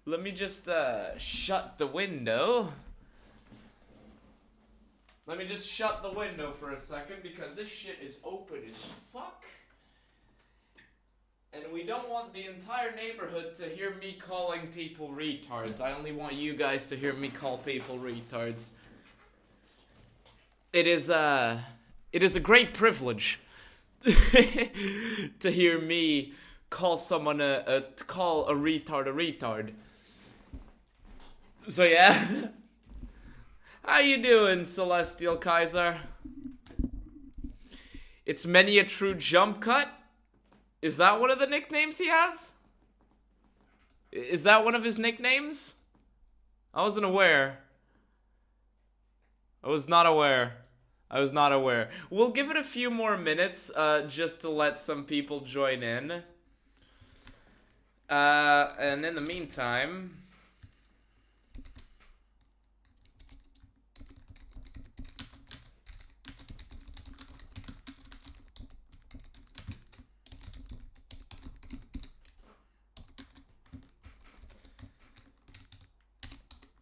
Let me just shut the window. Let me just shut the window for a second because this shit is open as fuck. And we don't want the entire neighborhood to hear me calling people retards. I only want you guys to hear me call people retards. It is a great privilege to hear me call someone call a retard. So yeah. How you doing, Celestial Kaiser? It's many a true jump cut? Is that one of the nicknames he has? Is that one of his nicknames? I wasn't aware. I was not aware. We'll give it a few more minutes, just to let some people join in. And in the meantime...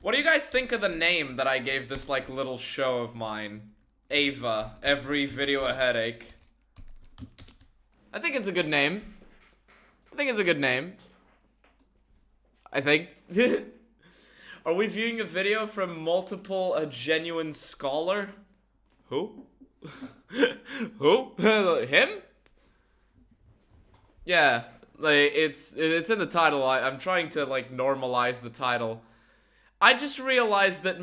What do you guys think of the name that I gave this, like, little show of mine? EVAH, every video a headache. I think it's a good name. I think. Are we viewing a video from multiple a genuine scholar? Who? Who? Him? Yeah, like it's in the title. I'm trying to like normalize the title. I just realized that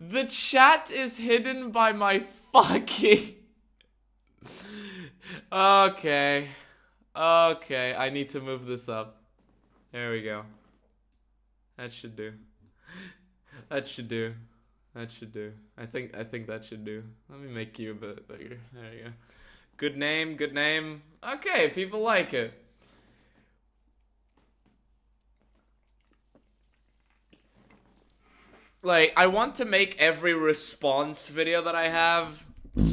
the chat is hidden by my fucking... Okay, I need to move this up. There we go. That should do. I think that should do. Let me make you a bit bigger. There you go. Good name. Okay, people like it. Like, I want to make every response video that I have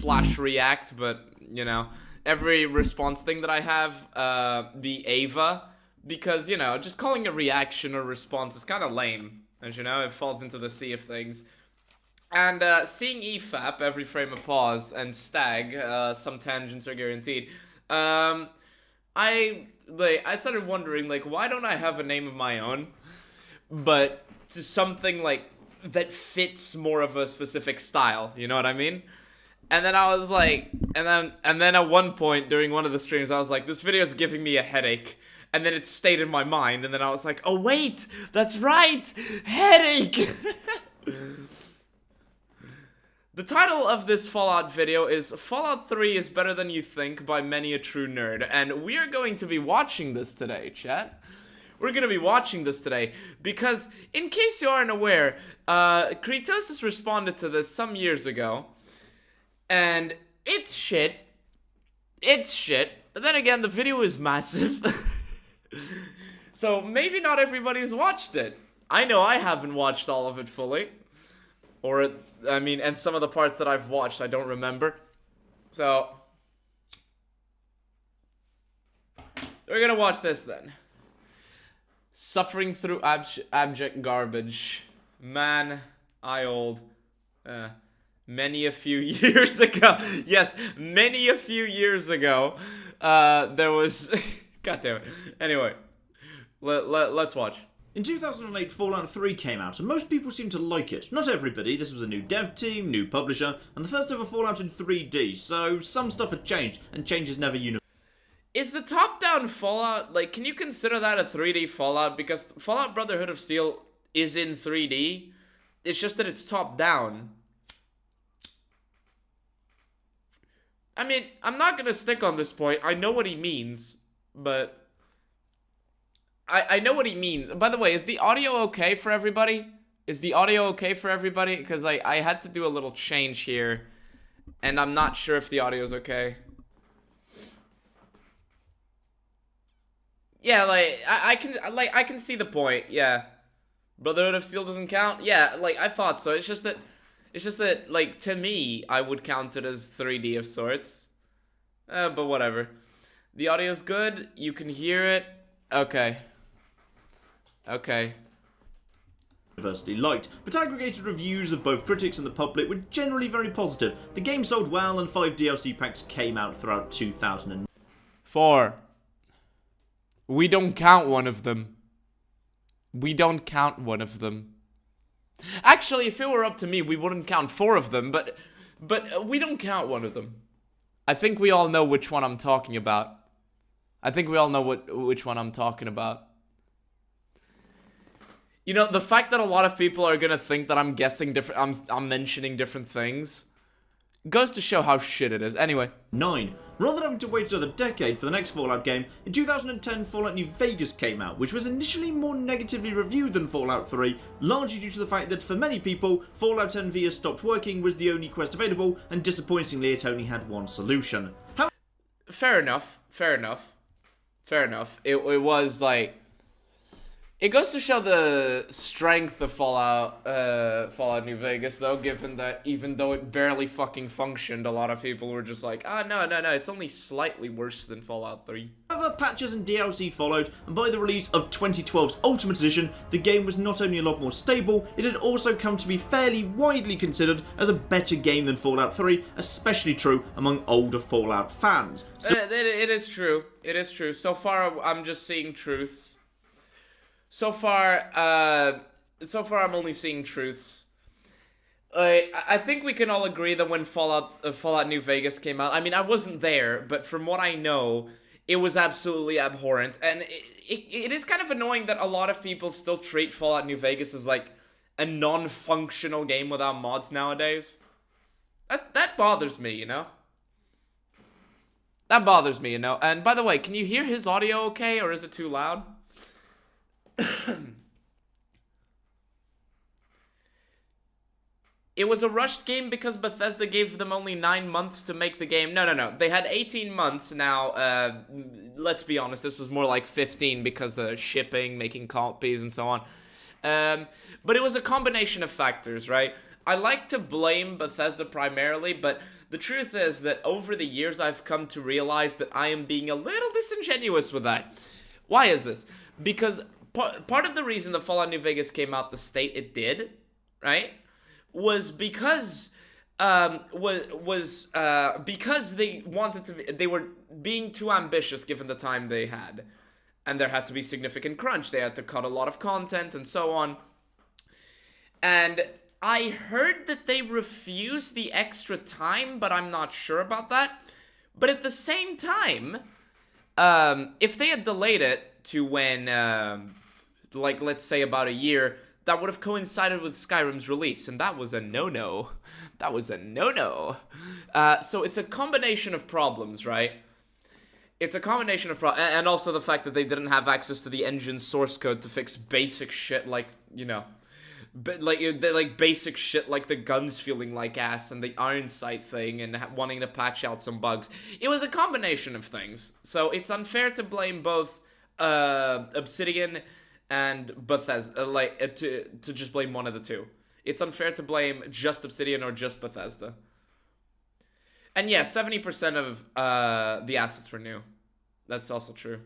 / react, but, you know, every response thing that I have be EVAH, because, you know, just calling a reaction or response is kind of lame, as you know, it falls into the sea of things. And seeing EFAP, every frame of pause, and stag, some tangents are guaranteed, I started wondering, like, why don't I have a name of my own, but to something, like, that fits more of a specific style, you know what I mean? And then I was like, and then at one point during one of the streams, I was like, this video is giving me a headache. And then it stayed in my mind, and then I was like, oh wait, that's right, headache! The title of this Fallout video is Fallout 3 is Better Than You Think by Many a True Nerd, and we are going to be watching this today, chat. We're gonna be watching this today, because, in case you aren't aware, Kritosis responded to this some years ago, and it's shit. But then again, the video is massive. So, maybe not everybody's watched it. I know I haven't watched all of it fully. Or, I mean, and some of the parts that I've watched, I don't remember. So, we're gonna watch this then. Suffering through abject garbage. Man, many a few years ago. Yes, many a few years ago. There was... God damn it. Anyway, let's watch. In 2008, Fallout 3 came out, and most people seemed to like it. Not everybody, this was a new dev team, new publisher, and the first ever Fallout in 3D, so some stuff had changed, and change is never universal. Is the top-down Fallout, like, can you consider that a 3D Fallout? Because Fallout Brotherhood of Steel is in 3D, it's just that it's top-down. I mean, I'm not gonna stick on this point, I know what he means, but... I know what he means. By the way, is the audio okay for everybody? Because I had to do a little change here, and I'm not sure if the audio is okay. Yeah, like, I can see the point, yeah. Brotherhood of Steel doesn't count? Yeah, like, I thought so. It's just that, like, to me, I would count it as 3D of sorts. But whatever. The audio's good, you can hear it. Okay. Okay. Universally liked, but aggregated reviews of both critics and the public were generally very positive. The game sold well, and 5 DLC packs came out throughout 2000. 4. We don't count one of them. We don't count one of them. Actually, if it were up to me, we wouldn't count 4 of them, but we don't count one of them. I think we all know which one I'm talking about. I think we all know which one I'm talking about. You know, the fact that a lot of people are gonna think that I'm guessing different, I'm mentioning different things, goes to show how shit it is. Anyway. 9. Rather than having to wait another decade for the next Fallout game, in 2010 Fallout New Vegas came out, which was initially more negatively reviewed than Fallout 3, largely due to the fact that for many people, Fallout NV has stopped working, was the only quest available, and disappointingly it only had one solution. Fair enough, fair enough, fair enough. It was like... It goes to show the strength of Fallout New Vegas, though, given that even though it barely fucking functioned, a lot of people were just like, ah, no, it's only slightly worse than Fallout 3. However, patches and DLC followed, and by the release of 2012's Ultimate Edition, the game was not only a lot more stable, it had also come to be fairly widely considered as a better game than Fallout 3, especially true among older Fallout fans. So it is true. It is true. So far, I'm just seeing truths. So far, I'm only seeing truths. I think we can all agree that when Fallout New Vegas came out, I mean, I wasn't there, but from what I know, it was absolutely abhorrent. And it is kind of annoying that a lot of people still treat Fallout New Vegas as, like, a non-functional game without mods nowadays. That bothers me, you know? That bothers me, you know? And by the way, can you hear his audio okay, or is it too loud? It was a rushed game because Bethesda gave them only 9 months to make the game. No. They had 18 months now. Let's be honest, this was more like 15 because of shipping, making copies, and so on. But it was a combination of factors, right? I like to blame Bethesda primarily, but the truth is that over the years I've come to realize that I am being a little disingenuous with that. Why is this? Because part of the reason the Fallout New Vegas came out the state it did, right, was because because they were being too ambitious given the time they had, and there had to be significant crunch. They had to cut a lot of content and so on. And I heard that they refused the extra time, but I'm not sure about that. But at the same time, if they had delayed it to when like, let's say about a year, that would have coincided with Skyrim's release, and that was a no-no. That was a no-no. So it's a combination of problems, right? It's a combination of problems, and also the fact that they didn't have access to the engine source code to fix basic shit like, you know, like basic shit like the guns feeling like ass and the iron sight thing and wanting to patch out some bugs. It was a combination of things. So it's unfair to blame both Obsidian and Bethesda, to just blame one of the two. It's unfair to blame just Obsidian or just Bethesda. And yeah, 70% of the assets were new. That's also true.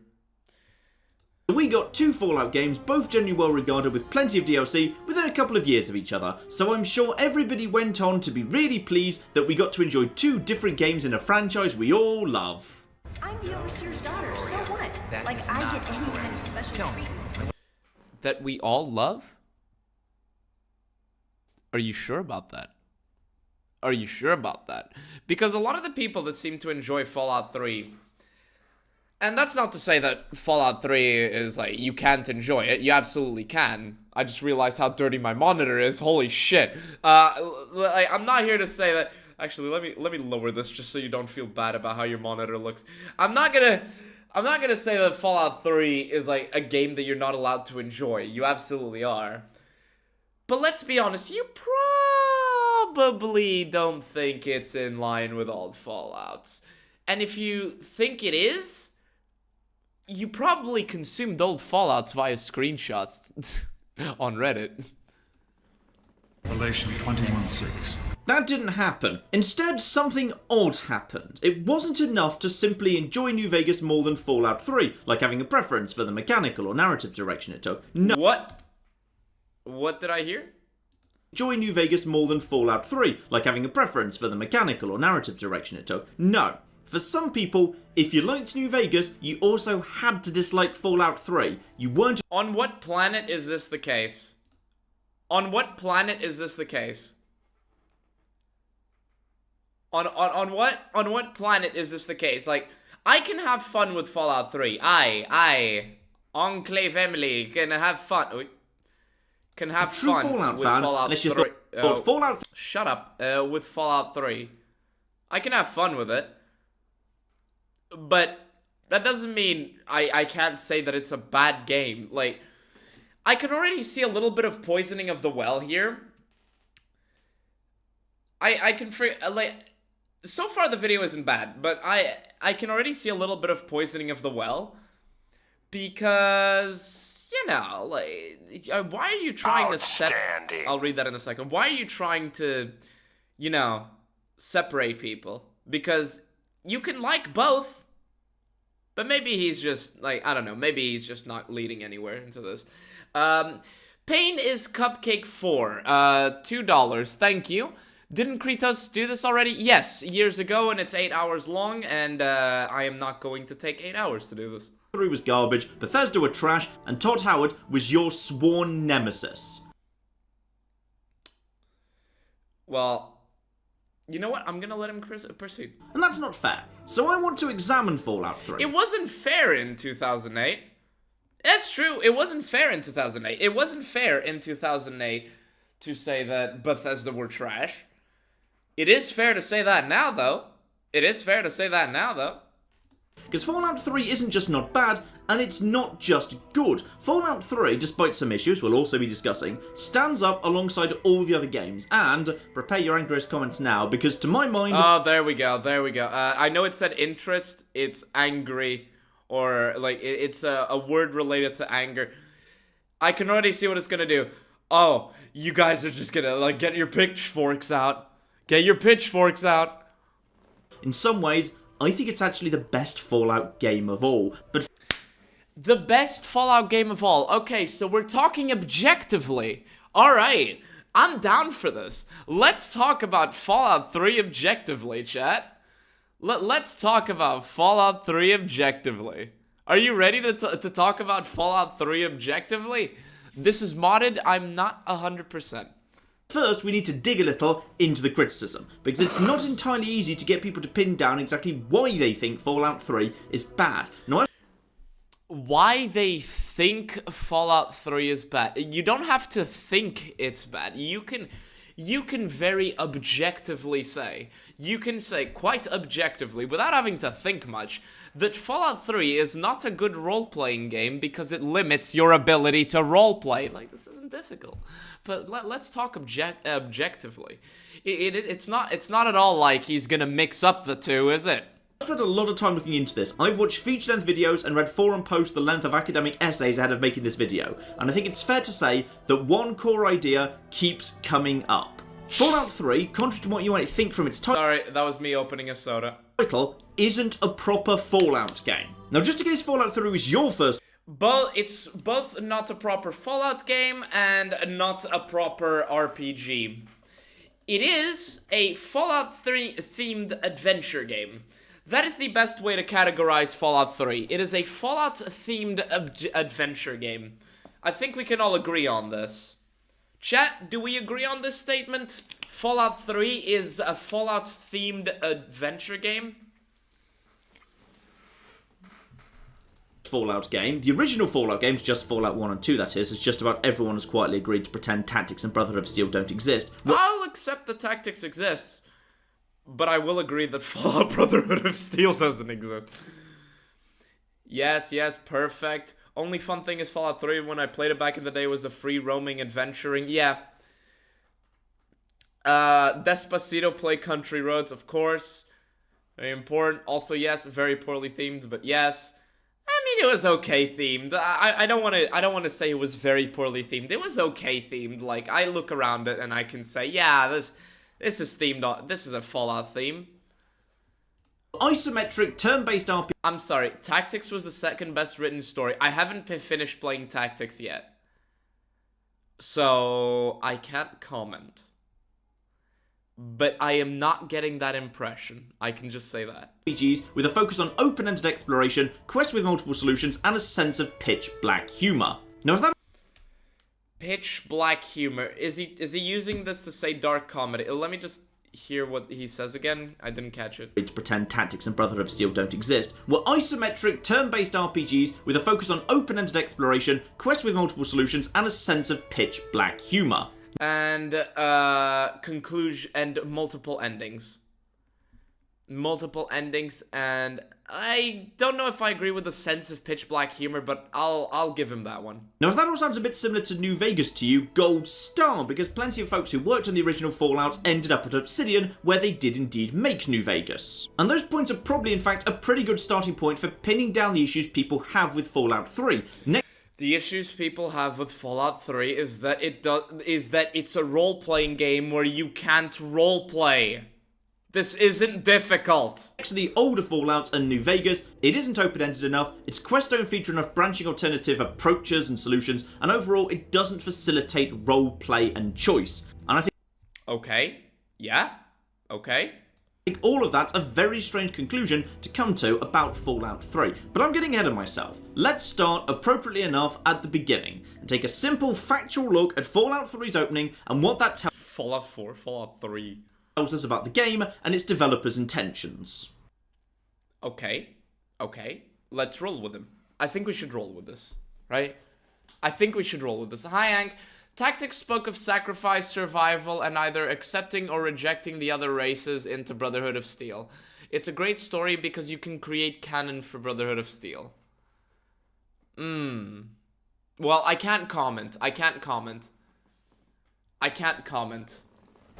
We got 2 Fallout games, both generally well regarded with plenty of DLC within a couple of years of each other, so I'm sure everybody went on to be really pleased that we got to enjoy 2 different games in a franchise we all love. I'm the Overseer's daughter, so what? Like, I get any kind of special treatment. That we all love? Are you sure about that? Are you sure about that? Because a lot of the people that seem to enjoy Fallout 3, and that's not to say that Fallout 3 is like, you can't enjoy it. You absolutely can. I just realized how dirty my monitor is. Holy shit. I'm not here to say that. Actually, let me lower this just so you don't feel bad about how your monitor looks. I'm not gonna say that Fallout 3 is like a game that you're not allowed to enjoy. You absolutely are. But let's be honest, you probably don't think it's in line with old Fallouts. And if you think it is, you probably consumed old Fallouts via screenshots on Reddit. Revelation 21:6. That didn't happen. Instead, something odd happened. It wasn't enough to simply enjoy New Vegas more than Fallout 3, like having a preference for the mechanical or narrative direction it took. No. What did I hear? Enjoy New Vegas more than Fallout 3, like having a preference for the mechanical or narrative direction it took. No. For some people, if you liked New Vegas, you also had to dislike Fallout 3. You weren't... On what planet is this the case? On what planet is this the case? On what planet is this the case? Like, I can have fun with Fallout 3. I, Enclave Emily, can have fun. Can have fun Fallout with fan, Fallout 3. Fallout... Shut up. With Fallout 3. I can have fun with it. But that doesn't mean I can't say that it's a bad game. Like, I can already see a little bit of poisoning of the well here. I can like, so far the video isn't bad, but I can already see a little bit of poisoning of the well, because, you know, like, why are you trying to I'll read that in a second. Why are you trying to, you know, separate people? Because you can like both. But maybe he's just, like, I don't know, maybe he's just not leading anywhere into this. Pain is Cupcake 4, $2, thank you. Didn't Kratos do this already? Yes, years ago, and it's 8 hours long, and I am not going to take 8 hours to do this. 3 was garbage, Bethesda were trash, and Todd Howard was your sworn nemesis. Well, you know what? I'm gonna let him proceed. And that's not fair. So I want to examine Fallout 3. It wasn't fair in 2008. That's true. It wasn't fair in 2008. It wasn't fair in 2008 to say that Bethesda were trash. It is fair to say that now, though. It is fair to say that now, though. Because Fallout 3 isn't just not bad, and it's not just good. Fallout 3, despite some issues we'll also be discussing, stands up alongside all the other games, and prepare your angriest comments now, because to my mind... Oh, there we go, there we go. I know it said interest, it's angry, or, like, it's a word related to anger. I can already see what it's gonna do. Oh, you guys are just gonna, like, get your pitchforks out. Get your pitchforks out. In some ways, I think it's actually the best Fallout game of all, but... The best Fallout game of all. Okay, so we're talking objectively. Alright, I'm down for this. Let's talk about Fallout 3 objectively, chat. Let's talk about Fallout 3 objectively. Are you ready to talk about Fallout 3 objectively? This is modded, I'm not 100%. First, we need to dig a little into the criticism, because it's not entirely easy to get people to pin down exactly why they think Fallout 3 is bad. Now, why they think Fallout 3 is bad? You don't have to think it's bad. You can very objectively say, quite objectively, without having to think much, that Fallout 3 is not a good role-playing game because it limits your ability to roleplay. Like, this isn't difficult. But let's talk objectively. It's not at all like he's gonna mix up the two, is it? I've spent a lot of time looking into this. I've watched feature-length videos and read forum posts the length of academic essays ahead of making this video, and I think it's fair to say that one core idea keeps coming up. Fallout 3, contrary to what you might think from its title... Sorry, that was me opening a soda. ...isn't a proper Fallout game. Now, just in case Fallout 3 was your first... It's both not a proper Fallout game and not a proper RPG. It is a Fallout 3 themed adventure game. That is the best way to categorize Fallout 3. It is a Fallout themed adventure game. I think we can all agree on this. Chat, do we agree on this statement? Fallout 3 is a Fallout themed adventure game? Fallout game. The original Fallout games, just Fallout 1 and 2 that is just about everyone has quietly agreed to pretend Tactics and Brotherhood of Steel don't exist. I'll accept that Tactics exists, but I will agree that Fallout Brotherhood of Steel doesn't exist. Yes, perfect. Only fun thing is Fallout 3 when I played it back in the day was the free roaming adventuring. Yeah. Despacito play Country Roads, of course. Very important. Also, yes, very poorly themed, but yes. I mean, it was okay themed. I don't want to say it was very poorly themed. It was okay themed. Like, I look around it and I can say, yeah, This is themed on. This is a Fallout theme. Isometric turn-based RPG. I'm sorry. Tactics was the second best written story. I haven't finished playing Tactics yet, so I can't comment. But I am not getting that impression. I can just say that. RPGs with a focus on open-ended exploration, quests with multiple solutions, and a sense of pitch black humor. Now, if that Pitch black humor. Is he using this to say dark comedy? Let me just hear what he says again. I didn't catch it. to pretend Tactics and Brotherhood of Steel don't exist, were isometric turn-based RPGs with a focus on open-ended exploration, quests with multiple solutions, and a sense of pitch black humor. And conclusion and multiple endings. Multiple endings, and I don't know if I agree with the sense of pitch black humor, but I'll give him that one. Now, if that all sounds a bit similar to New Vegas to you, gold star, because plenty of folks who worked on the original Fallouts ended up at Obsidian, where they did indeed make New Vegas. And those points are probably, in fact, a pretty good starting point for pinning down the issues people have with Fallout 3. The issues people have with Fallout 3 is that it's a role-playing game where you can't role-play. This isn't difficult. Next to the older Fallouts and New Vegas, it isn't open-ended enough, its quests don't feature enough branching alternative approaches and solutions, and overall it doesn't facilitate role-play and choice. And I think Okay. Yeah. Okay. all of that's a very strange conclusion to come to about Fallout 3. But I'm getting ahead of myself. Let's start, appropriately enough, at the beginning, and take a simple factual look at Fallout 3's opening and what that Fallout 4, Fallout 3. tells us about the game and its developers' intentions. Okay. Okay. Let's roll with him. I think we should roll with this, right? I think we should roll with this. Hi, Hank. Tactics spoke of sacrifice, survival, and either accepting or rejecting the other races into Brotherhood of Steel. It's a great story because you can create canon for Brotherhood of Steel. Well, I can't comment. I can't comment.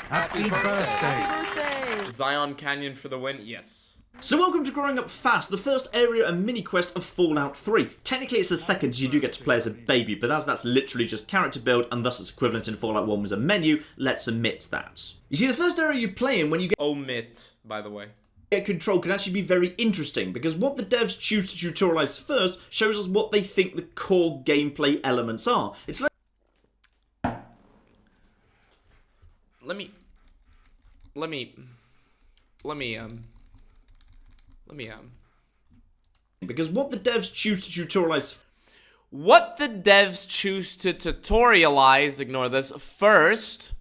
Happy birthday! Zion Canyon for the win? Yes. So welcome to Growing Up Fast, the first area and mini-quest of Fallout 3. Technically it's the second, as you do get to play as a baby, but that's literally just character build, and thus its equivalent in Fallout 1 was a menu. Let's omit that. You see, the first area you play in when you Omit, by the way. get control can actually be very interesting, because what the devs choose to tutorialize first shows us what they think the core gameplay elements are. It's like because what the devs choose to tutorialize What the devs choose to tutorialize, ignore this, first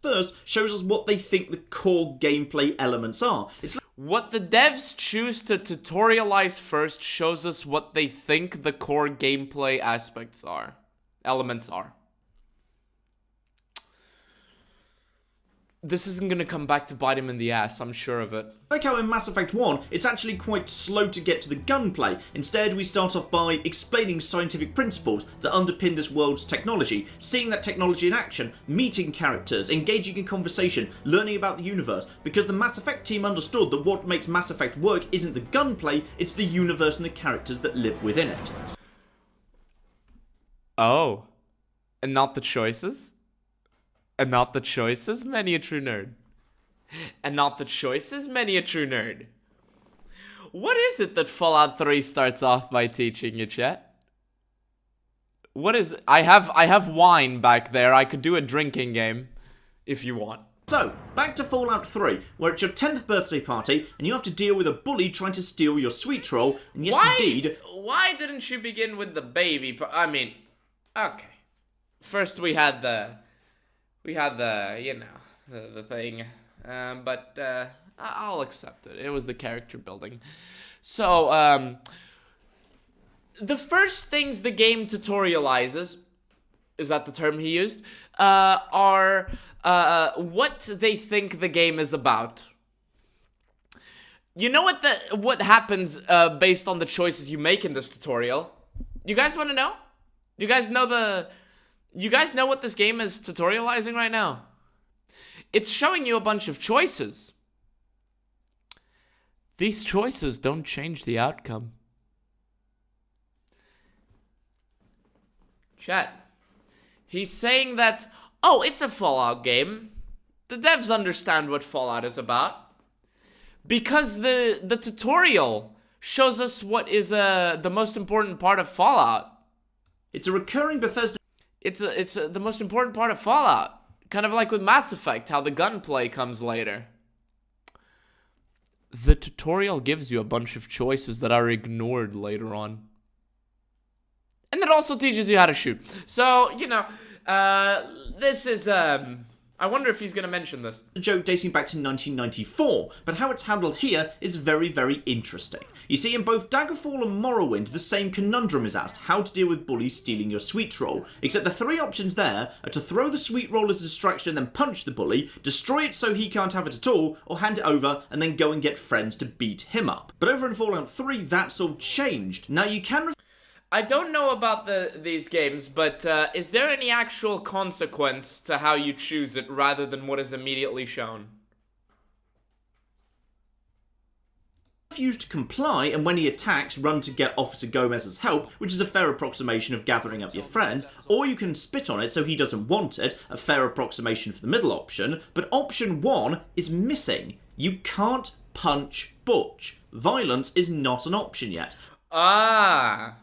shows us what they think the core gameplay elements are. It's like What the devs choose to tutorialize first shows us what they think the core gameplay elements are. This isn't gonna come back to bite him in the ass, I'm sure of it. like how in Mass Effect 1, it's actually quite slow to get to the gunplay. Instead, we start off by explaining scientific principles that underpin this world's technology, seeing that technology in action, meeting characters, engaging in conversation, learning about the universe, because the Mass Effect team understood that what makes Mass Effect work isn't the gunplay, it's the universe and the characters that live within it. Oh. And not the choices? And not the choices? Many a true nerd. And not the choices? Many a true nerd. What is it that Fallout 3 starts off by teaching you, chat? What is it? I have wine back there. I could do a drinking game if you want. So, back to Fallout 3, where it's your 10th birthday party, and you have to deal with a bully trying to steal your sweet roll, and yes indeed... Why didn't you begin with the baby I mean, okay. First we had the, you know, the thing, but I'll accept it. It was the character building. So, the first things the game tutorializes, is that the term he used, are what they think the game is about. You know what happens based on the choices you make in this tutorial? You guys want to know? You guys know what this game is tutorializing right now? It's showing you a bunch of choices. These choices don't change the outcome. Chat. He's saying that, oh, it's a Fallout game. The devs understand what Fallout is about. Because the tutorial shows us what is the most important part of Fallout. It's a recurring Bethesda... It's the most important part of Fallout. Kind of like with Mass Effect, how the gunplay comes later. The tutorial gives you a bunch of choices that are ignored later on. And it also teaches you how to shoot. So, you know, this is, I wonder if he's going to mention this. A joke dating back to 1994, but how it's handled here is very, very interesting. You see, in both Daggerfall and Morrowind, the same conundrum is asked, how to deal with bullies stealing your sweet roll. Except the three options there are to throw the sweet roll as a distraction and then punch the bully, destroy it so he can't have it at all, or hand it over and then go and get friends to beat him up. But over in Fallout 3, that's all changed. Now you can... I don't know about these games, but is there any actual consequence to how you choose it rather than what is immediately shown? Refuse to comply, and when he attacks, run to get Officer Gomez's help, which is a fair approximation of gathering up your friends, or you can spit on it so he doesn't want it, a fair approximation for the middle option, but option 1 is missing. You can't punch Butch. Violence is not an option yet. Ah.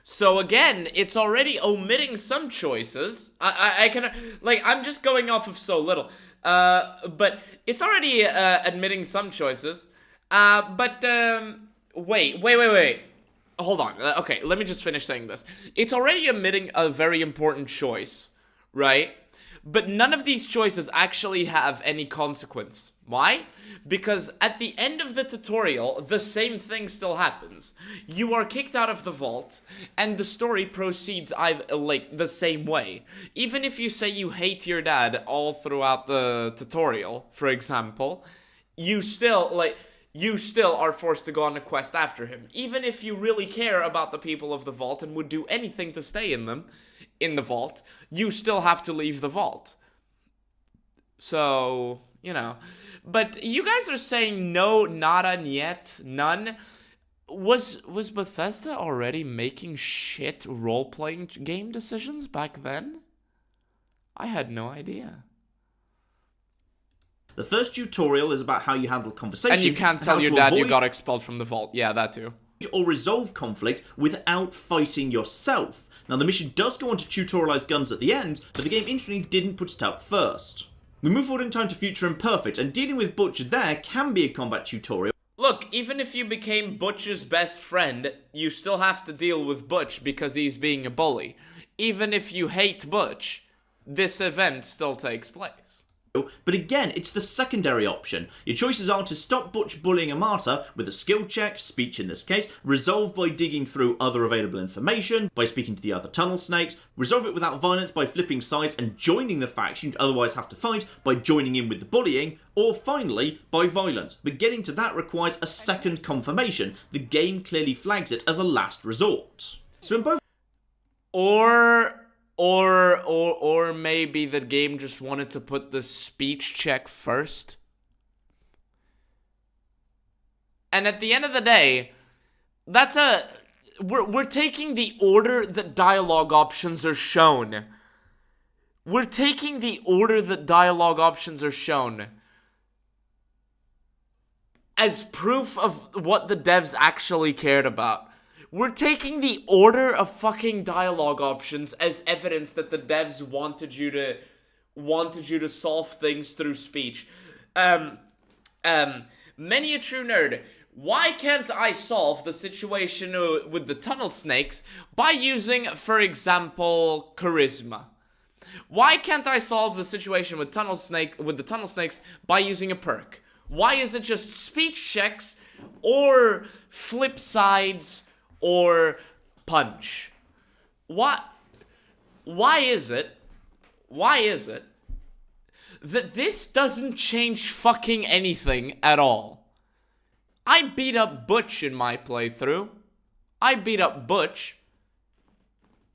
So again, it's already omitting some choices. I can, like, I'm just going off of so little. But it's already admitting some choices. Wait. Hold on. Okay, let me just finish saying this. It's already omitting a very important choice, right? But none of these choices actually have any consequence. Why? Because at the end of the tutorial, the same thing still happens. You are kicked out of the vault, and the story proceeds the same way. Even if you say you hate your dad all throughout the tutorial, for example, you still are forced to go on a quest after him. Even if you really care about the people of the vault and would do anything to stay in the vault, you still have to leave the vault. So, you know. But you guys are saying no, nada, niet, none. Was Bethesda already making shit role-playing game decisions back then? I had no idea. The first tutorial is about how you handle conversation. And you can't tell your dad you got expelled from the vault. Yeah, that too. Or resolve conflict without fighting yourself. Now, the mission does go on to tutorialize guns at the end, but the game interestingly didn't put it up first. We move forward in time to Future Imperfect, and dealing with Butch there can be a combat tutorial. Look, even if you became Butch's best friend, you still have to deal with Butch because he's being a bully. Even if you hate Butch, this event still takes place. But again, it's the secondary option. Your choices are to stop Butch bullying a martyr with a skill check, speech in this case, resolve by digging through other available information, by speaking to the other tunnel snakes, resolve it without violence by flipping sides and joining the faction you'd otherwise have to fight by joining in with the bullying, or finally, by violence. But getting to that requires a second confirmation. The game clearly flags it as a last resort. So in both... Or maybe the game just wanted to put the speech check first. And at the end of the day, we're taking the order that dialogue options are shown. We're taking the order that dialogue options are shown as proof of what the devs actually cared about. We're taking the order of fucking dialogue options as evidence that the devs wanted you to solve things through speech. Many a true nerd. Why can't I solve the situation with the tunnel snakes by using, for example, charisma? Why can't I solve the situation with the tunnel snakes by using a perk? Why is it just speech checks or flip sides or punch? Why is it that this doesn't change fucking anything at all? I beat up Butch in my playthrough. I beat up Butch.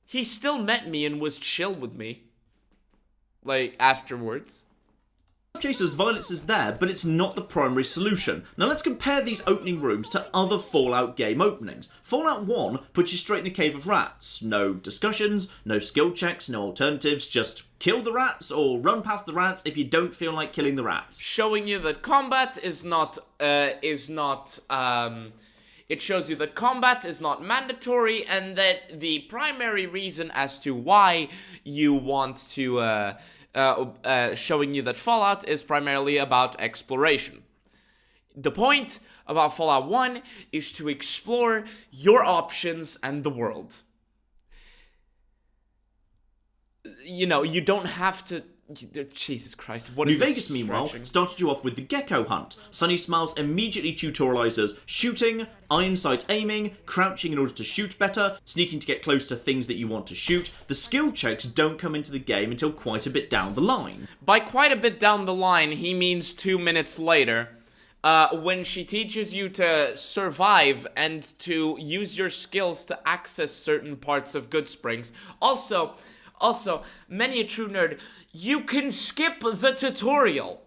He still met me and was chill with me. Like, afterwards. cases, violence is there, but it's not the primary solution. Now let's compare these opening rooms to other Fallout game openings. Fallout 1 puts you straight in a cave of rats. No discussions, no skill checks, no alternatives, just kill the rats or run past the rats if you don't feel like killing the rats. Showing you that combat is not, it shows you that combat is not mandatory and that the primary reason as to why you want to, showing you that Fallout is primarily about exploration. The point about Fallout 1 is to explore your options and the world. You know, you don't have to... Jesus Christ, what is New this Vegas, meanwhile, stretching? started you off with the Gecko Hunt. Sunny Smiles immediately tutorializes shooting, iron sight aiming, crouching in order to shoot better, sneaking to get close to things that you want to shoot. The skill checks don't come into the game until quite a bit down the line. By quite a bit down the line, he means 2 minutes later, when she teaches you to survive and to use your skills to access certain parts of Goodsprings. Also, many a true nerd, you can skip the tutorial.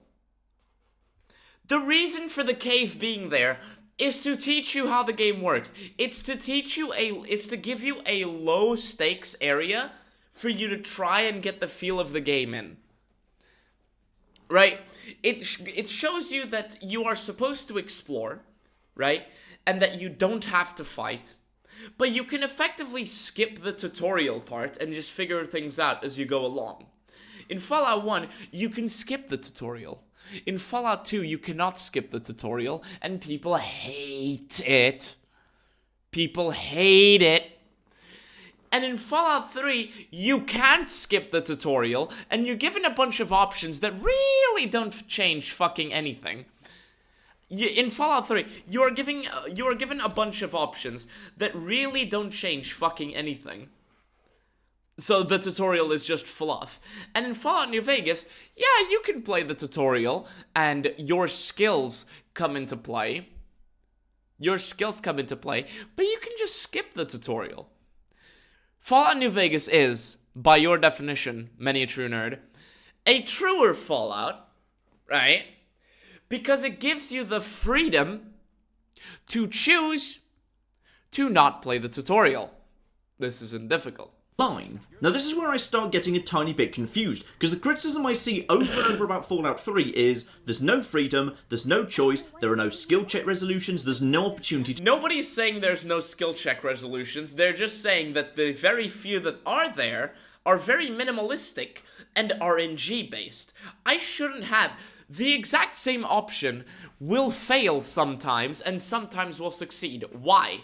The reason for the cave being there is to teach you how the game works. It's to teach you it's to give you a low stakes area for you to try and get the feel of the game in. Right? It shows you that you are supposed to explore, right? And that you don't have to fight. But you can effectively skip the tutorial part and just figure things out as you go along. In Fallout 1, you can skip the tutorial. In Fallout 2, you cannot skip the tutorial, and people hate it. People hate it. And in Fallout 3, you can't skip the tutorial, and you're given a bunch of options that really don't change fucking anything. In Fallout 3, you are given a bunch of options that really don't change fucking anything. So the tutorial is just fluff. And in Fallout New Vegas, yeah, you can play the tutorial and your skills come into play. Your skills come into play, but you can just skip the tutorial. Fallout New Vegas is, by your definition, many a true nerd, a truer Fallout, right? Because it gives you the freedom to choose to not play the tutorial. This isn't difficult. Line. Now this is where I start getting a tiny bit confused, because the criticism I see over and over about Fallout 3 is there's no freedom, there's no choice, there are no skill check resolutions, there's no opportunity to... Nobody is saying there's no skill check resolutions, they're just saying that the very few that are there are very minimalistic and RNG based. I shouldn't have... The exact same option will fail sometimes and sometimes will succeed. Why?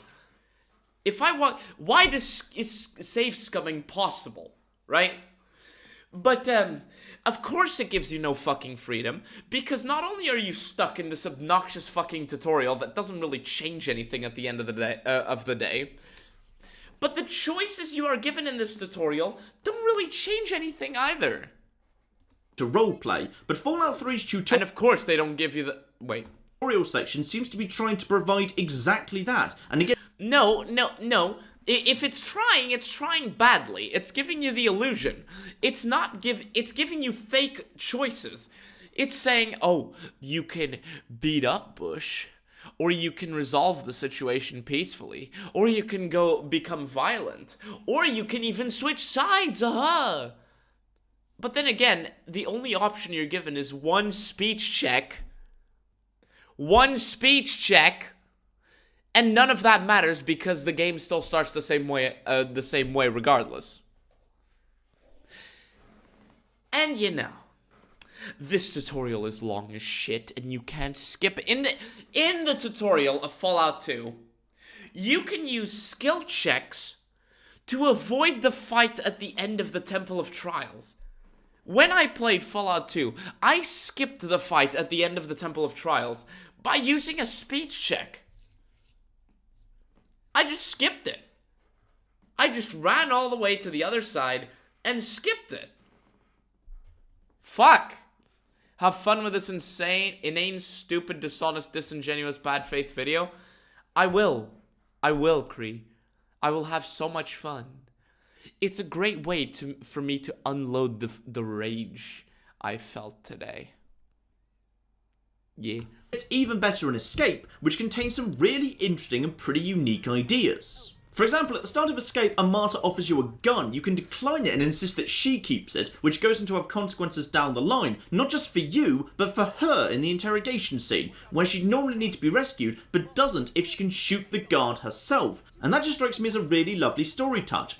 If I want, why is save scumming possible, right? But, of course it gives you no fucking freedom, because not only are you stuck in this obnoxious fucking tutorial that doesn't really change anything at the end of the day, but the choices you are given in this tutorial don't really change anything either. To roleplay, but Fallout 3's And of course they don't give you the... Wait. Tutorial section seems to be trying to provide exactly that, and again... No. If it's trying badly. It's giving you the illusion. It's giving you fake choices. It's saying, oh, you can beat up Bush, or you can resolve the situation peacefully, or you can go become violent, or you can even switch sides, aha! But then again, the only option you're given is one speech check. One speech check. And none of that matters because the game still starts the same way regardless. And you know, this tutorial is long as shit and you can't skip it. In the tutorial of Fallout 2, you can use skill checks to avoid the fight at the end of the Temple of Trials. When I played Fallout 2, I skipped the fight at the end of the Temple of Trials by using a speech check. I just skipped it. I just ran all the way to the other side and skipped it. Fuck. Have fun with this inane, stupid, dishonest, disingenuous, bad faith video? I will, Cree. I will have so much fun. It's a great way for me to unload the rage I felt today. Yeah. It's even better in Escape, which contains some really interesting and pretty unique ideas. For example, at the start of Escape, a martyr offers you a gun. You can decline it and insist that she keeps it, which goes on to have consequences down the line, not just for you, but for her in the interrogation scene, where she'd normally need to be rescued, but doesn't if she can shoot the guard herself. And that just strikes me as a really lovely story touch.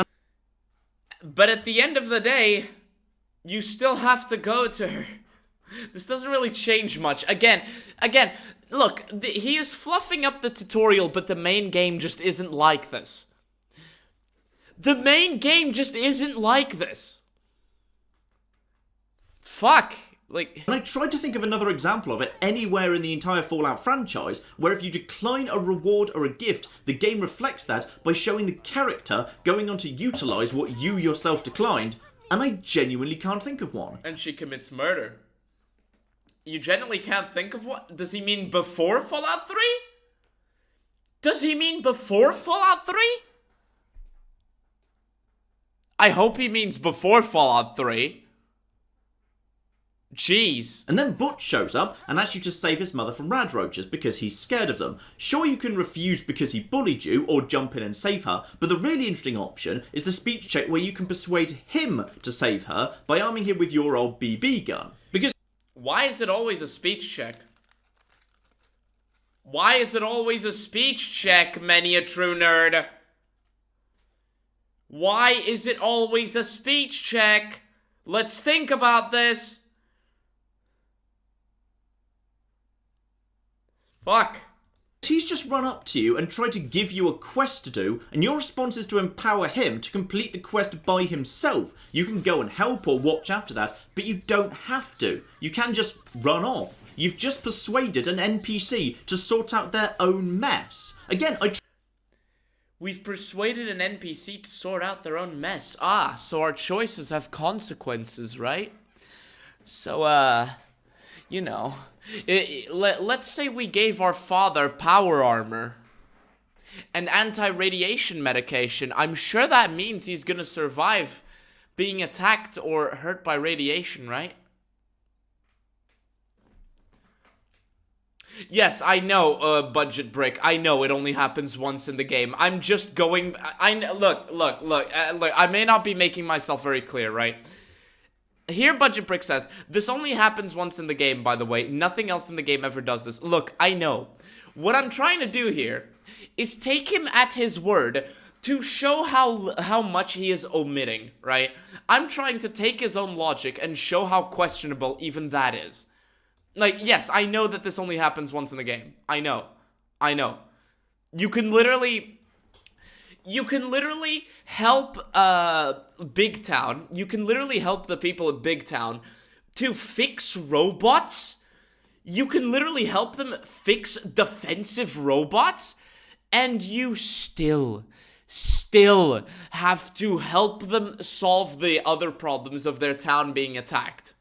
But at the end of the day, you still have to go to her. This doesn't really change much. Again, look, he is fluffing up the tutorial, but the main game just isn't like this. The main game just isn't like this. Fuck. Like, and I tried to think of another example of it anywhere in the entire Fallout franchise, where if you decline a reward or a gift, the game reflects that by showing the character going on to utilise what you yourself declined, and I genuinely can't think of one. And she commits murder. You genuinely can't think of what? Does he mean before Fallout 3? Does he mean before Fallout 3? I hope he means before Fallout 3. Jeez. And then Butch shows up and asks you to save his mother from rad roaches because he's scared of them. Sure, you can refuse because he bullied you or jump in and save her, but the really interesting option is the speech check where you can persuade him to save her by arming him with your old BB gun. Because why is it always a speech check? Why is it always a speech check, many a true nerd? Why is it always a speech check? Let's think about this. Fuck. he's just run up to you and tried to give you a quest to do, and your response is to empower him to complete the quest by himself. You can go and help or watch after that, but you don't have to. You can just run off. You've just persuaded an NPC to sort out their own mess. Again, We've persuaded an NPC to sort out their own mess. Ah, so our choices have consequences, right? So, you know, let's say we gave our father power armor and anti-radiation medication. I'm sure that means he's gonna survive being attacked or hurt by radiation, right? Yes, I know, budget brick. I know it only happens once in the game. I'm just going... Look. I may not be making myself very clear, right? Here, budget brick says, this only happens once in the game, by the way. Nothing else in the game ever does this. Look, I know. What I'm trying to do here is take him at his word to show how much he is omitting, right? I'm trying to take his own logic and show how questionable even that is. Like, yes, I know that this only happens once in the game. I know. You can literally help, Big Town. You can literally help the people of Big Town to fix robots. You can literally help them fix defensive robots. And you still have to help them solve the other problems of their town being attacked.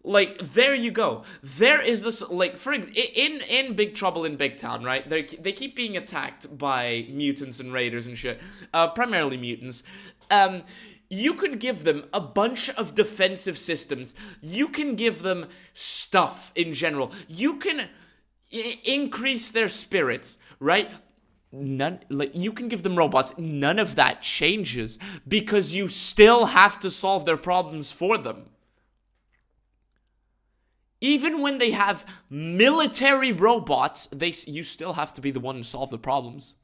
Like, there you go. There is this, like, in Big Trouble in Big Town, right? They keep being attacked by mutants and raiders and shit. Primarily mutants. You can give them a bunch of defensive systems. You can give them stuff in general. You can increase their spirits, right? You can give them robots. None of that changes because you still have to solve their problems for them. Even when they have military robots, you still have to be the one to solve the problems.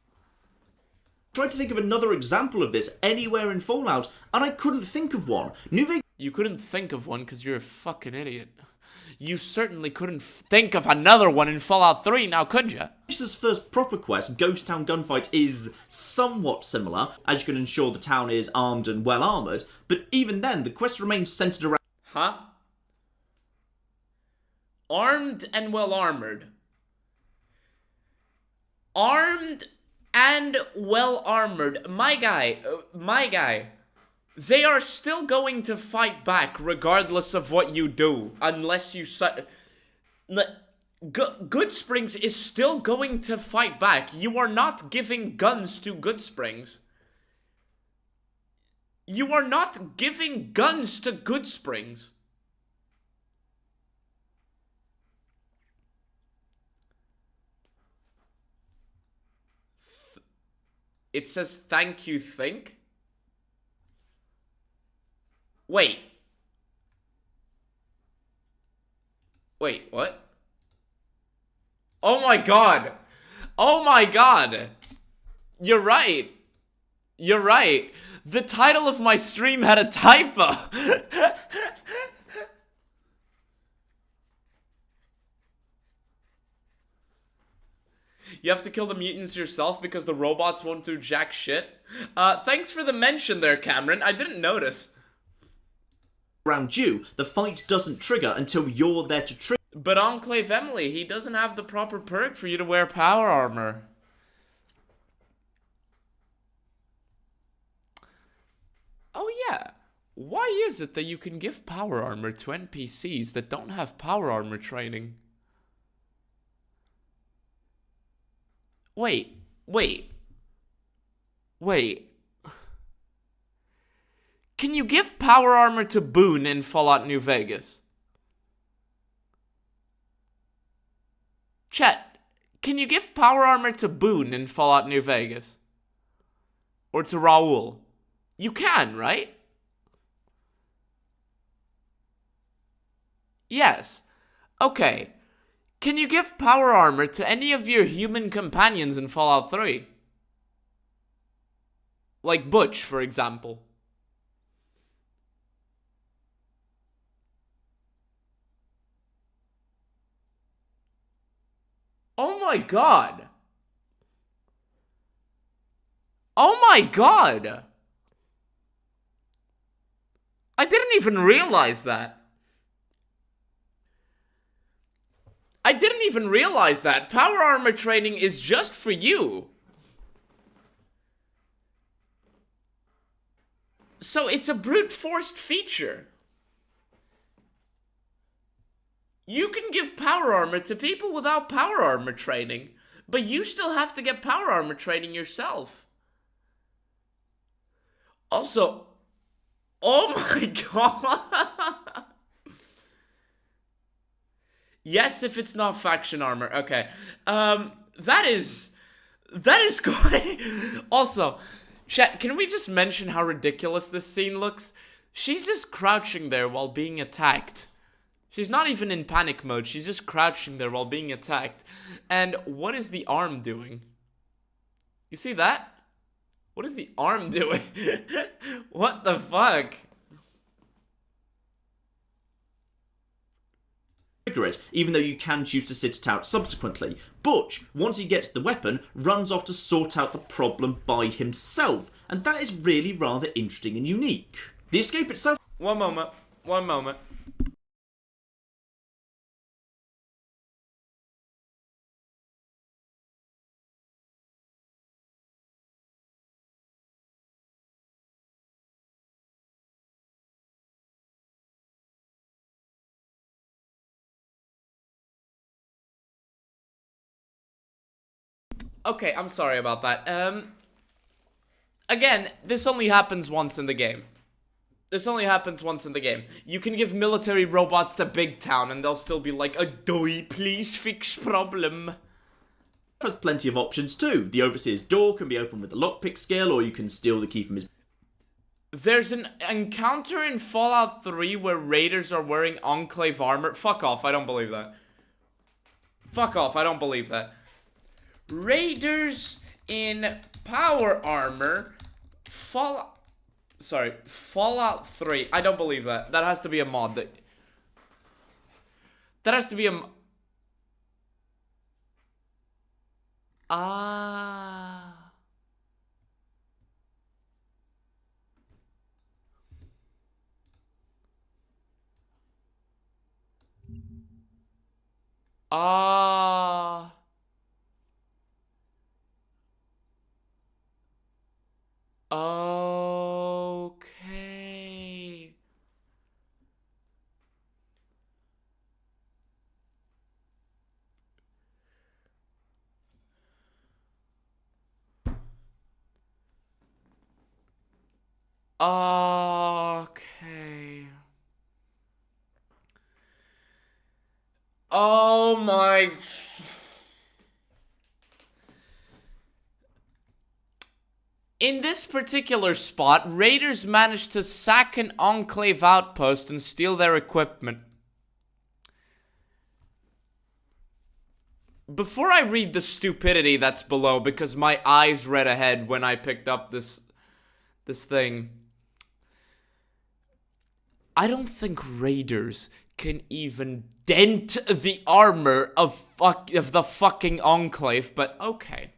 Tried to think of another example of this anywhere in Fallout, and I couldn't think of one. You couldn't think of one because you're a fucking idiot. You certainly couldn't think of another one in Fallout 3, now could you? This first proper quest, Ghost Town Gunfight, is somewhat similar, as you can ensure the town is armed and well armoured, but even then, the quest remains centred around... Huh? Armed and well armored. Armed and well armored. My guy. They are still going to fight back regardless of what you do. Unless you... Goodsprings is still going to fight back. You are not giving guns to Goodsprings. You are not giving guns to Goodsprings. It says thank you, think. Wait. Wait, what? Oh my god. Oh my god. You're right. You're right. The title of my stream had a typo. You have to kill the mutants yourself because the robots won't do jack shit. Thanks for the mention there, Cameron. I didn't notice. Around you, the fight doesn't trigger until you're there to trigger. But Enclave Emily, he doesn't have the proper perk for you to wear power armor. Oh yeah. Why is it that you can give power armor to NPCs that don't have power armor training? Wait. Can you give power armor to Boone in Fallout New Vegas? Chat, can you give power armor to Boone in Fallout New Vegas? Or to Raul? You can, right? Yes. Okay. Can you give power armor to any of your human companions in Fallout 3? Like Butch, for example. Oh my god. Oh my god. I didn't even realize that. I didn't even realize that. Power armor training is just for you. So it's a brute forced feature. You can give power armor to people without power armor training, but you still have to get power armor training yourself. Also, oh my god. Yes, if it's not faction armor. Okay. That is quite... Also, chat, can we just mention how ridiculous this scene looks? She's just crouching there while being attacked. She's not even in panic mode. She's just crouching there while being attacked. And what is the arm doing? You see that? What is the arm doing? What the fuck? It, even though you can choose to sit it out subsequently. Butch, once he gets the weapon, runs off to sort out the problem by himself, and that is really rather interesting and unique. The escape itself... One moment. Okay, I'm sorry about that. Again, this only happens once in the game. You can give military robots to Big Town and they'll still be like, "Adoy, please fix problem." Has plenty of options too. The Overseer's door can be opened with a lockpick skill, or you can steal the key from his... There's an encounter in Fallout 3 where raiders are wearing Enclave armor. Fuck off, I don't believe that. Raiders in power armor. Fallout 3. I don't believe that. That has to be a mod. That has to be a... Ah. Ah. Okay. Okay. Oh my... In this particular spot, raiders managed to sack an Enclave outpost and steal their equipment. Before I read the stupidity that's below, because my eyes read ahead when I picked up this thing, I don't think raiders can even dent the armor of the fucking Enclave, but okay.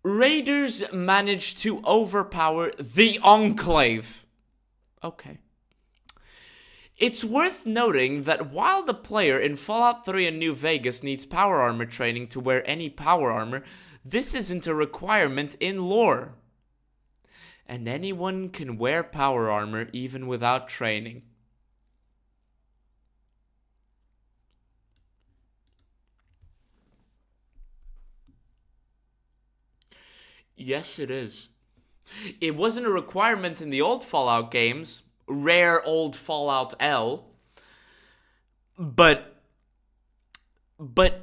Raiders managed to overpower the Enclave. Okay. It's worth noting that while the player in Fallout 3 and New Vegas needs power armor training to wear any power armor, this isn't a requirement in lore. And anyone can wear power armor even without training. Yes, it is. It wasn't a requirement in the old Fallout games, rare old Fallout L, but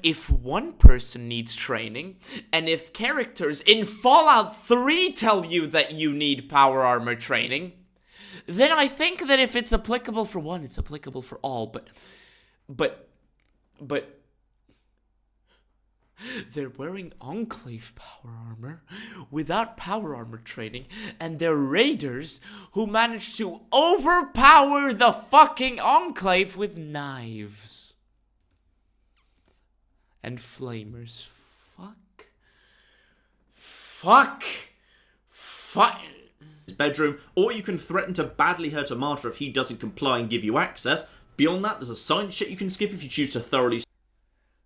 if one person needs training, and if characters in Fallout 3 tell you that you need power armor training, then I think that if it's applicable for one, it's applicable for all, but they're wearing Enclave power armor without power armor training, and they're raiders who managed to overpower the fucking Enclave with knives and flamers. Fuck. His bedroom, or you can threaten to badly hurt a martyr if he doesn't comply and give you access. Beyond that, there's a science shit you can skip if you choose to thoroughly.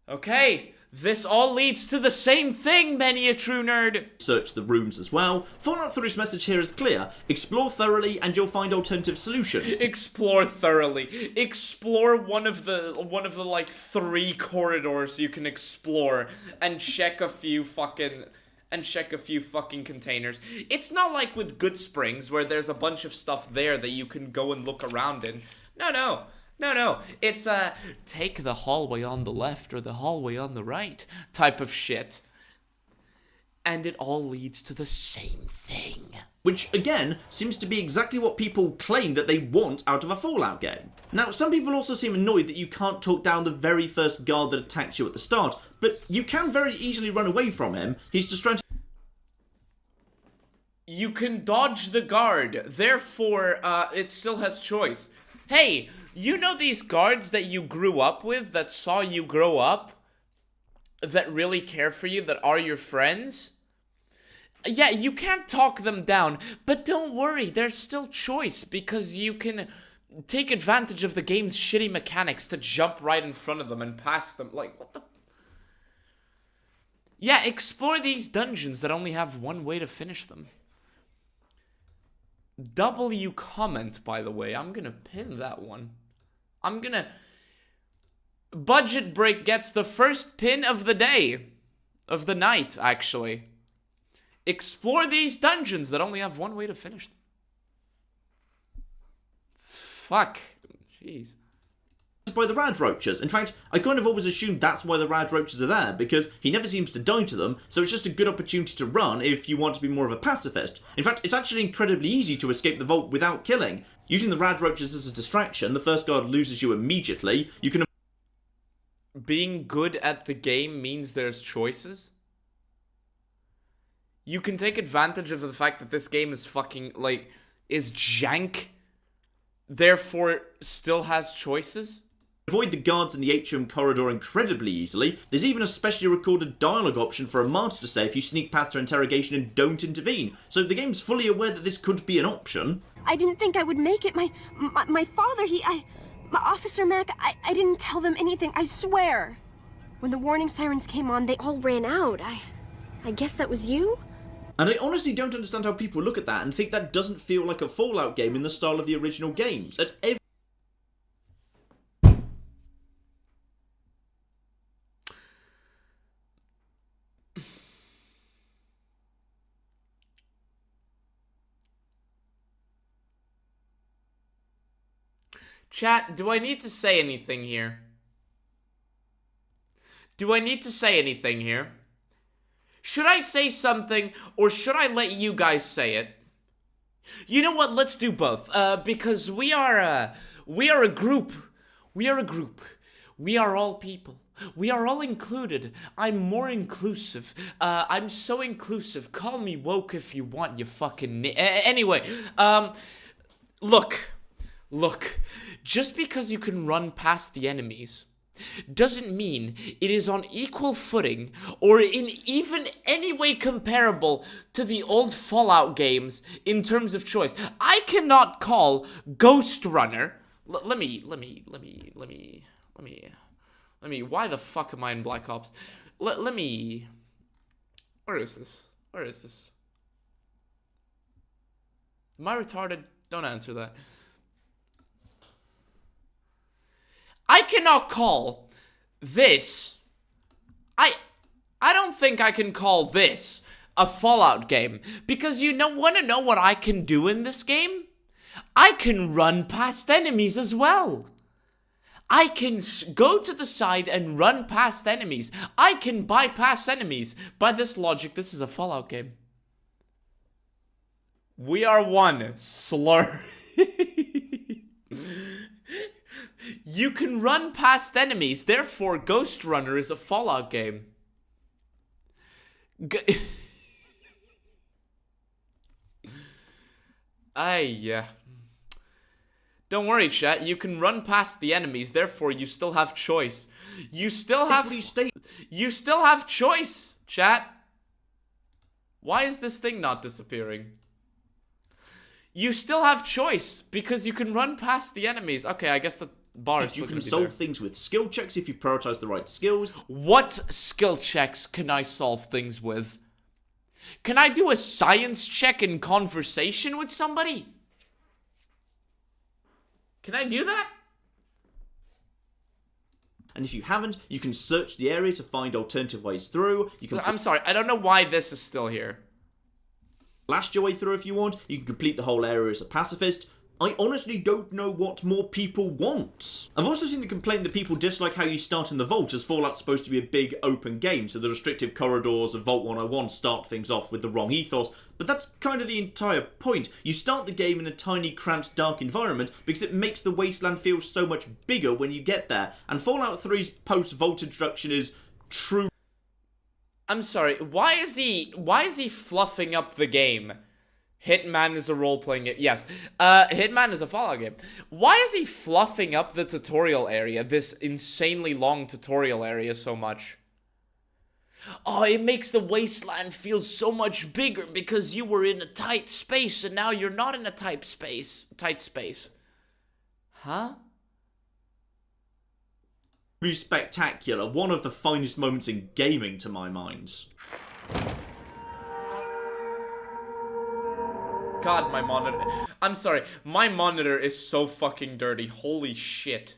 Okay. This all leads to the same thing, many a true nerd. Search the rooms as well. Fallout 3's message here is clear. Explore thoroughly and you'll find alternative solutions. Explore thoroughly. Explore one of the like 3 corridors you can explore and check a few fucking containers. It's not like with Good Springs where there's a bunch of stuff there that you can go and look around in. No. It's take the hallway on the left or the hallway on the right type of shit. And it all leads to the same thing. Which, again, seems to be exactly what people claim that they want out of a Fallout game. Now, some people also seem annoyed that you can't talk down the very first guard that attacks you at the start, but you can very easily run away from him. He's just trying to... You can dodge the guard, therefore, it still has choice. Hey, you know these guards that you grew up with, that saw you grow up, that really care for you, that are your friends? Yeah, you can't talk them down, but don't worry, there's still choice, because you can take advantage of the game's shitty mechanics to jump right in front of them and pass them. Like, what the... Yeah, explore these dungeons that only have one way to finish them. W comment, by the way. I'm gonna pin that one. Budget Break gets the first pin of the day. Of the night, actually. Explore these dungeons that only have one way to finish them. Fuck. Jeez. By the rad roaches. In fact, I kind of always assumed that's why the rad roaches are there, because he never seems to die to them, so it's just a good opportunity to run if you want to be more of a pacifist. In fact, it's actually incredibly easy to escape the vault without killing. Using the rad roaches as a distraction, the first guard loses you immediately. You can... Being good at the game means there's choices? You can take advantage of the fact that this game is fucking, like, is jank, therefore still has choices? Avoid the guards in the atrium corridor incredibly easily. There's even a specially recorded dialogue option for a martyr to say if you sneak past her interrogation and don't intervene. So the game's fully aware that this could be an option. I didn't think I would make it. My father, my Officer Mac, I didn't tell them anything, I swear. When the warning sirens came on, they all ran out. I guess that was you? And I honestly don't understand how people look at that and think that doesn't feel like a Fallout game in the style of the original games. At every... Chat, do I need to say anything here? Should I say something, or should I let you guys say it? You know what? Let's do both. Because we are a group. We are a group. We are all people. We are all included. I'm more inclusive. I'm so inclusive. Call me woke if you want, you fucking anyway, look. Just because you can run past the enemies doesn't mean it is on equal footing or in even any way comparable to the old Fallout games in terms of choice. I cannot call Ghost Runner. Let me. Why the fuck am I in Black Ops? Let me. Where is this? Am I retarded? Don't answer that. I cannot call this. I don't think I can call this a Fallout game, because you want to know what I can do in this game? I can run past enemies as well. I can go to the side and run past enemies. I can bypass enemies. By this logic, this is a Fallout game. We are one. Slur. You can run past enemies, therefore Ghost Runner is a Fallout game. Don't worry, chat. You can run past the enemies, therefore you still have choice. You still have choice, chat. Why is this thing not disappearing? You still have choice because you can run past the enemies. Okay, I guess the bar is still gonna be there. You can solve things with skill checks if you prioritize the right skills. What skill checks can I solve things with? Can I do a science check in conversation with somebody? Can I do that? And if you haven't, you can search the area to find alternative ways through. You can. I'm sorry, I don't know why this is still here. Blast your way through if you want. You can complete the whole area as a pacifist. I honestly don't know what more people want. I've also seen the complaint that people dislike how you start in the vault, as Fallout's supposed to be a big open game, so the restrictive corridors of Vault 101 start things off with the wrong ethos, but that's kind of the entire point. You start the game in a tiny, cramped, dark environment because it makes the wasteland feel so much bigger when you get there, and Fallout 3's post-Vault introduction is true. I'm sorry, why is he fluffing up the game? Hitman is a role-playing game. Yes, Hitman is a Fallout game. Why is he fluffing up the tutorial area, this insanely long tutorial area, so much? Oh, it makes the wasteland feel so much bigger because you were in a tight space and now you're not in a tight space. Huh? Really spectacular. One of the finest moments in gaming, to my mind. God, my monitor. I'm sorry, my monitor is so fucking dirty. Holy shit.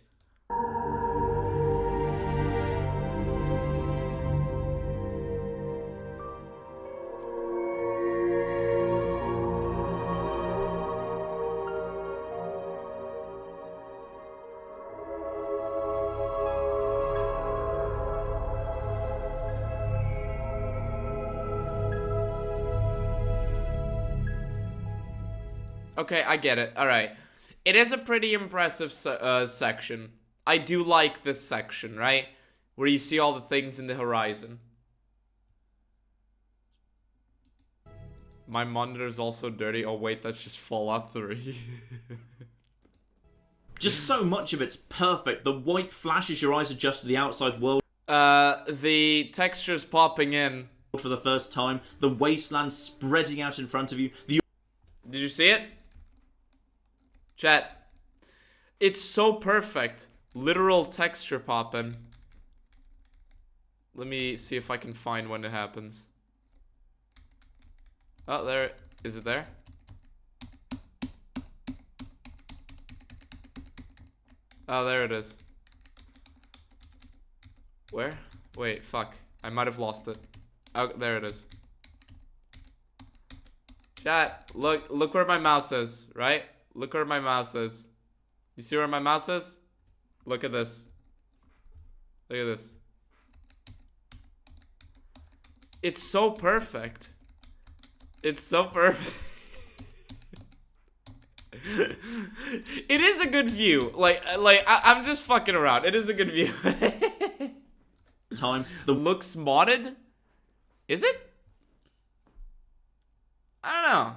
Okay, I get it. Alright. It is a pretty impressive section. I do like this section, right? Where you see all the things in the horizon. My monitor is also dirty. Oh wait, that's just Fallout 3. Just so much of it's perfect. The white flashes your eyes adjust to the outside world. The texture's popping in. For the first time. The wasteland spreading out in front of you. Did you see it? Chat. It's so perfect. Literal texture popping. Let me see if I can find when it happens. Oh, there. Is it there? Oh, there it is. Where? Wait, fuck. I might have lost it. Oh, there it is. Chat, look where my mouse is, right? Look where my mouse is. You see where my mouse is? Look at this. Look at this. It's so perfect. It's so perfect. It is a good view. I'm just fucking around. It is a good view. Time. The looks modded? Is it? I don't know.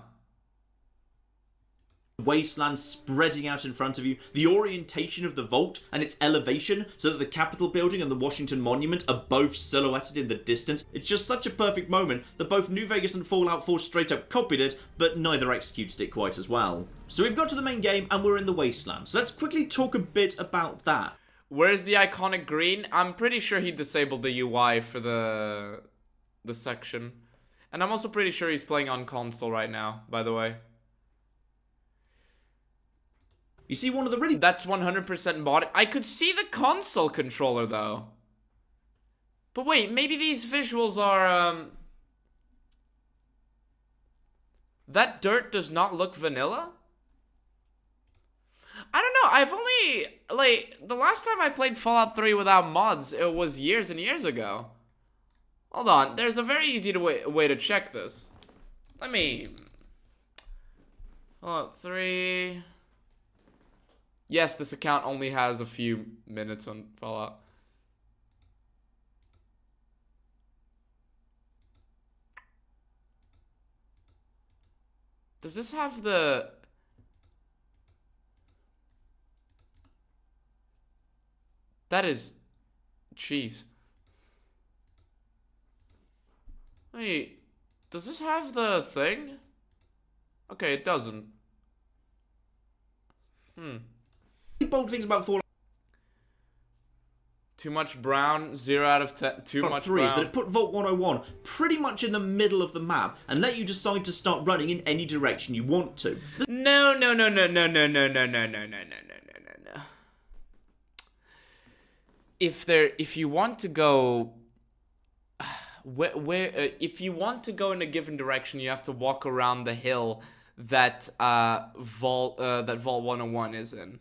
Wasteland spreading out in front of you, the orientation of the vault and its elevation so that the Capitol building and the Washington Monument are both silhouetted in the distance. It's just such a perfect moment that both New Vegas and Fallout 4 straight up copied it, but neither executed it quite as well. So we've got to the main game and we're in the Wasteland, so let's quickly talk a bit about that. Where's the iconic green? I'm pretty sure he disabled the UI for the section. And I'm also pretty sure he's playing on console right now, by the way. You see one of the really... That's 100% modded. I could see the console controller, though. But wait, maybe these visuals are, That dirt does not look vanilla? I don't know, I've only... Like, the last time I played Fallout 3 without mods, it was years and years ago. Hold on, there's a very easy way to check this. Let me... Fallout 3... Yes, this account only has a few minutes on Fallout. Does this have the... That is... Jeez. Wait, does this have the thing? Okay, it doesn't. bold things about Fallout Too much brown, 0 out of 10. Too much 3 brown. is that it put Vault 101 pretty much in the middle of the map and let you decide to start running in any direction you want to. No. If you want to go, if you want to go in a given direction, you have to walk around the hill that Vault 101 is in.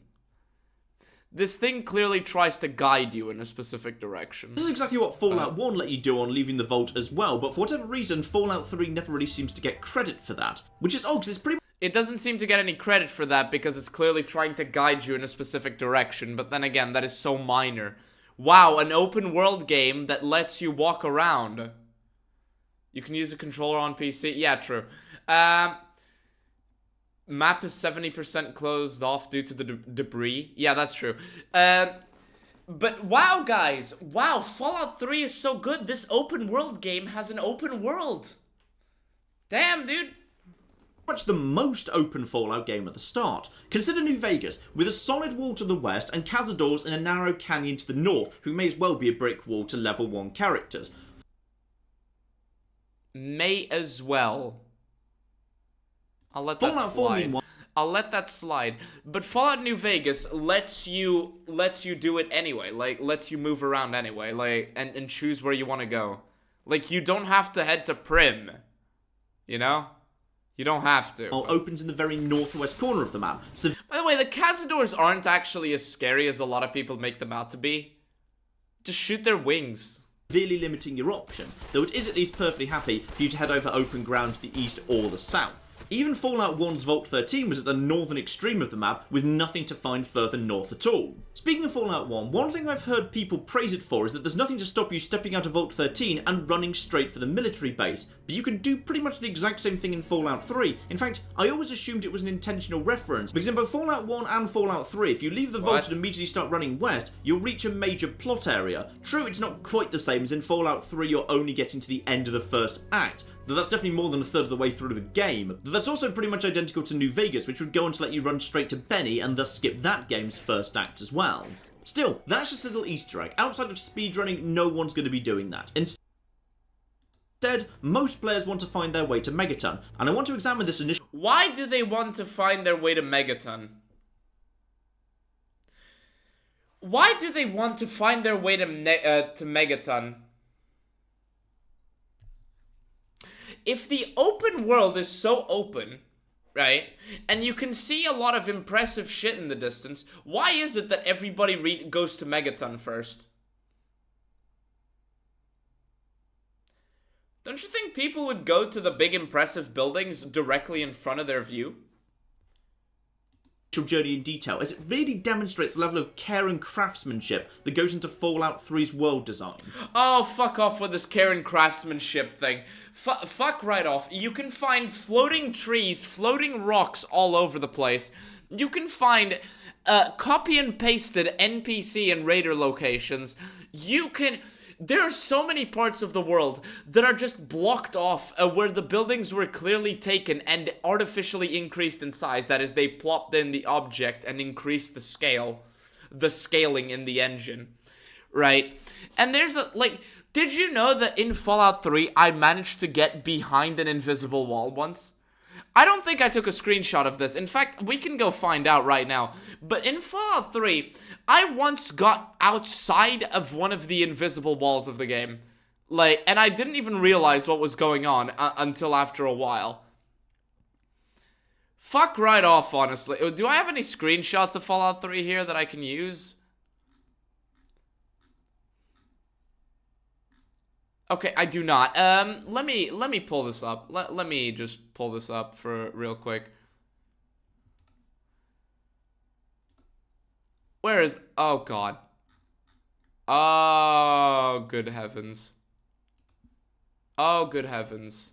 This thing clearly tries to guide you in a specific direction. This is exactly what Fallout 1 let you do on leaving the vault as well, but for whatever reason, Fallout 3 never really seems to get credit for that. Which is odd, because it's pretty much... It doesn't seem to get any credit for that because it's clearly trying to guide you in a specific direction, but then again, that is so minor. Wow, an open world game that lets you walk around. You can use a controller on PC? Yeah, true. Map is 70% closed off due to the debris. Yeah, that's true. But wow, guys. Wow, Fallout 3 is so good. This open world game has an open world. Damn, dude. Much the most open Fallout game at the start. Consider New Vegas, with a solid wall to the west and cazadors in a narrow canyon to the north, who may as well be a brick wall to level 1 characters. May as well. I'll let that Fallout slide. 4 I'll let that slide. But Fallout New Vegas lets you do it anyway. Like, lets you move around anyway. Like, and choose where you want to go. Like, you don't have to head to Prim. You know? You don't have to. Opens in the very northwest corner of the map. So by the way, the cazadors aren't actually as scary as a lot of people make them out to be. Just shoot their wings. Severely limiting your options, though it is at least perfectly happy for you to head over open ground to the east or the south. Even Fallout 1's Vault 13 was at the northern extreme of the map, with nothing to find further north at all. Speaking of Fallout 1, one thing I've heard people praise it for is that there's nothing to stop you stepping out of Vault 13 and running straight for the military base, but you can do pretty much the exact same thing in Fallout 3. In fact, I always assumed it was an intentional reference, because in both Fallout 1 and Fallout 3, if you leave the vault and immediately start running west, you'll reach a major plot area. True, it's not quite the same, as in Fallout 3 you're only getting to the end of the first act, though that's definitely more than a third of the way through the game. Though that's also pretty much identical to New Vegas, which would go on to let you run straight to Benny and thus skip that game's first act as well. Still, that's just a little Easter egg. Outside of speedrunning, no one's going to be doing that. Instead, most players want to find their way to Megaton, and I want to examine this initial... Why do they want to find their way to Megaton? Why do they want to find their way to Megaton? If the open world is so open, right, and you can see a lot of impressive shit in the distance, why is it that everybody goes to Megaton first? Don't you think people would go to the big impressive buildings directly in front of their view? Journey in detail, as it really demonstrates the level of care and craftsmanship that goes into Fallout 3's world design. Oh, fuck off with this care and craftsmanship thing. Fuck right off. You can find floating trees, floating rocks all over the place. You can find copy and pasted NPC and raider locations. You can... There are so many parts of the world that are just blocked off where the buildings were clearly taken and artificially increased in size. That is, they plopped in the object and increased the scaling in the engine, right? And there's a, like, did you know that in Fallout 3 I managed to get behind an invisible wall once? I don't think I took a screenshot of this. In fact, we can go find out right now. But in Fallout 3, I once got outside of one of the invisible walls of the game. Like, and I didn't even realize what was going on until after a while. Fuck right off, honestly. Do I have any screenshots of Fallout 3 here that I can use? Okay, I do not. Let me pull this up. Let me just pull this up for real quick. Where is... Oh, God. Oh, good heavens. Oh, good heavens.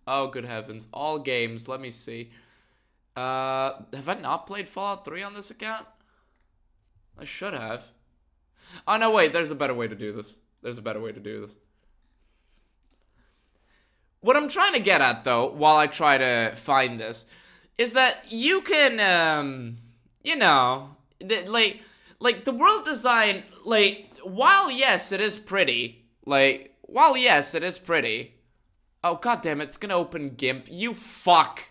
Oh, good heavens. All games. Let me see. Have I not played Fallout 3 on this account? I should have. Oh, no, wait. There's a better way to do this. There's a better way to do this. What I'm trying to get at, though, while I try to find this, is that you can, you know, like, the world design, like, while, yes, it is pretty, oh, goddammit, it's gonna open GIMP, you fuck.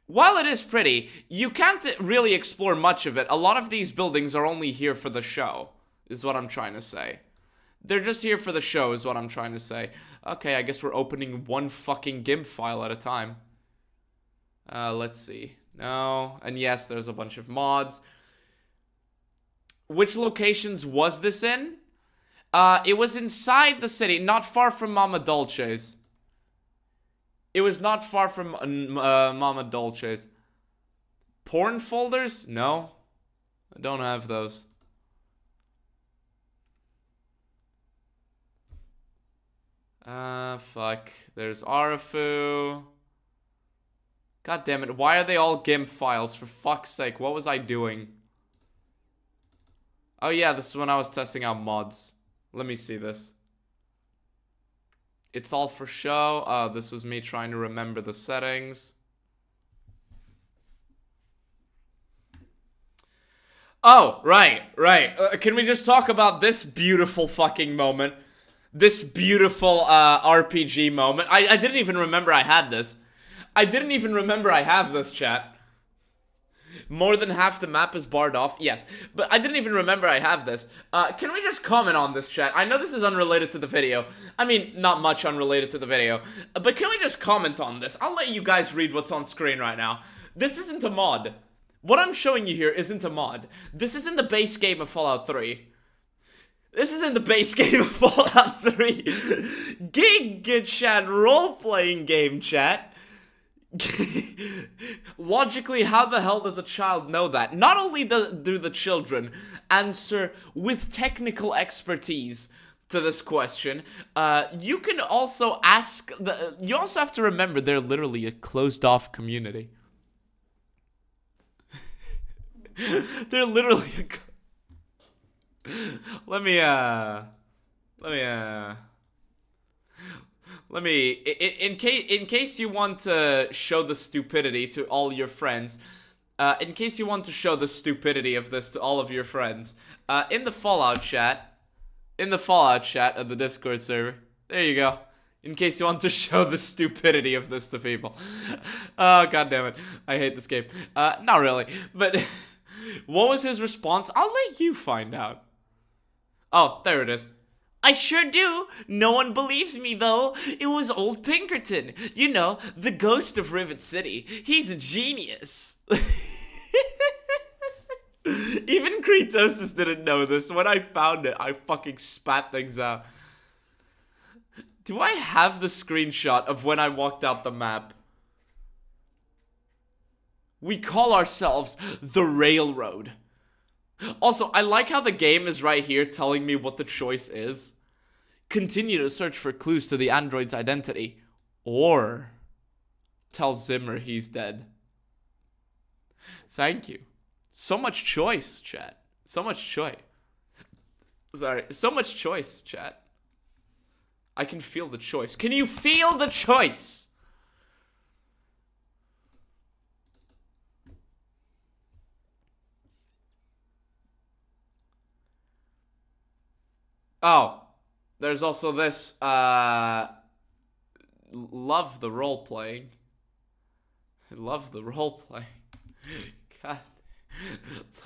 While it is pretty, you can't really explore much of it. A lot of these buildings are only here for the show, is what I'm trying to say. They're just here for the show, is what I'm trying to say. Okay, I guess we're opening one fucking GIMP file at a time. Let's see. No. And yes, there's a bunch of mods. Which locations was this in? It was inside the city, not far from Mama Dolce's. It was not far from Mama Dolce's. Porn folders? No. I don't have those. Fuck. There's Arafu. God damn it. Why are they all GIMP files? For fuck's sake. What was I doing? Oh yeah, this is when I was testing out mods. Let me see this. It's all for show. This was me trying to remember the settings. Oh, right. Can we just talk about this beautiful fucking moment? This beautiful RPG moment. I didn't even remember I had this. I didn't even remember I have this, chat. More than half the map is barred off. Yes, but I didn't even remember I have this. Can we just comment on this, chat? I know this is unrelated to the video. I mean, not much unrelated to the video. But can we just comment on this? I'll let you guys read what's on screen right now. This isn't a mod. What I'm showing you here isn't a mod. This is in the base game of Fallout 3. This is in the base game of Fallout 3. Giga chat, role-playing game, chat. Logically, how the hell does a child know that? Not only do the children answer with technical expertise to this question, you can also ask... you also have to remember they're literally a closed-off community. They're literally a... Let me, in case you want to show the stupidity to all your friends, in case you want to show the stupidity of this to all of your friends, in the Fallout chat of the Discord server, there you go. In case you want to show the stupidity of this to people. Oh, goddammit. I hate this game. Not really, but what was his response? I'll let you find out. Oh, there it is. I sure do. No one believes me, though. It was old Pinkerton. You know, the ghost of Rivet City. He's a genius. Even Kretosis didn't know this. When I found it, I fucking spat things out. Do I have the screenshot of when I walked out the map? We call ourselves the Railroad. Also, I like how the game is right here telling me what the choice is. Continue to search for clues to the android's identity. Or tell Zimmer he's dead. Thank you. So much choice, chat. So much choice. Sorry. So much choice, chat. I can feel the choice. Can you feel the choice? Oh. There's also this, love the role-playing. Love the role-playing. God.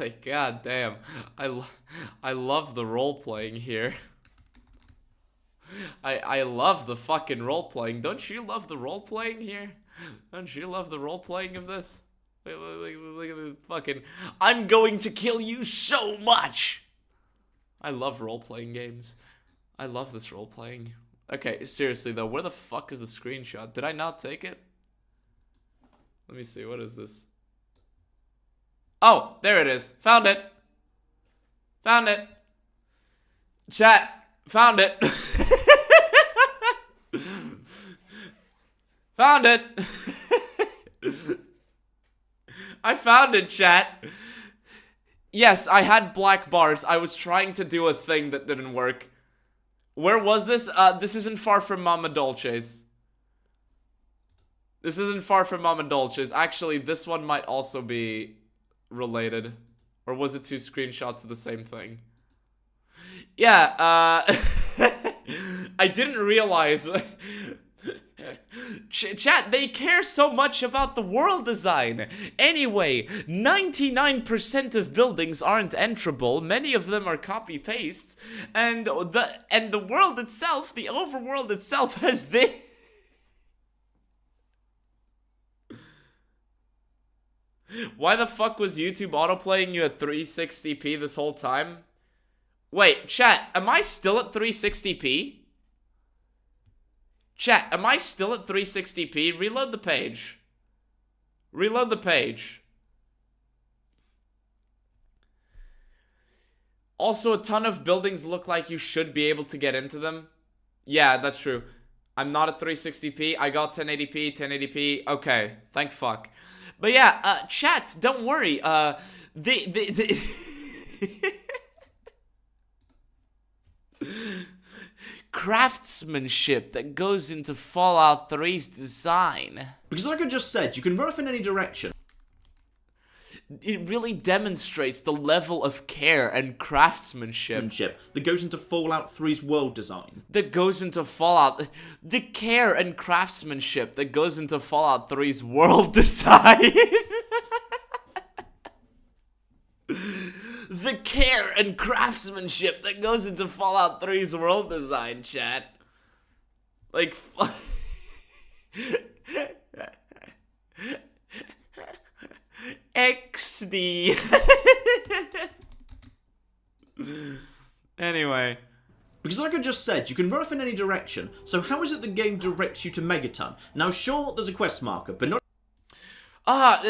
Like, god damn. I love the role-playing here. I love the fucking role-playing. Don't you love the role-playing here? Don't you love the role-playing of this? Look at the fucking... I'm going to kill you so much! I love role-playing games. I love this role-playing. Okay, seriously though, where the fuck is the screenshot? Did I not take it? Let me see, what is this? Oh, there it is. Found it. Found it. Chat, found it. Found it. I found it, chat. Yes, I had black bars. I was trying to do a thing that didn't work. Where was this? This isn't far from Mama Dolce's. This isn't far from Mama Dolce's. Actually, this one might also be related. Or was it two screenshots of the same thing? Yeah, I didn't realize... Chat, they care so much about the world design. Anyway, 99% of buildings aren't enterable. Many of them are copy-pastes. And the world itself, the overworld itself, has this... Why the fuck was YouTube autoplaying you at 360p this whole time? Wait, chat, am I still at 360p? Chat, am I still at 360p? Reload the page. Reload the page. Also, a ton of buildings look like you should be able to get into them. Yeah, that's true. I'm not at 360p. I got 1080p, 1080p. Okay, thank fuck. But yeah, chat, don't worry. Craftsmanship that goes into Fallout 3's design. Because like I just said, you can run off in any direction. It really demonstrates the level of care and craftsmanship that goes into Fallout 3's world design. That goes into Fallout... The care and craftsmanship that goes into Fallout 3's world design. The care and craftsmanship that goes into Fallout 3's world design, chat. Like, XD. Anyway. Because like I just said, you can run off in any direction, so how is it the game directs you to Megaton? Now sure, there's a quest marker, but not...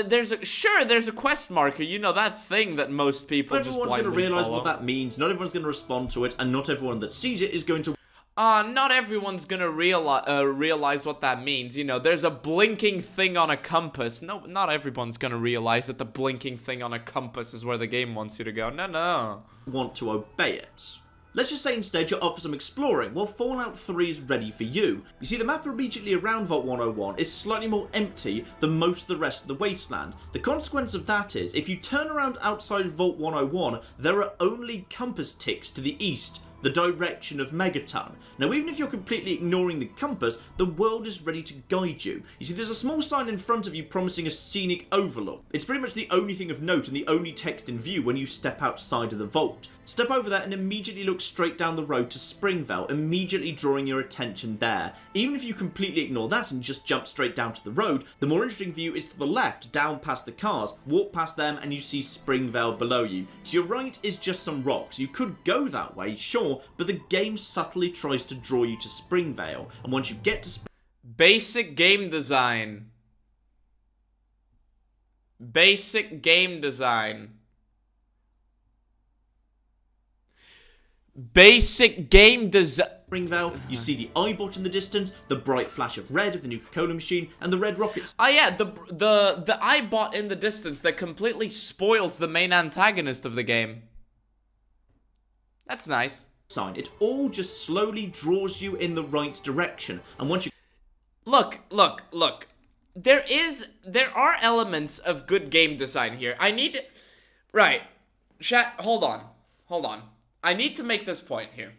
there's a quest marker, you know, that thing that most people just blindly follow. Not everyone's going to realise what that means, not everyone's going to respond to it, and not everyone that sees it is going to... Not everyone's gonna realize what that means. You know, there's a blinking thing on a compass. No, not everyone's gonna realize that the blinking thing on a compass is where the game wants you to go. No. Want to obey it. Let's just say instead you're up for some exploring. Well, Fallout 3 is ready for you. You see, the map immediately around Vault 101 is slightly more empty than most of the rest of the wasteland. The consequence of that is, if you turn around outside Vault 101, there are only compass ticks to the east. the direction of Megaton. Now, even if you're completely ignoring the compass, the world is ready to guide you. You see, there's a small sign in front of you promising a scenic overlook. It's pretty much the only thing of note and the only text in view when you step outside of the vault. Step over there and immediately look straight down the road to Springvale, immediately drawing your attention there. Even if you completely ignore that and just jump straight down to the road, the more interesting view is to the left, down past the cars. Walk past them and you see Springvale below you. To your right is just some rocks. You could go that way, sure, but the game subtly tries to draw you to Springvale. And once you get to Basic game design. Basic game design. Basic game design. Springvale, you see the eyebot in the distance, the bright flash of red of the new Nikola machine, and the red rockets. Oh yeah, the eyebot in the distance that completely spoils the main antagonist of the game. That's nice. Sign. It all just slowly draws you in the right direction. And once you Look. There are elements of good game design here. Right. Chat, hold on. I need to make this point here.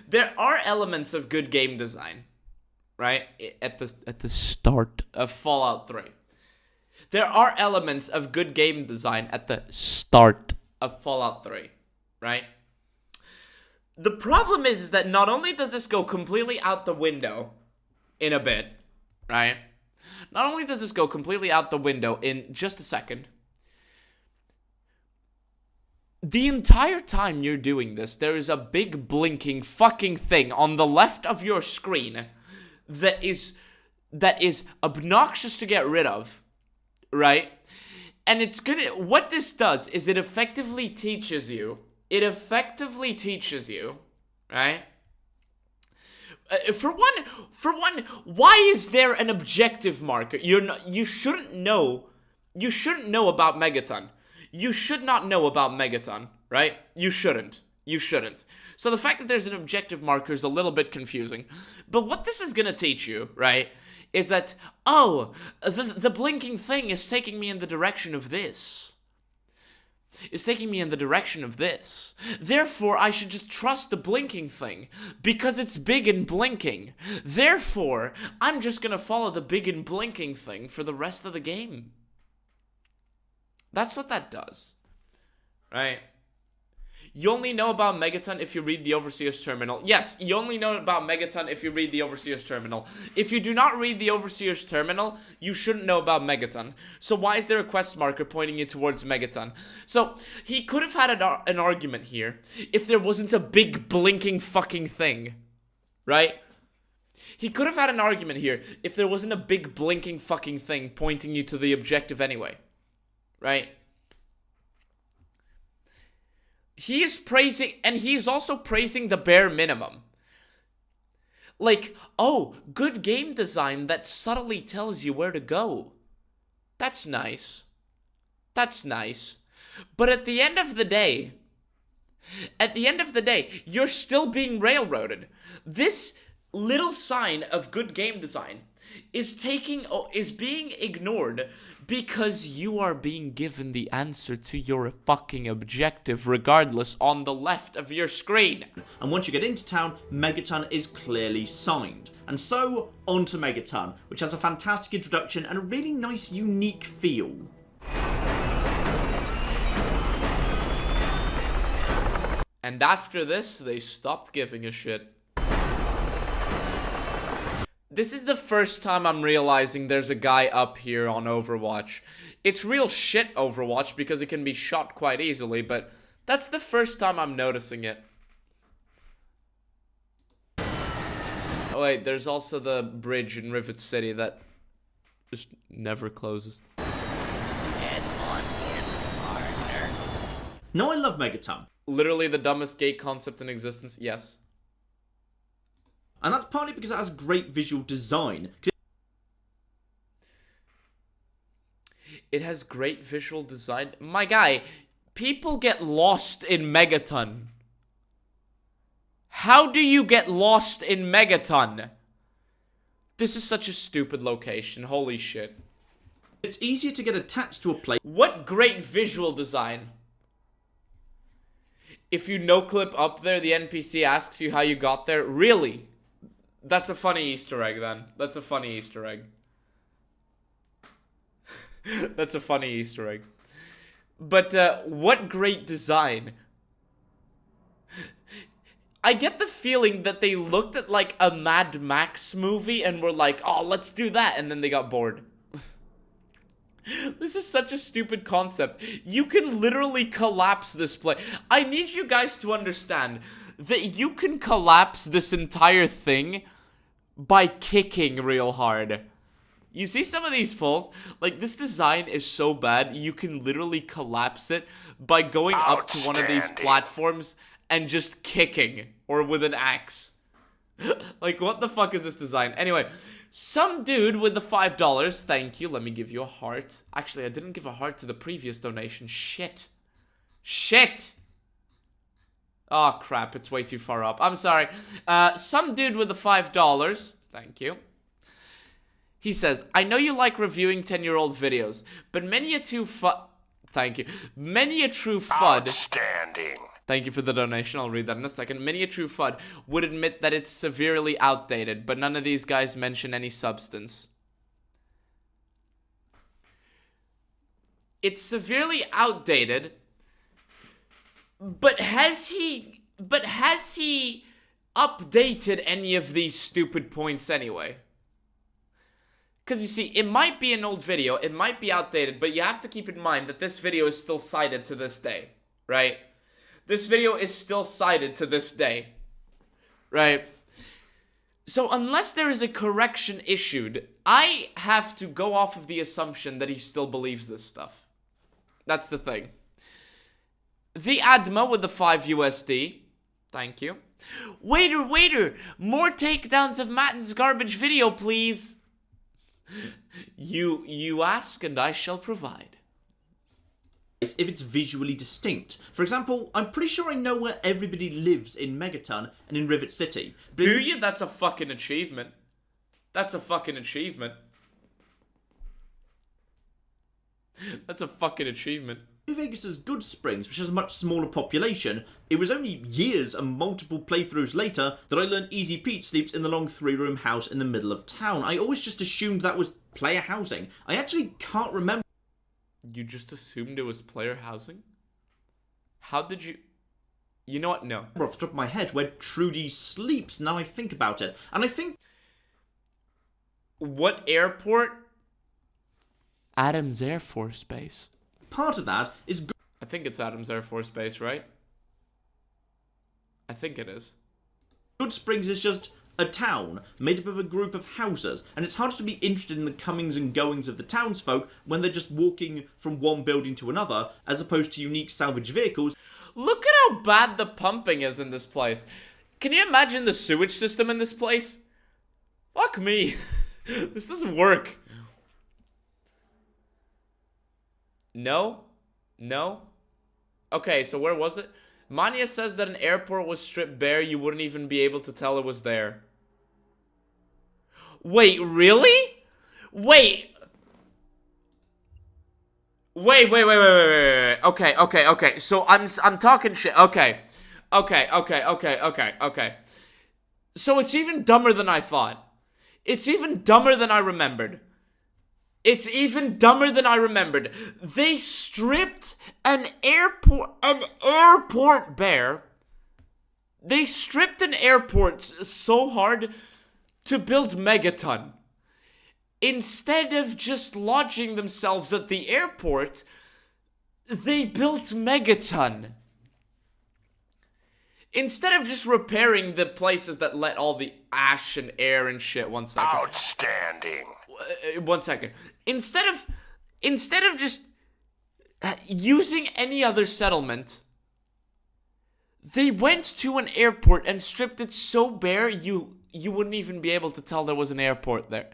There are elements of good game design, right? At the start of Fallout 3. There are elements of good game design at the start of Fallout 3, right? The problem is that not only does this go completely out the window in a bit, right? Not only does this go completely out the window in just a second, the entire time you're doing this, there is a big blinking fucking thing on the left of your screen that is obnoxious to get rid of, right? And what this does is it effectively teaches you, right? For one, why is there an objective marker? You shouldn't know about Megaton. You should not know about Megaton, right? You shouldn't. So the fact that there's an objective marker is a little bit confusing. But what this is going to teach you, right, is that, oh, the blinking thing is taking me in the direction of this. Therefore, I should just trust the blinking thing, because it's big and blinking. Therefore, I'm just going to follow the big and blinking thing for the rest of the game. That's what that does, right? You only know about Megaton if you read the Overseer's Terminal. Yes, you only know about Megaton if you read the Overseer's Terminal. If you do not read the Overseer's Terminal, you shouldn't know about Megaton. So why is there a quest marker pointing you towards Megaton? So, he could have had an argument here if there wasn't a big blinking fucking thing, right? He could have had an argument here if there wasn't a big blinking fucking thing pointing you to the objective anyway. Right? He is praising, and he is also praising the bare minimum. Like, oh, good game design that subtly tells you where to go. That's nice. But at the end of the day, you're still being railroaded. This little sign of good game design is being ignored because you are being given the answer to your fucking objective regardless on the left of your screen. And once you get into town, Megaton is clearly signed. And so, on to Megaton, which has a fantastic introduction and a really nice, unique feel. And after this, they stopped giving a shit. This is the first time I'm realizing there's a guy up here on Overwatch. It's real shit Overwatch because it can be shot quite easily, but that's the first time I'm noticing it. Oh wait, there's also the bridge in Rivet City that just never closes. No, I love Megaton. Literally the dumbest gate concept in existence, yes. And that's partly because it has great visual design. It has great visual design. My guy, people get lost in Megaton. How do you get lost in Megaton? This is such a stupid location. Holy shit. It's easier to get attached to a place. What great visual design. if you no-clip up there, the NPC asks you how you got there. Really? That's a funny Easter egg, then. That's a funny Easter egg. That's a funny Easter egg. But, what great design. I get the feeling that they looked at, like, a Mad Max movie and were like, oh, let's do that, and then they got bored. This is such a stupid concept. You can literally collapse this place. I need you guys to understand that you can collapse this entire thing by kicking real hard. You see some of these pulls? Like, this design is so bad, you can literally collapse it by going up to one of these platforms and just kicking. Or with an axe. Like, what the fuck is this design? Anyway, some dude with the $5, thank you, let me give you a heart. Actually, I didn't give a heart to the previous donation. Shit. Shit! Oh, crap, it's way too far up. I'm sorry. Some dude with the $5, thank you. He says, I know you like reviewing 10-year-old videos, but many a true Thank you. Many a true FUD... Outstanding. Thank you for the donation, I'll read that in a second. Many a true FUD would admit that it's severely outdated, but none of these guys mention any substance. It's severely outdated, but has he updated any of these stupid points anyway? Because you see, it might be an old video, it might be outdated, but you have to keep in mind that this video is still cited to this day, right? This video is still cited to this day, right? So unless there is a correction issued, I have to go off of the assumption that he still believes this stuff. That's the thing. The Adma with the 5 USD, thank you. Waiter, more takedowns of Matten's garbage video, please. You ask and I shall provide. If it's visually distinct. For example, I'm pretty sure I know where everybody lives in Megaton and in Rivet City. But do you? That's a fucking achievement. That's a fucking achievement. That's a fucking achievement. New Vegas' Good Springs, which has a much smaller population, it was only years and multiple playthroughs later that I learned Easy Pete sleeps in the long 3-room house in the middle of town. I always just assumed that was player housing. I actually can't remember. You just assumed it was player housing? How did you... You know what? No. Off the top of my head where Trudy sleeps, now I think about it. And I think... What airport? Adams Air Force Base. Part of that is... I think it's Adams Air Force Base, right? I think it is. Good Springs is just a town made up of a group of houses, and it's hard to be interested in the comings and goings of the townsfolk when they're just walking from one building to another, as opposed to unique salvage vehicles. Look at how bad the pumping is in this place. Can you imagine the sewage system in this place? Fuck me. This doesn't work. No? No? Okay, so where was it? Mania says that an airport was stripped bare, you wouldn't even be able to tell it was there. Wait, really? Wait. Wait. Okay. So I'm talking shit. Okay. So it's even dumber than I thought. It's even dumber than I remembered. They stripped an airport bare. They stripped an airport so hard to build Megaton. Instead of just lodging themselves at the airport, they built Megaton. Instead of just repairing the places that let all the ash and air and shit. 1 second. Outstanding. 1 second. Instead of just using any other settlement, they went to an airport and stripped it so bare you wouldn't even be able to tell there was an airport there.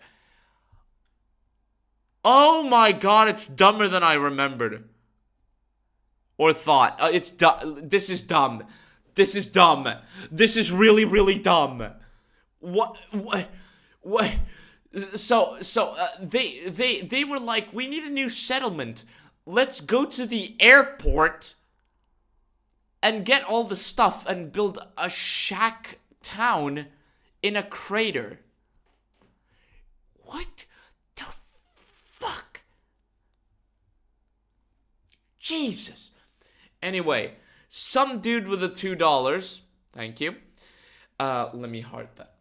Oh my god, it's dumber than I remembered. Or thought. This is dumb. This is dumb. This is really, really dumb. What? So they were like, we need a new settlement. Let's go to the airport and get all the stuff and build a shack town in a crater. What the fuck? Jesus. Anyway, some dude with a $2. Thank you. Let me heart that.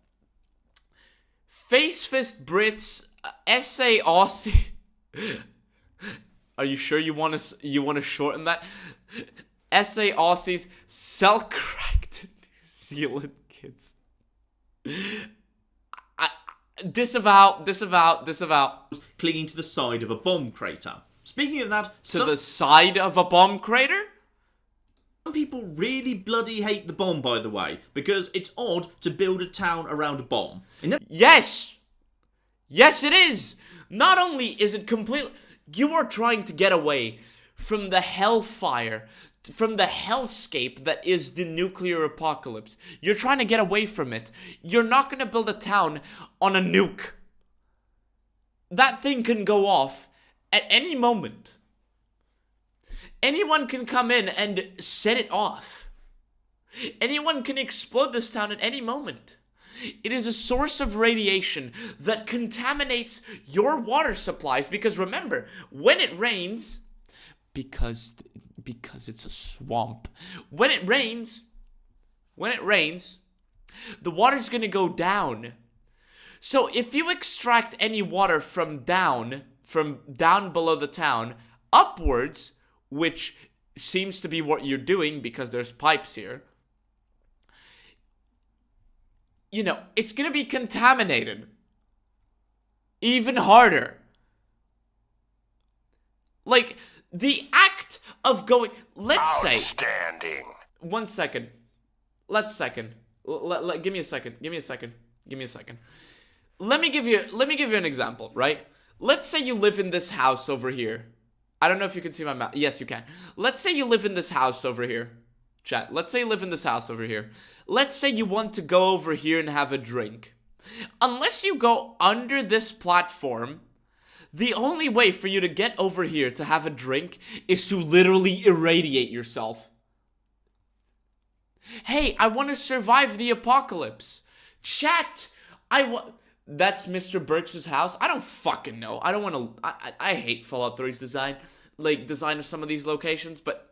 Face Fist Brits, SA Aussie. Are you sure you want to shorten that? SA Aussies sell crack to New Zealand kids. Disavow. Clinging to the side of a bomb crater. Speaking of that, The side of a bomb crater? Some people really bloody hate the bomb, by the way, because it's odd to build a town around a bomb. Yes! Yes, it is! Not only is it completely... You are trying to get away from the hellfire, from the hellscape that is the nuclear apocalypse. You're trying to get away from it. You're not going to build a town on a nuke. That thing can go off at any moment. Anyone can come in and set it off. Anyone can explode this town at any moment. It is a source of radiation that contaminates your water supplies because remember, when it rains, because it's a swamp, when it rains, the water's going to go down. So if you extract any water from down below the town upwards, which seems to be what you're doing because there's pipes here, you know, it's going to be contaminated. Even harder. Like, the act of going... Let's say... Outstanding. 1 second. Give me a second. Let me give you an example, right? Let's say you live in this house over here. I don't know if you can see my map. Yes, you can. Let's say you live in this house over here. Chat. Let's say you live in this house over here. Let's say you want to go over here and have a drink. Unless you go under this platform, the only way for you to get over here to have a drink is to literally irradiate yourself. Hey, I want to survive the apocalypse. Chat, that's Mr. Burks' house? I don't fucking know. I don't want to... I hate Fallout 3's design. Like, design of some of these locations, but...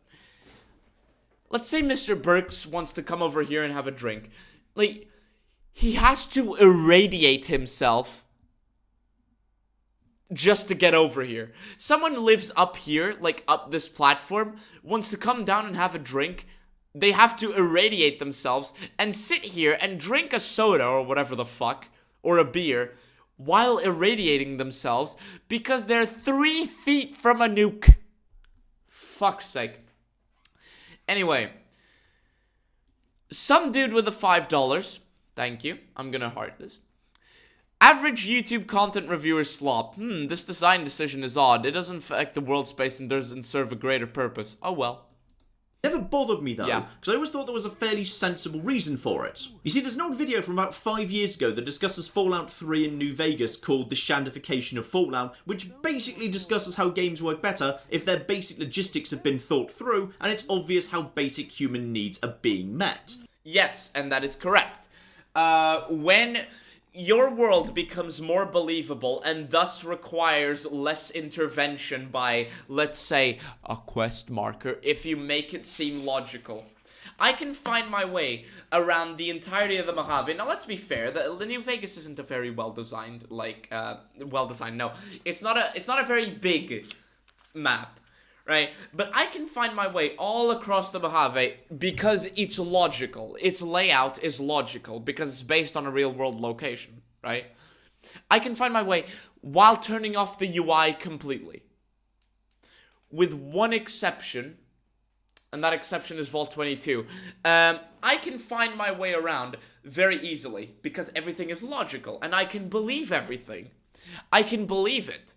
Let's say Mr. Burks wants to come over here and have a drink. Like, he has to irradiate himself just to get over here. Someone lives up here, like up this platform, wants to come down and have a drink. They have to irradiate themselves and sit here and drink a soda or whatever the fuck, or a beer, while irradiating themselves because they're 3 feet from a nuke. Fuck's sake. Anyway, some dude with a $5. Thank you. I'm gonna heart this. Average YouTube content reviewer slop. This design decision is odd. It doesn't affect the world space and doesn't serve a greater purpose. Oh well. Never bothered me though, Yeah. because I always thought there was a fairly sensible reason for it. You see, there's an old video from about 5 years ago that discusses Fallout 3 in New Vegas called The Shandification of Fallout, which basically discusses how games work better if their basic logistics have been thought through, and it's obvious how basic human needs are being met. Yes, and that is correct. When your world becomes more believable and thus requires less intervention by, let's say, a quest marker, if you make it seem logical. I can find my way around the entirety of the Mojave. Now, let's be fair, the New Vegas isn't a very well-designed, no. It's not a very big map, right? But I can find my way all across the Mojave because it's logical. Its layout is logical because it's based on a real-world location, right? I can find my way while turning off the UI completely. With one exception, and that exception is Vault 22. I can find my way around very easily because everything is logical, and I can believe everything. I can believe it.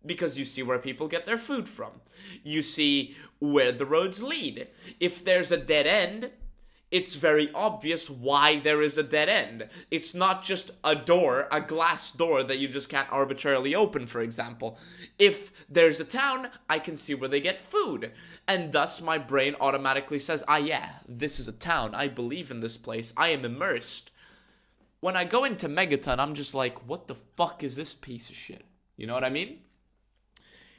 Because you see where people get their food from. You see where the roads lead. If there's a dead end, it's very obvious why there is a dead end. It's not just a door, a glass door that you just can't arbitrarily open, for example. If there's a town, I can see where they get food. And thus my brain automatically says, ah yeah, this is a town. I believe in this place. I am immersed. When I go into Megaton, I'm just like, what the fuck is this piece of shit? You know what I mean?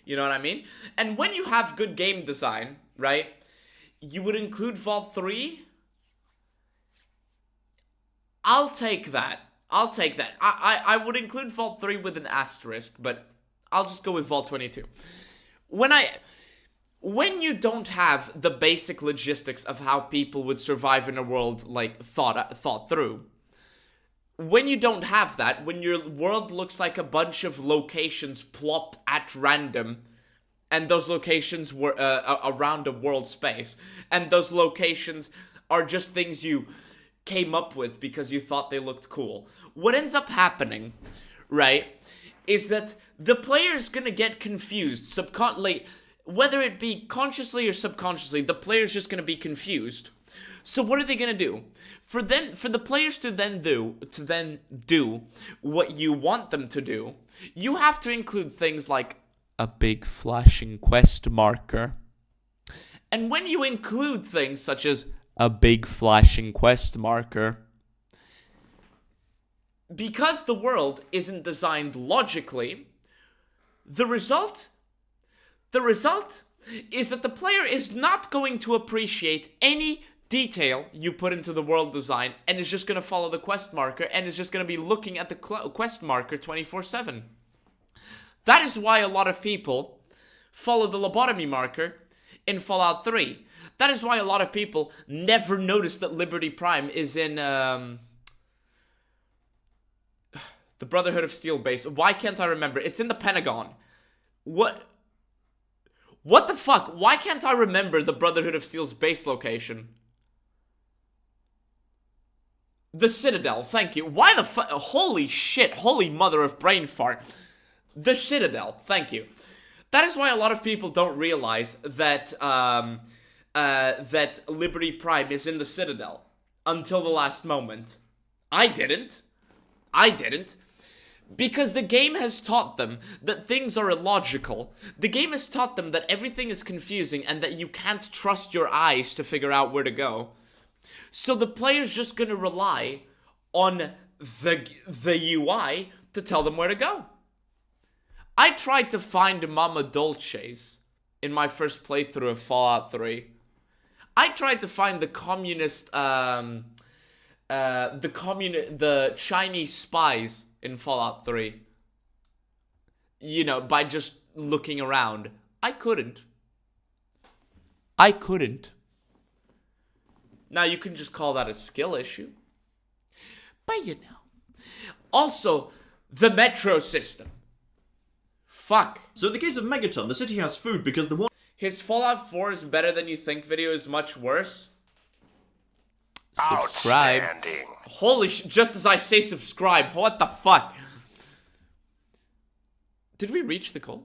You know what I mean? And when you have good game design, right, you would include Vault 3. I'll take that. I'll take that. I would include Vault 3 with an asterisk, but I'll just go with Vault 22. When you don't have the basic logistics of how people would survive in a world, like, thought through, when you don't have that, when your world looks like a bunch of locations plopped at random, and those locations were around a world space, and those locations are just things you came up with because you thought they looked cool. What ends up happening, right, is that the player's gonna get confused, whether it be consciously or subconsciously, the player's just gonna be confused. So what are they gonna do? For the players to then do what you want them to do, you have to include things like a big flashing quest marker. And when you include things such as a big flashing quest marker, because the world isn't designed logically, the result is that the player is not going to appreciate any detail you put into the world design, and is just going to follow the quest marker, and is just going to be looking at the quest marker 24/7. That is why a lot of people follow the lobotomy marker in Fallout 3. That is why a lot of people never noticed that Liberty Prime is in the Brotherhood of Steel base. Why can't I remember? It's in the Pentagon. What the fuck? Why can't I remember the Brotherhood of Steel's base location? The Citadel, thank you. Why the fuck? Holy shit, holy mother of brain fart. The Citadel, thank you. That is why a lot of people don't realize that, that Liberty Prime is in the Citadel until the last moment. I didn't. Because the game has taught them that things are illogical. The game has taught them that everything is confusing and that you can't trust your eyes to figure out where to go. So the player's just gonna rely on the UI to tell them where to go. I tried to find Mama Dolce's in my first playthrough of Fallout 3. I tried to find the communist, the Chinese spies in Fallout 3. You know, by just looking around. I couldn't. Now, you can just call that a skill issue. But you know. Also, the metro system. Fuck. So in the case of Megaton, the city has food because the one... His Fallout 4 is better than you think video is much worse. Subscribe. Outstanding. Holy shit, just as I say subscribe. What the fuck? Did we reach the goal?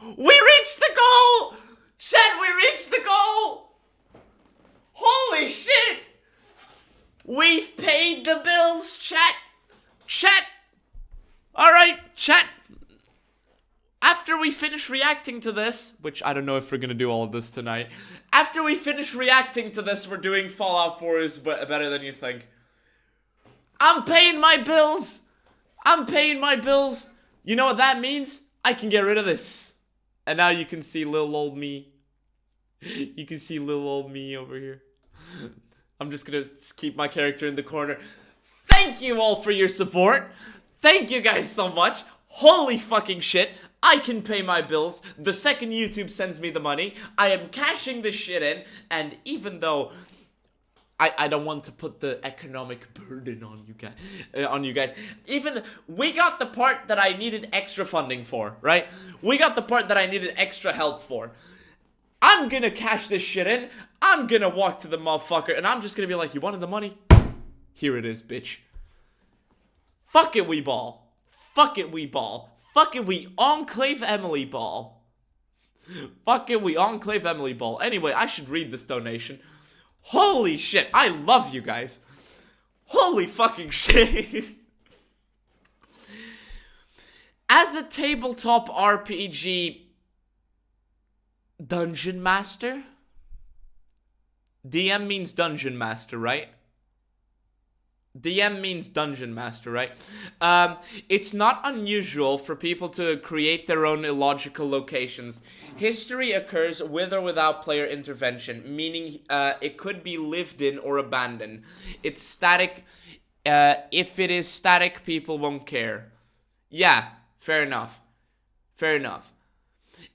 We reached the goal! Shit, we reached the goal! Holy shit! We've paid the bills, chat! Alright, chat. After we finish reacting to this, which I don't know if we're gonna do all of this tonight. After we finish reacting to this, we're doing Fallout 4 is better than you think. I'm paying my bills! You know what that means? I can get rid of this. And now you can see little old me. You can see little old me over here. I'm just gonna keep my character in the corner. Thank you all for your support. Thank you guys so much. Holy fucking shit. I can pay my bills. The second YouTube sends me the money, I am cashing this shit in. And even though I don't want to put the economic burden on you guys. Even we got the part that I needed extra funding for, right? We got the part that I needed extra help for. I'm gonna cash this shit in. I'm gonna walk to the motherfucker and I'm just gonna be like, you wanted the money? Here it is, bitch. Fuck it, we ball. Fuck it, we ball. Fuck it, we Enclave Emily ball. Fuck it, we Enclave Emily ball. Anyway, I should read this donation. Holy shit, I love you guys. Holy fucking shit. As a tabletop RPG dungeon master? DM means dungeon master, right? DM means dungeon master, right? It's not unusual for people to create their own illogical locations. History occurs with or without player intervention, meaning it could be lived in or abandoned. It's static. If it is static, people won't care. Yeah, fair enough. Fair enough.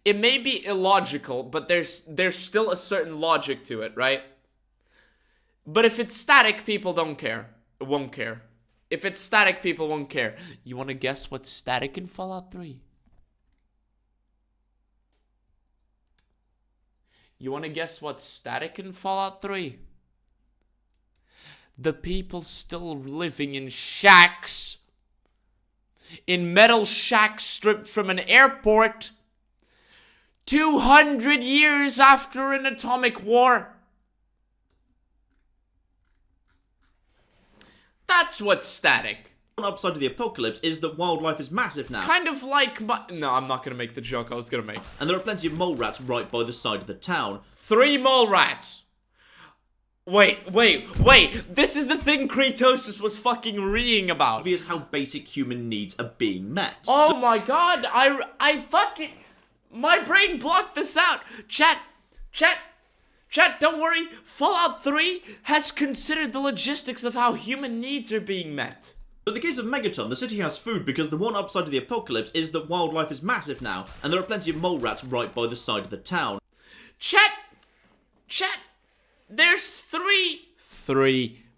It may be illogical, but there's still a certain logic to it, right? But if it's static, people don't care. Won't care. If it's static, people won't care. You want to guess what's static in Fallout 3? You want to guess what's static in Fallout 3? The people still living in shacks. In metal shacks stripped from an airport. 200 years after an atomic war. That's what's static. One upside of the apocalypse is that wildlife is massive now. Kind of like no, I'm not gonna make the joke I was gonna make. And there are plenty of mole rats right by the side of the town. 3 mole rats. Wait. This is the thing Kretosis was fucking reeing about. Obvious how basic human needs are being met. Oh my god, I fucking... My brain blocked this out. Chat, don't worry. Fallout 3 has considered the logistics of how human needs are being met. But in the case of Megaton, the city has food because the one upside of the apocalypse is that wildlife is massive now, and there are plenty of mole rats right by the side of the town. Chat, there's three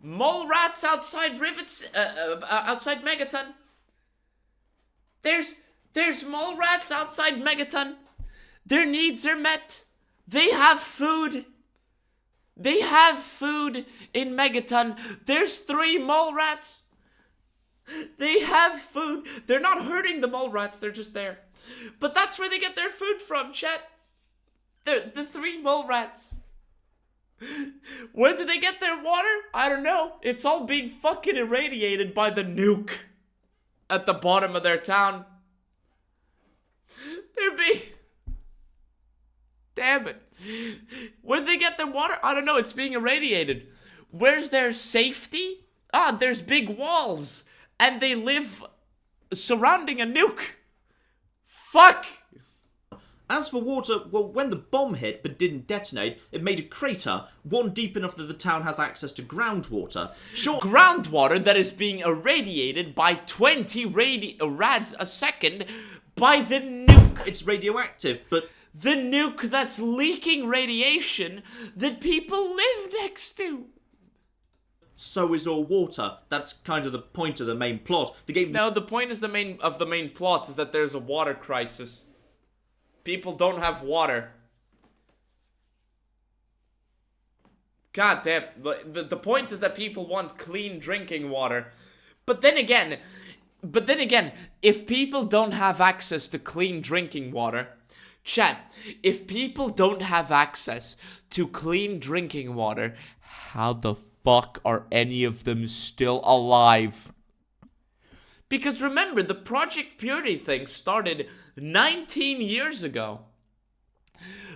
mole rats outside rivets, outside Megaton. There's mole rats outside Megaton. Their needs are met. They have food. They have food in Megaton. There's 3 mole rats. They have food. They're not hurting the mole rats. They're just there. But that's where they get their food from, chat. The 3 mole rats. Where do they get their water? I don't know. It's all being fucking irradiated by the nuke at the bottom of their town. Damn it. Where do they get their water? I don't know. It's being irradiated. Where's their safety? Ah, there's big walls. And they live surrounding a nuke. Fuck. As for water, well, when the bomb hit but didn't detonate, it made a crater, one deep enough that the town has access to groundwater. Sure, groundwater that is being irradiated by 20 rads a second by the nuke. It's radioactive, but... The nuke that's leaking radiation that people live next to. So is all water. That's kind of the point of the main plot. The game... No, the point is the main plot is that there's a water crisis. People don't have water. God damn. The point is that people want clean drinking water. But then again, if people don't have access to clean drinking water... Chat, if people don't have access to clean drinking water, how the fuck are any of them still alive? Because remember, the Project Purity thing started 19 years ago.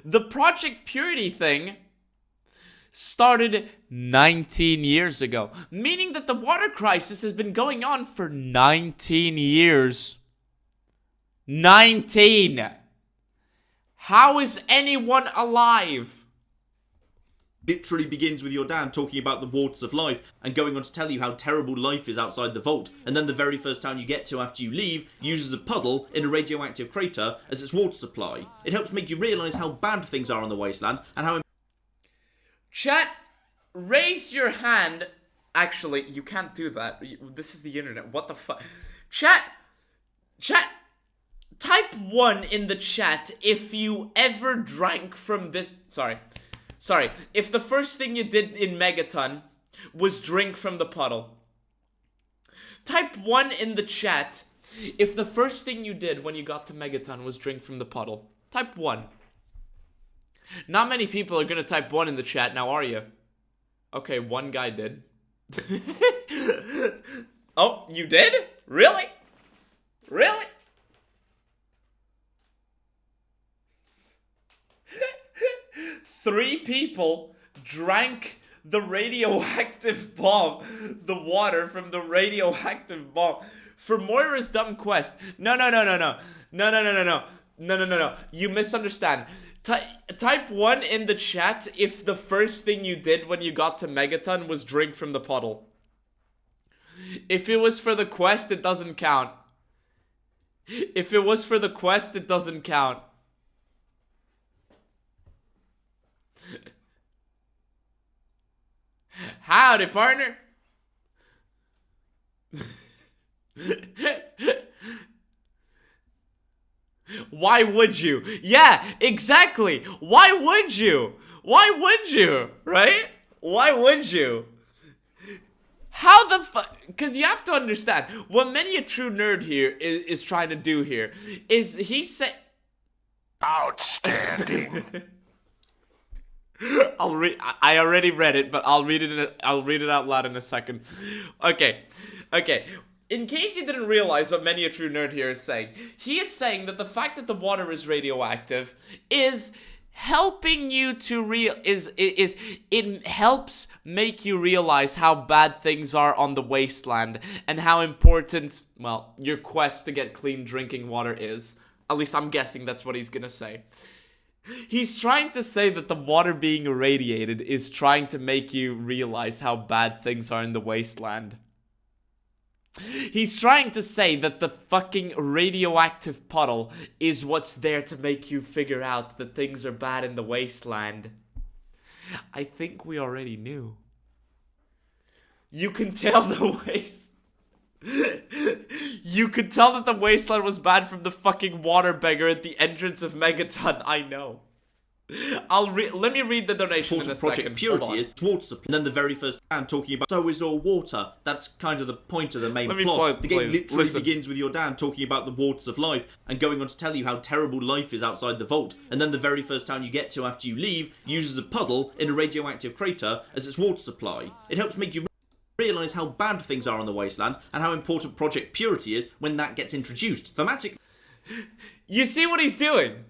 The Project Purity thing started 19 years ago, meaning that the water crisis has been going on for 19 years. 19! How is anyone alive? Literally begins with your dad talking about the waters of life and going on to tell you how terrible life is outside the vault, and then the very first town you get to after you leave uses a puddle in a radioactive crater as its water supply. It helps make you realise how bad things are on the wasteland and how... Chat, raise your hand. Actually, you can't do that. This is the internet. What the fuck? Chat. Type 1 in the chat if you ever drank from this... Sorry. If the first thing you did in Megaton was drink from the puddle. Type 1 in the chat if the first thing you did when you got to Megaton was drink from the puddle. Type 1. Not many people are gonna type 1 in the chat now, are you? Okay, one guy did. Oh, you did? Really? Really? Three people drank the radioactive bomb, the water from the radioactive bomb, for Moira's dumb quest. No. You misunderstand. Type 1 in the chat if the first thing you did when you got to Megaton was drink from the puddle. If it was for the quest, it doesn't count. If it was for the quest, it doesn't count. Howdy, partner. Why would you? Yeah, exactly. Why would you? Why would you? Right? Why would you? How the fuck? Because you have to understand, what many a true nerd here is trying to do here is he say... Outstanding. I already read it, but I'll read it out loud in a second. Okay. In case you didn't realize what many a true nerd here is saying, he is saying that the fact that the water is radioactive is helping you to it helps make you realize how bad things are on the wasteland and how important, well, your quest to get clean drinking water is. At least I'm guessing that's what he's gonna say. He's trying to say that the water being irradiated is trying to make you realize how bad things are in the wasteland. He's trying to say that the fucking radioactive puddle is what's there to make you figure out that things are bad in the wasteland. I think we already knew. You can tell the You could tell that the wasteland was bad from the fucking water beggar at the entrance of Megaton. I know. Let me read the donation in a Project second. Purity is water supply. And then the very first Dan talking about so is all water. That's kind of the point of the main plot. The game literally begins with your Dan talking about the waters of life and going on to tell you how terrible life is outside the vault. And then the very first town you get to after you leave uses a puddle in a radioactive crater as its water supply. It helps make you realise how bad things are on the wasteland and how important Project Purity is when that gets introduced. Thematic. You see what he's doing?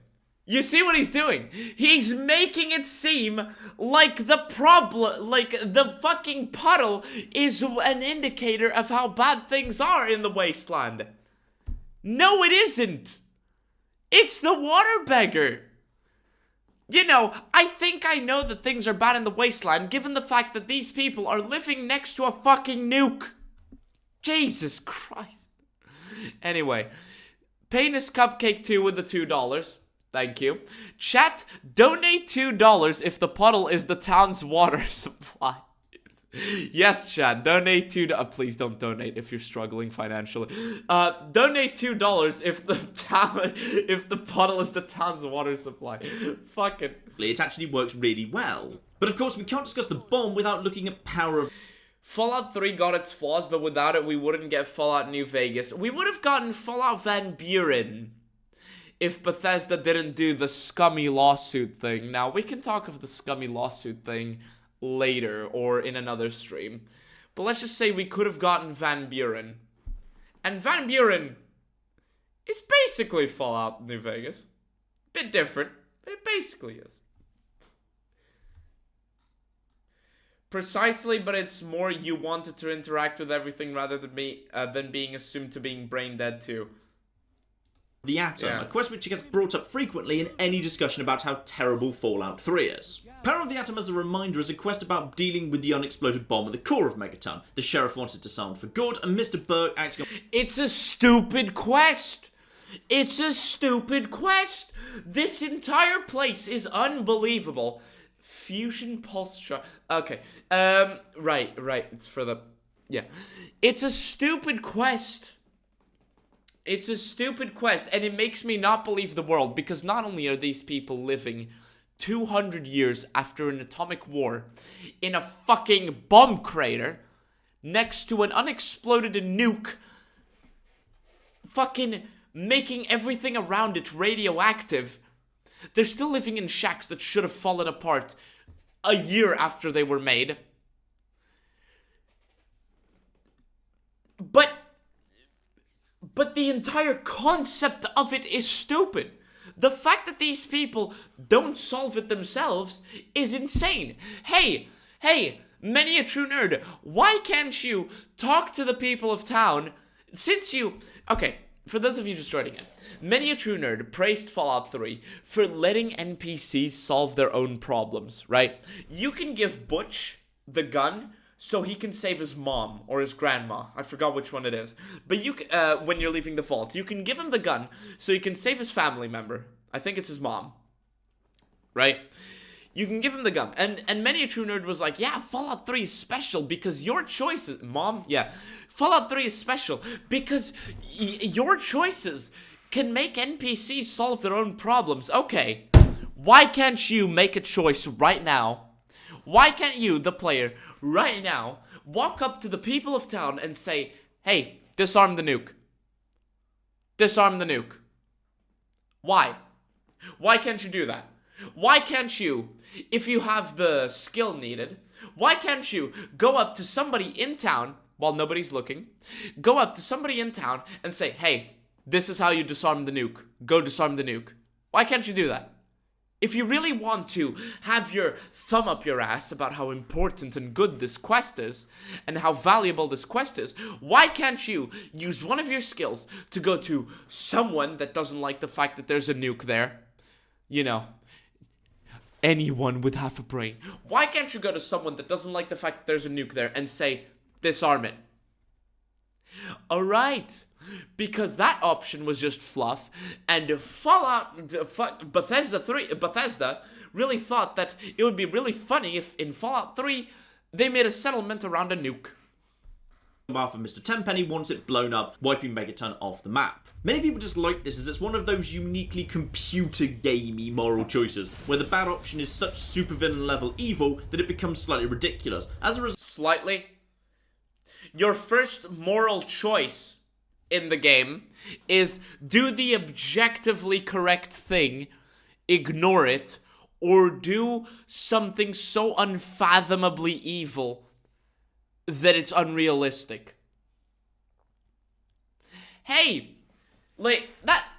You see what he's doing? He's making it seem like the problem, like the fucking puddle is an indicator of how bad things are in the wasteland. No, it isn't. It's the water beggar. You know, I think I know that things are bad in the wasteland given the fact that these people are living next to a fucking nuke. Jesus Christ. Anyway, Penis Cupcake 2 with the $2. Thank you. Chat, donate $2 if the puddle is the town's water supply. Yes, chat, donate $2. Please don't donate if you're struggling financially. Donate $2 if the puddle is the town's water supply. Fuck it. It actually works really well. But of course, we can't discuss the bomb without looking at power of... Fallout 3 got its flaws, but without it, we wouldn't get Fallout New Vegas. We would have gotten Fallout Van Buren if Bethesda didn't do the scummy lawsuit thing. Now, we can talk of the scummy lawsuit thing later or in another stream. But let's just say we could have gotten Van Buren. And Van Buren is basically Fallout New Vegas. Bit different, but it basically is. Precisely, but it's more you wanted to interact with everything rather than being assumed to being brain dead too. The Atom, a quest which gets brought up frequently in any discussion about how terrible Fallout 3 is. Power of the Atom, as a reminder, is a quest about dealing with the unexploded bomb at the core of Megaton. The sheriff wanted to sound for good, and Mr. Burke acting... It's a stupid quest! It's a stupid quest! This entire place is unbelievable. Fusion pulse shot. Okay. Right. It's for the... Yeah. It's a stupid quest. It's a stupid quest, and it makes me not believe the world, because not only are these people living 200 years after an atomic war in a fucking bomb crater next to an unexploded nuke, fucking making everything around it radioactive, they're still living in shacks that should have fallen apart a year after they were made. But the entire concept of it is stupid. The fact that these people don't solve it themselves is insane. Hey, many a true nerd, why can't you talk to the people of town since you... Okay, for those of you just joining in, many a true nerd praised Fallout 3 for letting NPCs solve their own problems, right? You can give Butch the gun so he can save his mom or his grandma. I forgot which one it is. But you, when you're leaving the vault, you can give him the gun so he can save his family member. I think it's his mom. Right? You can give him the gun. And many a true nerd was like, yeah, Fallout 3 is special because your choices... Mom? Yeah. Fallout 3 is special because your choices can make NPCs solve their own problems. Okay. Why can't you make a choice right now? Why can't you, the player, right now, walk up to the people of town and say, hey, disarm the nuke. Disarm the nuke. Why? Why can't you do that? Why can't you, if you have the skill needed, why can't you go up to somebody in town, while nobody's looking, go up to somebody in town and say, hey, this is how you disarm the nuke. Go disarm the nuke. Why can't you do that? If you really want to have your thumb up your ass about how important and good this quest is, and how valuable this quest is, why can't you use one of your skills to go to someone that doesn't like the fact that there's a nuke there? You know, anyone with half a brain. Why can't you go to someone that doesn't like the fact that there's a nuke there and say, disarm it? Alright. Because that option was just fluff, and Bethesda really thought that it would be really funny if in Fallout 3 they made a settlement around a nuke. On behalf of Mr. Tenpenny wants it blown up, wiping Megaton off the map. Many people just like this as it's one of those uniquely computer-gamey moral choices, where the bad option is such supervillain level evil that it becomes slightly ridiculous. As a result... Slightly? Your first moral choice in the game is do the objectively correct thing, ignore it, or do something so unfathomably evil that it's unrealistic. Hey, like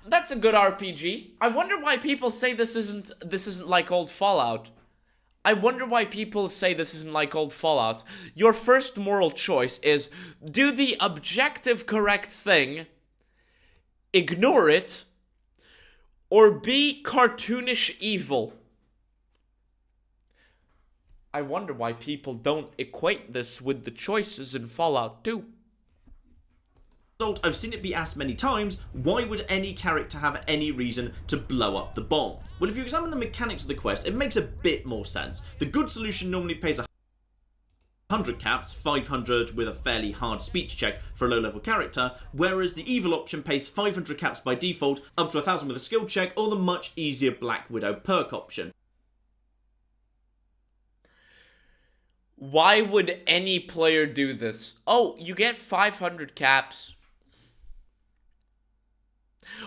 that's a good RPG. I wonder why people say this isn't like old Fallout. I wonder why people say this isn't like old Fallout. Your first moral choice is do the objective correct thing, ignore it, or be cartoonish evil. I wonder why people don't equate this with the choices in Fallout 2. I've seen it be asked many times, why would any character have any reason to blow up the bomb? Well, if you examine the mechanics of the quest, it makes a bit more sense. The good solution normally pays 100 caps, 500 with a fairly hard speech check for a low-level character, whereas the evil option pays 500 caps by default, up to 1,000 with a skill check, or the much easier Black Widow perk option. Why would any player do this? Oh, you get 500 caps.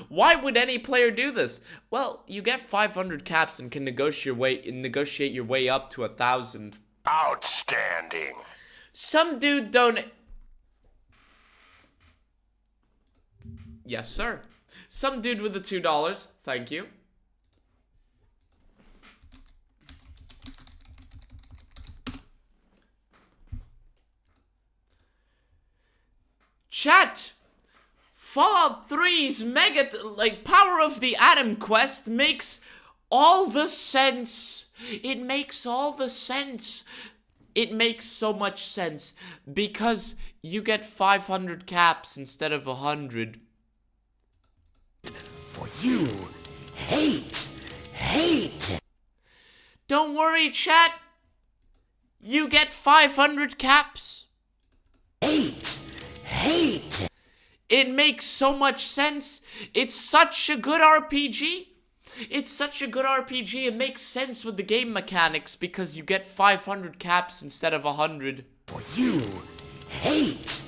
Why would any player do this? Well, you get 500 caps and can negotiate your way up to 1,000. Outstanding. Some dude don't... Yes, sir. Some dude with the $2. Thank you. Chat! Fallout 3's Power of the Atom quest makes all the sense. It makes all the sense. It makes so much sense because you get 500 caps instead of 100. For you hate. Don't worry, chat. You get 500 caps. Hate. It makes so much sense. It's such a good RPG. It's such a good RPG. It makes sense with the game mechanics because you get 500 caps instead of 100. For you hate.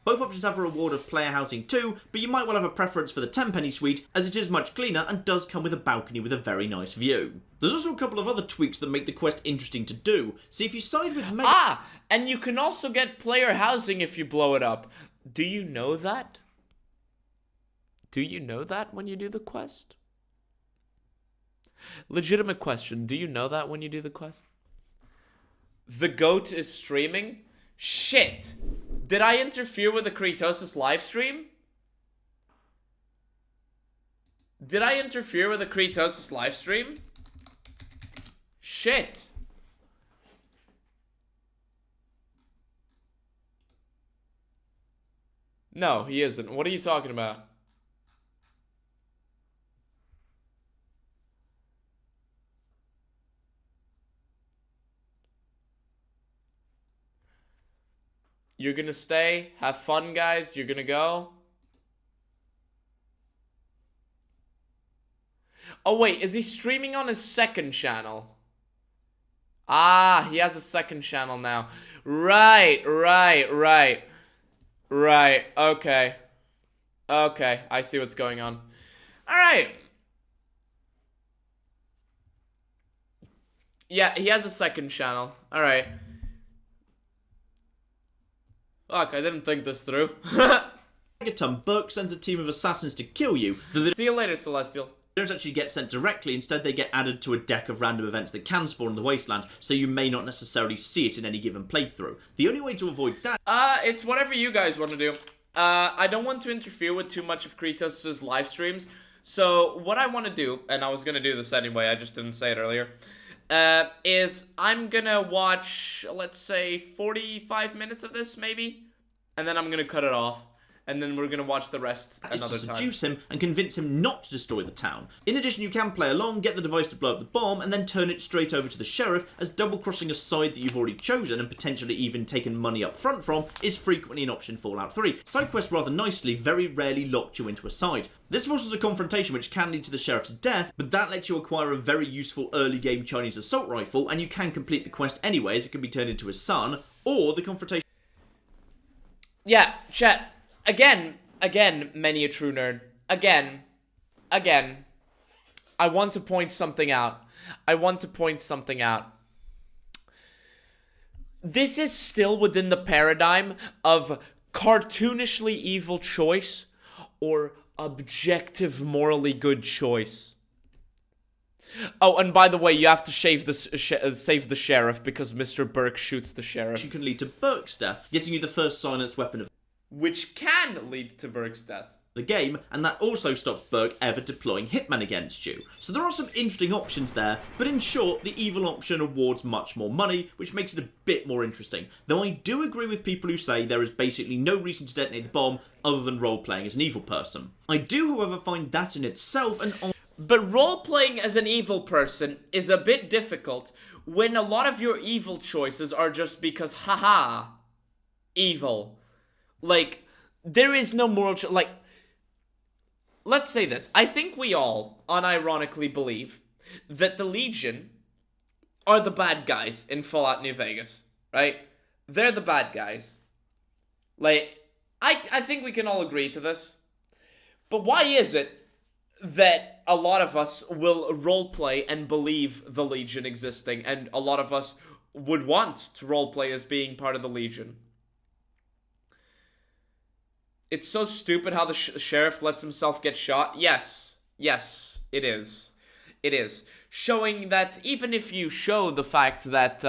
Both options have a reward of player housing too, but you might well have a preference for the 10-penny suite, as it is much cleaner and does come with a balcony with a very nice view. There's also a couple of other tweaks that make the quest interesting to do. See, if you side with and you can also get player housing if you blow it up. Do you know that? Do you know that when you do the quest? Legitimate question. Do you know that when you do the quest? The goat is streaming? Shit! Did I interfere with the Kretosis livestream? Did I interfere with the Kretosis livestream? Shit! No, he isn't. What are you talking about? You're gonna stay? Have fun, guys? You're gonna go? Oh, wait. Is he streaming on his second channel? Ah, he has a second channel now. Right. Okay. Okay, I see what's going on. Alright. Yeah, he has a second channel. Alright. Fuck, I didn't think this through. Megaton Burke sends a team of assassins to kill you. See you later, Celestial. They don't actually get sent directly, instead they get added to a deck of random events that can spawn in the wasteland, so you may not necessarily see it in any given playthrough. The only way to avoid that... It's whatever you guys want to do. I don't want to interfere with too much of Kretosis' live streams, so what I want to do, and I was going to do this anyway, I just didn't say it earlier, is I'm gonna watch, let's say, 45 minutes of this, maybe? And then I'm gonna cut it off. And then we're gonna watch the rest another time. Seduce him and convince him not to destroy the town. In addition, you can play along, get the device to blow up the bomb, and then turn it straight over to the sheriff, as double-crossing a side that you've already chosen and potentially even taken money up front from is frequently an option in Fallout 3. Side quests, rather nicely, very rarely locked you into a side. This forces a confrontation which can lead to the sheriff's death, but that lets you acquire a very useful early-game Chinese assault rifle, and you can complete the quest anyway, as it can be turned into his son, or the confrontation... Yeah, chat. Again, many a true nerd. Again, I want to point something out. This is still within the paradigm of cartoonishly evil choice or objective morally good choice. Oh, and by the way, you have to save the sheriff because Mr. Burke shoots the sheriff. You can lead to Burke's death, getting you the first silenced weapon of which can lead to Burke's death. The game, and that also stops Burke ever deploying Hitman against you. So there are some interesting options there, but in short, the evil option awards much more money, which makes it a bit more interesting. Though I do agree with people who say there is basically no reason to detonate the bomb other than role-playing as an evil person. I do, however, find that in itself an... But role-playing as an evil person is a bit difficult when a lot of your evil choices are just because, haha, evil. Like, there is no moral like, let's say this. I think we all unironically believe that the Legion are the bad guys in Fallout New Vegas, right? They're the bad guys. Like, I think we can all agree to this. But why is it that a lot of us will roleplay and believe the Legion existing, and a lot of us would want to roleplay as being part of the Legion? It's so stupid how the sheriff lets himself get shot. Yes, it is. It is. Showing that even if you show the fact that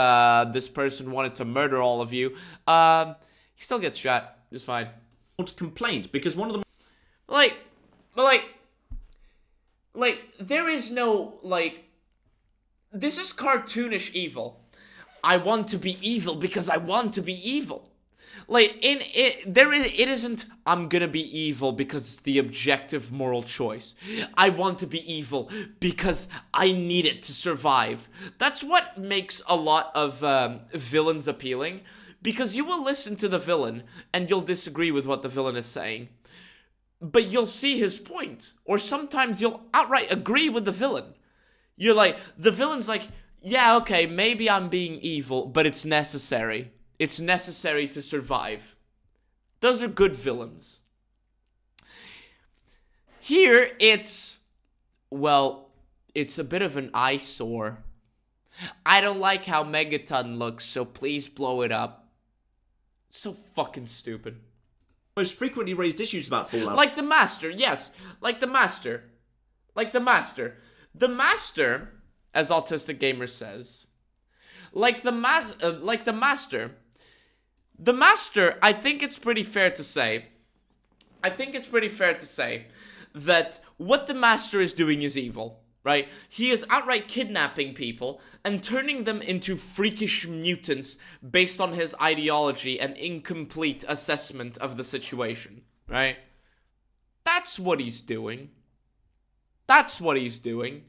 this person wanted to murder all of you, he still gets shot. It's fine. Complaint, because one of them... Like, there is no, this is cartoonish evil. I want to be evil because I want to be evil. Like, it isn't, I'm gonna be evil because it's the objective moral choice. I want to be evil because I need it to survive. That's what makes a lot of villains appealing, because you will listen to the villain and you'll disagree with what the villain is saying, but you'll see his point, or sometimes you'll outright agree with the villain. You're like, the villain's like, yeah, okay, maybe I'm being evil, but it's necessary. It's necessary to survive. Those are good villains. Here, it's... well, it's a bit of an eyesore. I don't like how Megaton looks, so please blow it up. So fucking stupid. Most frequently raised issues about Fallout. Like the Master, yes. Like the Master. Like the Master. The Master, as Autistic Gamer says, like the Master. The Master, I think it's pretty fair to say. That what the Master is doing is evil, right? He is outright kidnapping people and turning them into freakish mutants based on his ideology and incomplete assessment of the situation, right? That's what he's doing. That's what he's doing.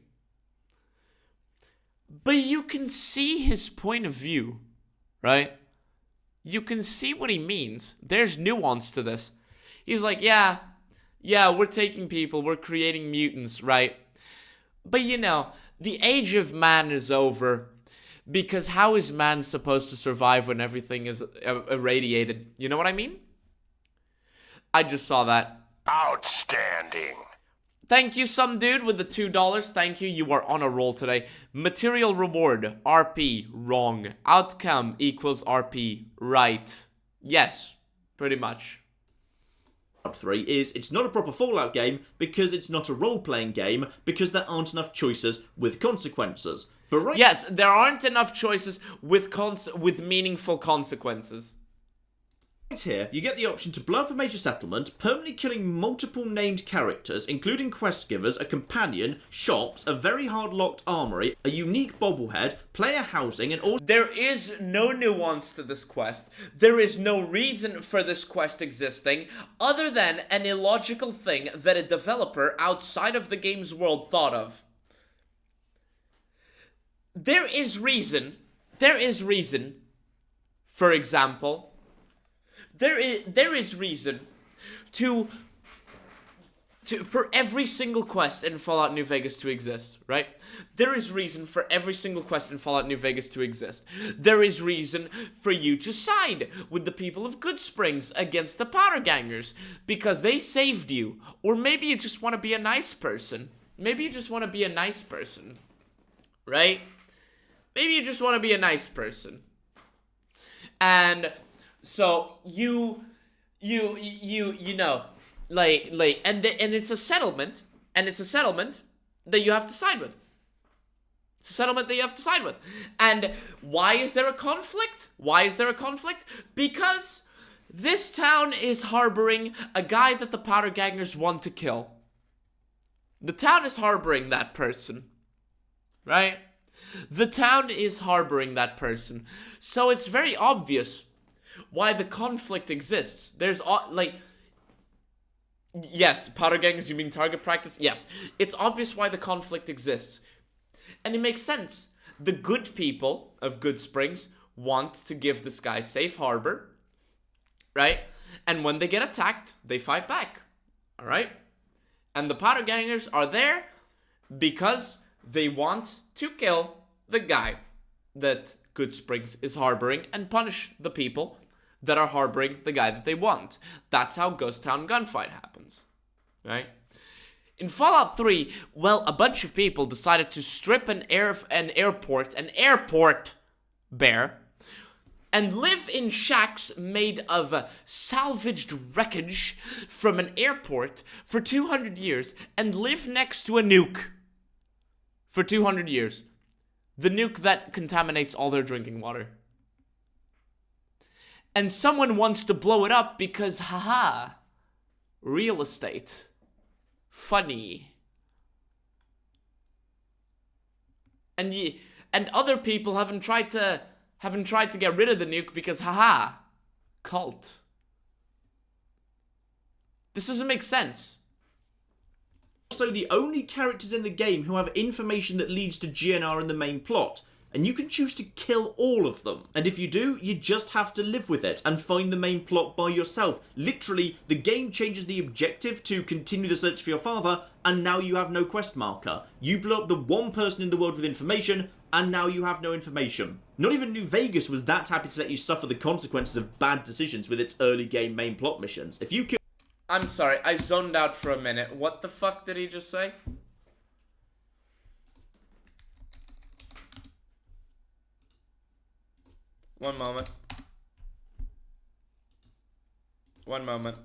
But you can see his point of view, right? You can see what he means. There's nuance to this. He's like, yeah, we're taking people, we're creating mutants, right? But you know, the age of man is over. Because how is man supposed to survive when everything is irradiated? You know what I mean? I just saw that. Outstanding. Thank you, some dude with the $2. Thank you. You are on a roll today. Material reward. RP. Wrong. Outcome equals RP. Right. Yes. Pretty much. 3 is it's not a proper Fallout game because it's not a role-playing game because there aren't enough choices with consequences. But right yes, there aren't enough choices with meaningful consequences. here, you get the option to blow up a major settlement, permanently killing multiple named characters, including quest givers, a companion, shops, a very hard-locked armory, a unique bobblehead, player housing, and all. There is no nuance to this quest. There is no reason for this quest existing other than an illogical thing that a developer outside of the game's world thought of. There is reason, for example, there is reason for every single quest in Fallout New Vegas to exist, right? There is reason for every single quest in Fallout New Vegas to exist. There is reason for you to side with the people of Good Springs against the Powder Gangers because they saved you. Or maybe you just want to be a nice person. Maybe you just want to be a nice person, right? Maybe you just want to be a nice person. And so you know, like and it's a settlement, that you have to side with. It's a settlement that you have to side with. And why is there a conflict? Because this town is harboring a guy that the Powder Gangers want to kill. The town is harboring that person, right? The town is harboring that person. So it's very obvious why the conflict exists. There's, yes, Powder Gangers, you mean target practice? Yes. It's obvious why the conflict exists. And it makes sense. The good people of Good Springs want to give this guy safe harbor, right? And when they get attacked, they fight back, all right? And the Powder Gangers are there because they want to kill the guy that Good Springs is harboring and punish the people that are harboring the guy that they want. That's how Ghost Town Gunfight happens, right? In Fallout 3, well, a bunch of people decided to strip an airport bare, and live in shacks made of salvaged wreckage from an airport for 200 years and live next to a nuke for 200 years. The nuke that contaminates all their drinking water. And someone wants to blow it up because, haha, real estate. Funny. And other people haven't tried to get rid of the nuke because, haha, cult. This doesn't make sense. Also the only characters in the game who have information that leads to GNR in the main plot, and you can choose to kill all of them. And if you do, you just have to live with it and find the main plot by yourself. Literally, the game changes the objective to continue the search for your father, and now you have no quest marker. You blow up the one person in the world with information, and now you have no information. Not even New Vegas was that happy to let you suffer the consequences of bad decisions with its early game main plot missions. If you kill— I'm sorry, I zoned out for a minute. What the fuck did he just say? One moment. One moment.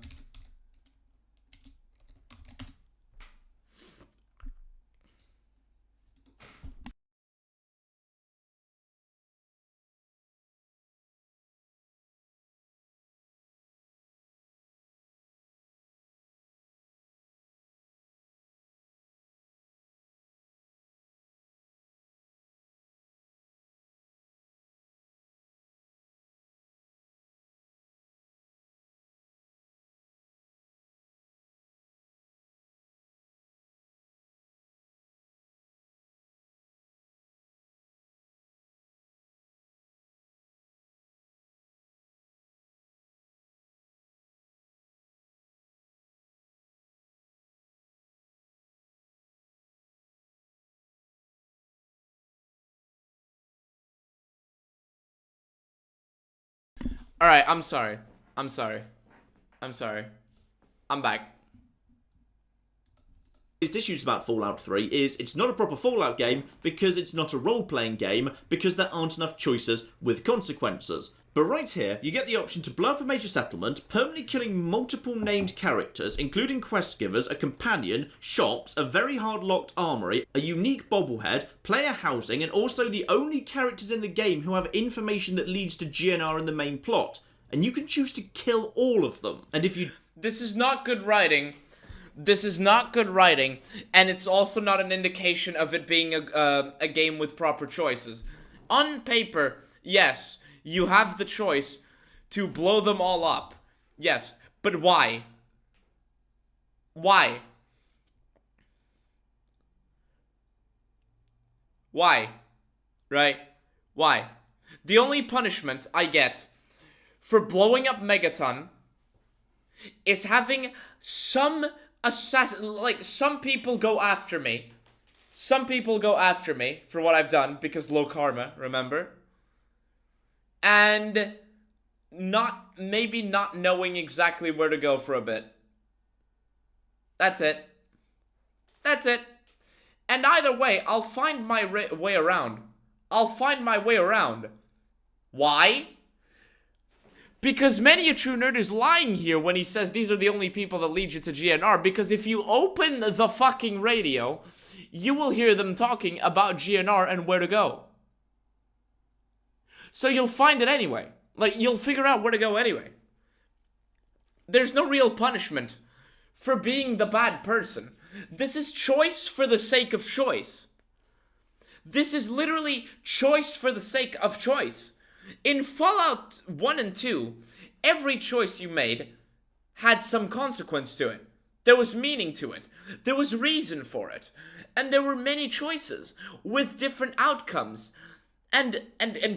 Alright, I'm sorry. I'm sorry. I'm sorry. I'm back. biggest issues about Fallout 3 is it's not a proper Fallout game because it's not a role-playing game because there aren't enough choices with consequences. But right here, you get the option to blow up a major settlement, permanently killing multiple named characters, including quest givers, a companion, shops, a very hard-locked armory, a unique bobblehead, player housing, and also the only characters in the game who have information that leads to GNR in the main plot. And you can choose to kill all of them. And if you... This is not good writing. This is not good writing, and it's also not an indication of it being a game with proper choices. On paper, yes, you have the choice to blow them all up. Yes, but why? Why? Why? Right? Why? The only punishment I get for blowing up Megaton is having some some people go after me. Some people go after me for what I've done because low karma, remember? And maybe not knowing exactly where to go for a bit. That's it. That's it. And either way, I'll find my way around. I'll find my way around. Why? Because many a true nerd is lying here when he says these are the only people that lead you to GNR, because if you open the fucking radio, you will hear them talking about GNR and where to go. So you'll find it anyway. Like, you'll figure out where to go anyway. There's no real punishment for being the bad person. This is choice for the sake of choice. This is literally choice for the sake of choice. In Fallout 1 and 2, every choice you made had some consequence to it. There was meaning to it. There was reason for it. And there were many choices with different outcomes and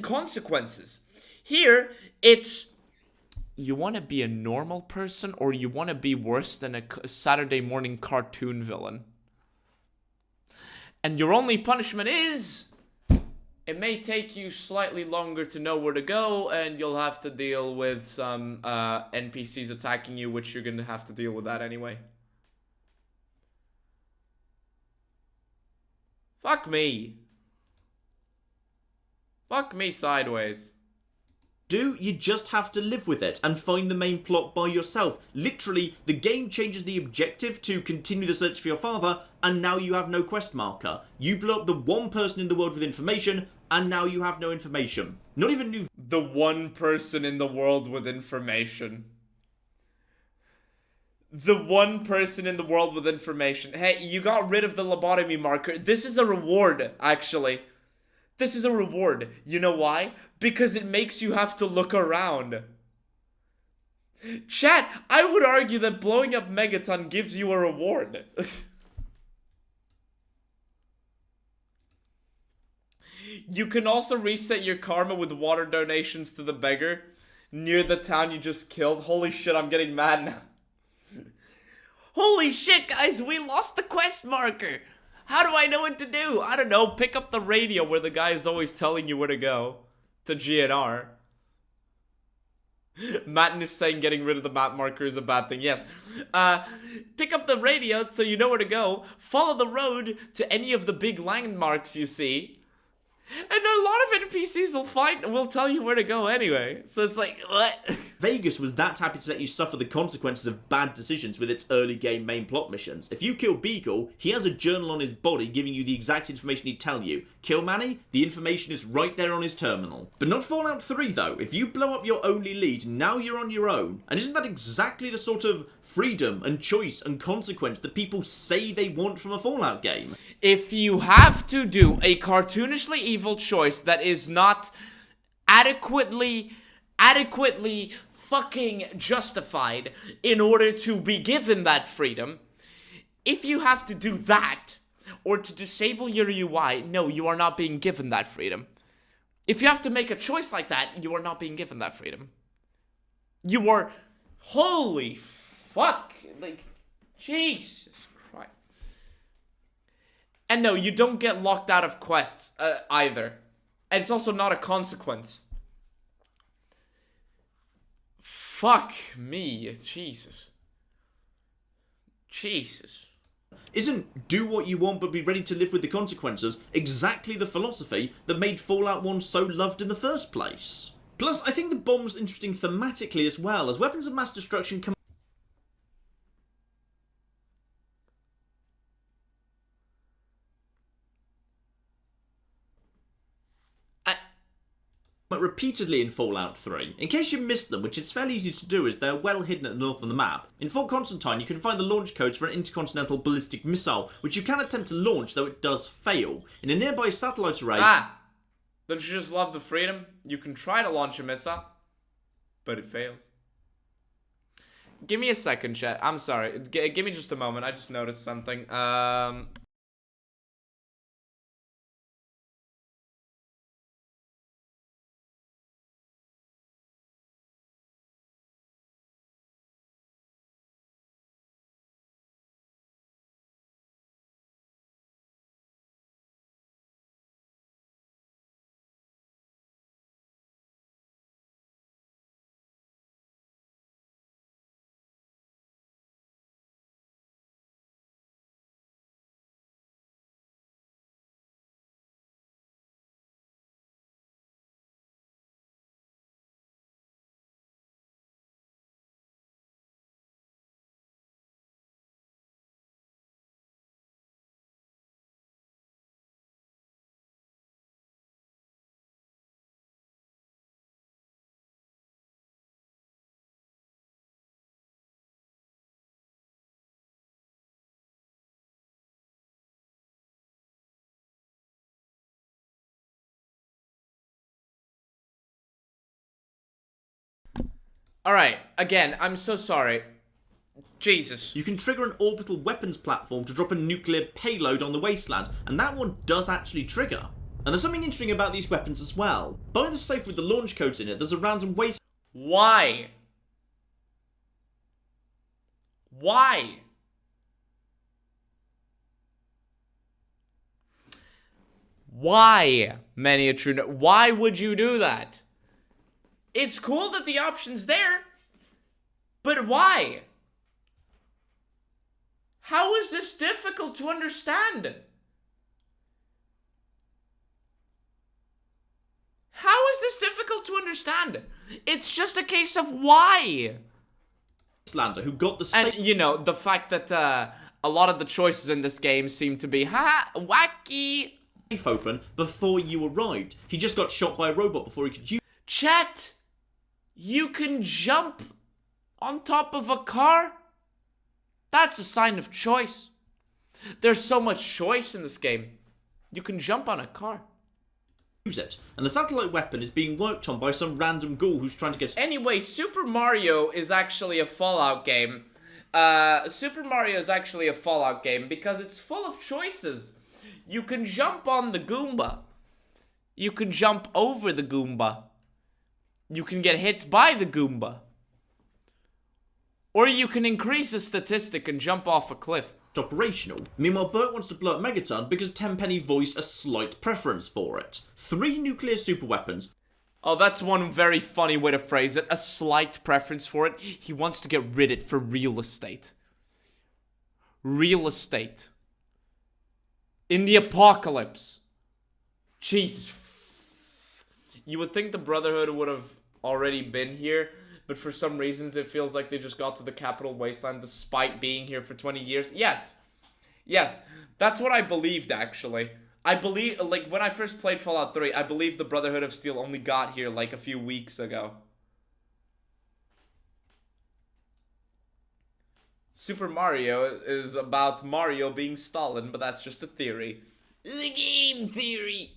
consequences. Here, it's you want to be a normal person or you want to be worse than a Saturday morning cartoon villain. And your only punishment is... it may take you slightly longer to know where to go, and you'll have to deal with some NPCs attacking you, which you're going to have to deal with that anyway. Fuck me. Fuck me sideways. You just have to live with it and find the main plot by yourself. Literally, the game changes the objective to continue the search for your father, and now you have no quest marker. You blew up the one person in the world with information, and now you have no information. Not even new... The one person in the world with information. The one person in the world with information. Hey, you got rid of the lobotomy marker. This is a reward, actually. This is a reward. You know why? Because it makes you have to look around. Chat, I would argue that blowing up Megaton gives you a reward. You can also reset your karma with water donations to the beggar near the town you just killed. Holy shit, I'm getting mad now. Holy shit, guys, we lost the quest marker. How do I know what to do? I don't know. Pick up the radio where the guy is always telling you where to go. To GNR. Matten is saying getting rid of the map marker is a bad thing. Yes. Pick up the radio so you know where to go. Follow the road to any of the big landmarks you see. And a lot of NPCs will tell you where to go anyway. So it's like, what? Vegas was that happy to let you suffer the consequences of bad decisions with its early game main plot missions. If you kill Beagle, he has a journal on his body giving you the exact information he'd tell you. Kill Manny, the information is right there on his terminal. But not Fallout 3 though. If you blow up your only lead, now you're on your own. And isn't that exactly the sort of freedom and choice and consequence that people say they want from a Fallout game? If you have to do a cartoonishly evil choice that is not adequately fucking justified in order to be given that freedom, if you have to do that, or to disable your UI, no, you are not being given that freedom. If you have to make a choice like that, you are not being given that freedom. You are... Holy fuck. Like, Jesus Christ. And no, you don't get locked out of quests either. And it's also not a consequence. Fuck me. Jesus. Jesus. Isn't do what you want but be ready to live with the consequences exactly the philosophy that made Fallout 1 so loved in the first place? Plus, I think the bomb's interesting thematically as well, as weapons of mass destruction come repeatedly in Fallout 3. In case you missed them, which is fairly easy to do as they're well hidden at the north of the map, in Fort Constantine you can find the launch codes for an intercontinental ballistic missile, which you can attempt to launch, though it does fail. In a nearby satellite array... Don't you just love the freedom? You can try to launch a missile, but it fails. Give me a second, chat. I'm sorry. Give me just a moment. I just noticed something. Alright, again, I'm so sorry. Jesus. You can trigger an orbital weapons platform to drop a nuclear payload on the wasteland, and that one does actually trigger. And there's something interesting about these weapons as well. By the safe with the launch codes in it, there's a random waste... Why? Why? Why, many a true... Why would you do that? It's cool that the option's there, but why? How is this difficult to understand? How is this difficult to understand? It's just a case of why. Wastelander who got the And, you know, the fact that a lot of the choices in this game seem to be, wacky. Safe open before you arrived. He just got shot by a robot before he could use... Chat, you can jump on top of a car? That's a sign of choice. There's so much choice in this game. You can jump on a car. Use it. And the satellite weapon is being worked on by some random ghoul who's trying to get... Anyway, Super Mario is actually a Fallout game. Super Mario is actually a Fallout game because it's full of choices. You can jump on the Goomba. You can jump over the Goomba. You can get hit by the Goomba. Or you can increase a statistic and jump off a cliff. Operational. Meanwhile, Bert wants to blow up Megaton because Tenpenny voiced a slight preference for it. 3 nuclear superweapons. Oh, that's one very funny way to phrase it. A slight preference for it. He wants to get rid of it for real estate. Real estate. In the apocalypse. Jesus. You would think the Brotherhood would have already been here, but for some reasons it feels like they just got to the capital wasteland despite being here for 20 years. Yes. Yes. That's what I believed, actually. I believe, like, when I first played Fallout 3, I believe the Brotherhood of Steel only got here, like, a few weeks ago. Super Mario is about Mario being Stalin, but that's just a theory. The game theory!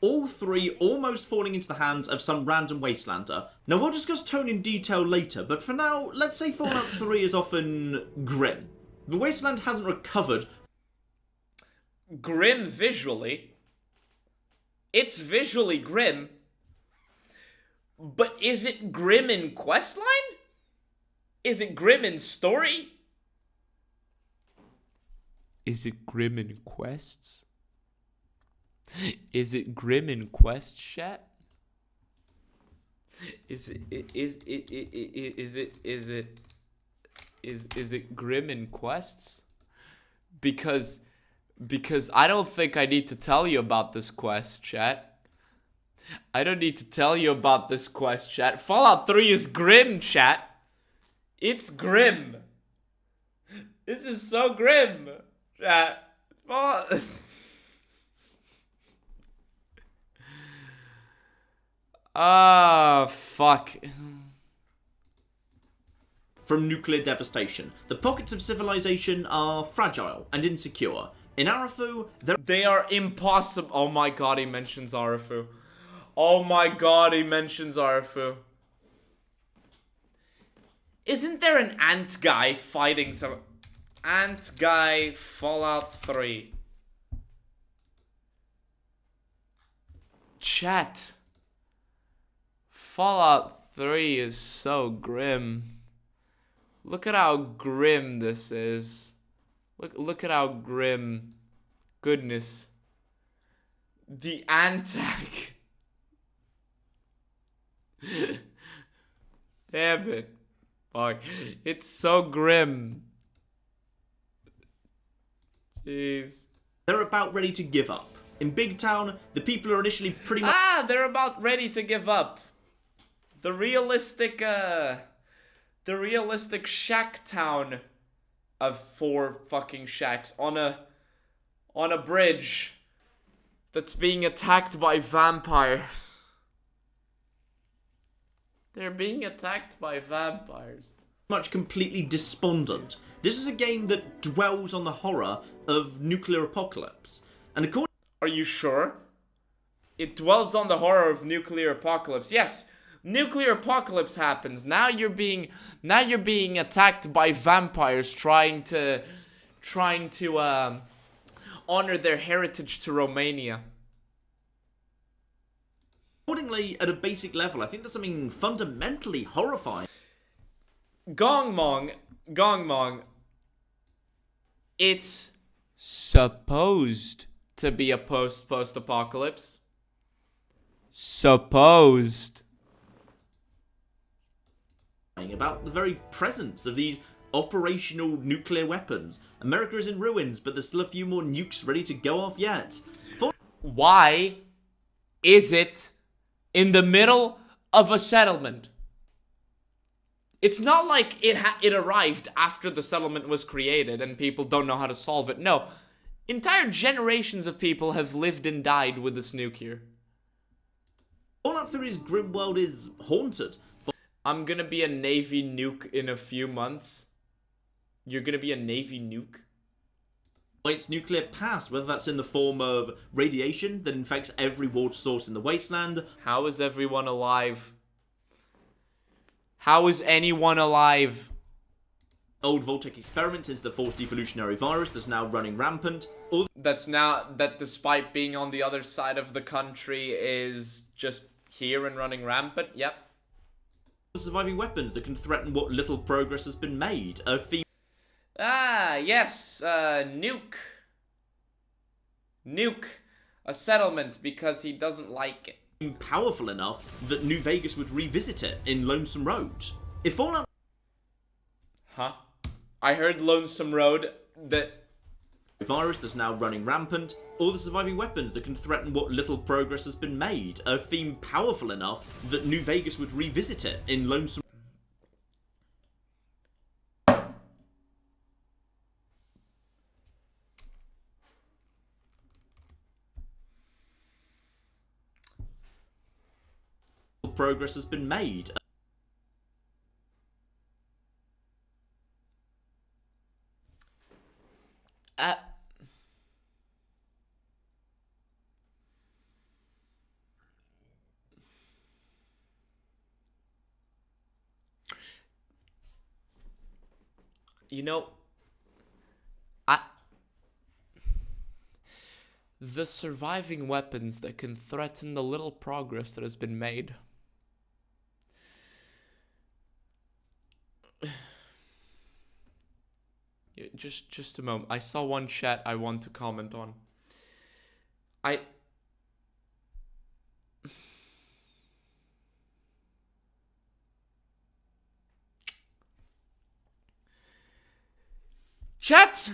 All 3 almost falling into the hands of some random wastelander. Now, we'll discuss tone in detail later, but for now, let's say Fallout 3 is often grim. The wasteland hasn't recovered. Grim visually. It's visually grim. But is it grim in questline? Is it grim in story? Is it grim in quests? Is it grim in quest chat? Is it grim in quests? Because I don't think I need to tell you about this quest, chat. I don't need to tell you about this quest, chat. Fallout 3 is grim, chat. It's grim. This is so grim, chat. Fallout... Ah, fuck. From nuclear devastation. The pockets of civilization are fragile and insecure. In Arafu, they are impossible. Oh my god, he mentions Arafu. Oh my god, he mentions Arafu. Isn't there an ant guy fighting some... Ant guy Fallout 3. Chat. Fallout 3 is so grim. Look at how grim this is. Look at how grim. Goodness. The Antag. Damn it. Fuck. It's so grim. Jeez. They're about ready to give up. In Big Town, the people are initially pretty much... They're about ready to give up. The realistic shack town of 4 fucking shacks on a bridge that's being attacked by vampires. They're being attacked by vampires. Much completely despondent. This is a game that dwells on the horror of nuclear apocalypse. And according... Are you sure? It dwells on the horror of nuclear apocalypse. Yes. Nuclear apocalypse happens. Now you're being attacked by vampires trying to honor their heritage to Romania. Accordingly, at a basic level, I think there's something fundamentally horrifying. Gong Mong. It's supposed to be a post-apocalypse. Supposed. About the very presence of these operational nuclear weapons. America is in ruins, but there's still a few more nukes ready to go off yet. Why is it in the middle of a settlement? It's not like it arrived after the settlement was created and people don't know how to solve it. No, entire generations of people have lived and died with this nuke here. Fallout 3's grim world is haunted. I'm gonna be a Navy nuke in a few months. You're gonna be a Navy nuke? By its nuclear past, whether that's in the form of radiation that infects every water source in the wasteland. How is everyone alive? How is anyone alive? Old Voltec experiments into the forced evolutionary virus that's now running rampant. That despite being on the other side of the country is just here and running rampant. Yep. The surviving weapons that can threaten what little progress has been made. A theme. Ah, yes, nuke. Nuke a settlement because he doesn't like it. Powerful enough that New Vegas would revisit it in Lonesome Road. If Fallout... Huh? I heard Lonesome Road that... virus that's now running rampant, or the surviving weapons that can threaten what little progress has been made. A theme powerful enough that New Vegas would revisit it in Lonesome... progress has been made. You know, the surviving weapons that can threaten the little progress that has been made. Just a moment. I saw one chat I want to comment on. Chat!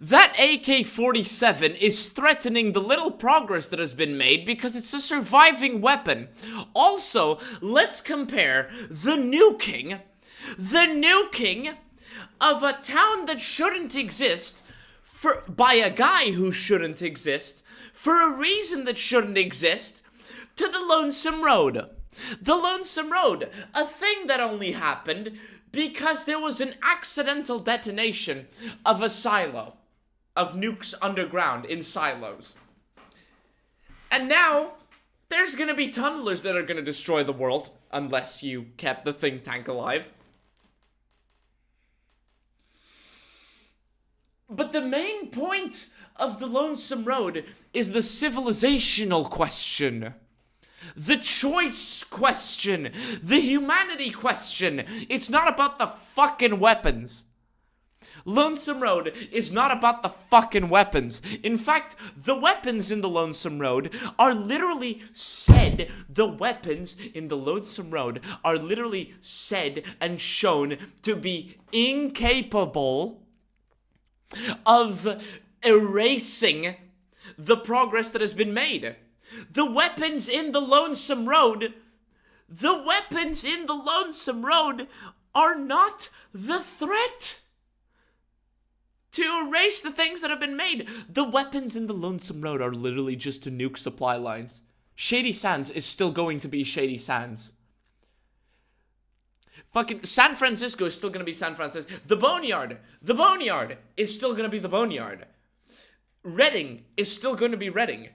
That AK-47 is threatening the little progress that has been made because it's a surviving weapon. Also, let's compare the nuking of a town that shouldn't exist by a guy who shouldn't exist for a reason that shouldn't exist to the Lonesome Road. The Lonesome Road, a thing that only happened because there was an accidental detonation of a silo, of nukes underground in silos. And now, there's gonna be tunnelers that are gonna destroy the world, unless you kept the think tank alive. But the main point of the Lonesome Road is the civilizational question. The choice question. The humanity question. It's not about the fucking weapons. Lonesome Road is not about the fucking weapons. In fact, the weapons in the Lonesome Road are literally said, and shown to be incapable of erasing the progress that has been made. The weapons in the Lonesome Road are not the threat to erase the things that have been made. The weapons in the Lonesome Road are literally just to nuke supply lines. Shady Sands is still going to be Shady Sands. Fucking San Francisco is still gonna be San Francisco. The Boneyard is still gonna be the Boneyard. Reading is still gonna be Reading.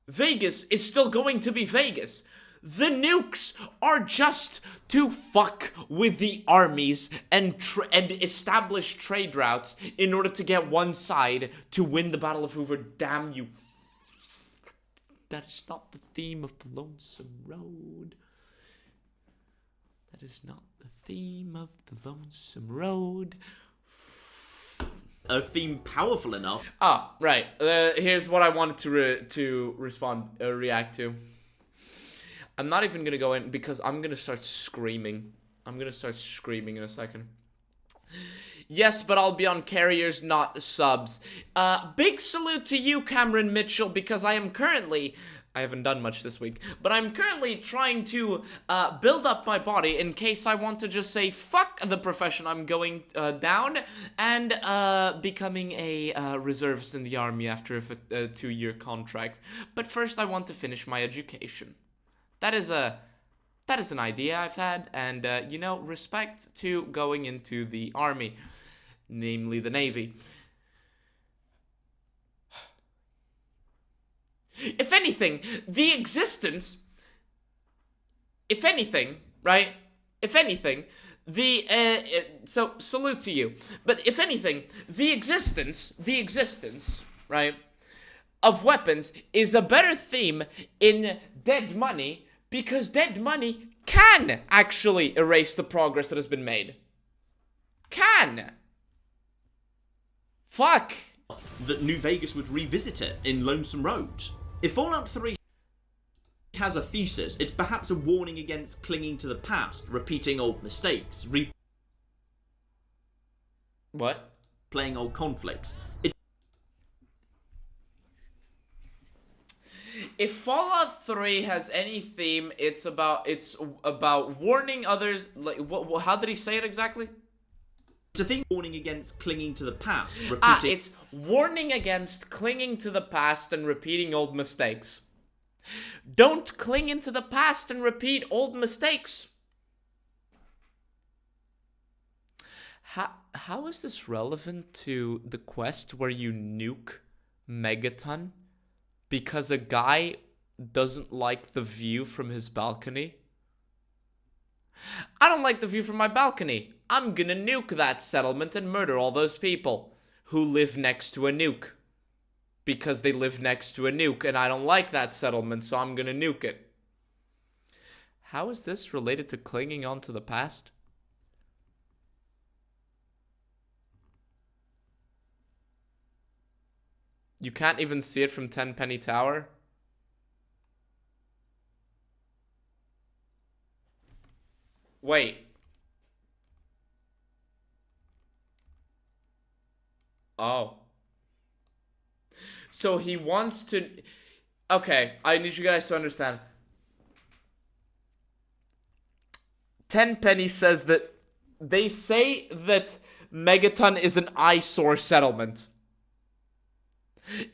Vegas is still going to be Vegas. The nukes are just to fuck with the armies and establish trade routes in order to get one side to win the Battle of Hoover. Damn you. That is not the theme of the Lonesome Road. That is not the theme of the Lonesome Road. A theme powerful enough. Ah, right. Here's what I wanted to react to. I'm not even gonna go in because I'm gonna start screaming. I'm gonna start screaming in a second. Yes, but I'll be on carriers, not subs. Big salute to you, Cameron Mitchell, because I haven't done much this week, but I'm currently trying to build up my body in case I want to just say fuck the profession I'm going down and becoming a reservist in the army after a 2-year contract. But first I want to finish my education. That is an idea I've had, and you know, respect to going into the army, namely the Navy. If anything, so salute to you. But if anything, the existence, right, of weapons is a better theme in Dead Money because Dead Money can actually erase the progress that has been made. Can. Fuck. That New Vegas would revisit it in Lonesome Road. If Fallout 3 has a thesis, it's perhaps a warning against clinging to the past, repeating old mistakes, replaying old conflicts. If Fallout 3 has any theme, it's about warning others. Like, how did he say it exactly? It's a thing warning against clinging to the past, repeating. It's warning against clinging to the past and repeating old mistakes. Don't cling into the past and repeat old mistakes. How is this relevant to the quest where you nuke Megaton because a guy doesn't like the view from his balcony? I don't like the view from my balcony. I'm gonna nuke that settlement and murder all those people who live next to a nuke. Because they live next to a nuke and I don't like that settlement, so I'm gonna nuke it. How is this related to clinging on to the past? You can't even see it from Tenpenny Tower? Wait. Oh. So he wants to... Okay, I need you guys to understand. Tenpenny says that... They say that Megaton is an eyesore settlement.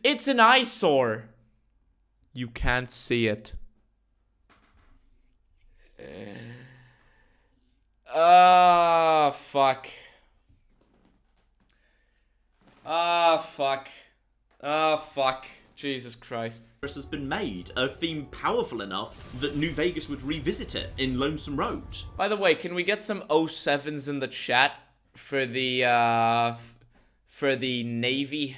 It's an eyesore. You can't see it. Fuck. Fuck. Fuck. Jesus Christ. Has been made, a theme powerful enough that New Vegas would revisit it in Lonesome Road. By the way, can we get some 07s in the chat for the Navy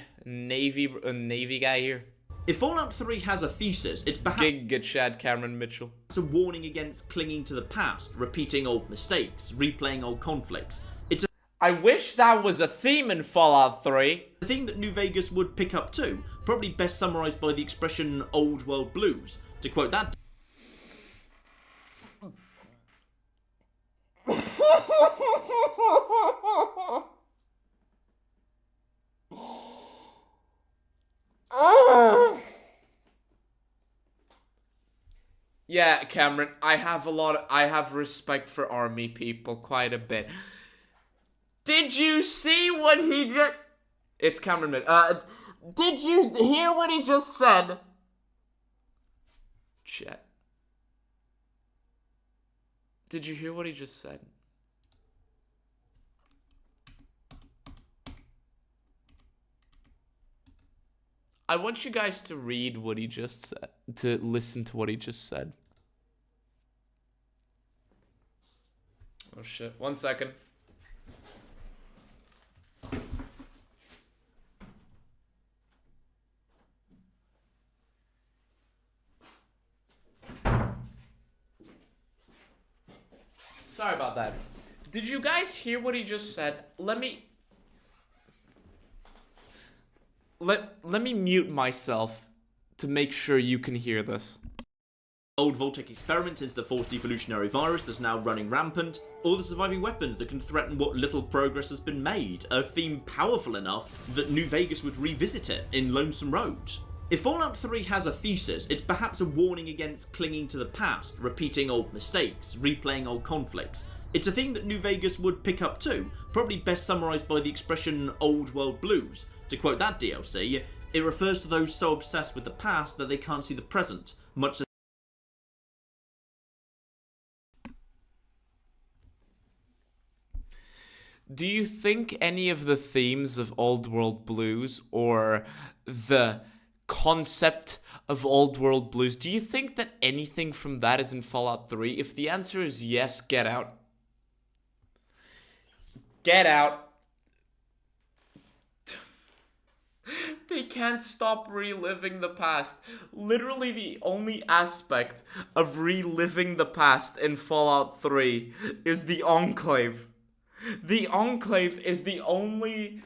guy here? If Fallout 3 has a thesis, it's perhaps Giga Chad Cameron Mitchell. a warning against clinging to the past, repeating old mistakes, replaying old conflicts. It's I wish that was a theme in Fallout 3. a thing that New Vegas would pick up too, probably best summarised by the expression old world blues. To quote that Yeah, Cameron, I have respect for army people quite a bit. Did you see what he just... It's Cameron Mid. Did you hear what he just said? Chat. Did you hear what he just said? I want you guys to read what he just said, to listen to what he just said. Oh shit, 1 second. Sorry about that. Did you guys hear what he just said? Let me mute myself to make sure you can hear this. old Vault-Tec experiments into the forced evolutionary virus that's now running rampant, or the surviving weapons that can threaten what little progress has been made, a theme powerful enough that New Vegas would revisit it in Lonesome Road. If Fallout 3 has a thesis, it's perhaps a warning against clinging to the past, repeating old mistakes, replaying old conflicts. It's a thing that New Vegas would pick up too, probably best summarised by the expression old world blues. To quote that DLC, it refers to those so obsessed with the past that they can't see the present, much as Do you think any of the themes of Old World Blues or the concept of Old World Blues, do you think that anything from that is in Fallout 3? If the answer is yes, get out. Get out. They can't stop reliving the past. Literally the only aspect of reliving the past in Fallout 3 is the Enclave. The Enclave is the only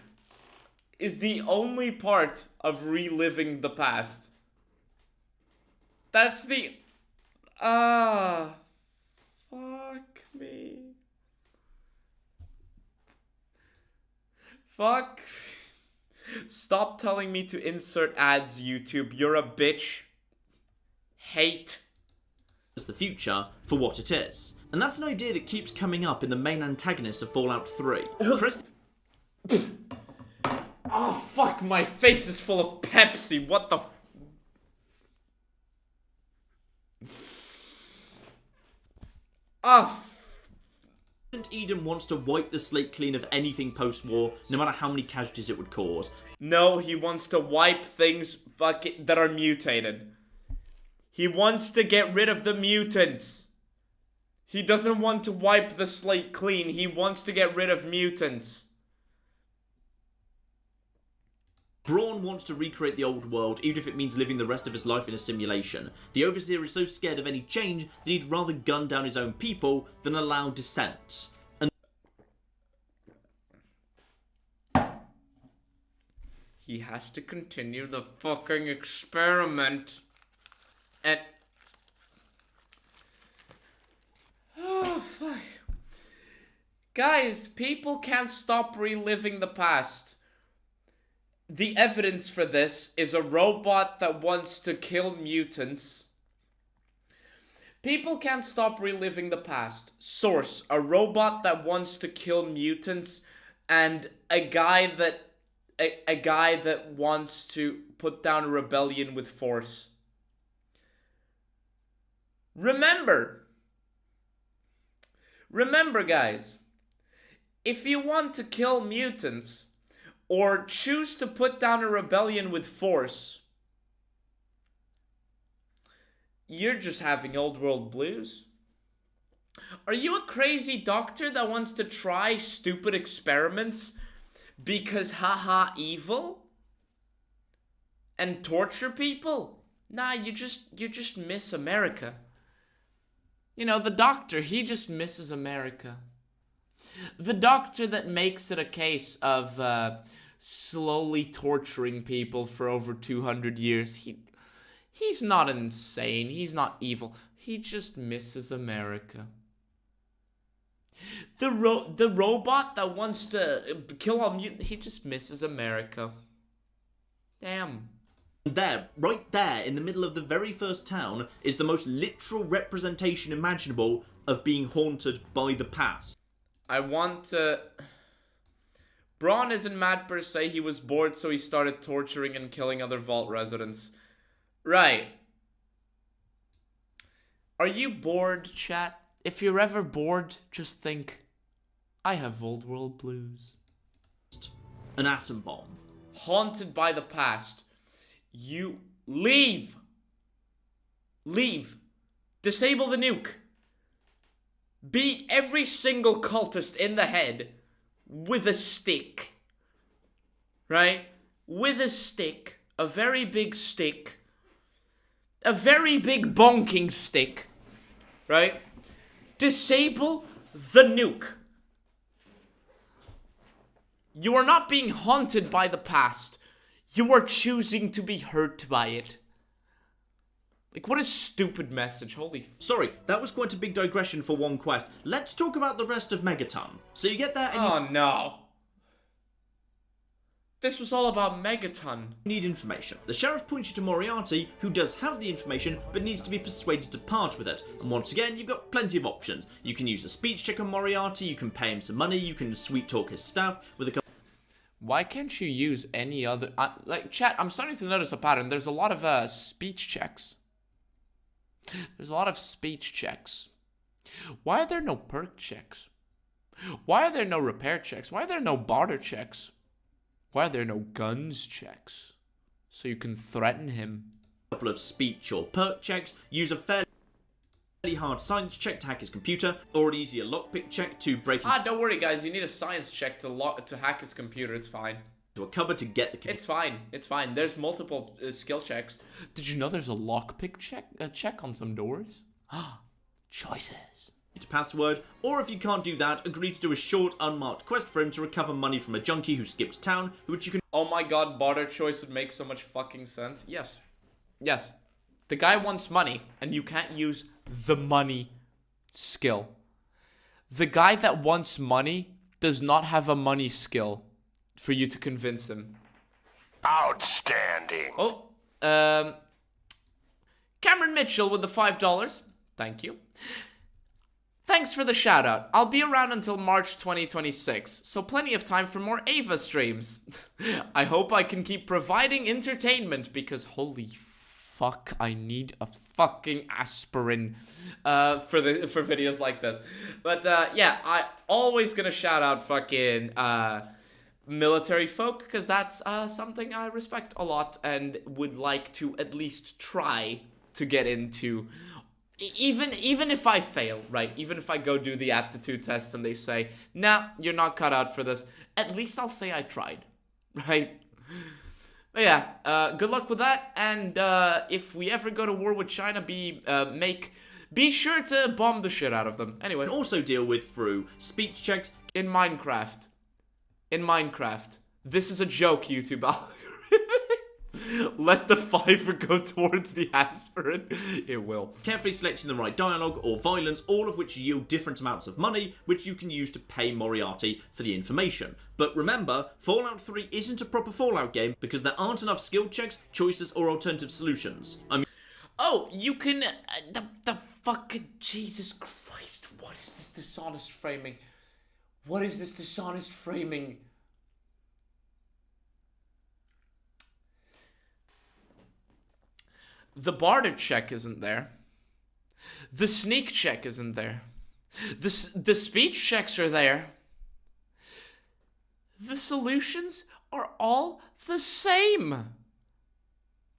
part of reliving the past. That's the fuck me. Fuck. Stop telling me to insert ads, YouTube. You're a bitch. Hate. As the future for what it is. And that's an idea that keeps coming up in the main antagonist of Fallout 3. Oh, fuck, my face is full of Pepsi. What the... Eden wants to wipe the slate clean of anything post-war, no matter how many casualties it would cause. No, he wants to wipe things that are mutated. He wants to get rid of the mutants. He doesn't want to wipe the slate clean. He wants to get rid of mutants. Braun wants to recreate the old world, even if it means living the rest of his life in a simulation. The Overseer is so scared of any change that he'd rather gun down his own people than allow dissent. And he has to continue the fucking experiment. And... oh, fuck. Guys, people can't stop reliving the past. The evidence for this is a robot that wants to kill mutants. People can't stop reliving the past. Source, a robot that wants to kill mutants, and a guy that wants to put down a rebellion with force. Remember, guys, if you want to kill mutants, or choose to put down a rebellion with force, you're just having old world blues. Are you a crazy doctor that wants to try stupid experiments because haha evil? And torture people? Nah, you just miss America. You know, the doctor, he just misses America. The doctor that makes it a case of slowly torturing people for over 200 years, he's not insane, he's not evil, he just misses America. The robot that wants to kill all mutants, he just misses America. Damn. there, right there, in the middle of the very first town, is the most literal representation imaginable of being haunted by the past. I want to... Braun isn't mad per se, he was bored so he started torturing and killing other vault residents. Right. Are you bored, chat? If you're ever bored, just think, I have old world blues. An atom bomb. Haunted by the past. You leave. Leave. Disable the nuke. Beat every single cultist in the head with a stick. Right? With a stick. A very big stick. A very big bonking stick. Right? Disable the nuke. You are not being haunted by the past. You are choosing to be hurt by it. Like, what a stupid message. Holy... Sorry, that was quite a big digression for one quest. Let's talk about the rest of Megaton. So you get there and oh, no. This was all about Megaton. You need information. The sheriff points you to Moriarty, who does have the information, but needs to be persuaded to part with it. And once again, you've got plenty of options. You can use a speech check on Moriarty, you can pay him some money, you can sweet talk his staff with a couple... Why can't you use any other... like, chat, I'm starting to notice a pattern. There's a lot of speech checks. There's a lot of speech checks. Why are there no perk checks? Why are there no repair checks? Why are there no barter checks? Why are there no guns checks? So you can threaten him. A couple of speech or perk checks. Use a fairly hard science check to hack his computer, or an easier lockpick check to break... don't worry, guys. You need a science check to hack his computer. It's fine. to a cupboard to get the... It's fine. It's fine. There's multiple skill checks. Did you know there's a lockpick check on some doors? Choices. Password, or if you can't do that, agree to do a short, unmarked quest for him to recover money from a junkie who skipped town, which you can... Oh my god, barter choice would make so much fucking sense. Yes. Yes. The guy wants money, and you can't use the money skill. The guy that wants money does not have a money skill for you to convince him. Outstanding. Oh, Cameron Mitchell with the $5. Thank you. Thanks for the shout out. I'll be around until March 2026, so plenty of time for more EVAH streams. I hope I can keep providing entertainment because holy fuck, I need a fucking aspirin for videos like this. But yeah, I always gonna shout out fucking military folk because that's something I respect a lot and would like to at least try to get into. Even if I fail, right? Even if I go do the aptitude tests and they say, nah, you're not cut out for this, at least I'll say I tried, right? But yeah, good luck with that, and if we ever go to war with China, be sure to bomb the shit out of them. Anyway. And also deal with through speech checks. In Minecraft. This is a joke, YouTube algorithm. Let the fiver go towards the aspirin. It will. Carefully selecting the right dialogue or violence, all of which yield different amounts of money, which you can use to pay Moriarty for the information. But remember, Fallout 3 isn't a proper Fallout game because there aren't enough skill checks, choices, or alternative solutions. Oh, you can... the fucking... Jesus Christ, what is this dishonest framing? What is this dishonest framing? The barter check isn't there. The sneak check isn't there. The speech checks are there. The solutions are all the same.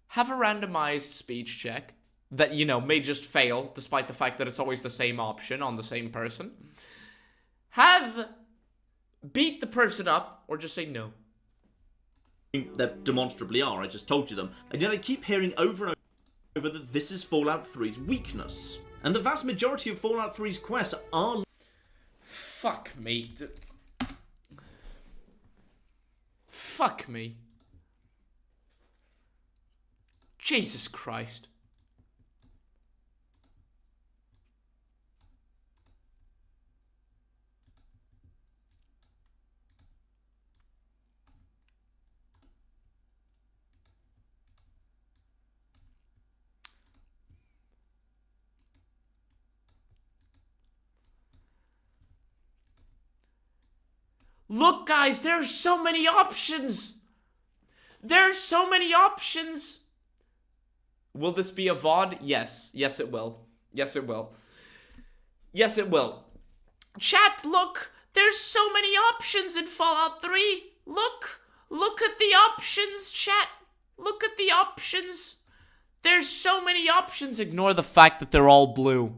Have a randomized speech check that, you know, may just fail, despite the fact that it's always the same option on the same person. Have beat the person up, or just say no. That demonstrably are, I just told you them. And yet I keep hearing over and over that this is Fallout 3's weakness. And the vast majority of Fallout 3's quests are... Fuck me. Fuck me. Jesus Christ. Look, guys, there's so many options. There's so many options. Will this be a VOD? Yes. Yes, it will. Yes, it will. Yes, it will. Chat, look. There's so many options in Fallout 3. Look. Look at the options, chat. Look at the options. There's so many options. Ignore the fact that they're all blue.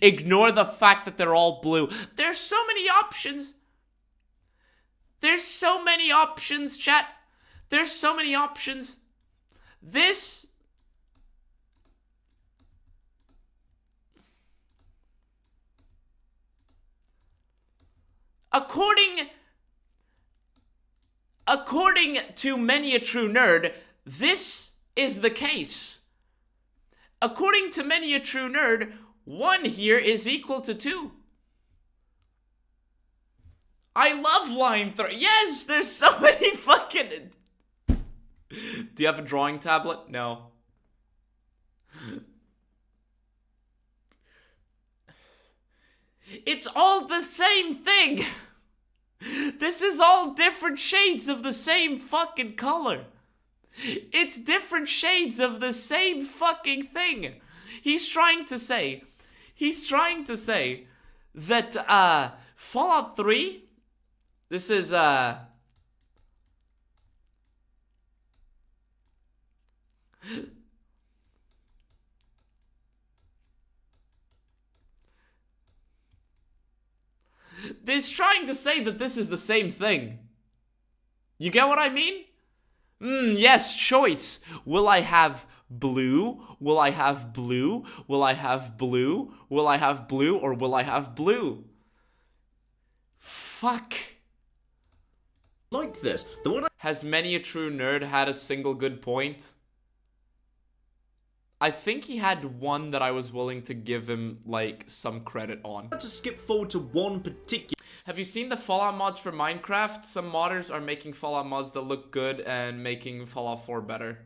Ignore the fact that they're all blue. There's so many options. There's so many options, chat. There's so many options. This... According to many a true nerd, this is the case. According to many a true nerd, 1 here is equal to 2. I love line 3. Yes, there's so many fucking... Do you have a drawing tablet? No. It's all the same thing. This is all different shades of the same fucking color. It's different shades of the same fucking thing. He's trying to say that Fallout 3, this is trying to say that this is the same thing. You get what I mean? Yes, choice. Will I have blue? Will I have blue? Will I have blue? Will I have blue? Or will I have blue? Fuck. Like this. The one Has many a true nerd had a single good point? I think he had one that I was willing to give him, like, some credit on. I want to skip forward to one particular. Have you seen the Fallout mods for Minecraft? Some modders are making Fallout mods that look good and making Fallout 4 better.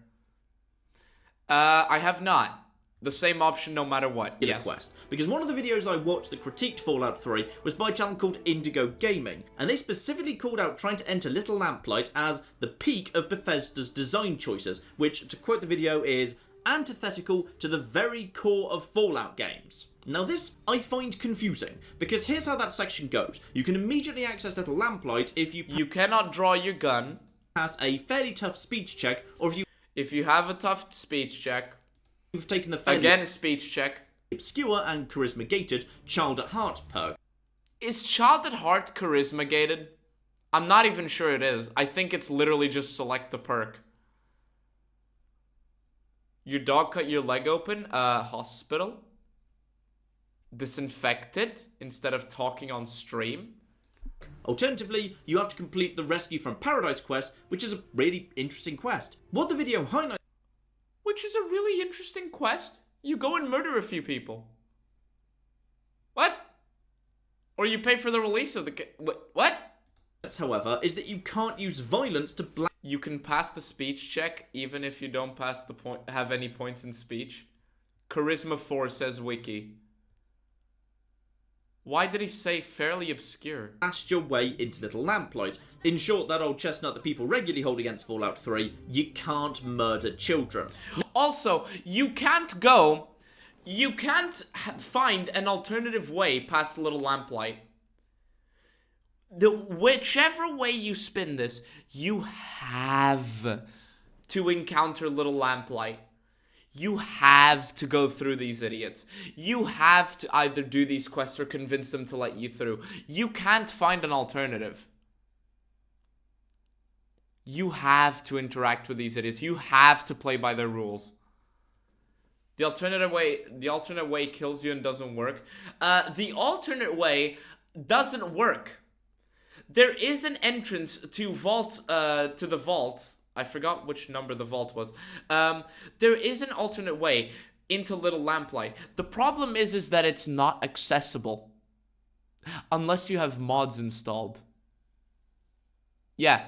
I have not. The same option no matter what. Yes. Quest. Because one of the videos I watched that critiqued Fallout 3 was by a channel called Indigo Gaming, and they specifically called out trying to enter Little Lamplight as the peak of Bethesda's design choices, which, to quote the video, is antithetical to the very core of Fallout games. Now this I find confusing, because here's how that section goes. You can immediately access Little Lamplight if you cannot draw your gun. Pass a fairly tough speech check, or if you have a tough speech check. You've taken the fairly again speech check. Obscure and charisma gated Child at Heart perk. Is Child at Heart charisma gated? I'm not even sure it is. I think it's literally just select the perk. Your dog cut your leg open? Hospital? Disinfected instead of talking on stream? Alternatively, you have to complete the Rescue from Paradise quest, which is a really interesting quest. What the video highlights... Which is a really interesting quest. You go and murder a few people. What? Or you pay for the release of the... What? However, is that you can't use violence to You can pass the speech check even if you don't pass the have any points in speech. Charisma 4 says wiki. Why did he say fairly obscure? Blast your way into Little Lamplight. In short, that old chestnut that people regularly hold against Fallout 3, you can't murder children. Also, you can't find an alternative way past Little Lamplight. Whichever way you spin this, you have to encounter Little Lamplight. You have to go through these idiots. You have to either do these quests or convince them to let you through. You can't find an alternative. You have to interact with these idiots. You have to play by their rules. The alternate way kills you and doesn't work. The alternate way doesn't work. There is an entrance to the vault. I forgot which number the vault was. There is an alternate way into Little Lamplight. The problem is that it's not accessible. Unless you have mods installed. Yeah.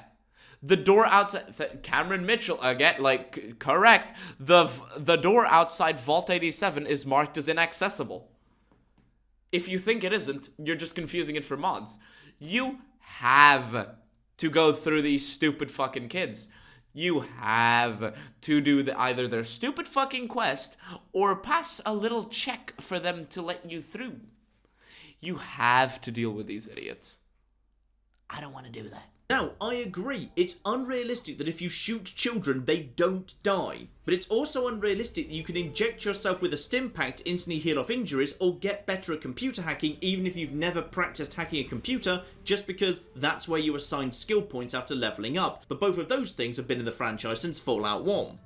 The door outside... Cameron Mitchell, again, like, correct. The door outside Vault 87 is marked as inaccessible. If you think it isn't, you're just confusing it for mods. You have to go through these stupid fucking kids. You have to do either their stupid fucking quest or pass a little check for them to let you through. You have to deal with these idiots. I don't want to do that. Now, I agree, it's unrealistic that if you shoot children, they don't die. But it's also unrealistic that you can inject yourself with a stim pack to instantly heal off injuries or get better at computer hacking even if you've never practiced hacking a computer, just because that's where you assign skill points after leveling up. But both of those things have been in the franchise since Fallout 1.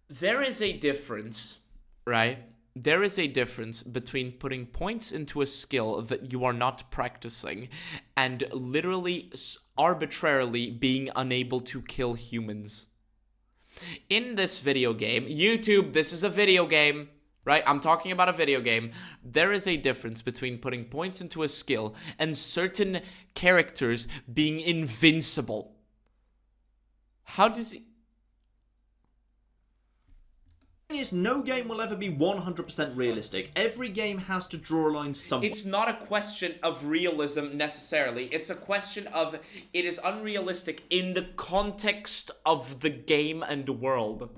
There is a difference, right? There is a difference between putting points into a skill that you are not practicing and literally arbitrarily being unable to kill humans. In this video game, YouTube, this is a video game, right? I'm talking about a video game. There is a difference between putting points into a skill and certain characters being invincible. How does he... Is no game will ever be 100% realistic. Every game has to draw a line somewhere. It's not a question of realism necessarily. It's a question of it is unrealistic in the context of the game and world.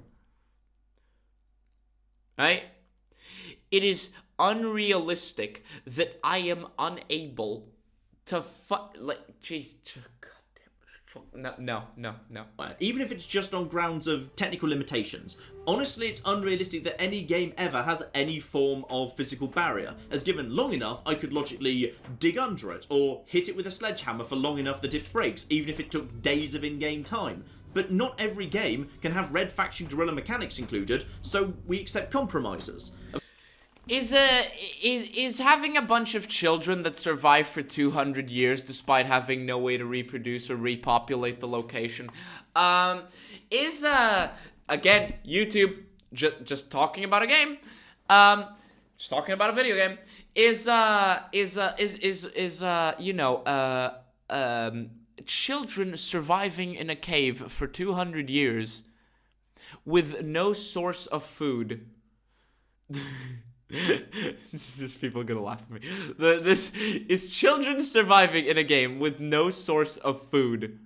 Right? It is unrealistic that I am unable to jeez, god damn it. No. Even if it's just on grounds of technical limitations. Honestly, it's unrealistic that any game ever has any form of physical barrier, as given long enough, I could logically dig under it, or hit it with a sledgehammer for long enough that it breaks, even if it took days of in-game time. But not every game can have Red Faction guerrilla mechanics included, so we accept compromises. Is having a bunch of children that survive for 200 years despite having no way to reproduce or repopulate the location, again, YouTube, just talking about a game, just talking about a video game, children surviving in a cave for 200 years with no source of food. These people are gonna laugh at me. This is children surviving in a game with no source of food.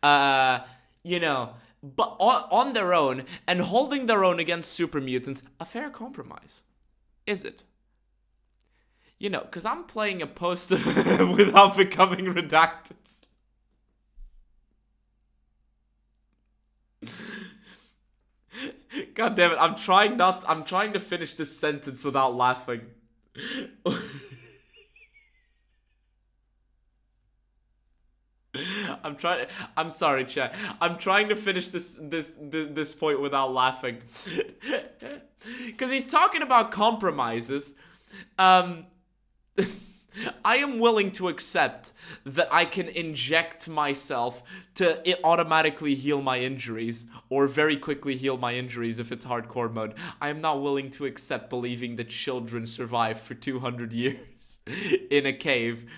But on their own and holding their own against super mutants, a fair compromise. Is it? Because I'm playing a poster without becoming redacted. God damn it, I'm trying to finish this sentence without laughing. I'm sorry, chat. I'm trying to finish this point without laughing. Cuz he's talking about compromises. I am willing to accept that I can inject myself to automatically heal my injuries, or very quickly heal my injuries if it's hardcore mode. I am not willing to accept believing that children survive for 200 years in a cave,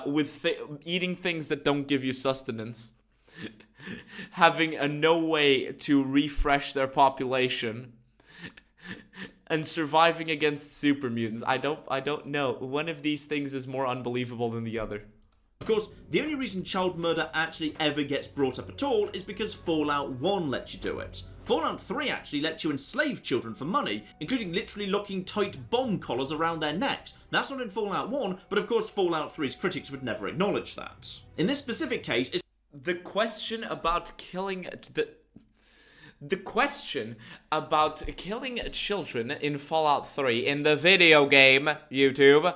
with eating things that don't give you sustenance, having no way to refresh their population, and surviving against super mutants. I don't know. One of these things is more unbelievable than the other. Of course, the only reason child murder actually ever gets brought up at all is because Fallout 1 lets you do it. Fallout 3 actually lets you enslave children for money, including literally locking tight bomb collars around their necks. That's not in Fallout 1, but of course Fallout 3's critics would never acknowledge that. In this specific case, it's the question about killing children in Fallout 3 in the video game, YouTube,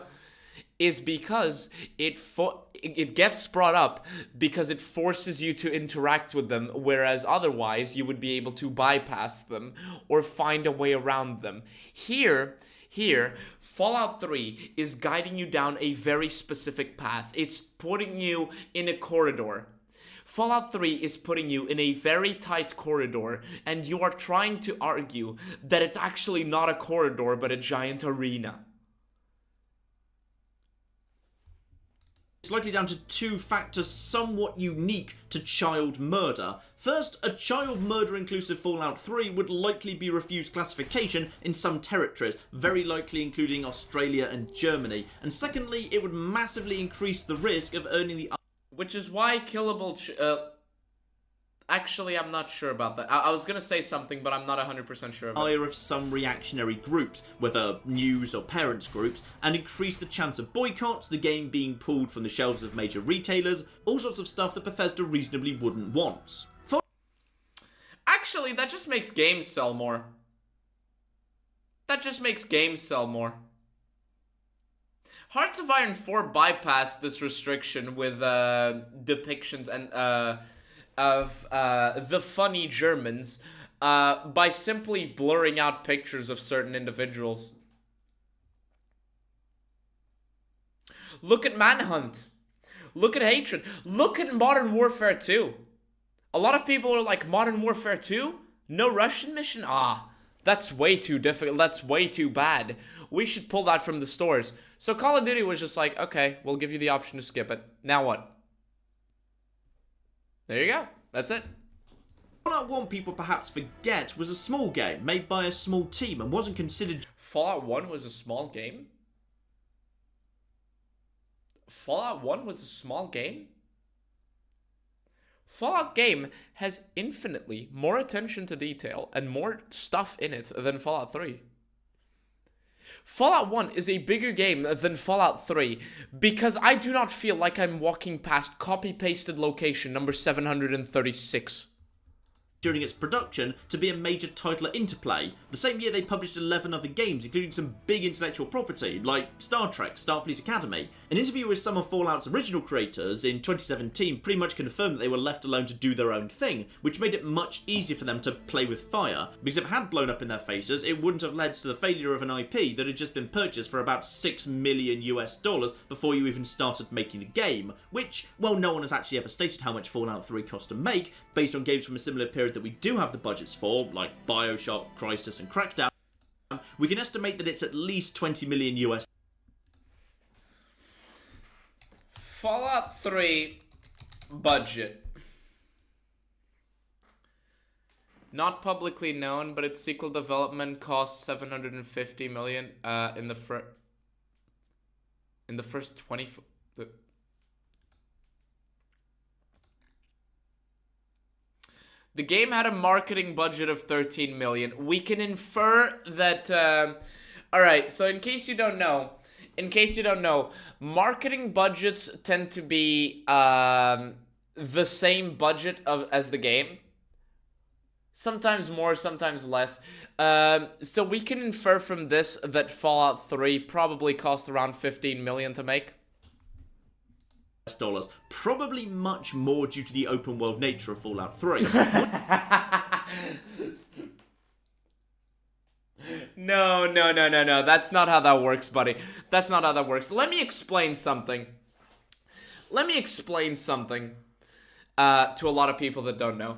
is because it gets brought up because it forces you to interact with them, whereas otherwise you would be able to bypass them or find a way around them. Here, Fallout 3 is guiding you down a very specific path. It's putting you in a corridor. Fallout 3 is putting you in a very tight corridor, and you are trying to argue that it's actually not a corridor, but a giant arena. It's likely down to two factors somewhat unique to child murder. First, a child murder inclusive Fallout 3 would likely be refused classification in some territories, very likely including Australia and Germany. And secondly, it would massively increase the risk of earning the... Which is why killable... Actually, I'm not sure about that. I was gonna say something, but I'm not 100% sure about it. ...of some reactionary groups, whether news or parents groups, and increase the chance of boycotts, the game being pulled from the shelves of major retailers, all sorts of stuff that Bethesda reasonably wouldn't want. Actually, that just makes games sell more. Hearts of Iron 4 bypassed this restriction with depictions and of the funny Germans by simply blurring out pictures of certain individuals. Look at Manhunt. Look at Hatred. Look at Modern Warfare 2. A lot of people are like, Modern Warfare 2? No Russian mission? Ah, that's way too difficult. That's way too bad. We should pull that from the stores. So Call of Duty was just like, okay, we'll give you the option to skip it. Now what? There you go. That's it. Fallout 1, people perhaps forget, was a small game made by a small team and wasn't considered... Fallout 1 was a small game? Fallout 1 was a small game? Fallout game has infinitely more attention to detail and more stuff in it than Fallout 3. Fallout 1 is a bigger game than Fallout 3 because I do not feel like I'm walking past copy-pasted location number 736. During its production to be a major title at Interplay. The same year they published 11 other games, including some big intellectual property, like Star Trek, Starfleet Academy. An interview with some of Fallout's original creators in 2017 pretty much confirmed that they were left alone to do their own thing, which made it much easier for them to play with fire, because if it had blown up in their faces, it wouldn't have led to the failure of an IP that had just been purchased for about $6 million before you even started making the game, which, well, no one has actually ever stated how much Fallout 3 cost to make, based on games from a similar period that we do have the budgets for, like Bioshock, Crysis, and Crackdown. We can estimate that it's at least $20 million. Fallout 3 budget. Not publicly known, but its sequel development cost $750 million in the first 20. The game had a marketing budget of $13 million. We can infer that. Alright, so in case you don't know, marketing budgets tend to be the same budget as the game. Sometimes more, sometimes less. So we can infer from this that Fallout 3 probably cost around $15 million to make. Dollars, probably much more due to the open world nature of Fallout 3. No. That's not how that works, buddy. That's not how that works. Let me explain something. To a lot of people that don't know.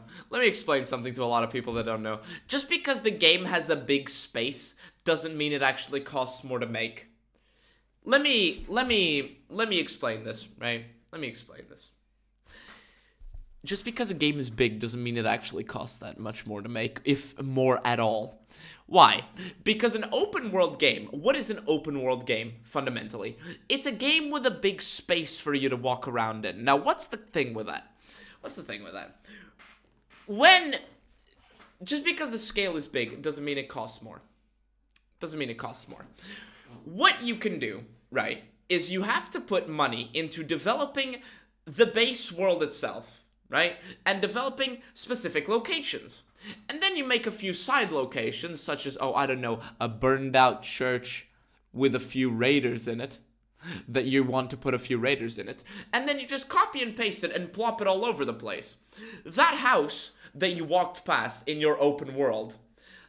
Just because the game has a big space doesn't mean it actually costs more to make. Let me explain this, right? Let me explain this. Just because a game is big doesn't mean it actually costs that much more to make, if more at all. Why? Because an open world game, what is an open world game, fundamentally? It's a game with a big space for you to walk around in. Now, what's the thing with that? Just because the scale is big doesn't mean it costs more. What you can do, right, is you have to put money into developing the base world itself, right? And developing specific locations. And then you make a few side locations, such as, a burned out church with a few raiders in it. That you want to put a few raiders in it. And then you just copy and paste it and plop it all over the place. That house that you walked past in your open world,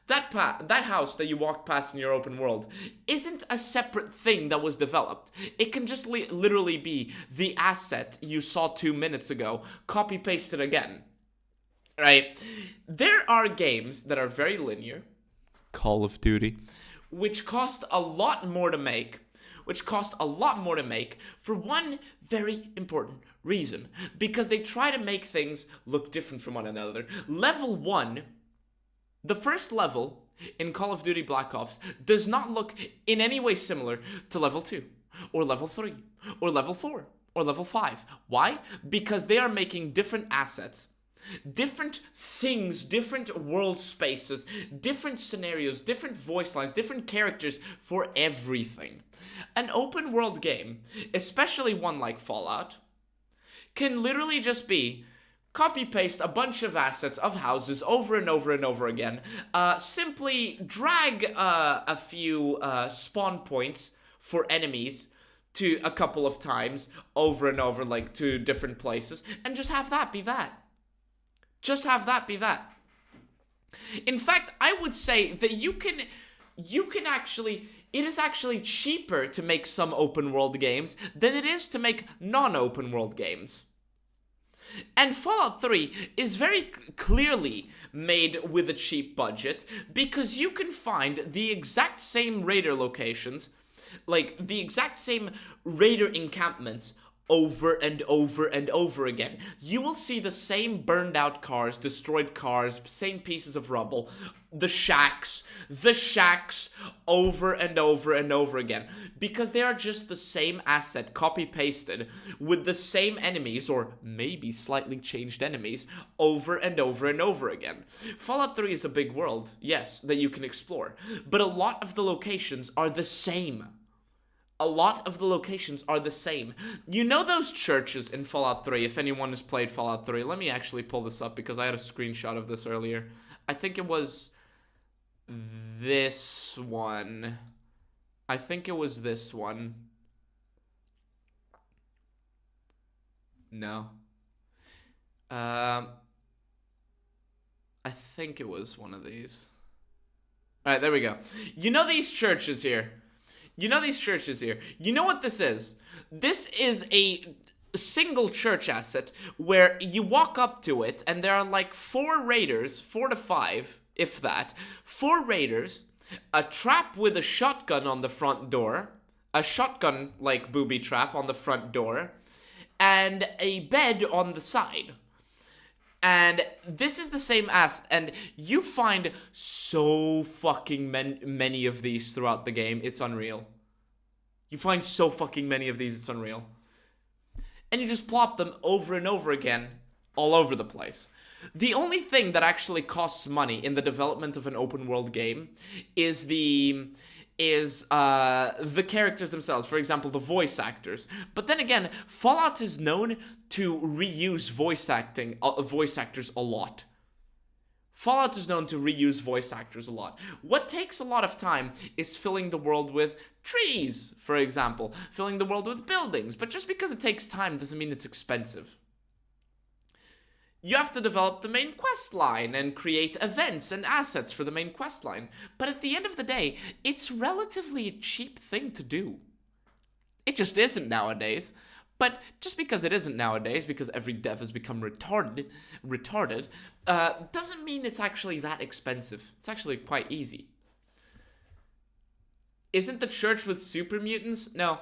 that house that you walked past in your open world isn't a separate thing that was developed. It can just literally be the asset you saw 2 minutes ago, copy-pasted again. Right? There are games that are very linear, Call of Duty, which cost a lot more to make, for one very important reason. Because they try to make things look different from one another. Level 1... The first level in Call of Duty Black Ops does not look in any way similar to level 2, or level 3, or level 4, or level 5. Why? Because they are making different assets, different things, different world spaces, different scenarios, different voice lines, different characters for everything. An open world game, especially one like Fallout, can literally just be copy-paste a bunch of assets of houses over and over and over again. Simply drag a few spawn points for enemies to a couple of times over and over, like to different places, and just have that be that. In fact, I would say that you can actually... It is actually cheaper to make some open world games than it is to make non-open world games. And Fallout 3 is very clearly made with a cheap budget because you can find the exact same raider locations, like the exact same raider encampments over and over and over again. You will see the same burned out cars, destroyed cars, same pieces of rubble, the shacks, over and over and over again. Because they are just the same asset, copy-pasted, with the same enemies, or maybe slightly changed enemies, over and over and over again. Fallout 3 is a big world, yes, that you can explore, but a lot of the locations are the same. A lot of the locations are the same. You know those churches in Fallout 3, if anyone has played Fallout 3. Let me actually pull this up because I had a screenshot of this earlier. I think it was this one. I think it was this one. No. I think it was one of these. Alright, there we go. You know these churches here. You know these churches here. You know what this is? This is a single church asset where you walk up to it and there are like 4 raiders, 4 to 5, if that. 4 raiders, a trap with a shotgun on the front door, a shotgun like booby trap on the front door, and a bed on the side. And this is the same as, and you find so fucking many of these throughout the game. It's unreal. You find so fucking many of these, it's unreal. And you just plop them over and over again, all over the place. The only thing that actually costs money in the development of an open world game is the characters themselves, for example, the voice actors. But then again, Fallout is known to reuse voice actors a lot. Fallout is known to reuse voice actors a lot. What takes a lot of time is filling the world with trees, for example, filling the world with buildings. But just because it takes time doesn't mean it's expensive. You have to develop the main quest line and create events and assets for the main quest line. But at the end of the day, it's relatively a cheap thing to do. It just isn't nowadays. But just because it isn't nowadays, because every dev has become retarded, doesn't mean it's actually that expensive. It's actually quite easy. Isn't the church with super mutants? No.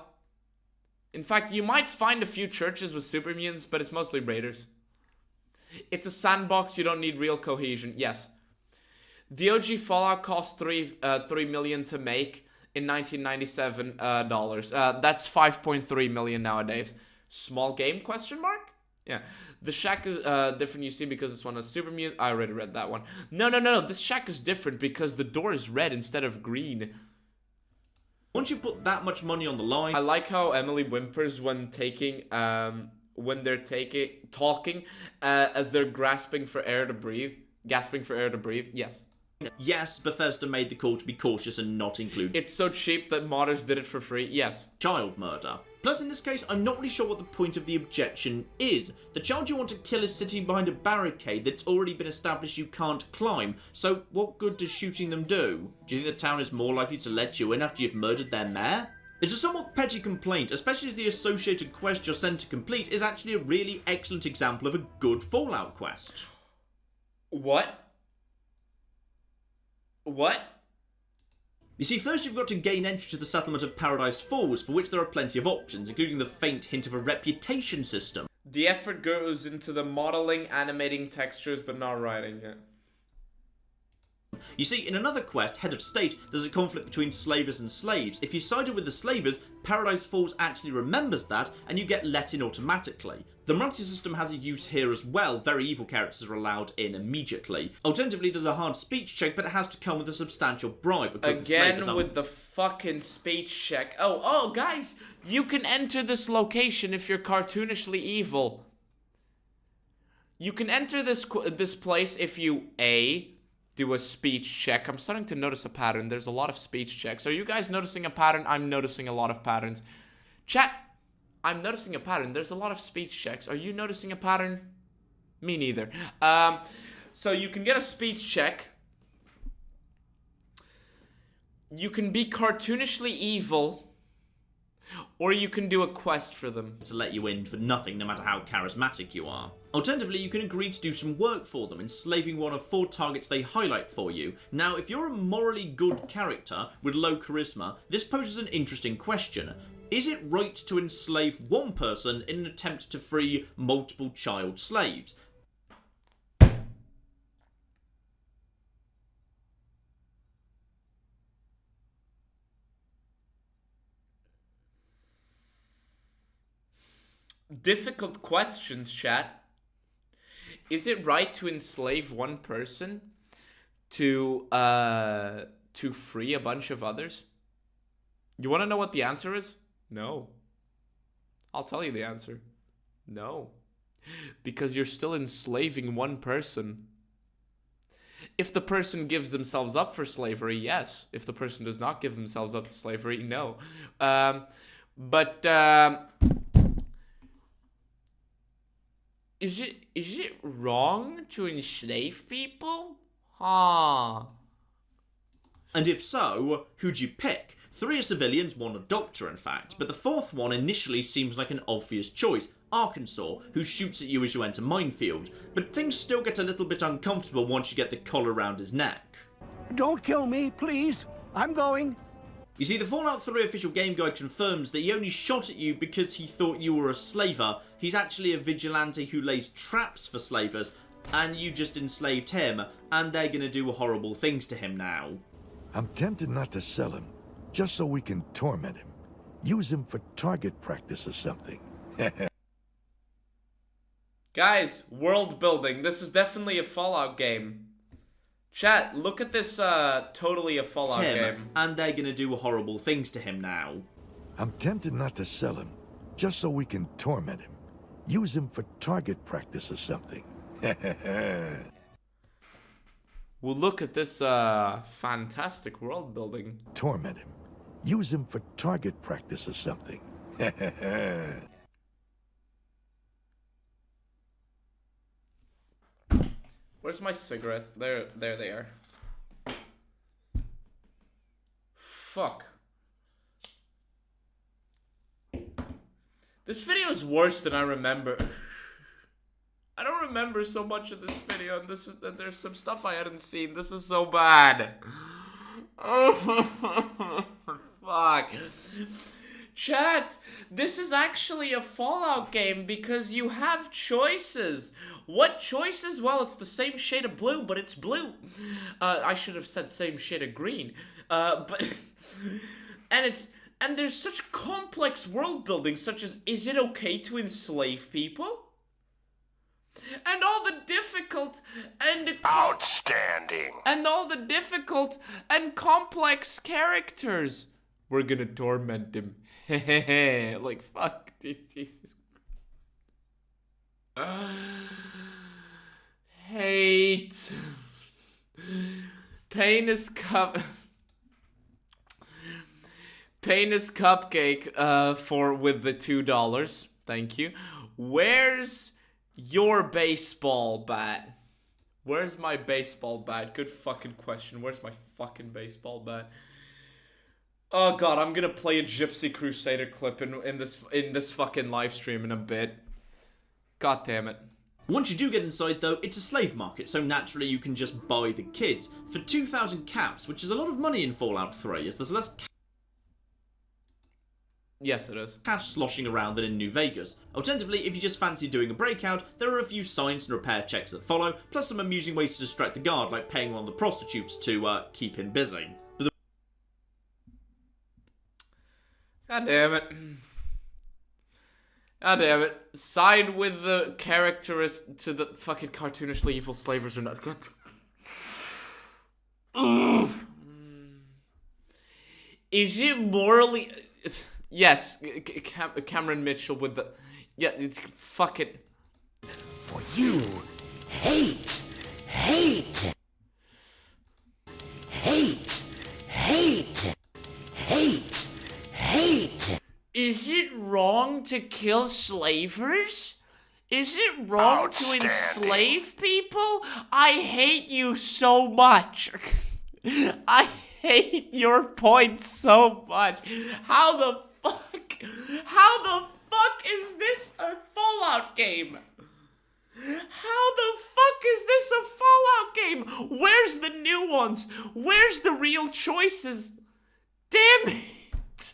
In fact, you might find a few churches with super mutants, but it's mostly raiders. It's a sandbox, you don't need real cohesion. Yes. The OG Fallout cost $3 million to make in 1997 dollars. That's 5.3 million nowadays. Small game, question mark? Yeah. The shack is different, you see, because this one has super mutant. I already read that one. No. This shack is different because the door is red instead of green. Once you put that much money on the line... I like how Emily whimpers when taking... when they're talking as they're gasping for air to breathe. Yes. Yes, Bethesda made the call to be cautious and not include... It's so cheap that modders did it for free. Yes. Child murder. Plus, in this case, I'm not really sure what the point of the objection is. The child you want to kill is sitting behind a barricade that's already been established you can't climb. So, what good does shooting them do? Do you think the town is more likely to let you in after you've murdered their mayor? It's a somewhat petty complaint, especially as the associated quest you're sent to complete is actually a really excellent example of a good Fallout quest. What? You see, first you've got to gain entry to the settlement of Paradise Falls, for which there are plenty of options, including the faint hint of a reputation system. The effort goes into the modeling, animating textures, but not writing it. You see, in another quest, Head of State, there's a conflict between slavers and slaves. If you sided with the slavers, Paradise Falls actually remembers that, and you get let in automatically. The morality system has a use here as well. Very evil characters are allowed in immediately. Alternatively, there's a hard speech check, but it has to come with a substantial bribe. Again with the fucking speech check. Oh, guys, you can enter this location if you're cartoonishly evil. You can enter this place if you, A, do a speech check. I'm starting to notice a pattern. There's a lot of speech checks. Are you guys noticing a pattern? I'm noticing a lot of patterns. Chat, I'm noticing a pattern. There's a lot of speech checks. Are you noticing a pattern? Me neither. So you can get a speech check. You can be cartoonishly evil. Or you can do a quest for them. To let you in for nothing, no matter how charismatic you are. Alternatively, you can agree to do some work for them, enslaving one of 4 targets they highlight for you. Now, if you're a morally good character with low charisma, this poses an interesting question. Is it right to enslave one person in an attempt to free multiple child slaves? Difficult questions, chat. Is it right to enslave one person to free a bunch of others? You want to know what the answer is? No. I'll tell you the answer. No. Because you're still enslaving one person. If the person gives themselves up for slavery, yes. If the person does not give themselves up to slavery, no. Is it wrong to enslave people? Huh. And if so, who'd you pick? 3 are civilians, 1 a doctor in fact, but the 4th one initially seems like an obvious choice, Arkansas, who shoots at you as you enter minefield, but things still get a little bit uncomfortable once you get the collar around his neck. Don't kill me, please. I'm going. You see, the Fallout 3 official game guide confirms that he only shot at you because he thought you were a slaver. He's actually a vigilante who lays traps for slavers, and you just enslaved him, and they're gonna do horrible things to him now. I'm tempted not to sell him, just so we can torment him. Use him for target practice or something. Guys, world building. This is definitely a Fallout game. Chat, look at this totally a Fallout game. And they're gonna do horrible things to him now. I'm tempted not to sell him, just so we can torment him. Use him for target practice or something. Well, look at this fantastic world building. Torment him. Use him for target practice or something. Where's my cigarettes? There they are. Fuck. This video is worse than I remember. I don't remember so much of this video, and there's some stuff I hadn't seen. This is so bad. Oh, fuck. Chat, this is actually a Fallout game because you have choices. What choices? Well, it's the same shade of blue, but it's blue. I should have said same shade of green. But and there's such complex world building, such as, is it okay to enslave people? And all the difficult and Outstanding. And all the difficult and complex characters. We're gonna torment him. Like, fuck, Jesus. Hate. Pain is cupcake for with the $2. Thank you. Where's your baseball bat? Where's my baseball bat? Good fucking question. Where's my fucking baseball bat? Oh god, I'm gonna play a Gypsy Crusader clip in this fucking live stream in a bit. God damn it. Once you do get inside though, it's a slave market, so naturally you can just buy the kids. For 2,000 caps, which is a lot of money in Fallout 3, as there's less Yes, it is. cash sloshing around than in New Vegas. Alternatively, if you just fancy doing a breakout, there are a few science and repair checks that follow, plus some amusing ways to distract the guard, like paying one of the prostitutes to keep him busy. God damn it. God damn it. Side with the characterist to the fucking cartoonishly evil slavers are not good. Is it morally... Yes, Cameron Mitchell with the... Yeah, it's fucking... For you, hate. Is it wrong to kill slavers? Is it wrong to enslave people? I hate you so much. I hate your point so much. How the fuck is this a Fallout game? How the fuck is this a Fallout game? Where's the nuance? Where's the real choices? Damn it.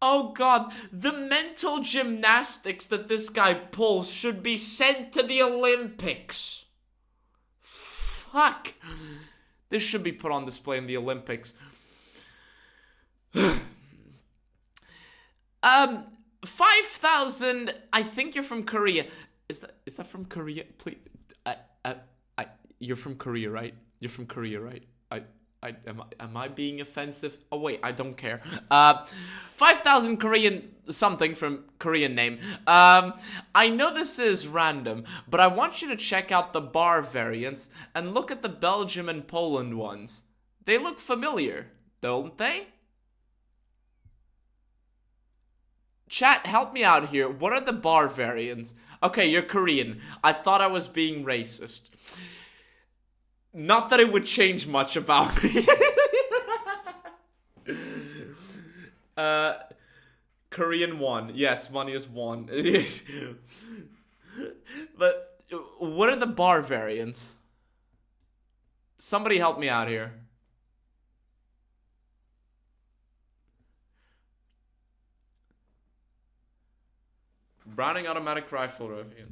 Oh god, the mental gymnastics that this guy pulls should be sent to the Olympics. Fuck. This should be put on display in the Olympics. 5,000. I think you're from Korea. Is that from Korea? Please, you're from Korea, right? You're from Korea, right? Am I being offensive? Oh wait, I don't care. 5,000 Korean something from Korean name. I know this is random, but I want you to check out the bar variants and look at the Belgium and Poland ones. They look familiar, don't they? Chat, help me out here. What are the bar variants? Okay, you're Korean. I thought I was being racist. Not that it would change much about me. Korean 1. Yes, money is 1. But what are the bar variants? Somebody help me out here. Browning automatic rifle review.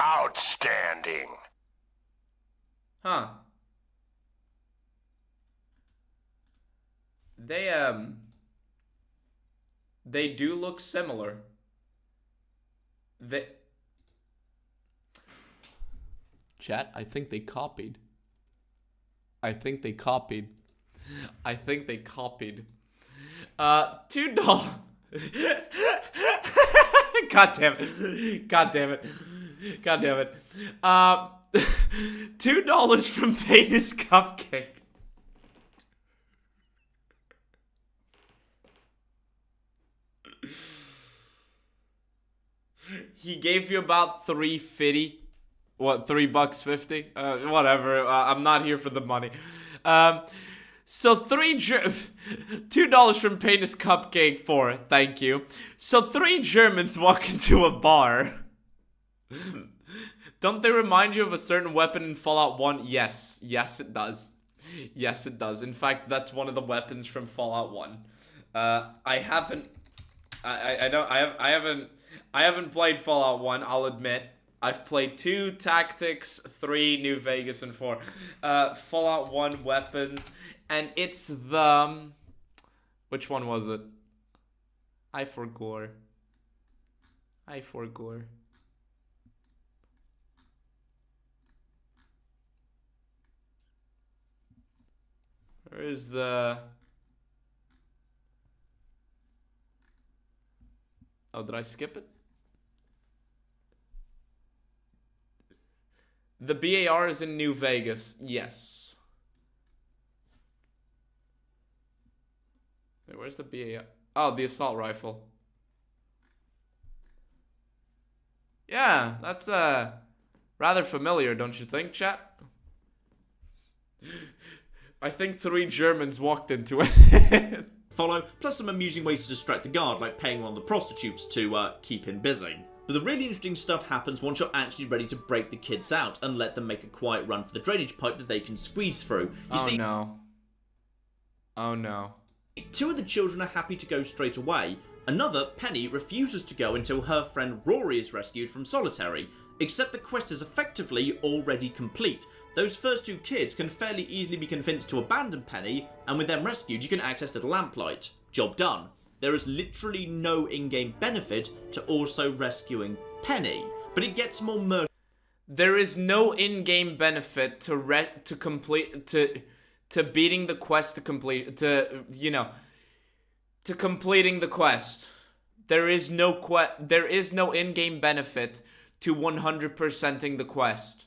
Outstanding. Huh. They do look similar. Chat, I think they copied. $2. God damn it. $2 from Penis Cupcake. He gave you about $3.50. What, $3.50? Whatever. I'm not here for the money. So $2 from Penis Cupcake for it. Thank you. So 3 Germans walk into a bar. Don't they remind you of a certain weapon in Fallout 1? Yes. Yes, it does. Yes, it does. In fact, that's one of the weapons from Fallout 1. I haven't played Fallout 1, I'll admit. I've played 2 Tactics, 3 New Vegas, and 4 Fallout 1 weapons. And it's the... Which one was it? I forgot. Where is the... Oh, did I skip it? The BAR is in New Vegas. Yes. Wait, where's the BAR? Oh, the assault rifle. Yeah, that's rather familiar, don't you think, chat? I think 3 Germans walked into it. Follow, plus some amusing ways to distract the guard, like paying one of the prostitutes to keep him busy. But the really interesting stuff happens once you're actually ready to break the kids out and let them make a quiet run for the drainage pipe that they can squeeze through. Oh no. 2 of the children are happy to go straight away. Another, Penny, refuses to go until her friend Rory is rescued from solitary, except the quest is effectively already complete. Those first 2 kids can fairly easily be convinced to abandon Penny, and with them rescued you can access the lamplight. Job done. There is literally no in-game benefit to also rescuing Penny, but it gets more murky. There is no in-game benefit to beating the quest to completing the quest. There is no in-game benefit to 100%ing the quest.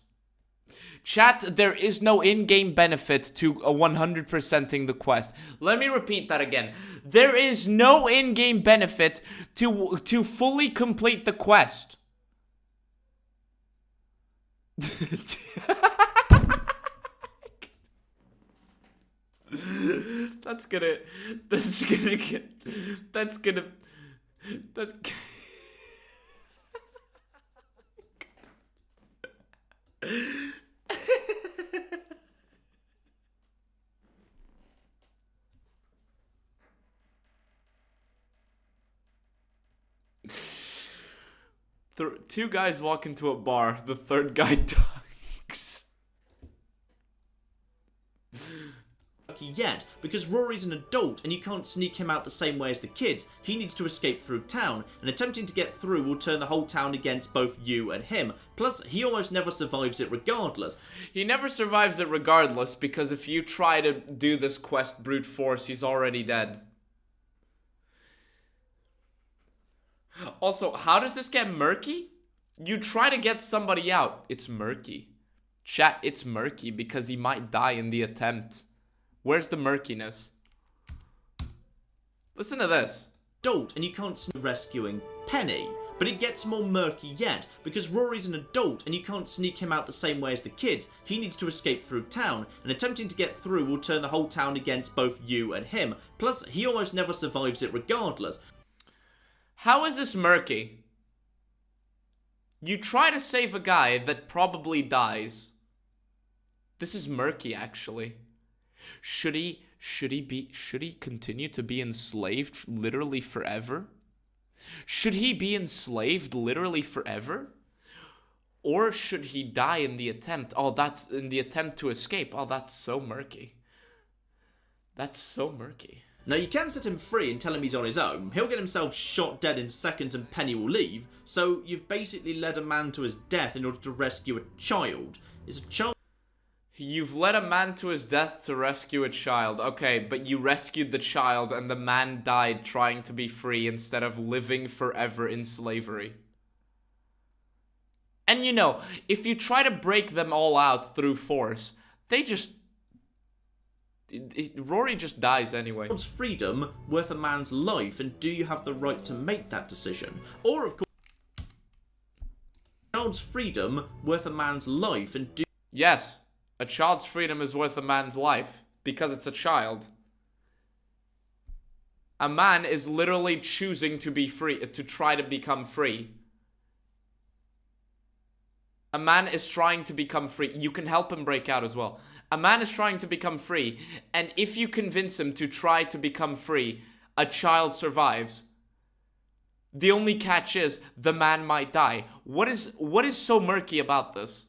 Chat, there is no in-game benefit to 100%ing the quest. Let me repeat that again. There is no in-game benefit to fully complete the quest. That's gonna two guys walk into a bar, the third guy dunks. Yet, because Rory's an adult and you can't sneak him out the same way as the kids, he needs to escape through town, and attempting to get through will turn the whole town against both you and him. Plus, he almost never survives it regardless. He never survives it regardless, because if you try to do this quest brute force, he's already dead. Also, how does this get murky? You try to get somebody out, it's murky. Chat, it's murky because he might die in the attempt. Where's the murkiness? Listen to this. Adult, and you can't sneak rescuing Penny. But it gets more murky yet, because Rory's an adult and you can't sneak him out the same way as the kids. He needs to escape through town, and attempting to get through will turn the whole town against both you and him. Plus, he almost never survives it regardless. How is this murky? You try to save a guy that probably dies. This is murky, actually. Should he continue to be enslaved literally forever? Should he be enslaved literally forever? Or should he die in the attempt? Oh, that's in the attempt to escape. Oh, that's so murky. That's so murky. Now, you can set him free and tell him he's on his own. He'll get himself shot dead in seconds and Penny will leave. So, you've basically led a man to his death in order to rescue a child. Is a child... You've led a man to his death to rescue a child. Okay, but you rescued the child and the man died trying to be free instead of living forever in slavery. And you know, if you try to break them all out through force, they just... Rory just dies anyway. Is freedom worth a man's life, and do you have the right to make that decision? Or, of course, child's freedom worth a man's life, and do... Yes. A child's freedom is worth a man's life, because it's a child. A man is literally choosing to be free, to try to become free. A man is trying to become free. You can help him break out as well. A man is trying to become free, and if you convince him to try to become free, a child survives. The only catch is, the man might die. What is so murky about this?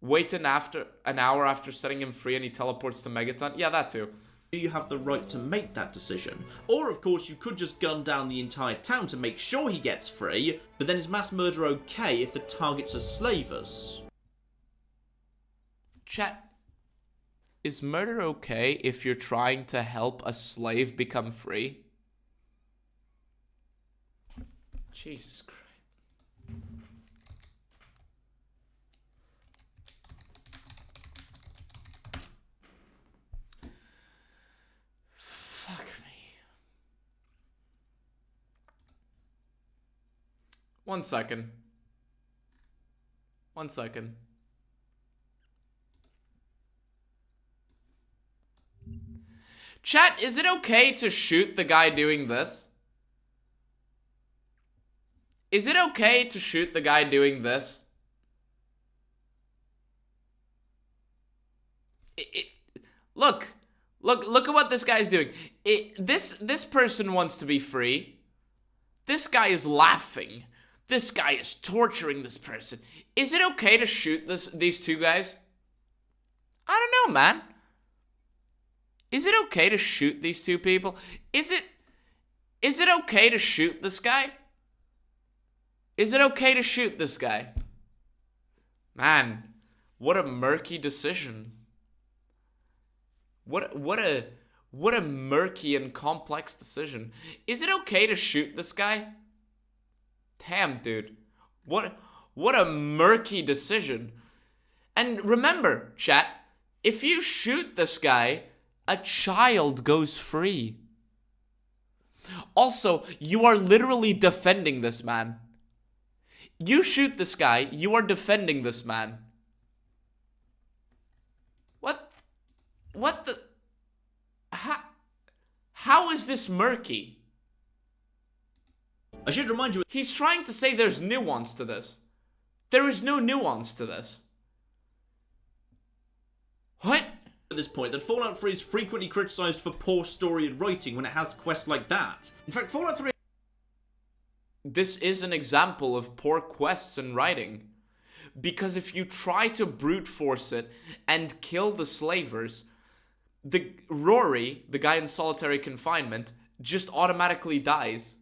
Wait an hour after setting him free and he teleports to Megaton? Yeah, that too. Do you have the right to make that decision? Or, of course, you could just gun down the entire town to make sure he gets free, but then is mass murder okay if the target's are slavers? Chat, is murder okay if you're trying to help a slave become free? Jesus Christ. Fuck me. 1 second. 1 second. Chat, is it okay to shoot the guy doing this? Is it okay to shoot the guy doing this? Look at what this guy's doing. This person wants to be free. This guy is laughing. This guy is torturing this person. Is it okay to shoot these two guys? I don't know, man. Is it okay to shoot these two people? Is it okay to shoot this guy? Is it okay to shoot this guy? Man, what a murky decision. What a murky and complex decision. Is it okay to shoot this guy? Damn, dude. What a murky decision. And remember, chat, if you shoot this guy, a child goes free. Also, you are literally defending this man. You shoot this guy, you are defending this man. What the... How is this murky? I should remind you... He's trying to say there's nuance to this. There is no nuance to this. What? At this point, that Fallout 3 is frequently criticised for poor story and writing when it has quests like that. In fact, Fallout 3... This is an example of poor quests and writing. Because if you try to brute force it and kill the slavers, Rory, the guy in solitary confinement, just automatically dies.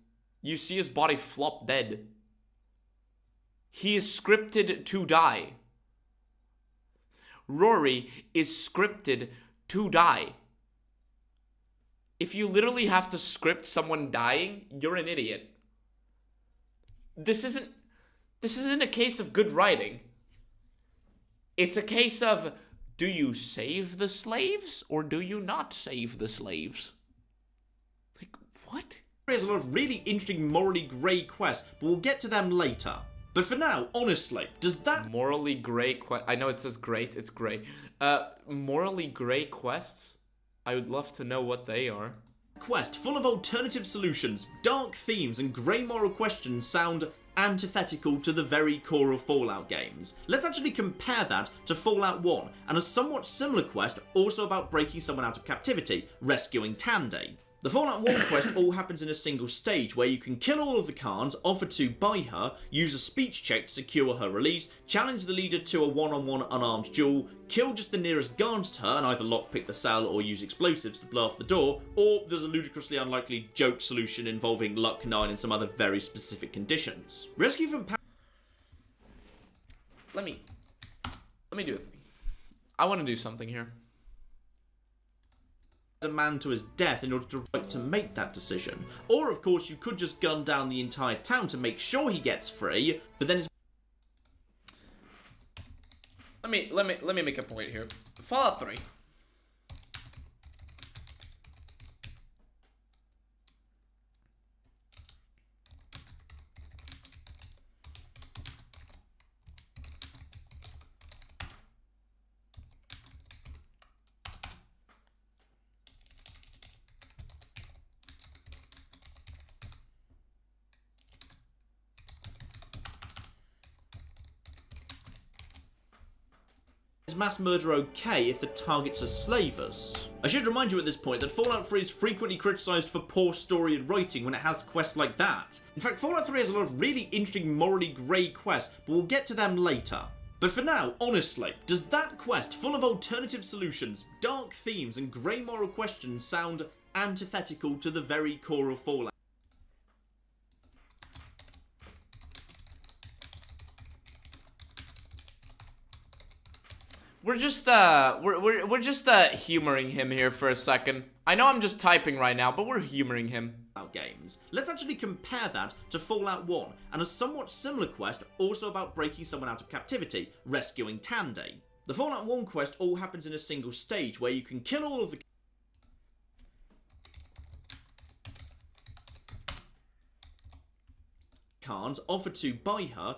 You see his body flop dead. He is scripted to die. Rory is scripted to die. If you literally have to script someone dying, you're an idiot. This isn't a case of good writing. It's a case of, do you save the slaves or do you not save the slaves? Like, what? There's a lot of really interesting morally grey quests, but we'll get to them later. But for now, honestly, does that... Morally grey I know it says great, it's grey. Morally grey quests? I would love to know what they are. Quest full of alternative solutions, dark themes, and grey moral questions sound antithetical to the very core of Fallout games. Let's actually compare that to Fallout 1, and a somewhat similar quest also about breaking someone out of captivity, rescuing Tandy. The Fallout 1 quest all happens in a single stage where you can kill all of the Khans, offer to buy her, use a speech check to secure her release, challenge the leader to a one-on-one unarmed duel, kill just the nearest guards to her and either lockpick the cell or use explosives to blow off the door, or there's a ludicrously unlikely joke solution involving Luck 9 and some other very specific conditions. Rescue from Let me do it. I want to do something here. A man to his death in order to make that decision. Or, of course, you could just gun down the entire town to make sure he gets free, but then it's... Let me make a point here. Fallout 3. Is mass murder okay if the targets are slavers? I should remind you at this point that Fallout 3 is frequently criticised for poor story and writing when it has quests like that. In fact, Fallout 3 has a lot of really interesting morally grey quests, but we'll get to them later. But for now, honestly, does that quest full of alternative solutions, dark themes, and grey moral questions sound antithetical to the very core of Fallout? We're just humoring him here for a second. I know I'm just typing right now, but we're humoring him. Games. Let's actually compare that to Fallout 1, and a somewhat similar quest also about breaking someone out of captivity, rescuing Tandy. The Fallout 1 quest all happens in a single stage where you can kill all of the Khans, offer to buy her,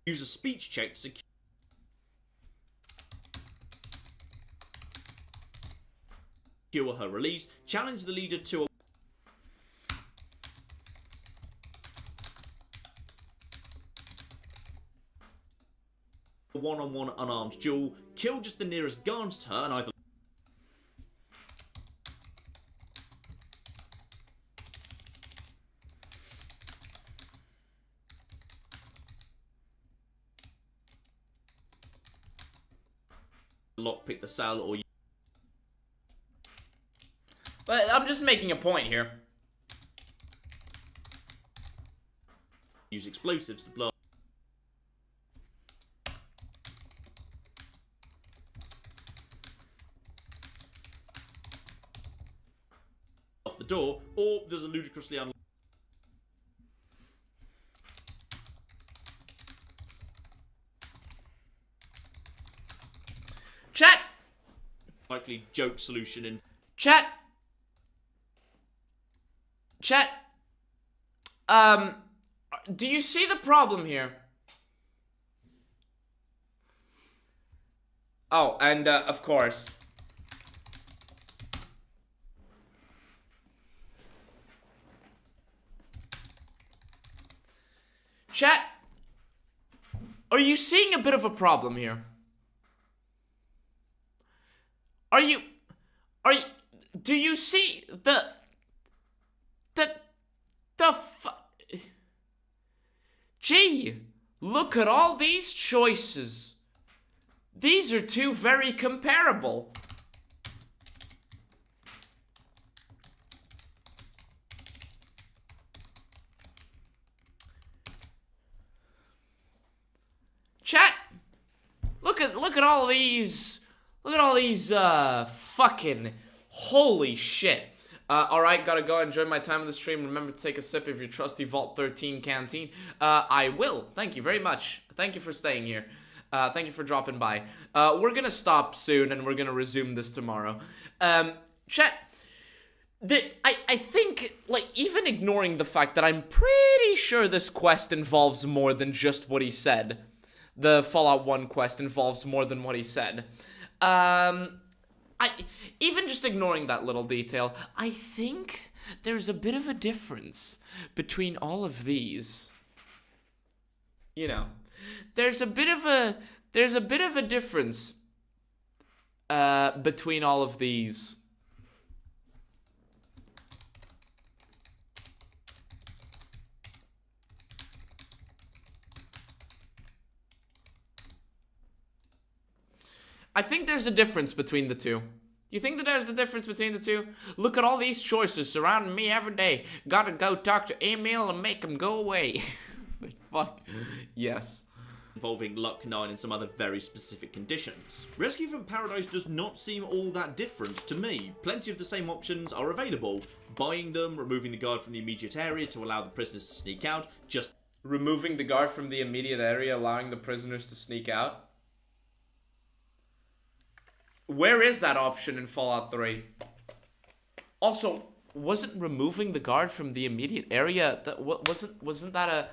use a speech check to secure her release, challenge the leader to a one-on-one unarmed duel, kill just the nearest guards to her and either lockpick the cell or But I'm just making a point here. use explosives to blow off the door, or there's a ludicrously Chat! unlikely joke solution in Chat! Chat, do you see the problem here? Oh, and, of course. Chat, are you seeing a bit of a problem here? Do you see Gee, look at all these choices. These are two very comparable. Chat, look at all these. Look at all these fucking holy shit. Alright, gotta go enjoy my time on the stream. Remember to take a sip of your trusty Vault 13 canteen. I will. Thank you very much. Thank you for staying here. Thank you for dropping by. We're gonna stop soon and we're gonna resume this tomorrow. Chat, I think, like, even ignoring the fact that I'm pretty sure this quest involves more than just what he said. The Fallout 1 quest involves more than what he said. Even just ignoring that little detail, I think there's a bit of a difference between all of these. You know, there's a bit of a difference between all of these. I think there's a difference between the two. You think that there's a difference between the two? Look at all these choices surrounding me every day. Gotta go talk to Emil and make him go away. Like, fuck. Yes. Involving Luck 9 and some other very specific conditions. Rescue from Paradise does not seem all that different to me. Plenty of the same options are available. Buying them, removing the guard from the immediate area to allow the prisoners to sneak out, just... Removing the guard from the immediate area, allowing the prisoners to sneak out? Where is that option in Fallout 3? Also, wasn't removing the guard from the immediate area wasn't that a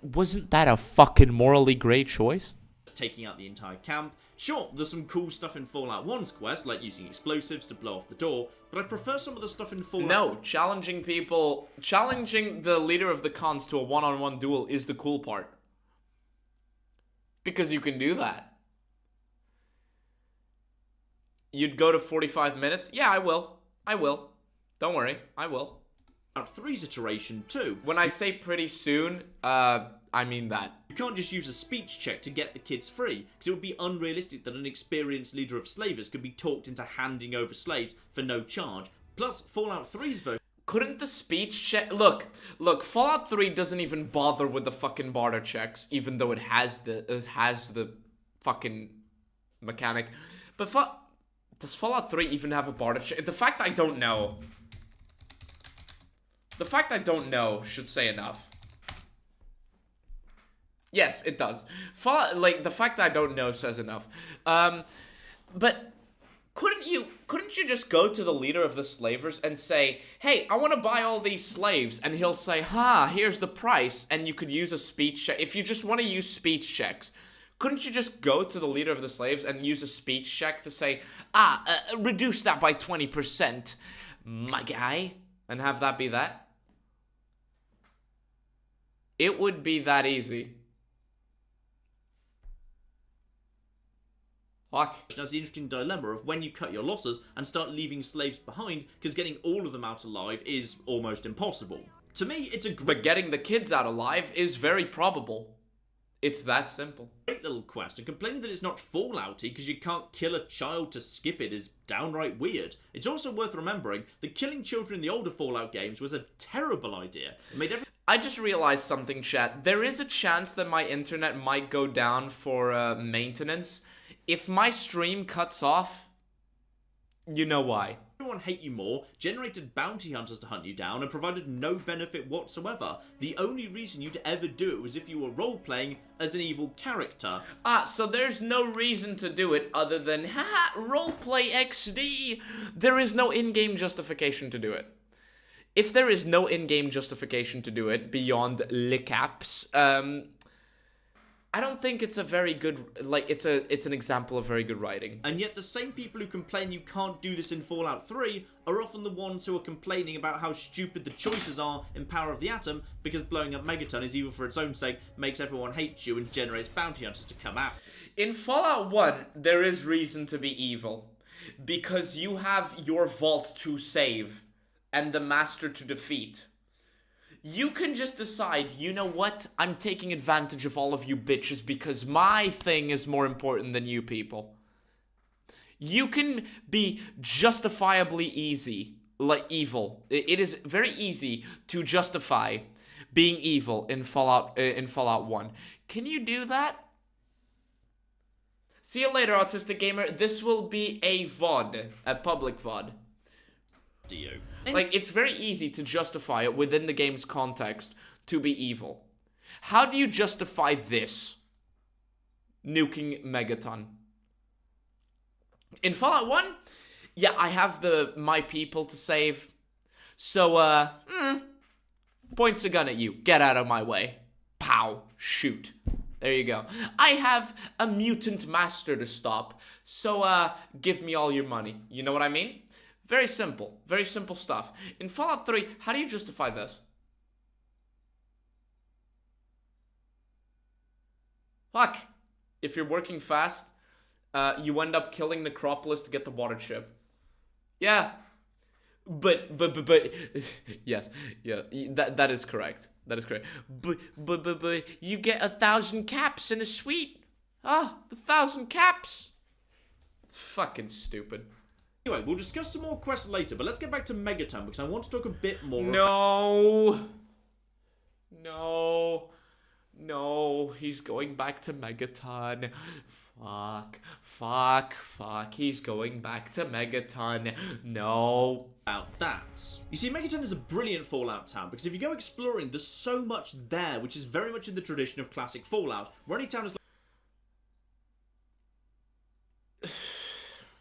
wasn't that a fucking morally great choice? Taking out the entire camp. Sure, there's some cool stuff in Fallout 1's quest, like using explosives to blow off the door, but I prefer some of the stuff in Fallout... No, challenging the leader of the cons to a one-on-one duel is the cool part. Because you can do that. You'd go to 45 minutes? Yeah, I will. I will. Don't worry. I will. Fallout 3's iteration too. When I say pretty soon, I mean that. You can't just use a speech check to get the kids free, because it would be unrealistic that an experienced leader of slavers could be talked into handing over slaves for no charge. Plus, Fallout 3's version... Couldn't the speech check... Look, Fallout 3 doesn't even bother with the fucking barter checks, even though it has the fucking mechanic. But does Fallout 3 even have a barter check? The fact I don't know. The fact I don't know should say enough. Yes, it does. Fallout, like, the fact that I don't know says enough. But couldn't you just go to the leader of the slavers and say, hey, I want to buy all these slaves, and he'll say, here's the price, and you could use a speech check. If you just want to use speech checks, couldn't you just go to the leader of the slaves and use a speech check to say, reduce that by 20%, my guy, and have that be that? It would be that easy. Fuck. That's the interesting dilemma of when you cut your losses and start leaving slaves behind, because getting all of them out alive is almost impossible. To me, it's a But getting the kids out alive is very probable. It's that simple. Great little quest, and complaining that it's not Fallouty because you can't kill a child to skip it is downright weird. It's also worth remembering that killing children in the older Fallout games was a terrible idea. It made I just realized something, chat. There is a chance that my internet might go down for maintenance. If my stream cuts off, you know why. Everyone hate you more, generated bounty hunters to hunt you down, and provided no benefit whatsoever. The only reason you'd ever do it was if you were role-playing as an evil character. So there's no reason to do it other than, roleplay XD. There is no in-game justification to do it. if there is no in-game justification to do it beyond licaps, I don't think it's a very good, like, it's an example of very good writing. And yet the same people who complain you can't do this in Fallout 3 are often the ones who are complaining about how stupid the choices are in Power of the Atom, because blowing up Megaton is evil for its own sake, makes everyone hate you, and generates bounty hunters to come out. In Fallout 1, there is reason to be evil, because you have your vault to save and the master to defeat. You can just decide, you know what, I'm taking advantage of all of you bitches because my thing is more important than you people. You can be justifiably evil. It is very easy to justify being evil in Fallout 1. Can you do that? See you later, Autistic Gamer. This will be a VOD, a public VOD. Like, it's very easy to justify it within the game's context to be evil. How do you justify this? Nuking Megaton. In Fallout 1, yeah, I have my people to save. So, points a gun at you. Get out of my way. Pow. Shoot. There you go. I have a mutant master to stop. So, give me all your money. You know what I mean? Very simple. Very simple stuff. In Fallout 3, how do you justify this? Fuck. If you're working fast, you end up killing Necropolis to get the water chip. Yeah. But, yes. Yeah, that is correct. That is correct. But, you get 1,000 caps in a suite. Ah, 1,000 caps. Fucking stupid. Anyway, we'll discuss some more quests later, but let's get back to Megaton, because I want to talk a bit more No, he's going back to Megaton. Fuck, he's going back to Megaton. No. About that. You see, Megaton is a brilliant Fallout town, because if you go exploring, there's so much there, which is very much in the tradition of classic Fallout, where any town is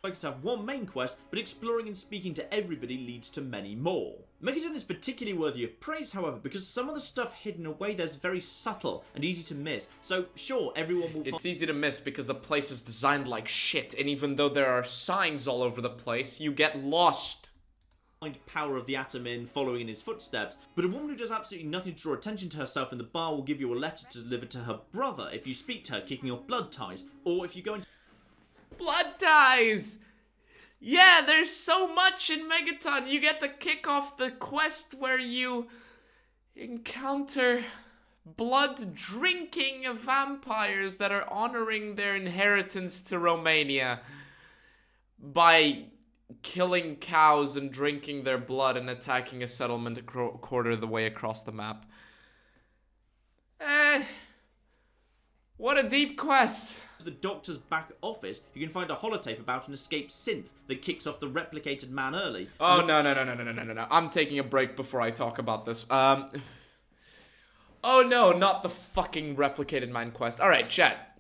like to have one main quest, but exploring and speaking to everybody leads to many more. Megaton is particularly worthy of praise, however, because some of the stuff hidden away there's very subtle and easy to miss. So sure, everyone will It's easy to miss because the place is designed like shit, and even though there are signs all over the place, you get lost. Find Power of the Atom in following in his footsteps, but a woman who does absolutely nothing to draw attention to herself in the bar will give you a letter to deliver to her brother if you speak to her, kicking off blood ties, or if you go into Blood ties! Yeah, there's so much in Megaton. You get to kick off the quest where you encounter blood-drinking vampires that are honoring their inheritance to Romania by killing cows and drinking their blood and attacking a settlement a quarter of the way across the map. What a deep quest. the doctor's back office, you can find a holotape about an escaped synth that kicks off the replicated man early. Oh, no. I'm taking a break before I talk about this. Oh, no, not the fucking replicated man quest. All right, chat.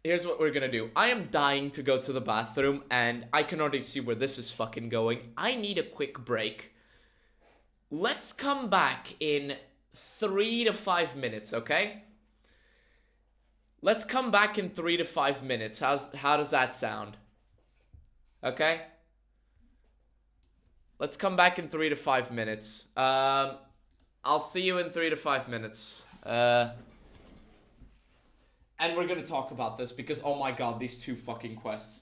Here's what we're gonna do. I am dying to go to the bathroom, and I can already see where this is fucking going. I need a quick break. Let's come back in 3 to 5 minutes, okay? Let's come back in 3 to 5 minutes. How does that sound? Okay? Let's come back in 3 to 5 minutes. I'll see you in 3 to 5 minutes. And we're gonna talk about this because, oh my god, these two fucking quests.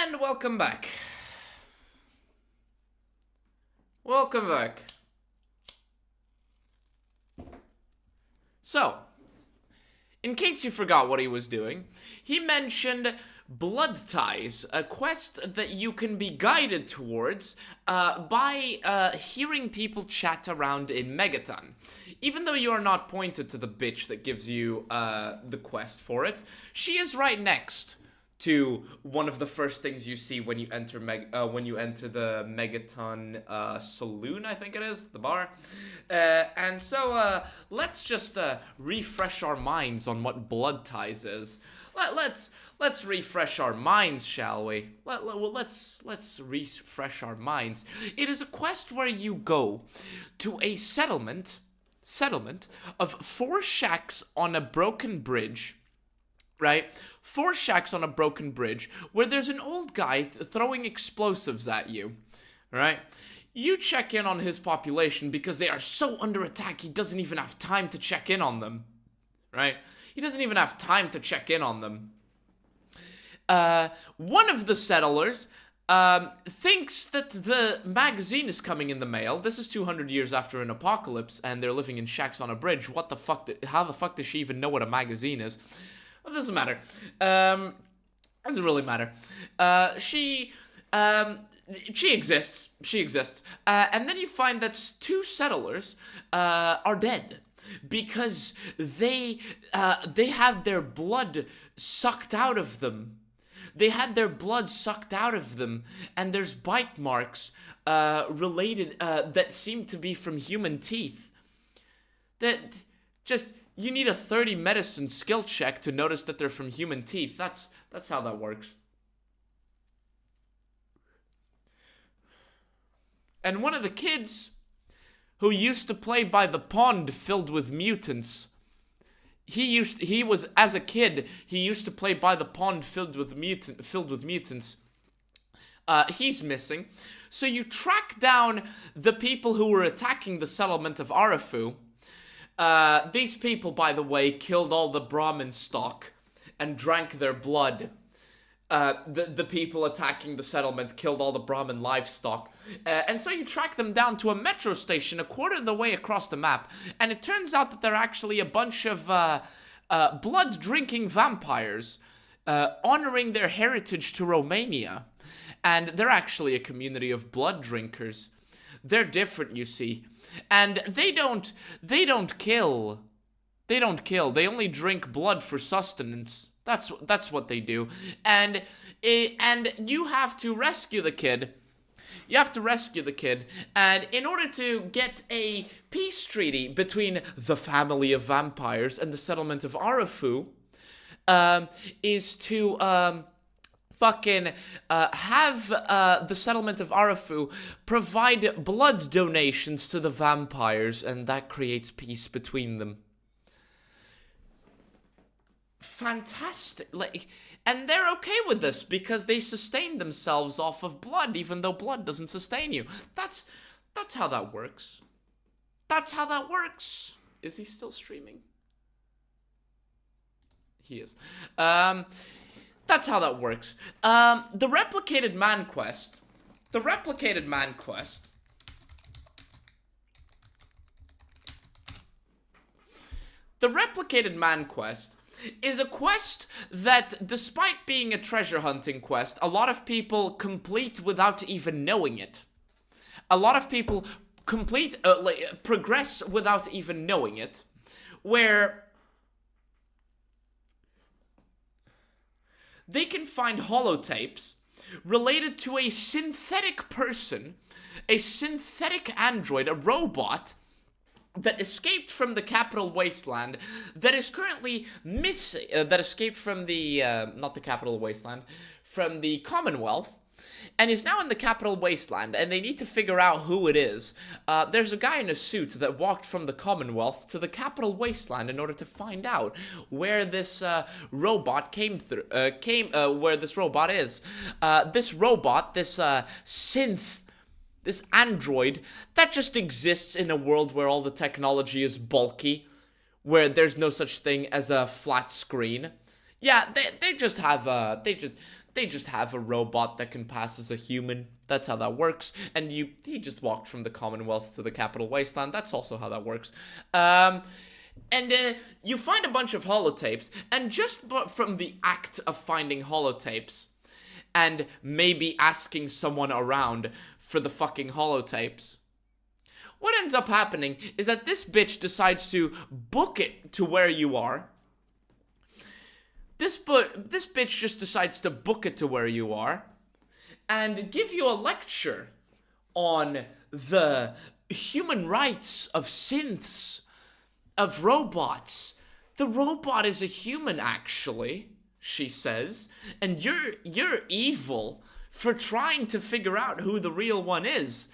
And welcome back. Welcome back. So, in case you forgot what he was doing, he mentioned Blood Ties, a quest that you can be guided towards by hearing people chat around in Megaton. Even though you are not pointed to the bitch that gives you the quest for it, she is right next to one of the first things you see when you enter the Megaton saloon, I think it is, the bar. And so let's just refresh our minds on what Blood Ties is. Let's refresh our minds, shall we? Let's refresh our minds. It is a quest where you go to a settlement of 4 shacks on a broken bridge. Right? 4 shacks on a broken bridge where there's an old guy throwing explosives at you. Right? You check in on his population because they are so under attack he doesn't even have time to check in on them. Right? He doesn't even have time to check in on them. One of the settlers thinks that the magazine is coming in the mail. This is 200 years after an apocalypse and they're living in shacks on a bridge. What the fuck? How the fuck does she even know what a magazine is? It doesn't matter. Doesn't really matter. She exists. She exists. And then you find that 2 settlers are dead because they had their blood sucked out of them. They had their blood sucked out of them, and there's bite marks related that seem to be from human teeth. That just. You need a 30 medicine skill check to notice that they're from human teeth. That's how that works. And one of the kids who used to play by the pond filled with mutants. He was as a kid, he used to play by the pond filled with mutants. He's missing. So you track down the people who were attacking the settlement of Arafu. These people, by the way, killed all the Brahmin stock and drank their blood. The people attacking the settlement killed all the Brahmin livestock. And so you track them down to a metro station a quarter of the way across the map. And it turns out that they're actually a bunch of blood-drinking vampires honoring their heritage to Romania. And they're actually a community of blood drinkers. They're different, you see. And they don't kill. They don't kill. They only drink blood for sustenance. That's what they do. And you have to rescue the kid. You have to rescue the kid. And in order to get a peace treaty between the family of vampires and the settlement of Arafu, is to have the settlement of Arafu provide blood donations to the vampires, and that creates peace between them. Fantastic. And they're okay with this because they sustain themselves off of blood, even though blood doesn't sustain you. That's how that works. That's how that works. Is he still streaming? He is. That's how that works. The Replicated Man quest. The Replicated Man quest. The Replicated Man quest is a quest that, despite being a treasure hunting quest, a lot of people complete without even knowing it. A lot of people progress without even knowing it. Where they can find holotapes related to a synthetic person, a synthetic android, a robot that escaped from the capital wasteland, that is currently missing, that escaped from the, not the capital wasteland, from the Commonwealth, and is now in the capital wasteland, and they need to figure out who it is. There's a guy in a suit that walked from the Commonwealth to the capital wasteland in order to find out where this robot where this robot is. This robot, this synth, this android, that just exists in a world where all the technology is bulky, where there's no such thing as a flat screen. Yeah, they just have, they They just have a robot that can pass as a human. That's how that works. And he just walked from the Commonwealth to the Capital Wasteland. That's also how that works. And you find a bunch of holotapes, and just from the act of finding holotapes, and maybe asking someone around for the fucking holotapes, what ends up happening is that this bitch decides to book it to where you are. This bitch just decides to book it to where you are, and give you a lecture on the human rights of synths, of robots. The robot is a human, actually, she says, and you're evil for trying to figure out who the real one is,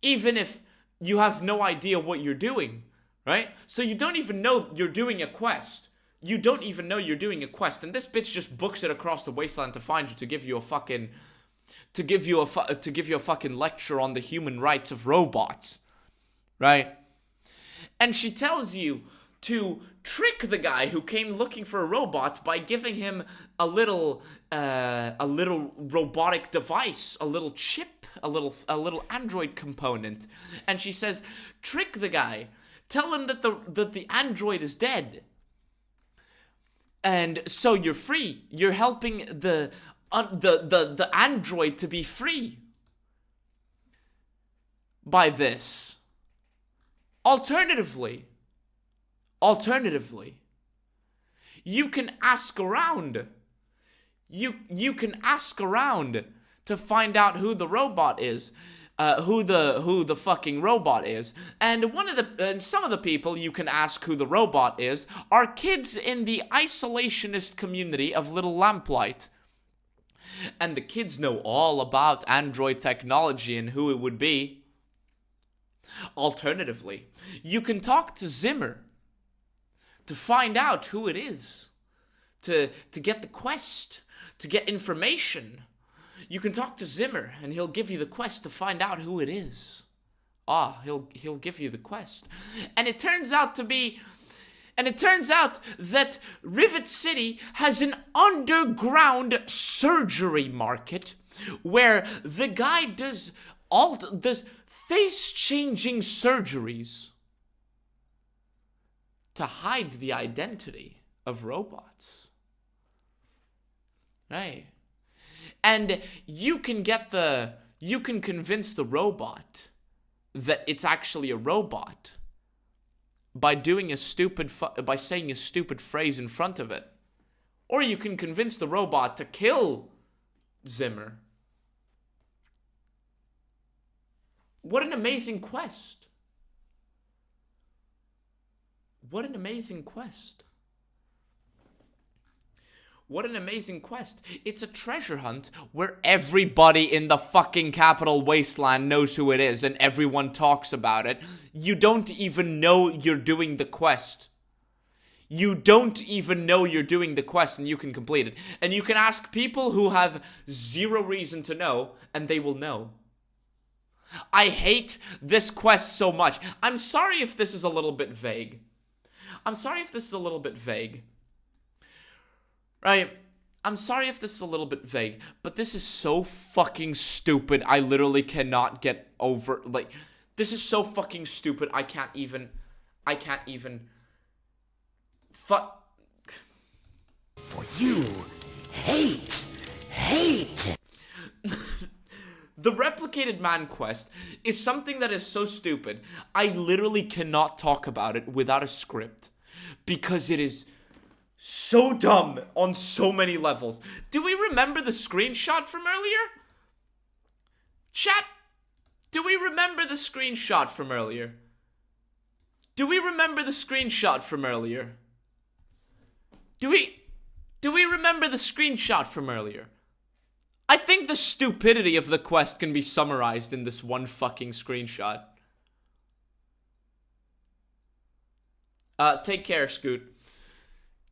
even if you have no idea what you're doing, right? So you don't even know you're doing a quest. You don't even know you're doing a quest, and this bitch just books it across the wasteland to find you, to give you a fucking lecture on the human rights of robots, right? And she tells you to trick the guy who came looking for a robot by giving him a little robotic device, a little chip, a little android component. And she says, trick the guy, tell him that the android is dead. And so you're free. You're helping the android to be free by this. Alternatively, you can ask around. You can ask around to find out who the robot is, who the fucking robot is. And some of the people you can ask who the robot is are kids in the isolationist community of Little Lamplight. And the kids know all about android technology and who it would be. Alternatively, you can talk to Zimmer to find out who it is, to get the quest, to get information. You can talk to Zimmer, and he'll give you the quest to find out who it is. He'll give you the quest. And it turns out that Rivet City has an underground surgery market where the guy does face-changing surgeries to hide the identity of robots. Right? And you can convince the robot that it's actually a robot by saying a stupid phrase in front of it. Or you can convince the robot to kill Zimmer. What an amazing quest. What an amazing quest. What an amazing quest. It's a treasure hunt where everybody in the fucking Capital Wasteland knows who it is and everyone talks about it. You don't even know you're doing the quest. You don't even know you're doing the quest and you can complete it. And you can ask people who have zero reason to know and they will know. I hate this quest so much. I'm sorry if this is a little bit vague. Right, I'm sorry if this is a little bit vague, but this is so fucking stupid. I literally cannot get over, this is so fucking stupid. I can't even. For you hate. The Replicated Man quest is something that is so stupid. I literally cannot talk about it without a script because it is so dumb on so many levels. Do we remember the screenshot from earlier? Chat, do we remember the screenshot from earlier? Do we remember the screenshot from earlier? Do we remember the screenshot from earlier? I think the stupidity of the quest can be summarized in this one fucking screenshot. Take care, Scoot.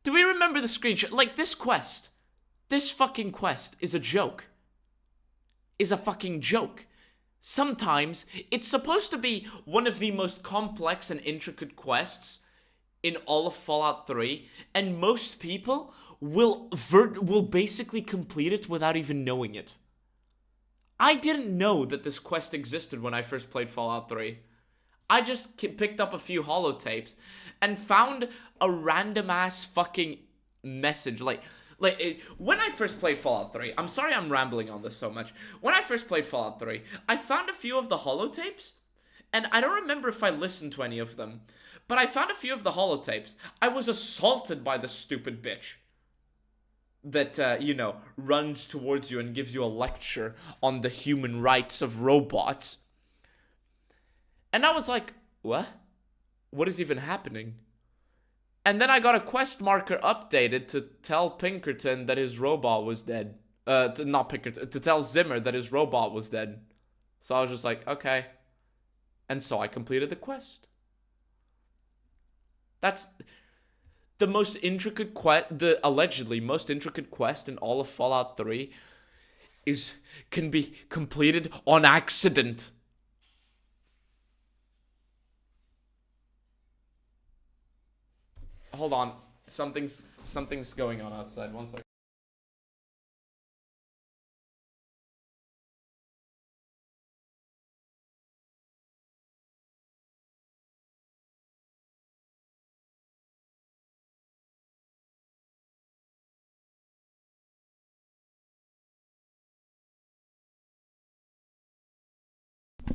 Do we remember the screenshot? This fucking quest is a joke. Is a fucking joke. Sometimes it's supposed to be one of the most complex and intricate quests in all of Fallout 3, and most people will basically complete it without even knowing it. I didn't know that this quest existed when I first played Fallout 3. I just picked up a few holotapes and found a random ass fucking message. When I first played Fallout 3, I'm sorry I'm rambling on this so much. When I first played Fallout 3, I found a few of the holotapes, and I don't remember if I listened to any of them, but I found a few of the holotapes. I was assaulted by the stupid bitch that, runs towards you and gives you a lecture on the human rights of robots. And I was like, what? What is even happening? And then I got a quest marker updated to tell Pinkerton that his robot was dead. To tell Zimmer that his robot was dead. So I was just like, okay. And so I completed the quest. That's the most intricate the allegedly most intricate quest in all of Fallout 3 can be completed on accident. Hold on. Something's going on outside. One second.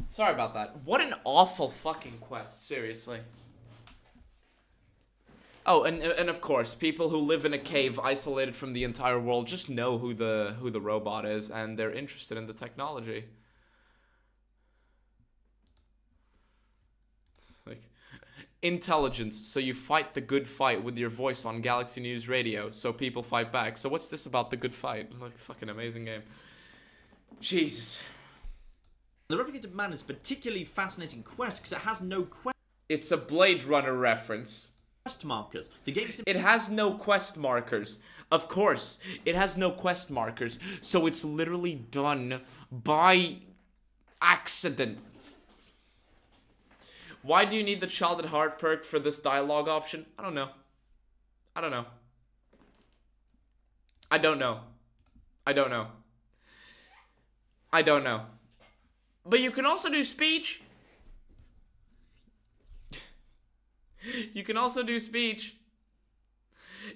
Sorry about that. What an awful fucking quest, seriously. Oh, and of course, people who live in a cave isolated from the entire world just know who the robot is, and they're interested in the technology. Like, intelligence, so you fight the good fight with your voice on Galaxy News Radio, so people fight back. So what's this about the good fight? Like, fucking amazing game. Jesus. The Replicated Man is a particularly fascinating quest because it has no quest. It's a Blade Runner reference. Quest markers. The game. It has no quest markers. Of course, it has no quest markers, so it's literally done by accident. Why do you need the Child at Heart perk for this dialogue option? I don't know. I don't know. I don't know. I don't know. I don't know. But you can also do speech. You can also do speech.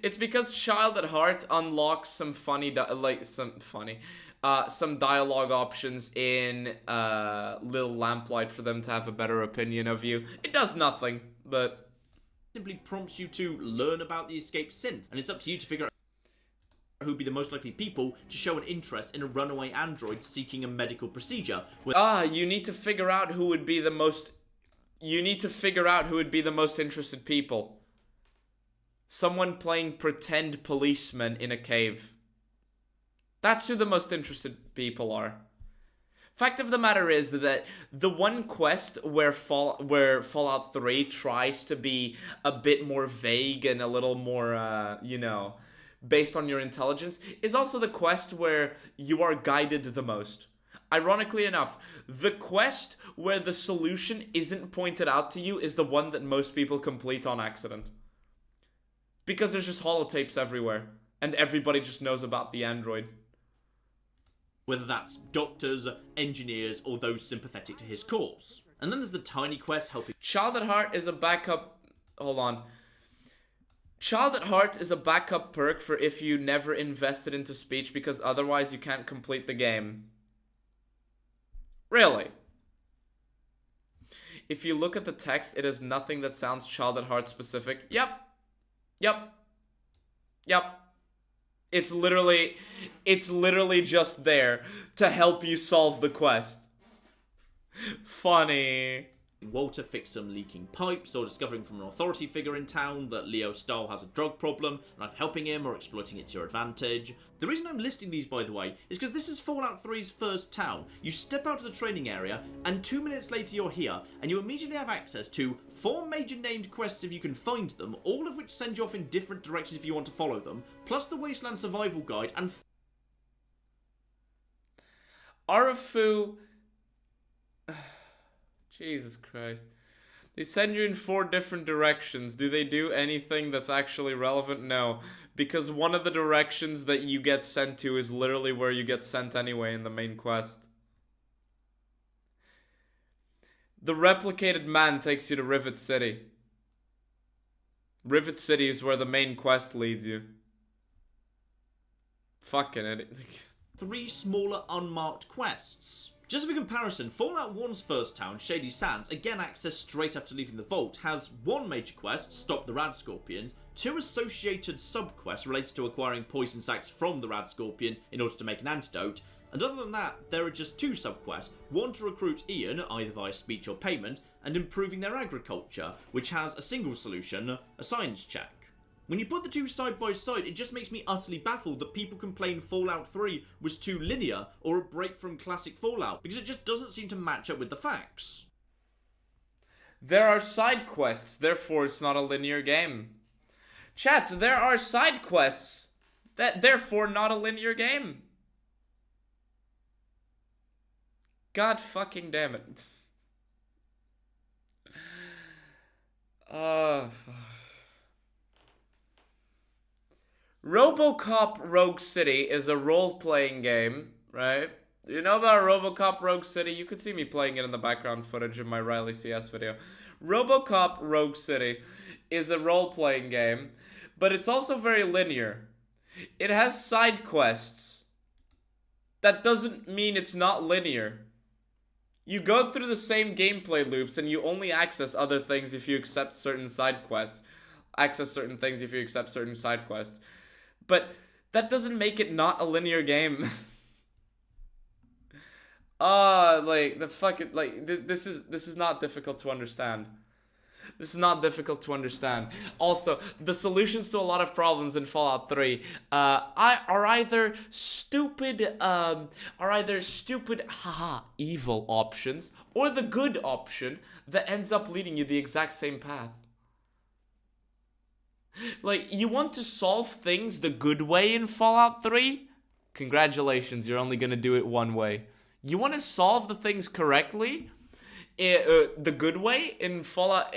It's because Child at Heart unlocks some some dialogue options in Little Lamplight for them to have a better opinion of you. It does nothing, but simply prompts you to learn about the escaped synth, and it's up to you to figure out who would be the most likely people to show an interest in a runaway android seeking a medical procedure. You need to figure out who would be the most. You need to figure out who would be the most interested people. Someone playing pretend policeman in a cave. That's who the most interested people are. Fact of the matter is that the one quest where Fallout 3 tries to be a bit more vague and a little more, based on your intelligence, is also the quest where you are guided the most. Ironically enough, the quest where the solution isn't pointed out to you is the one that most people complete on accident. Because there's just holotapes everywhere, and everybody just knows about the android. Whether that's doctors, engineers, or those sympathetic to his cause. And then there's the tiny quest helping... Child at Heart is a backup... Hold on. Child at Heart is a backup perk for if you never invested into speech, because otherwise you can't complete the game. Really? If you look at the text, it is nothing that sounds Child at Heart specific. Yep. Yep. Yep. It's literally just there to help you solve the quest. Funny. Walter fix some leaking pipes, or discovering from an authority figure in town that Leo Stahl has a drug problem, and either helping him or exploiting it to your advantage. The reason I'm listing these, by the way, is because this is Fallout 3's first town. You step out of the training area, and 2 minutes later you're here, and you immediately have access to 4 major named quests if you can find them, all of which send you off in different directions if you want to follow them, plus the Wasteland Survival Guide, and... Arafu... Jesus Christ. They send you in 4 different directions. Do they do anything that's actually relevant? No. Because one of the directions that you get sent to is literally where you get sent anyway in the main quest. The replicated man takes you to Rivet City. Rivet City is where the main quest leads you. Fucking idiot. 3 smaller unmarked quests. Just for comparison, Fallout 1's first town, Shady Sands, again accessed straight after leaving the vault, has 1 major quest, Stop the Rad Scorpions, 2 associated sub-quests related to acquiring poison sacs from the Rad Scorpions in order to make an antidote, and other than that, there are just 2 sub-quests, one to recruit Ian, either via speech or payment, and improving their agriculture, which has a single solution, a science check. When you put the 2 side by side, it just makes me utterly baffled that people complain Fallout 3 was too linear or a break from classic Fallout, because it just doesn't seem to match up with the facts. There are side quests, therefore it's not a linear game. Chat, there are side quests, therefore not a linear game. God fucking damn it. RoboCop Rogue City is a role-playing game, right? You know about RoboCop Rogue City? You could see me playing it in the background footage of my Riley CS video. RoboCop Rogue City is a role-playing game, but it's also very linear. It has side quests. That doesn't mean it's not linear. You go through the same gameplay loops and you only access other things if you accept certain side quests. Access certain things if you accept certain side quests. But that doesn't make it not a linear game. Like the fucking this is not difficult to understand. This is not difficult to understand. Also, the solutions to a lot of problems in Fallout 3 are either stupid evil options or the good option that ends up leading you the exact same path. Like, you want to solve things the good way in Fallout 3? Congratulations, you're only gonna do it one way. You want to solve the things correctly? The good way in Fallout,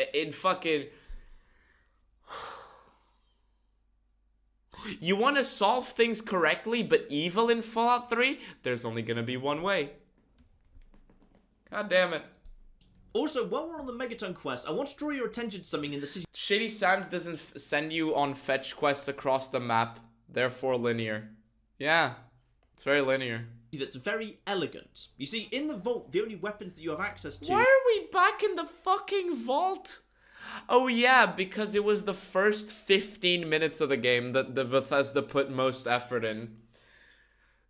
You want to solve things correctly but evil in Fallout 3? There's only gonna be one way. God damn it. Also, while we're on the Megaton quest, I want to draw your attention to something in the city. Shady Sands doesn't send you on fetch quests across the map, therefore linear. Yeah, it's very linear. That's very elegant. You see, in the vault, the only weapons that you have access to... Why are we back in the fucking vault? Oh yeah, because it was the first 15 minutes of the game that the Bethesda put most effort in.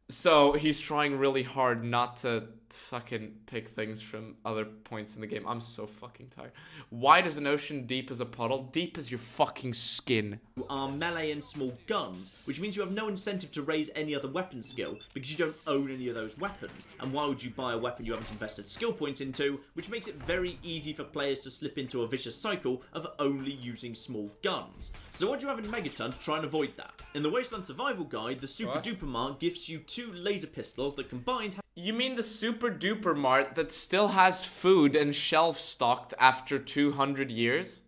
So he's trying really hard not to fucking pick things from other points in the game. I'm so fucking tired. Wide as an ocean, deep as a puddle, deep as your fucking skin. Are melee and small guns, which means you have no incentive to raise any other weapon skill because you don't own any of those weapons. And why would you buy a weapon you haven't invested skill points into, which makes it very easy for players to slip into a vicious cycle of only using small guns. So what do you have in Megaton to try and avoid that? In the Wasteland Survival Guide, the Super Duper Mart gives you 2 laser pistols that combined have... You mean the Super Duper Mart that still has food and shelf stocked after 200 years?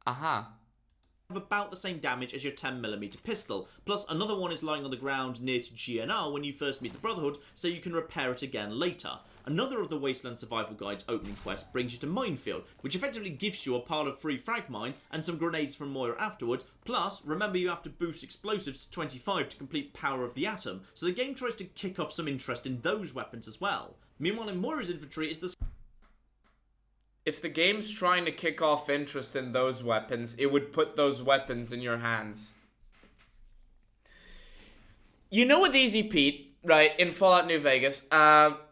Aha. Have about the same damage as your 10mm pistol, plus another one is lying on the ground near to GNR when you first meet the Brotherhood, so you can repair it again later. Another of the Wasteland Survival Guide's opening quest brings you to Minefield, which effectively gives you a pile of free frag mines and some grenades from Moira afterwards, plus, remember you have to boost explosives to 25 to complete Power of the Atom, so the game tries to kick off some interest in those weapons as well. Meanwhile, in Moira's infantry is the... If the game's trying to kick off interest in those weapons, it would put those weapons in your hands. You know with Easy Pete, right, in Fallout New Vegas,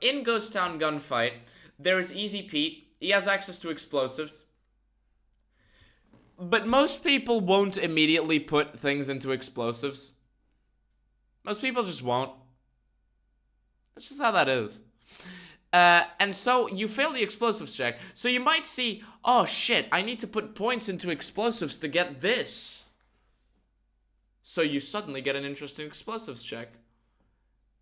in Ghost Town Gunfight, there is Easy Pete. He has access to explosives. But most people won't immediately put things into explosives. Most people just won't. That's just how that is. And so you fail the explosives check. So you might see, oh shit, I need to put points into explosives to get this. So you suddenly get an interesting explosives check.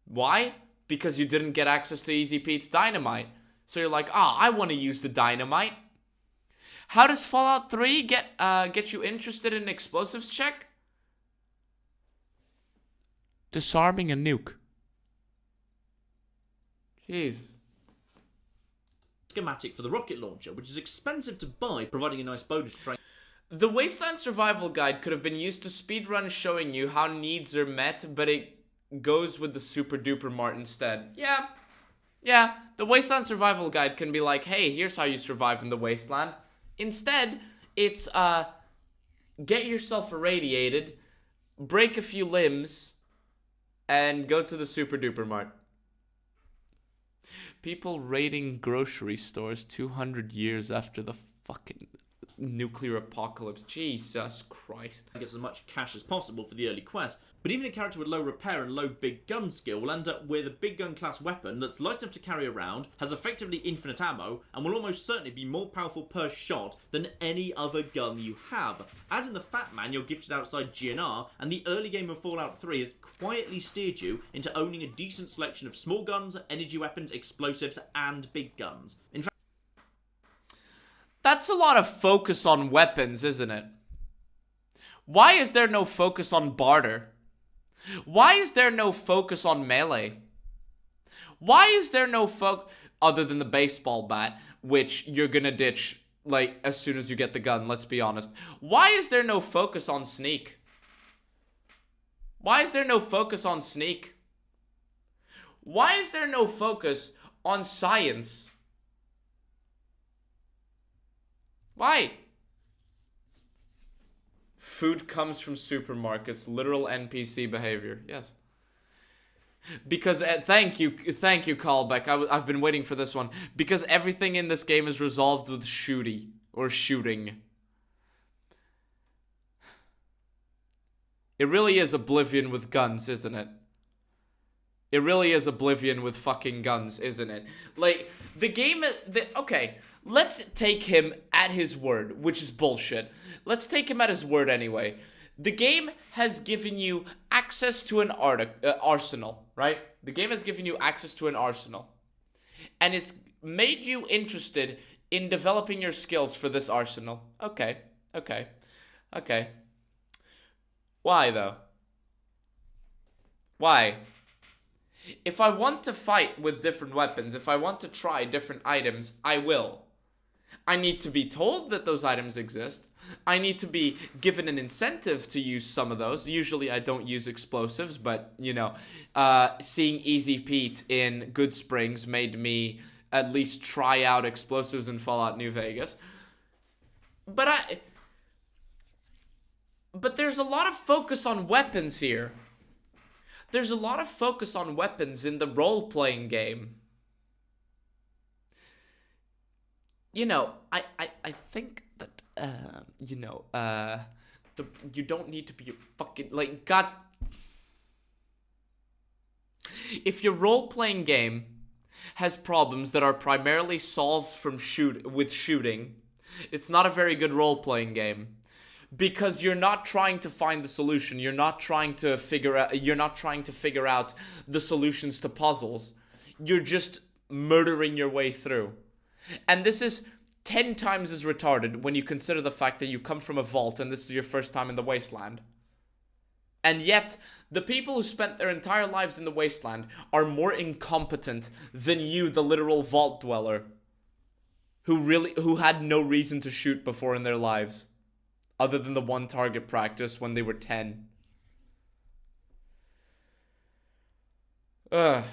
Why? Because you didn't get access to Easy Pete's dynamite. So you're like, I want to use the dynamite. How does Fallout 3 get you interested in explosives check? Disarming a nuke. Jeez. Schematic for the rocket launcher, which is expensive to buy, providing a nice bonus train. The Wasteland Survival Guide could have been used to speedrun showing you how needs are met, but it goes with the super duper mart instead. Yeah, the Wasteland Survival Guide can be like, hey, here's how you survive in the Wasteland. Instead, it's, get yourself irradiated, break a few limbs, and go to the super duper mart. People raiding grocery stores 200 years after the fucking nuclear apocalypse. Jesus Christ. Gets as much cash as possible for the early quest, but even a character with low repair and low big gun skill will end up with a big gun class weapon that's light enough to carry around, has effectively infinite ammo, and will almost certainly be more powerful per shot than any other gun you have. Add in the Fat Man you're gifted outside GNR, and the early game of Fallout 3 has quietly steered you into owning a decent selection of small guns, energy weapons, explosives, and big guns. In fact, that's a lot of focus on weapons, isn't it? Why is there no focus on barter? Why is there no focus on melee? Why is there no other than the baseball bat, which you're gonna ditch, like, as soon as you get the gun, let's be honest. Why is there no focus on sneak? Why is there no focus on sneak? Why is there no focus on science? Why? Food comes from supermarkets. Literal NPC behavior. Yes. Because, thank you, callback. I've been waiting for this one. Because everything in this game is resolved with shooting. It really is Oblivion with guns, isn't it? It really is Oblivion with fucking guns, isn't it? Like, the game is... Okay, let's take him at his word, which is bullshit. Let's take him at his word anyway. The game has given you access to an arsenal, right? The game has given you access to an arsenal. And it's made you interested in developing your skills for this arsenal. Okay. Why, though? Why? If I want to fight with different weapons, if I want to try different items, I will. I need to be told that those items exist. I need to be given an incentive to use some of those. Usually I don't use explosives, but, you know, seeing Easy Pete in Good Springs made me at least try out explosives in Fallout New Vegas. But there's a lot of focus on weapons here. There's a lot of focus on weapons in the role-playing game. You know, I think that, you don't need to be a fucking, like, God. If your role-playing game has problems that are primarily solved from with shooting, it's not a very good role-playing game. Because you're not trying to find the solution. You're not trying to figure out the solutions to puzzles. You're just murdering your way through. And this is 10 times as retarded when you consider the fact that you come from a vault and this is your first time in the Wasteland. And yet, the people who spent their entire lives in the Wasteland are more incompetent than you, the literal vault dweller, who had no reason to shoot before in their lives. Other than the one target practice when they were 10. I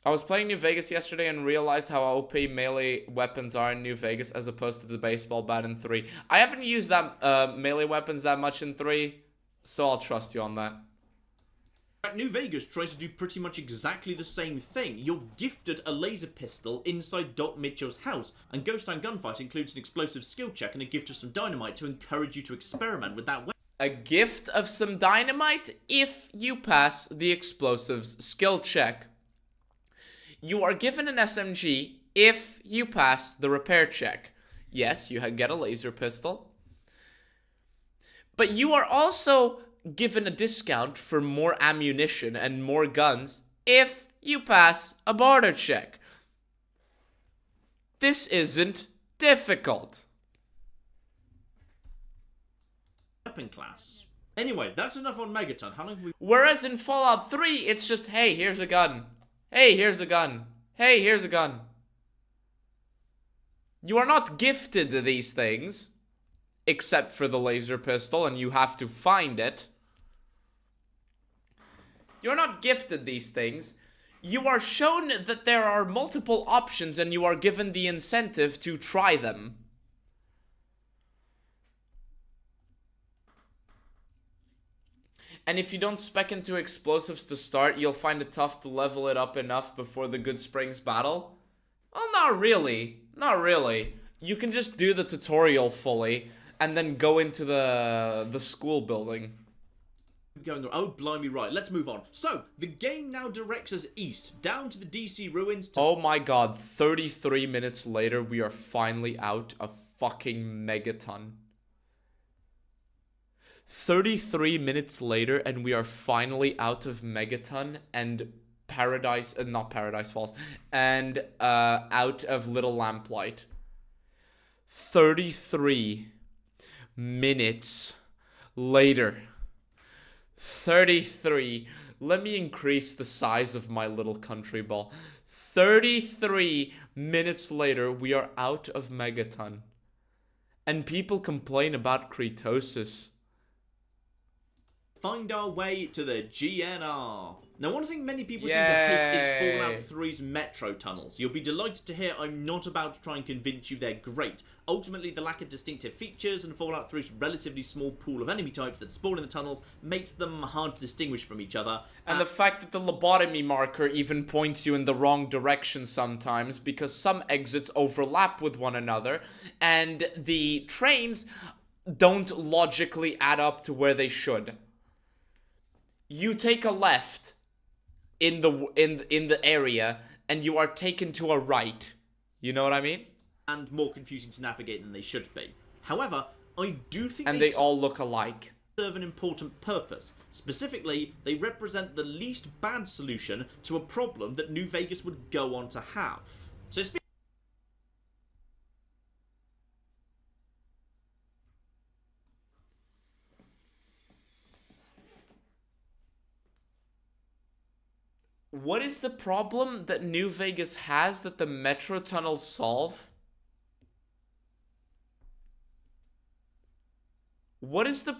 was playing New Vegas yesterday and realized how OP melee weapons are in New Vegas as opposed to the baseball bat in 3. I haven't used that melee weapons that much in 3, so I'll trust you on that. New Vegas tries to do pretty much exactly the same thing. You're gifted a laser pistol inside Doc Mitchell's house, and Ghost Town Gunfight includes an explosive skill check and a gift of some dynamite to encourage you to experiment with that weapon. A gift of some dynamite if you pass the explosives skill check. You are given an SMG if you pass the repair check. Yes, you get a laser pistol. But you are also given a discount for more ammunition and more guns if you pass a barter check. This isn't difficult. weapon class. Anyway, that's enough on Megaton. How long have we... Whereas in Fallout 3, it's just, hey, here's a gun. Hey, here's a gun. Hey, here's a gun. You are not gifted these things, except for the laser pistol, and you have to find it. You're not gifted these things. You are shown that there are multiple options, and you are given the incentive to try them. And if you don't spec into explosives to start, you'll find it tough to level it up enough before the Good Springs battle. Well, not really. Not really. You can just do the tutorial fully, and then go into the school building. Going on. Oh, blimey, right. Let's move on. So, the game now directs us east, down to the DC ruins to... Oh my god, 33 minutes later, we are finally out of fucking Megaton. 33 minutes later, and we are finally out of Megaton and Paradise, not Paradise Falls, and out of Little Lamplight. 33 minutes later. 33. Let me increase the size of my little country ball. 33 minutes later, we are out of Megaton. And people complain about Cretosis. Find our way to the GNR. Now, one thing many people seem to hate is Fallout 3's metro tunnels. You'll be delighted to hear I'm not about to try and convince you they're great. Ultimately, the lack of distinctive features and Fallout 3's relatively small pool of enemy types that spawn in the tunnels makes them hard to distinguish from each other. And the fact that the lobotomy marker even points you in the wrong direction sometimes, because some exits overlap with one another, and the trains don't logically add up to where they should. You take a left in the area, and you are taken to a right. You know what I mean? And more confusing to navigate than they should be. However, I do think and they all look alike. Serve an important purpose. Specifically, they represent the least bad solution to a problem that New Vegas would go on to have. So what is the problem that New Vegas has that the metro tunnels solve? What is the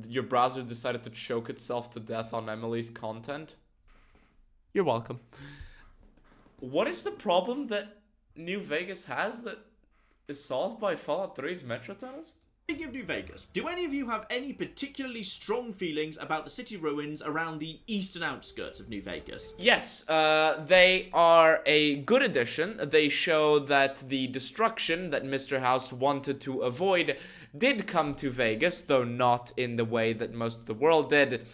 Your browser decided to choke itself to death on Emily's content? You're welcome. What is the problem that New Vegas has that is solved by Fallout 3's metro tunnels? Speaking of New Vegas, do any of you have any particularly strong feelings about the city ruins around the eastern outskirts of New Vegas? Yes, they are a good addition. They show that the destruction that Mr. House wanted to avoid did come to Vegas, though not in the way that most of the world did.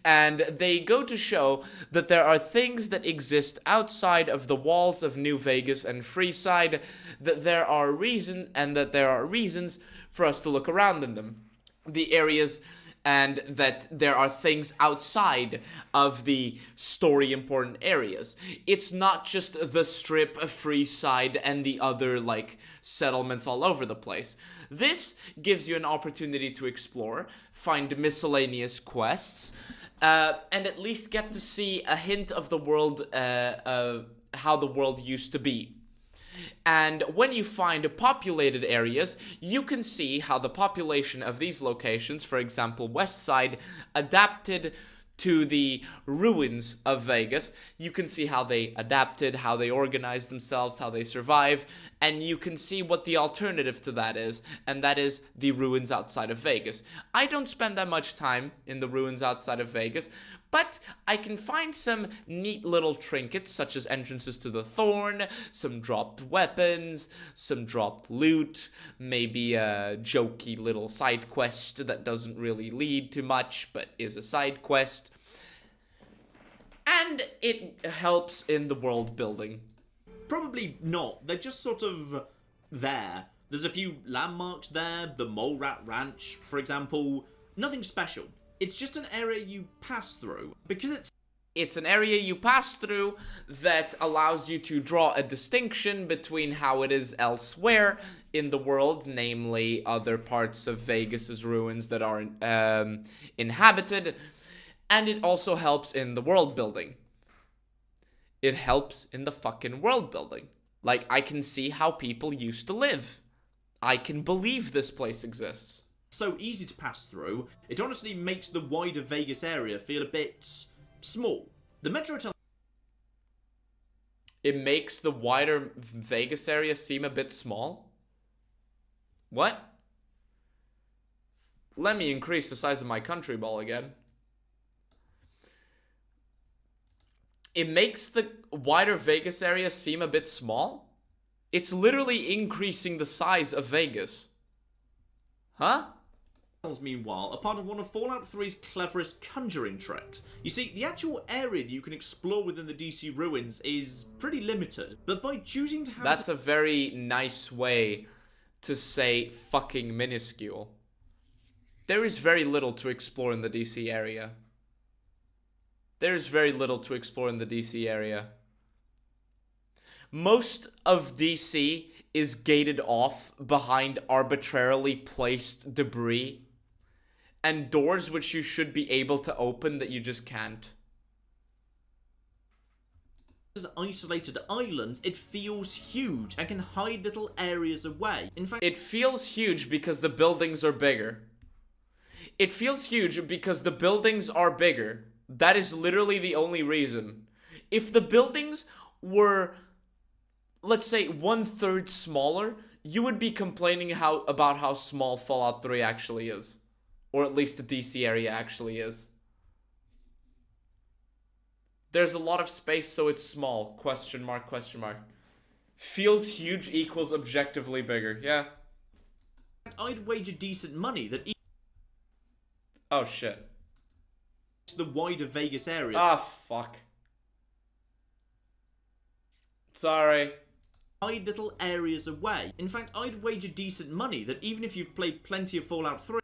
And they go to show that there are things that exist outside of the walls of New Vegas and Freeside, that there are reasons for us to look around in them. The areas, and that there are things outside of the story important areas. It's not just the Strip, Freeside, and the other, like, settlements all over the place. This gives you an opportunity to explore, find miscellaneous quests, and at least get to see a hint of the world, how the world used to be. And when you find populated areas, you can see how the population of these locations, for example, Westside, adapted to the ruins of Vegas. You can see how they adapted, how they organized themselves, how they survive, and you can see what the alternative to that is, and that is the ruins outside of Vegas. I don't spend that much time in the ruins outside of Vegas, but I can find some neat little trinkets, such as entrances to the Thorn, some dropped weapons, some dropped loot, maybe a jokey little side quest that doesn't really lead to much, but is a side quest. And it helps in the world building. Probably not. They're just sort of there. There's a few landmarks there, the Mole Rat Ranch, for example. Nothing special. It's just an area you pass through. Because it's It's an area you pass through that allows you to draw a distinction between how it is elsewhere in the world, namely other parts of Vegas's ruins that are inhabited, and it also helps in the world building. It helps in the fucking world building. Like, I can see how people used to live. I can believe this place exists. So easy to pass through, it honestly makes the wider Vegas area feel a bit small. The metro tunnel. It makes the wider Vegas area seem a bit small? What? Let me increase the size of my country ball again. It makes the wider Vegas area seem a bit small? It's literally increasing the size of Vegas. Huh? Meanwhile, are part of one of Fallout 3's cleverest conjuring tricks. You see, the actual area that you can explore within the DC ruins is pretty limited, but by choosing to have... That's a very nice way to say fucking minuscule. There is very little to explore in the DC area. There is very little to explore in the DC area. Most of DC is gated off behind arbitrarily placed debris and doors which you should be able to open that you just can't. As isolated islands, it feels huge and can hide little areas away. In fact, it feels huge because the buildings are bigger. It feels huge because the buildings are bigger. That is literally the only reason. If the buildings were, let's say, 1/3 smaller, you would be complaining about how small Fallout 3 actually is. Or at least the DC area actually is. There's a lot of space, so it's small. Question mark, question mark. Feels huge equals objectively bigger. Yeah. I'd wager decent money that oh shit. The wider Vegas area. Ah, fuck. Sorry. Hide little areas away. In fact, I'd wager decent money that even if you've played plenty of Fallout 3,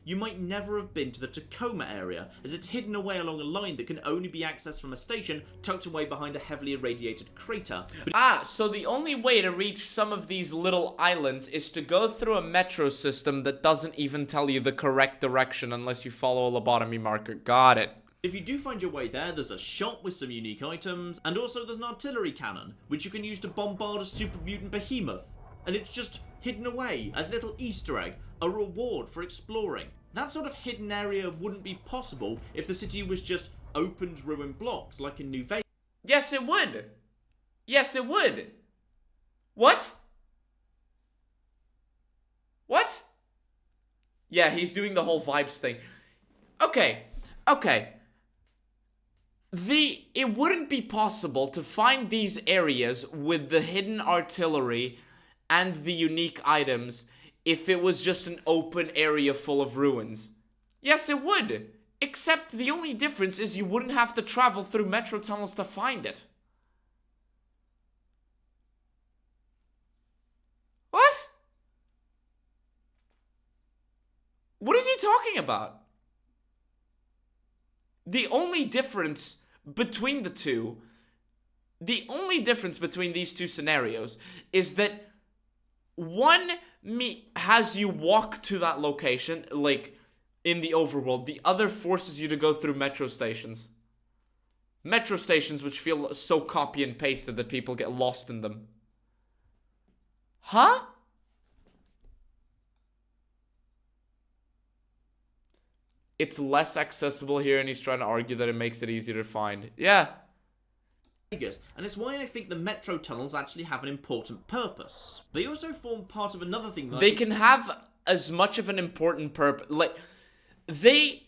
you might never have been to the Tacoma area, as it's hidden away along a line that can only be accessed from a station tucked away behind a heavily irradiated crater. So the only way to reach some of these little islands is to go through a metro system that doesn't even tell you the correct direction unless you follow a lobotomy marker. Got it. If you do find your way there, there's a shop with some unique items, and also there's an artillery cannon, which you can use to bombard a super mutant behemoth. And it's just hidden away as a little Easter egg, a reward for exploring. That sort of hidden area wouldn't be possible if the city was just opened ruined blocks like in New Vegas. Yes, it would. Yes, it would. What? What? Yeah, he's doing the whole vibes thing. Okay. It wouldn't be possible to find these areas with the hidden artillery and the unique items if it was just an open area full of ruins. Yes, it would. Except the only difference is you wouldn't have to travel through metro tunnels to find it. What? What is he talking about? The only difference between the two, the only difference between these two scenarios is that one has you walk to that location, like in the overworld. The other forces you to go through metro stations. Metro stations which feel so copy and pasted that people get lost in them. Huh? It's less accessible here, and he's trying to argue that it makes it easier to find. Yeah. And it's why I think the metro tunnels actually have an important purpose. They also form part of another thing that they can have as much of an important purpose. Like, they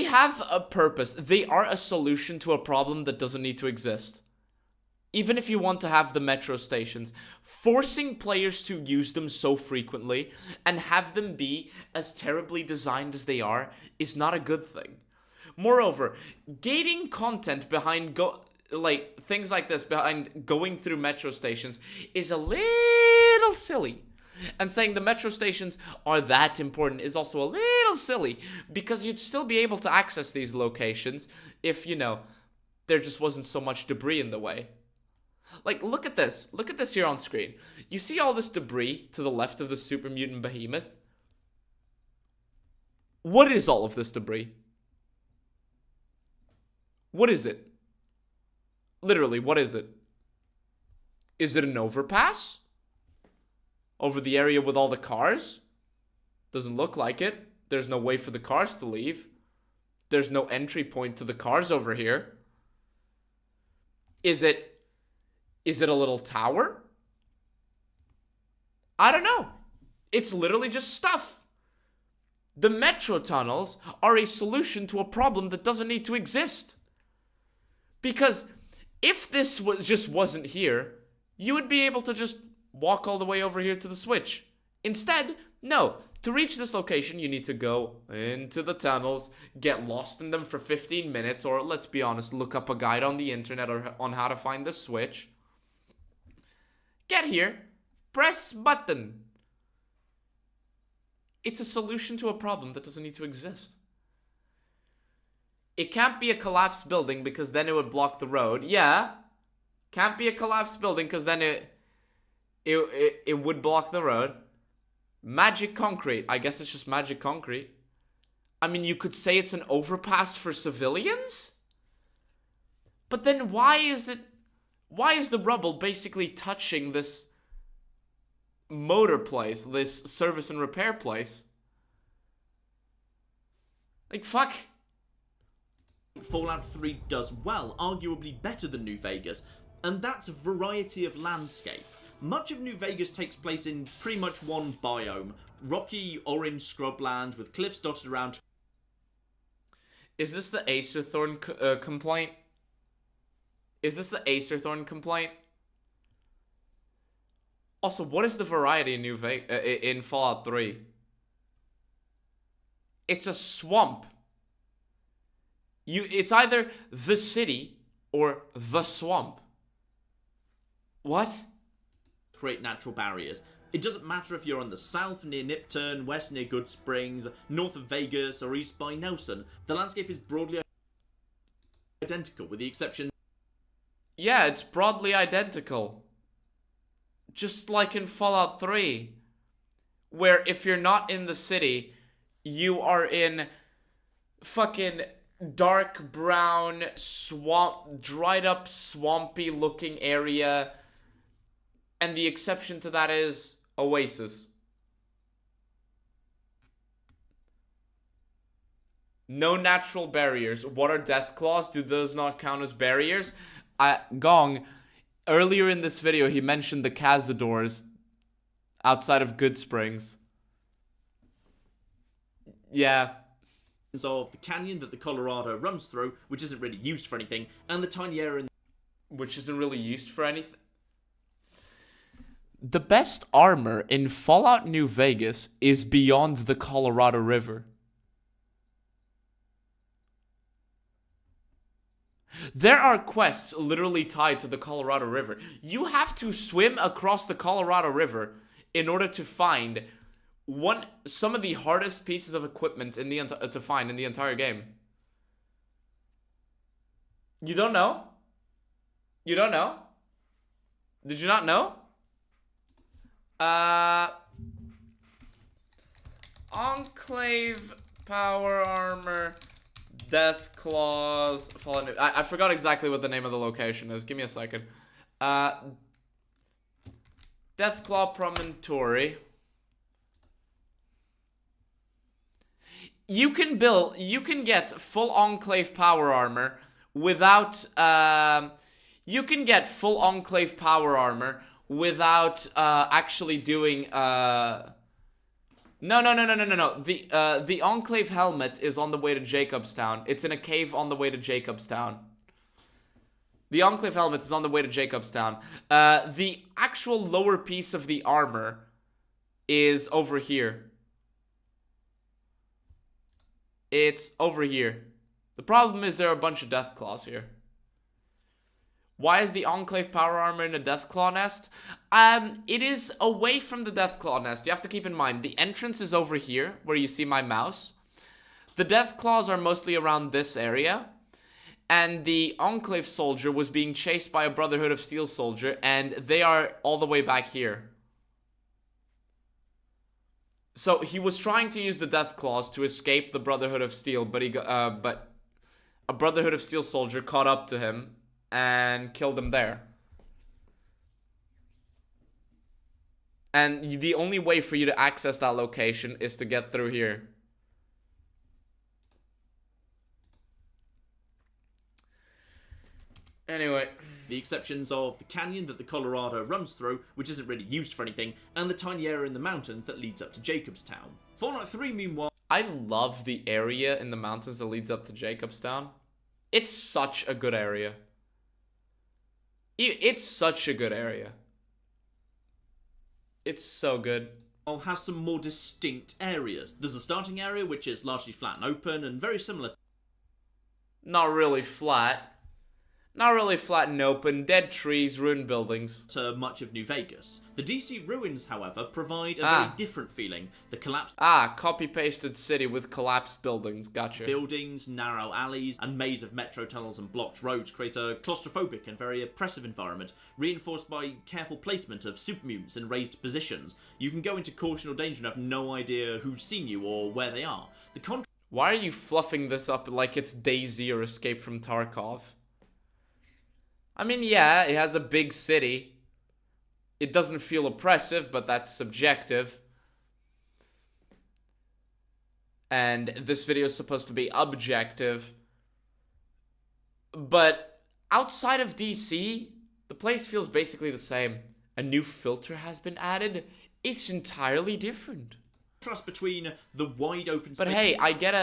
have a purpose. They are a solution to a problem that doesn't need to exist. Even if you want to have the metro stations, forcing players to use them so frequently and have them be as terribly designed as they are is not a good thing. Moreover, gating content behind things like this behind going through metro stations is a little silly. And saying the metro stations are that important is also a little silly, because you'd still be able to access these locations if, you know, there just wasn't so much debris in the way. Like, look at this. Look at this here on screen. You see all this debris to the left of the super mutant behemoth? What is all of this debris? What is it? Literally, what is it? Is it an overpass? Over the area with all the cars? Doesn't look like it. There's no way for the cars to leave. There's no entry point to the cars over here. Is it a little tower? I don't know. It's literally just stuff. The metro tunnels are a solution to a problem that doesn't need to exist. Because if this just wasn't here, you would be able to just walk all the way over here to the switch. Instead, no. To reach this location, you need to go into the tunnels, get lost in them for 15 minutes, or let's be honest, look up a guide on the internet on how to find the switch. Get here, press button. It's a solution to a problem that doesn't need to exist. It can't be a collapsed building because then it would block the road. Yeah, can't be a collapsed building because then it would block the road. Magic concrete. I guess it's just magic concrete. I mean, you could say it's an overpass for civilians? But then why is the rubble basically touching this motor place, this service and repair place? Like, fuck. Fallout 3 does well, arguably better than New Vegas, and that's variety of landscape. Much of New Vegas takes place in pretty much one biome, rocky orange scrubland with cliffs dotted around. Is this the Acerthorn complaint? Is this the Acerthorn complaint? Also, what is the variety in in Fallout 3? It's a swamp. It's either the city or the swamp. What? Create natural barriers. It doesn't matter if you're on the south near Nipton, west near Good Springs, north of Vegas, or east by Nelson. The landscape is broadly identical, with the exception... Yeah, it's broadly identical. Just like in Fallout 3, where if you're not in the city, you are in fucking dark brown, swamp, dried up, swampy looking area. And the exception to that is Oasis. No natural barriers. What are death claws? Do those not count as barriers? Gong, earlier in this video, he mentioned the cazadors outside of Good Springs. Yeah. Of the canyon that the Colorado runs through, which isn't really used for anything, and the tiny area which isn't really used for anything. The best armor in Fallout New Vegas is beyond the Colorado River. There are quests literally tied to the Colorado River. You have to swim across the Colorado River in order to find some of the hardest pieces of equipment to find in the entire game. You don't know? You don't know? Did you not know? Enclave power armor, death claws, fallen. I forgot exactly what the name of the location is. Give me a second. Death claw promontory. You can get full Enclave power armor without, you can get full Enclave power armor without, actually doing, no. The Enclave helmet is on the way to Jacobstown. It's in a cave on the way to Jacobstown. The Enclave helmet is on the way to Jacobstown. The actual lower piece of the armor is over here. It's over here. The problem is there are a bunch of death claws here. Why is the Enclave power armor in a Deathclaw nest? It is away from the Deathclaw nest. You have to keep in mind, the entrance is over here, where you see my mouse. The Deathclaws are mostly around this area. And the Enclave soldier was being chased by a Brotherhood of Steel soldier, and they are all the way back here. So he was trying to use the Deathclaws to escape the Brotherhood of Steel, but but a Brotherhood of Steel soldier caught up to him and killed him there. And the only way for you to access that location is to get through here. Anyway. The exceptions of the canyon that the Colorado runs through, which isn't really used for anything, and the tiny area in the mountains that leads up to Jacobstown. Fallout 3, meanwhile... I love the area in the mountains that leads up to Jacobstown. It's such a good area. It's such a good area. It's so good. Has some more distinct areas. There's the starting area, which is largely flat and open, and very similar. Not really flat. Not really flat and open. Dead trees, ruined buildings. To much of New Vegas. The DC ruins, however, provide a very different feeling. The collapsed copy-pasted city with collapsed buildings. Gotcha. buildings, narrow alleys, and maze of metro tunnels and blocked roads create a claustrophobic and very oppressive environment, reinforced by careful placement of super mutants in raised positions. You can go into caution or danger and have no idea who's seen you or where they are. Why are you fluffing this up like it's DayZ or Escape from Tarkov? I mean, yeah, it has a big city. It doesn't feel oppressive, but that's subjective. And this video is supposed to be objective. But outside of DC, the place feels basically the same. A new filter has been added. It's entirely different. Trust between the wide open space. But hey, I get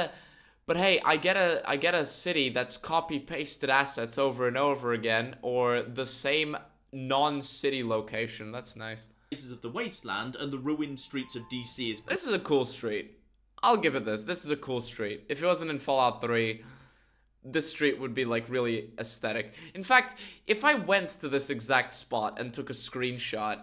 a city that's copy-pasted assets over and over again, or the same non-city location. That's nice. Places of the wasteland and the ruined streets of DC is... This is a cool street. I'll give it this. This is a cool street. If it wasn't in Fallout 3, this street would be like really aesthetic. In fact, if I went to this exact spot and took a screenshot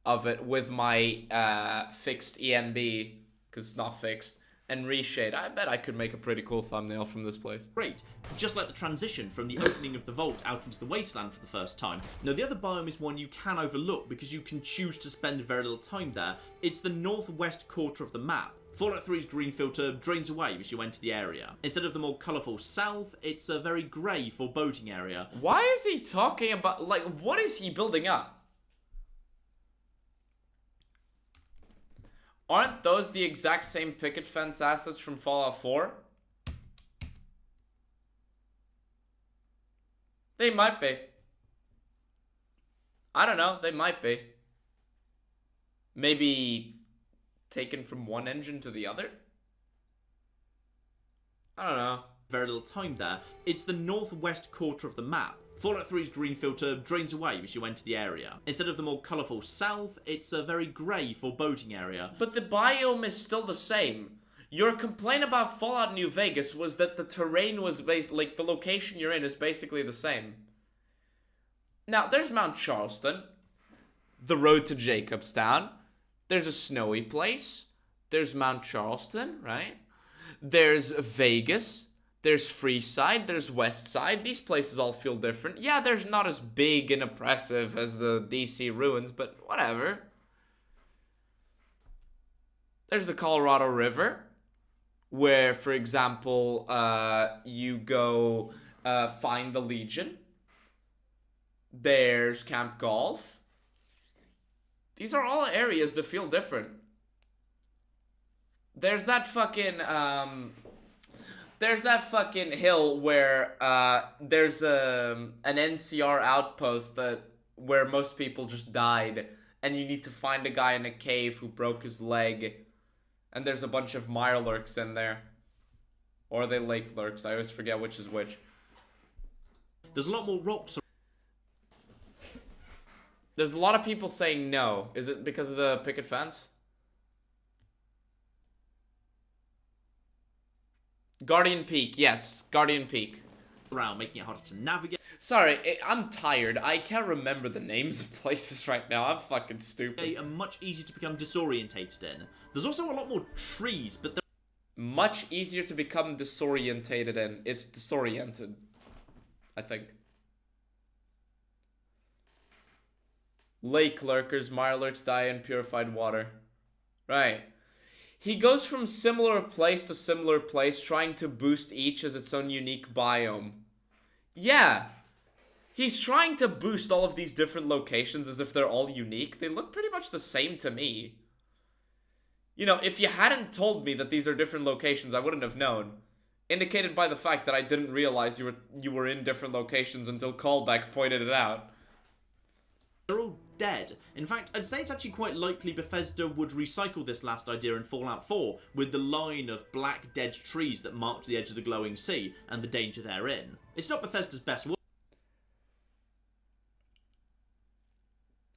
of it with my fixed ENB, because it's not fixed, and reshade, I bet I could make a pretty cool thumbnail from this place. Great. Just like the transition from the opening of the vault out into the wasteland for the first time. Now, the other biome is one you can overlook because you can choose to spend very little time there. It's the northwest quarter of the map. Fallout 3's green filter drains away as you enter the area. Instead of the more colourful south, it's a very grey, foreboding area. Why is he talking about, like, what is he building up? Aren't those the exact same picket fence assets from Fallout 4? They might be. I don't know, they might be. Maybe taken from one engine to the other? I don't know. Very little time there. It's the northwest quarter of the map. Fallout 3's green filter drains away as you enter the area. Instead of the more colourful south, it's a very grey, foreboding area. But the biome is still the same. Your complaint about Fallout New Vegas was that the terrain was based, like the location you're in is basically the same. Now, there's Mount Charleston, the road to Jacobstown, there's a snowy place, there's Mount Charleston, right? There's Vegas, there's Freeside, there's Westside. These places all feel different. Yeah, there's not as big and oppressive as the DC ruins, but whatever. There's the Colorado River, where, for example, you go find the Legion. There's Camp Golf. These are all areas that feel different. There's that fucking, hill where there's an NCR outpost where most people just died, and you need to find a guy in a cave who broke his leg, and there's a bunch of Mirelurks in there, or are they Lake Lurks? I always forget which is which. There's a lot more rocks. There's a lot of people saying no. Is it because of the picket fence? Guardian Peak, yes, Guardian Peak. Around, making it harder to navigate. Sorry, I'm tired. I can't remember the names of places right now. I'm fucking stupid. Are much easier to become disorientated in. There's also a lot more trees, but they're much easier to become disorientated in. It's disoriented, I think. Lake lurkers, mire lurks die in purified water. Right. He goes from similar place to similar place, trying to boost each as its own unique biome. Yeah. He's trying to boost all of these different locations as if they're all unique. They look pretty much the same to me. You know, if you hadn't told me that these are different locations, I wouldn't have known. Indicated by the fact that I didn't realize you were in different locations until Callback pointed it out. they're all dead. In fact, I'd say it's actually quite likely Bethesda would recycle this last idea in Fallout 4 with the line of black dead trees that marked the edge of the glowing sea and the danger therein. It's not Bethesda's best work.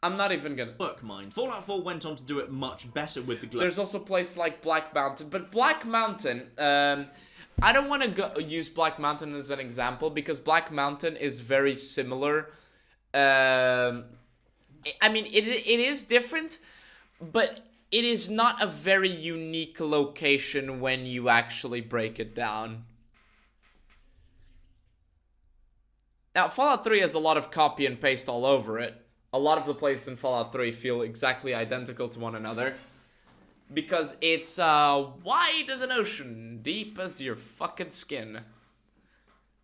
I'm not even gonna Mind. Fallout 4 went on to do it much better with the glow. There's also a place like Black Mountain, but Black Mountain, I don't want to use Black Mountain as an example because Black Mountain is very similar. I mean, it is different, but it is not a very unique location when you actually break it down. Now, Fallout 3 has a lot of copy and paste all over it. A lot of the places in Fallout 3 feel exactly identical to one another. Because it's wide as an ocean, deep as your fucking skin.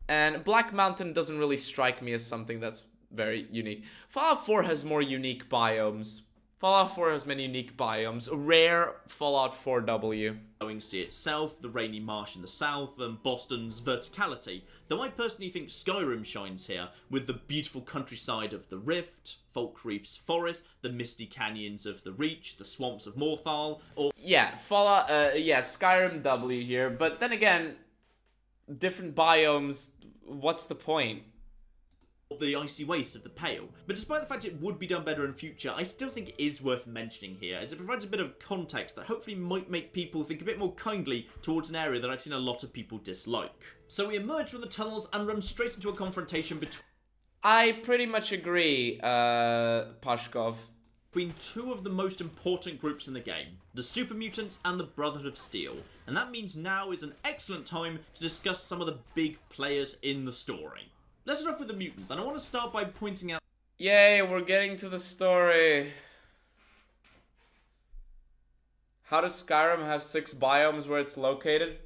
And Black Mountain doesn't really strike me as something that's very unique. Fallout 4 has more unique biomes. Fallout 4 has many unique biomes. Rare Fallout 4W. Glowing sea itself, the rainy marsh in the south, and Boston's verticality. Though I personally think Skyrim shines here, with the beautiful countryside of the Rift, Falkreef's forest, the misty canyons of the Reach, the swamps of Morthal, or... Yeah, Fallout, Skyrim W here, but then again, different biomes, what's the point? The icy wastes of the Pale. But despite the fact it would be done better in future, I still think it is worth mentioning here, as it provides a bit of context that hopefully might make people think a bit more kindly towards an area that I've seen a lot of people dislike. So we emerge from the tunnels and run straight into a confrontation I pretty much agree, Paskov. between two of the most important groups in the game, the Super Mutants and the Brotherhood of Steel. And that means now is an excellent time to discuss some of the big players in the story. Let's start off with the mutants, and I want to start by pointing out... Yay, we're getting to the story. How does Skyrim have 6 biomes where it's located?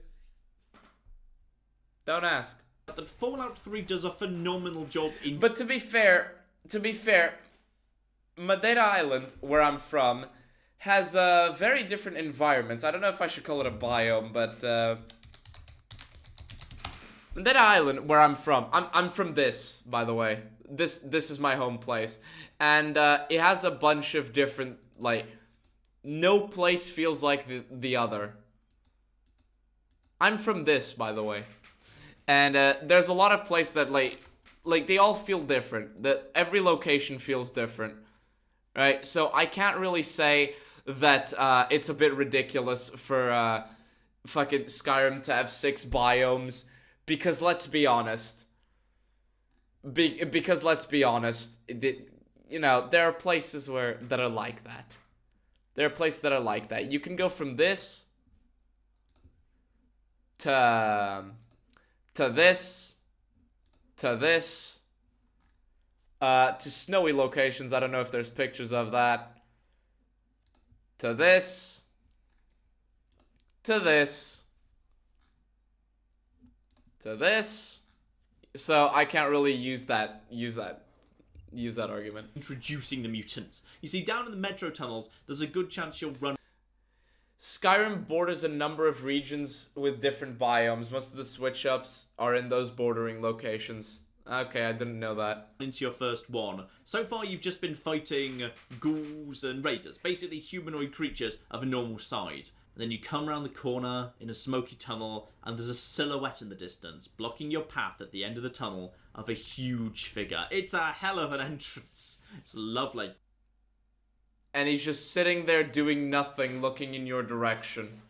Don't ask. that Fallout 3 does a phenomenal job in... But to be fair, Madeira Island, where I'm from, has very different environments. I don't know if I should call it a biome, but... Madeira Island, where I'm from, I'm from this, by the way. This is my home place. And it has a bunch of different, like, no place feels like the other. I'm from this, by the way. And there's a lot of places that, like they all feel different. That every location feels different. Right? So I can't really say that it's a bit ridiculous for fucking Skyrim to have 6 biomes. Because let's be honest. Because let's be honest. You know, there are places that are like that. There are places that are like that. You can go from this to this, to this, to snowy locations. I don't know if there's pictures of that. To this, to this, to this. So I can't really use that argument. Introducing the mutants. You see, down in the metro tunnels, there's a good chance you'll run... Skyrim borders a number of regions with different biomes. Most of the switch-ups are in those bordering locations. Okay, I didn't know that. Into your first one. So far, you've just been fighting ghouls and raiders, basically humanoid creatures of a normal size. And then you come around the corner in a smoky tunnel, and there's a silhouette in the distance, blocking your path at the end of the tunnel of a huge figure. It's a hell of an entrance. It's lovely. And he's just sitting there doing nothing, looking in your direction.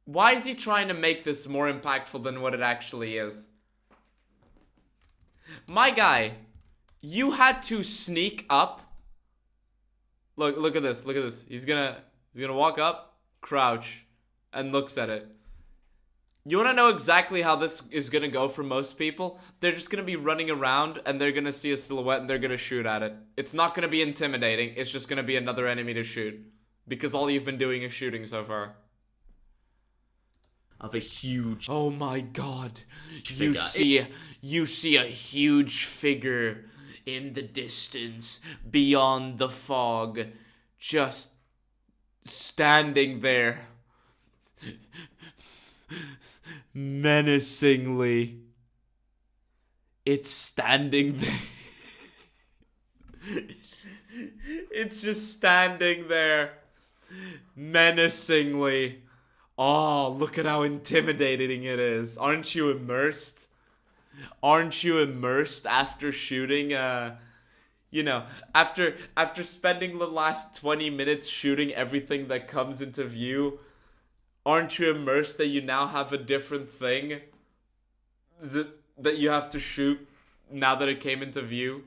Why is he trying to make this more impactful than what it actually is? My guy, you had to sneak up. Look at this. Look at this. He's gonna walk up, crouch, and looks at it. You want to know exactly how this is gonna go for most people? They're just gonna be running around and they're gonna see a silhouette and they're gonna shoot at it. It's not gonna be intimidating. It's just gonna be another enemy to shoot, because all you've been doing is shooting so far. Of a huge... Oh my god. Figure. You see a huge figure in the distance beyond the fog, just standing there menacingly. It's standing there. It's just standing there menacingly. Oh, look at how intimidating it is. Aren't you immersed? Aren't you immersed after shooting, you know, after spending the last 20 minutes shooting everything that comes into view? Aren't you immersed that you now have a different thing that you have to shoot now that it came into view?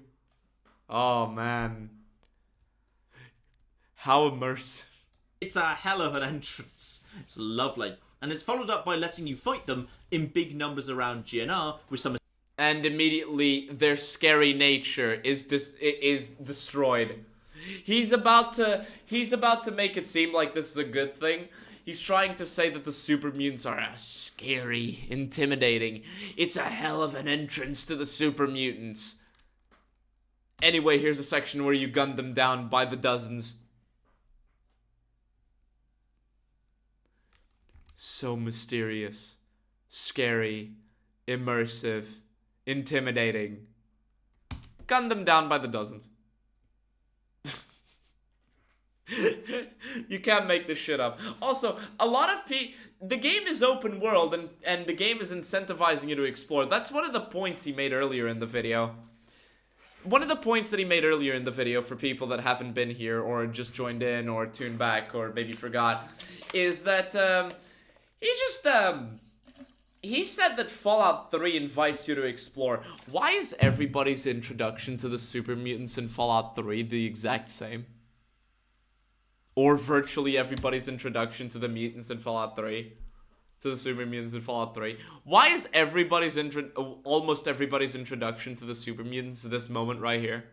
Oh, man. How immersive. It's a hell of an entrance. It's lovely. And it's followed up by letting you fight them in big numbers around GNR with some... And immediately their scary nature is destroyed. He's about to make it seem like this is a good thing. He's trying to say that the super mutants are scary, intimidating. It's a hell of an entrance to the super mutants. Anyway, here's a section where you gun them down by the dozens. So mysterious, scary, immersive, intimidating. Gun them down by the dozens. You can't make this shit up. Also, a lot of the game is open world and the game is incentivizing you to explore. That's one of the points he made earlier in the video. One of the points that he made earlier in the video for people that haven't been here or just joined in or tuned back or maybe forgot is that he said that Fallout 3 invites you to explore. Why is everybody's introduction to the super mutants in Fallout 3 the exact same? Or virtually everybody's introduction to the mutants in Fallout 3. To the super mutants in Fallout 3. Why is almost everybody's introduction to the super mutants this moment right here?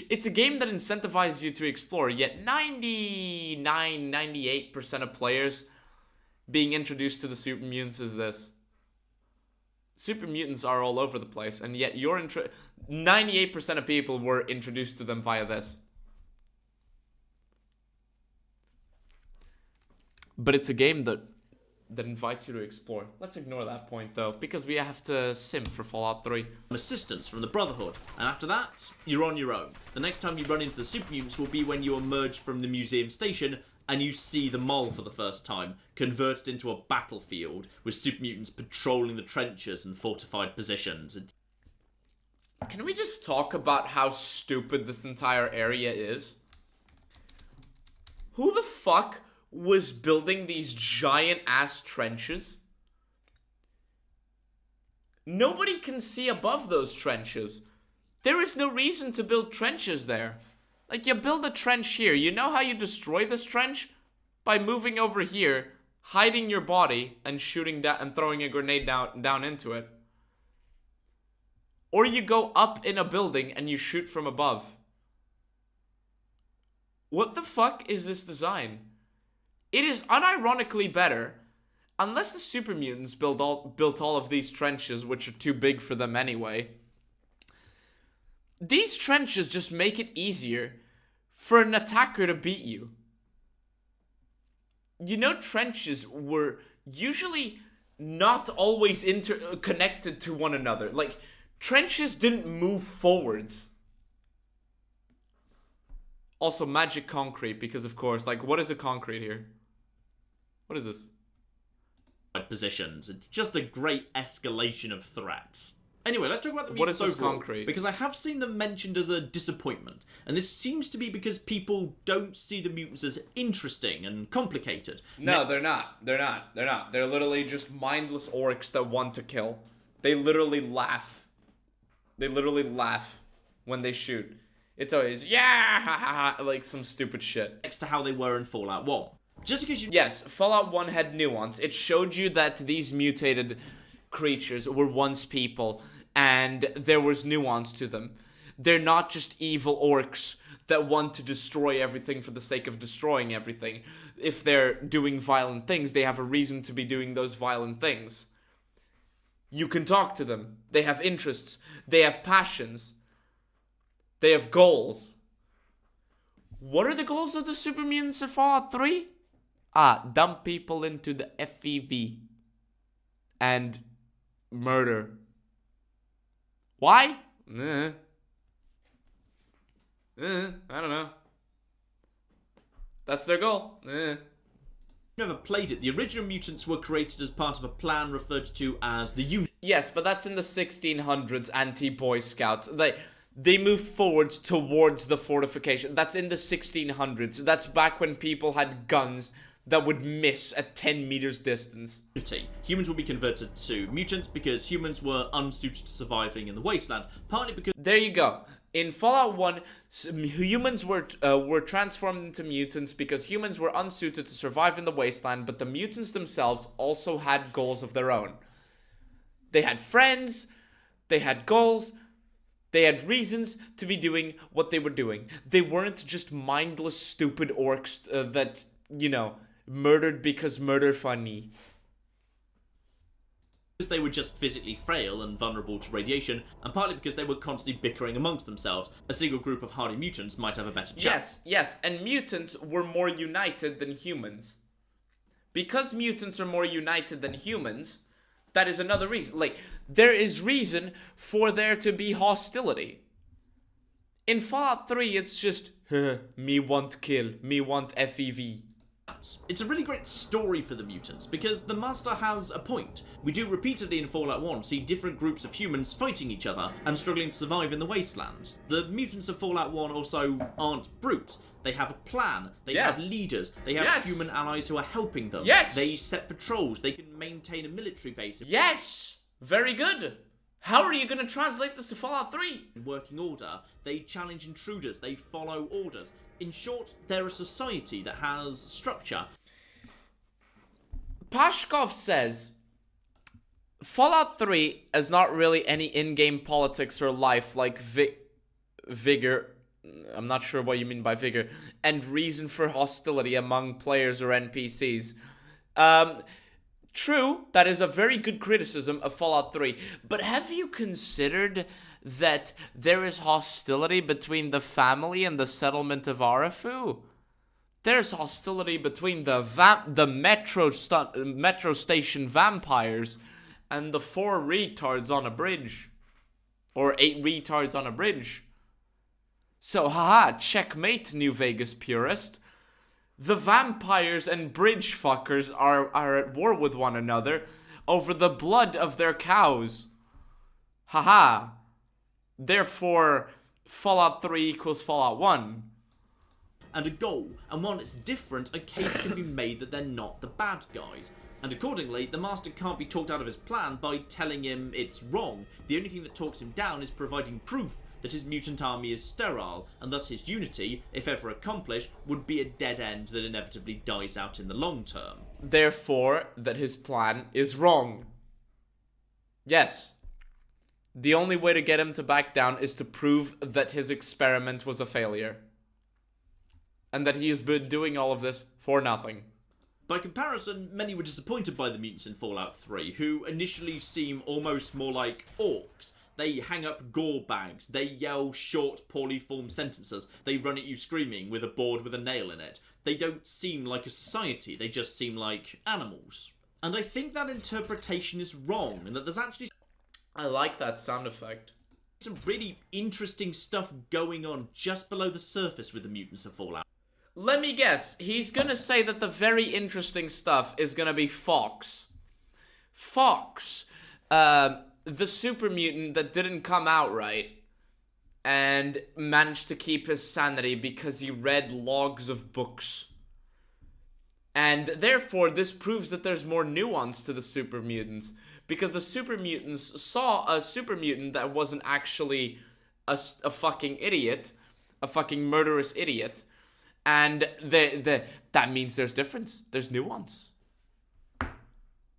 It's a game that incentivizes you to explore, yet 98% of players being introduced to the super mutants is this. Super mutants are all over the place, and yet 98% of people were introduced to them via this. But it's a game that invites you to explore. Let's ignore that point, though, because we have to simp for Fallout 3. Assistance from the Brotherhood, and after that, you're on your own. The next time you run into the super mutants will be when you emerge from the museum station and you see the mall for the first time, converted into a battlefield with super mutants patrolling the trenches and fortified positions. Can we just talk about how stupid this entire area is? Who the fuck was building these giant ass trenches? Nobody can see above those trenches. There is no reason to build trenches there. Like, you build a trench here. You know how you destroy this trench? By moving over here, hiding your body, and shooting down and throwing a grenade down into it. Or you go up in a building and you shoot from above. What the fuck is this design? It is unironically better, unless the super mutants built all of these trenches, which are too big for them anyway. These trenches just make it easier for an attacker to beat you. You know, trenches were usually not always connected to one another. Like, trenches didn't move forwards. Also, magic concrete, because of course, like, what is a concrete here? What is this? Positions. It's just a great escalation of threats. Anyway, let's talk about the What mutants is this overall, concrete? because I have seen them mentioned as a disappointment, and this seems to be because people don't see the mutants as interesting and complicated. No, they're not. They're not. They're not. They're literally just mindless orcs that want to kill. They literally laugh. They literally laugh when they shoot. It's always, yeah, ha, ha, ha, like some stupid shit. Next to how they were in Fallout 1. Just because you... Yes, Fallout 1 had nuance. It showed you that these mutated creatures were once people, and there was nuance to them. They're not just evil orcs that want to destroy everything for the sake of destroying everything. If they're doing violent things, they have a reason to be doing those violent things. You can talk to them. They have interests. They have passions. They have goals. What are the goals of the super mutants of Fallout 3? Dump people into the FEV. And murder. Why? I don't know. That's their goal. Never played it. The original mutants were created as part of a plan referred to as the Unit. Yes, but that's in the 1600s anti-Boy Scouts. They moved forwards towards the fortification. That's in the 1600s. That's back when people had guns that would miss at 10 meters distance. Humans will be converted to mutants because humans were unsuited to surviving in the wasteland. Partly because... There you go. In Fallout 1, humans were transformed into mutants because humans were unsuited to survive in the wasteland, but the mutants themselves also had goals of their own. They had friends, they had goals, they had reasons to be doing what they were doing. They weren't just mindless, stupid orcs that, you know, murdered because murder funny. They were just physically frail and vulnerable to radiation, and partly because they were constantly bickering amongst themselves. A single group of hardy mutants might have a better chance. Yes, and mutants were more united than humans. Because mutants are more united than humans, that is another reason. Like, there is reason for there to be hostility. In Fallout 3, it's just, me want kill, me want FEV. It's a really great story for the mutants, because the Master has a point. We do repeatedly in Fallout 1 see different groups of humans fighting each other and struggling to survive in the wastelands. The mutants of Fallout 1 also aren't brutes. They have a plan, they have leaders, they have human allies who are helping them. They set patrols, they can maintain a military base. Yes! Very good! How are you going to translate this to Fallout 3? In working order, they challenge intruders, they follow orders. In short, they're a society that has structure. Paskov says, Fallout 3 is not really any in-game politics or life like vigor, I'm not sure what you mean by vigor, and reason for hostility among players or NPCs. True, that is a very good criticism of Fallout 3, but have you considered that there is hostility between the family and the settlement of Arafu? There's hostility between the metro station vampires and the 4 retards on a bridge. Or 8 retards on a bridge. So, haha, checkmate, New Vegas purist. The vampires and bridge fuckers are at war with one another over the blood of their cows. Haha. Therefore, Fallout 3 equals Fallout 1. And a goal, and while it's different, a case can be made that they're not the bad guys. And accordingly, the Master can't be talked out of his plan by telling him it's wrong. The only thing that talks him down is providing proof that his mutant army is sterile, and thus his unity, if ever accomplished, would be a dead end that inevitably dies out in the long term. Therefore, that his plan is wrong. Yes. The only way to get him to back down is to prove that his experiment was a failure. And that he has been doing all of this for nothing. By comparison, many were disappointed by the mutants in Fallout 3, who initially seem almost more like orcs. They hang up gore bags, they yell short, poorly formed sentences, they run at you screaming with a board with a nail in it. They don't seem like a society, they just seem like animals. And I think that interpretation is wrong, and that there's actually... I like that sound effect. Some really interesting stuff going on just below the surface with the mutants of Fallout. Let me guess, he's gonna say that the very interesting stuff is gonna be Fox. Fox, the super mutant that didn't come out right and managed to keep his sanity because he read logs of books. And therefore, this proves that there's more nuance to the super mutants. because the super mutants saw a super mutant that wasn't actually a fucking idiot, a fucking murderous idiot, and that means there's difference, there's nuance.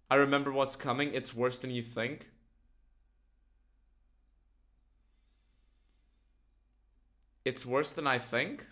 I remember what's coming. It's worse than you think. It's worse than I think.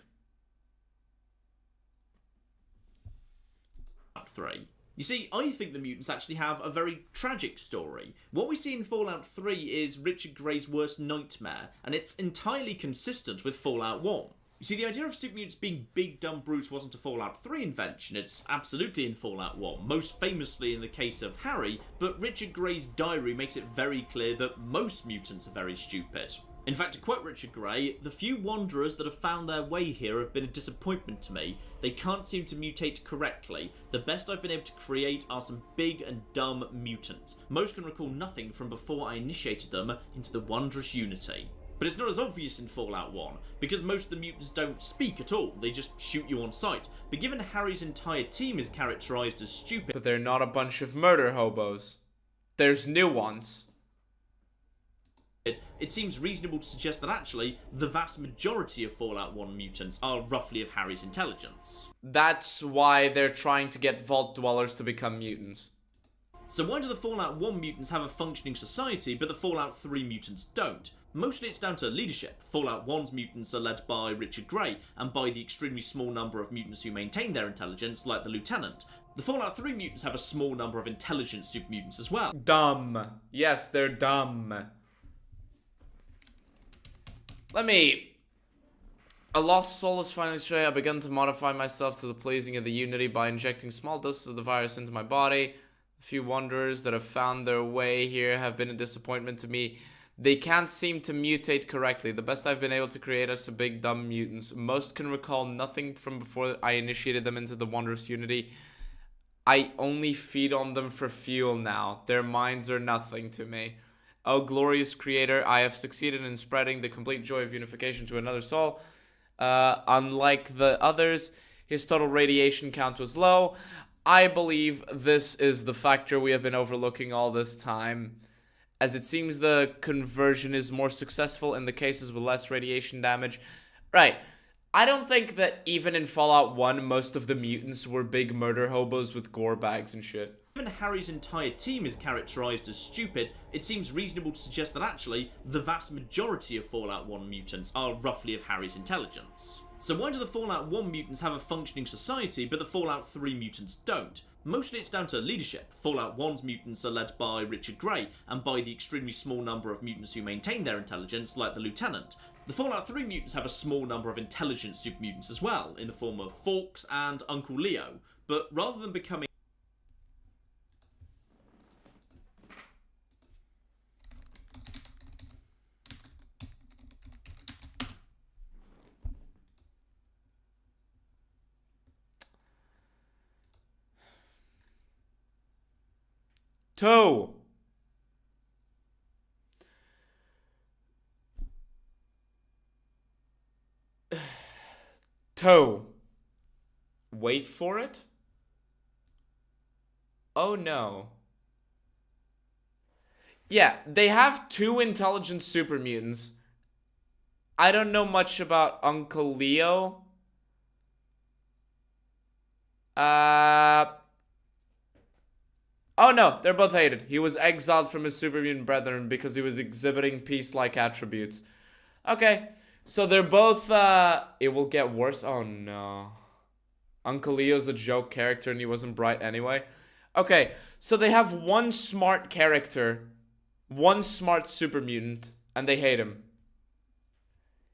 3. You see, I think the mutants actually have a very tragic story. What we see in Fallout 3 is Richard Gray's worst nightmare, and it's entirely consistent with Fallout 1. You see, the idea of super mutants being big dumb brutes wasn't a Fallout 3 invention, it's absolutely in Fallout 1, most famously in the case of Harry, but Richard Gray's diary makes it very clear that most mutants are very stupid. In fact, to quote Richard Gray, the few wanderers that have found their way here have been a disappointment to me. They can't seem to mutate correctly. The best I've been able to create are some big and dumb mutants. Most can recall nothing from before I initiated them into the wondrous unity. But it's not as obvious in Fallout 1, because most of the mutants don't speak at all, they just shoot you on sight. But given Harry's entire team is characterized as stupid... But they're not a bunch of murder hobos. There's nuance. It seems reasonable to suggest that actually, the vast majority of Fallout 1 mutants are roughly of Harry's intelligence. That's why they're trying to get Vault Dwellers to become mutants. So why do the Fallout 1 mutants have a functioning society, but the Fallout 3 mutants don't? Mostly it's down to leadership. Fallout 1's mutants are led by Richard Gray, and by the extremely small number of mutants who maintain their intelligence, like the Lieutenant. The Fallout 3 mutants have a small number of intelligent super mutants as well. Dumb. Yes, they're dumb. A lost soul is finally stray. I begun to modify myself to the pleasing of the Unity by injecting small doses of the virus into my body. A few wanderers that have found their way here have been a disappointment to me. They can't seem to mutate correctly. The best I've been able to create are some big dumb mutants. Most can recall nothing from before I initiated them into the wondrous Unity. I only feed on them for fuel now. Their minds are nothing to me. Oh, glorious creator, I have succeeded in spreading the complete joy of unification to another soul. Unlike the others, his total radiation count was low. I believe this is the factor we have been overlooking all this time, as it seems the conversion is more successful in the cases with less radiation damage. Right. I don't think that even in Fallout 1, most of the mutants were big murder hobos with gore bags and shit. Given Harry's entire team is characterized as stupid, it seems reasonable to suggest that actually, the vast majority of Fallout 1 mutants are roughly of Harry's intelligence. So why do the Fallout 1 mutants have a functioning society, but the Fallout 3 mutants don't? Mostly it's down to leadership. Fallout 1's mutants are led by Richard Gray, and by the extremely small number of mutants who maintain their intelligence, like the Lieutenant. The Fallout 3 mutants have a small number of intelligent super mutants as well, in the form of Forks and Uncle Leo, but rather than becoming Toe. Toe. Wait for it? Oh no. Yeah, they have 2 intelligent super mutants. I don't know much about Uncle Leo. Oh no, they're both hated. He was exiled from his super mutant brethren because he was exhibiting peace-like attributes. Okay, so they're both, it will get worse. Oh no. Uncle Leo's a joke character and he wasn't bright anyway. Okay, so they have one smart character, one smart super mutant, and they hate him.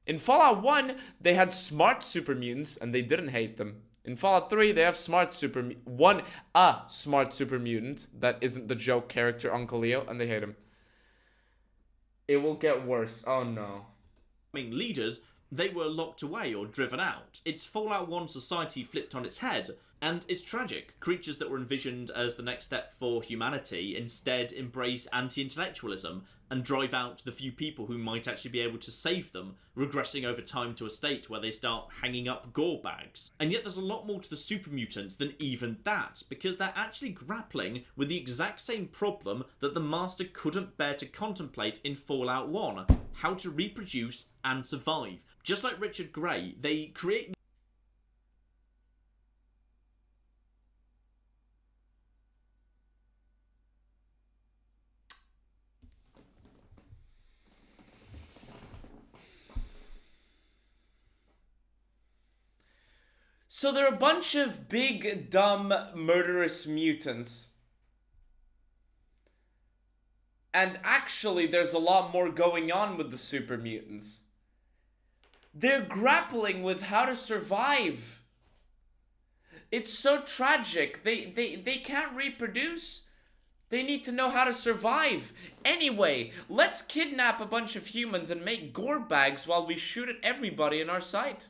In Fallout 1, they had smart super mutants and they didn't hate them. In Fallout 3, they have smart super mutant that isn't the joke character Uncle Leo, and they hate him. It will get worse. Oh no. Leaders, they were locked away or driven out. It's Fallout 1 society flipped on its head, and it's tragic. Creatures that were envisioned as the next step for humanity instead embrace anti-intellectualism. and drive out the few people who might actually be able to save them, regressing over time to a state where they start hanging up gore bags. And yet there's a lot more to the super mutants than even that, because they're actually grappling with the exact same problem that the Master couldn't bear to contemplate in Fallout 1, how to reproduce and survive. Just like Richard Gray, they create So they're a bunch of big, dumb, murderous mutants. And actually, there's a lot more going on with the super mutants. They're grappling with how to survive. It's so tragic. They can't reproduce. They need to know how to survive. Anyway, let's kidnap a bunch of humans and make gore bags while we shoot at everybody in our sight.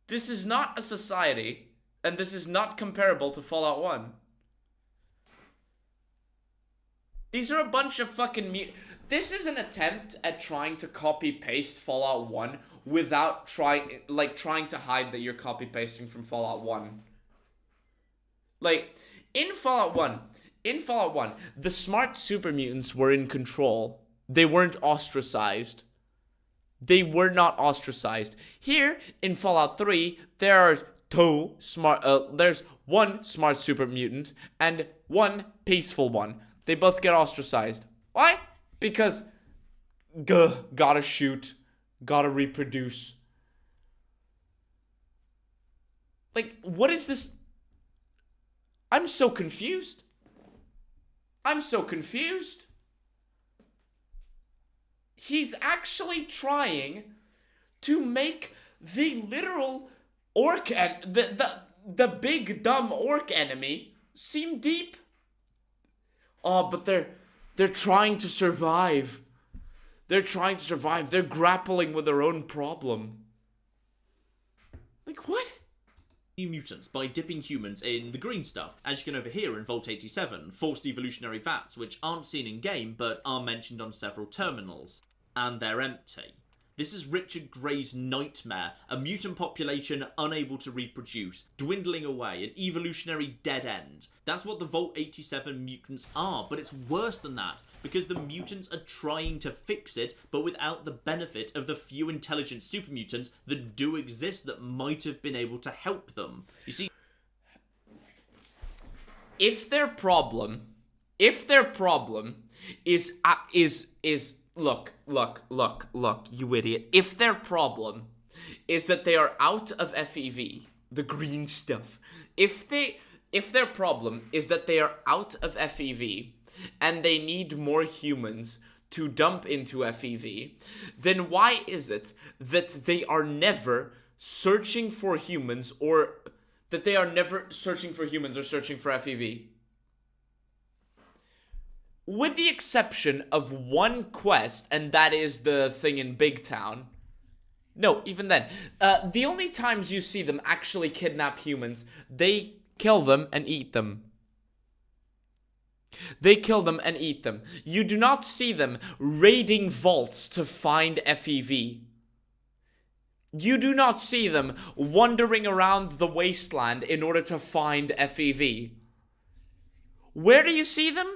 This is not a society, and this is not comparable to Fallout 1. These are a bunch of fucking This is an attempt at trying to copy-paste Fallout 1 without trying to hide that you're copy-pasting from Fallout 1. Like, in Fallout 1, the smart super mutants were in control. They weren't ostracized. They were not ostracized. Here, in Fallout 3, there's one smart super mutant and one peaceful one. They both get ostracized. Why? Because, gotta shoot, gotta reproduce. Like, what is this? I'm so confused. He's actually trying to make the literal orc and the big dumb orc enemy seem deep. Oh, but they're trying to survive. They're grappling with their own problem. Like, what? New mutants by dipping humans in the green stuff, as you can overhear in Vault 87, forced evolutionary vats, which aren't seen in game but are mentioned on several terminals. And they're empty. This is Richard Gray's nightmare, a mutant population unable to reproduce, dwindling away, an evolutionary dead end. That's what the Vault 87 mutants are, but it's worse than that, because the mutants are trying to fix it, but without the benefit of the few intelligent super mutants that do exist that might have been able to help them. You see, if their problem is Look, you idiot. If their problem is that they are out of FEV, the green stuff, if their problem is that they are out of FEV and they need more humans to dump into FEV, then why is it that they are never searching for humans or searching for FEV? With the exception of one quest, and that is the thing in Big Town. No, even then. The only times you see them actually kidnap humans, they kill them and eat them. You do not see them raiding vaults to find FEV. You do not see them wandering around the wasteland in order to find FEV. Where do you see them?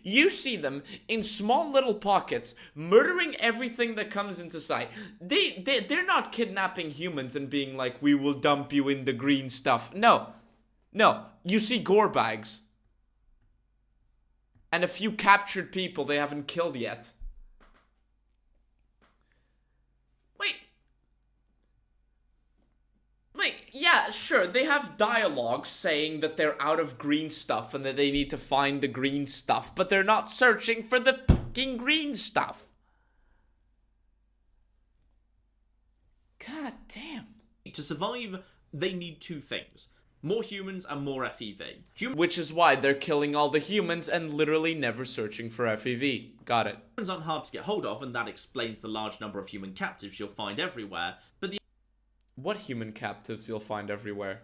You see them in small little pockets, murdering everything that comes into sight. They're not kidnapping humans and being like, we will dump you in the green stuff. No. You see gore bags. And a few captured people they haven't killed yet. Yeah, sure, they have dialogue saying that they're out of green stuff and that they need to find the green stuff, but they're not searching for the fucking green stuff. God damn. To survive, they need two things. More humans and more FEV. Which is why they're killing all the humans and literally never searching for FEV. Got it. Humans aren't hard to get hold of, and that explains the large number of human captives you'll find everywhere, but the What human captives you'll find everywhere?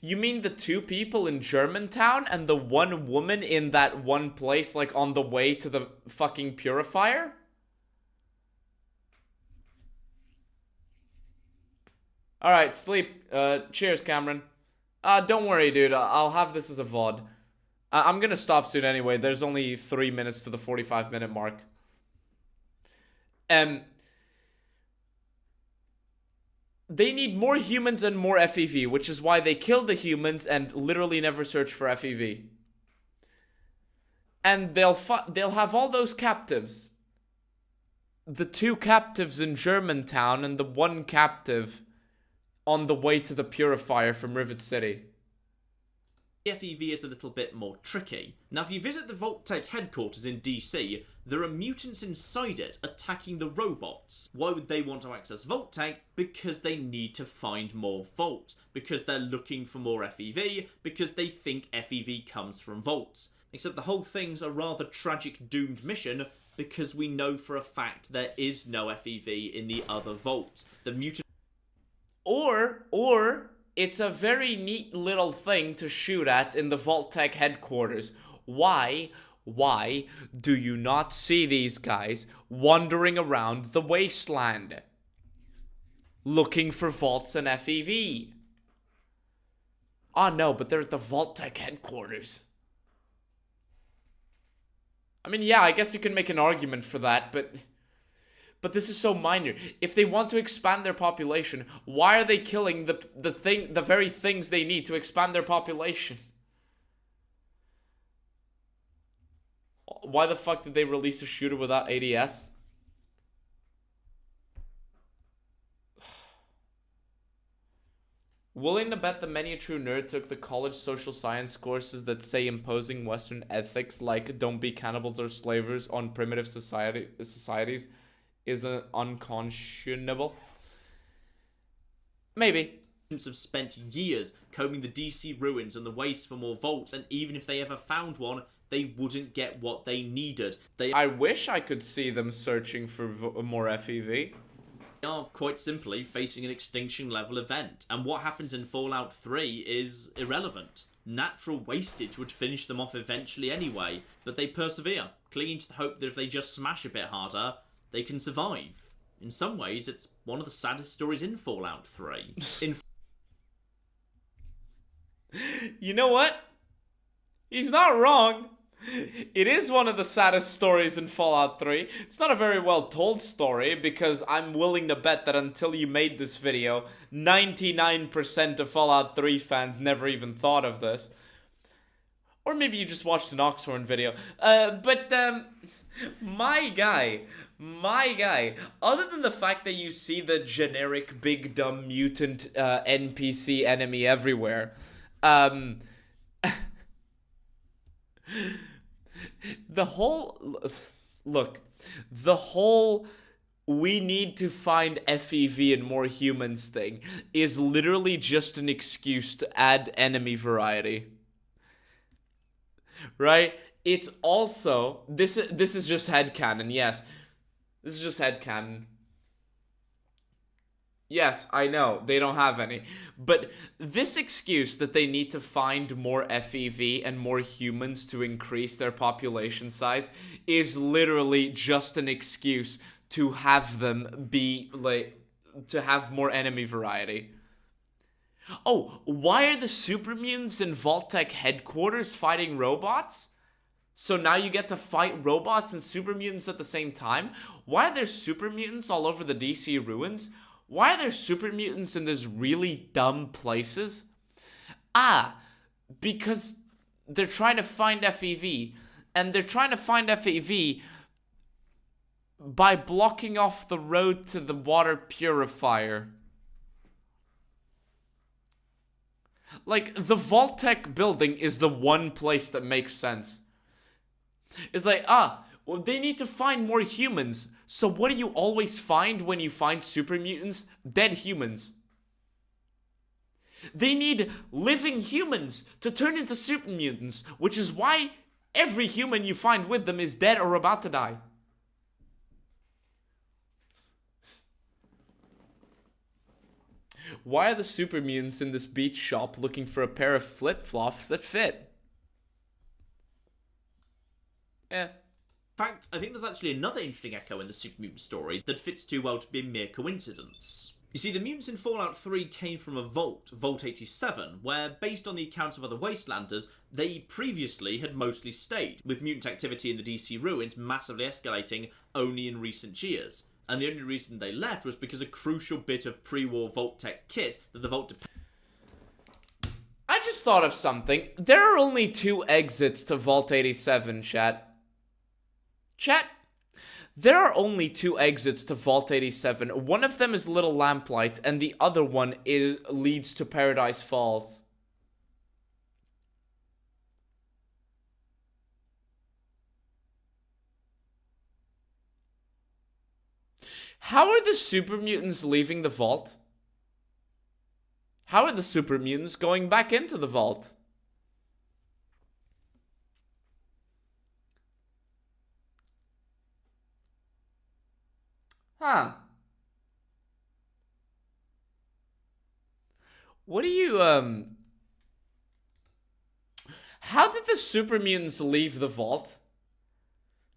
You mean the 2 people in Germantown and the 1 woman in that one place, like on the way to the fucking purifier? Alright, sleep. Cheers, Cameron. Don't worry, dude. I'll have this as a VOD. I'm gonna stop soon anyway. There's only 3 minutes to the 45-minute mark. They need more humans and more FEV, which is why they kill the humans and literally never search for FEV. And they'll have all those captives. The 2 captives in Germantown and the 1 captive on the way to the purifier from Rivet City. FEV is a little bit more tricky. Now, if you visit the Vault-Tec headquarters in DC, there are mutants inside it attacking the robots. Why would they want to access Vault-Tec? Because they need to find more vaults. Because they're looking for more FEV. Because they think FEV comes from vaults. Except the whole thing's a rather tragic, doomed mission, because we know for a fact there is no FEV in the other vaults. The mutant... Or it's a very neat little thing to shoot at in the Vault-Tec headquarters. Why do you not see these guys wandering around the wasteland looking for vaults and FEV? Oh no, but they're at the Vault-Tec headquarters. I mean, yeah, I guess you can make an argument for that, but this is so minor. If they want to expand their population, why are they killing the very things they need to expand their population? Why the fuck did they release a shooter without ADS? Willing to bet that many a true nerd took the college social science courses that say imposing Western ethics like don't be cannibals or slavers on primitive societies is unconscionable. Maybe. Have spent years combing the DC ruins and the waste for more vaults, and even if they ever found one, they wouldn't get what they needed. I wish I could see them searching for more FEV. They are quite simply facing an extinction level event, and what happens in Fallout 3 is irrelevant. Natural wastage would finish them off eventually anyway, but they persevere, clinging to the hope that if they just smash a bit harder, they can survive. In some ways, it's one of the saddest stories in Fallout 3. You know what? He's not wrong. It is one of the saddest stories in Fallout 3. It's not a very well told story, because I'm willing to bet that until you made this video, 99% of Fallout 3 fans never even thought of this. Or maybe you just watched an Oxhorn video. My guy, other than the fact that you see the generic big dumb mutant NPC enemy everywhere, the whole we need to find FEV and more humans thing is literally just an excuse to add enemy variety. Right? It's also, this is just headcanon, yes. This is just headcanon. Yes, I know, they don't have any. But this excuse that they need to find more FEV and more humans to increase their population size is literally just an excuse to have them be, like, to have more enemy variety. Oh, why are the super mutants in Vault-Tec headquarters fighting robots? So now you get to fight robots and super mutants at the same time? Why are there super mutants all over the DC ruins? Why are there super mutants in these really dumb places? Because they're trying to find FEV. And they're trying to find FEV by blocking off the road to the water purifier. Like, the Vault-Tec building is the one place that makes sense. It's like, well, they need to find more humans. So what do you always find when you find super mutants? Dead humans. They need living humans to turn into super mutants, which is why every human you find with them is dead or about to die. Why are the super mutants in this beach shop looking for a pair of flip-flops that fit? Eh. In fact, I think there's actually another interesting echo in the Super Mutant story that fits too well to be a mere coincidence. You see, the mutants in Fallout 3 came from a vault, Vault 87, where, based on the accounts of other Wastelanders, they previously had mostly stayed, with mutant activity in the DC ruins massively escalating only in recent years. And the only reason they left was because a crucial bit of pre-war Vault tech kit that the Vault I just thought of something. There are only 2 exits to Vault 87, chat. Chat, there are only 2 exits to Vault 87. One of them is Little Lamplight, and the other one leads to Paradise Falls. How are the super mutants leaving the vault? How are the super mutants going back into the vault? Huh. What do you, How did the super mutants leave the vault?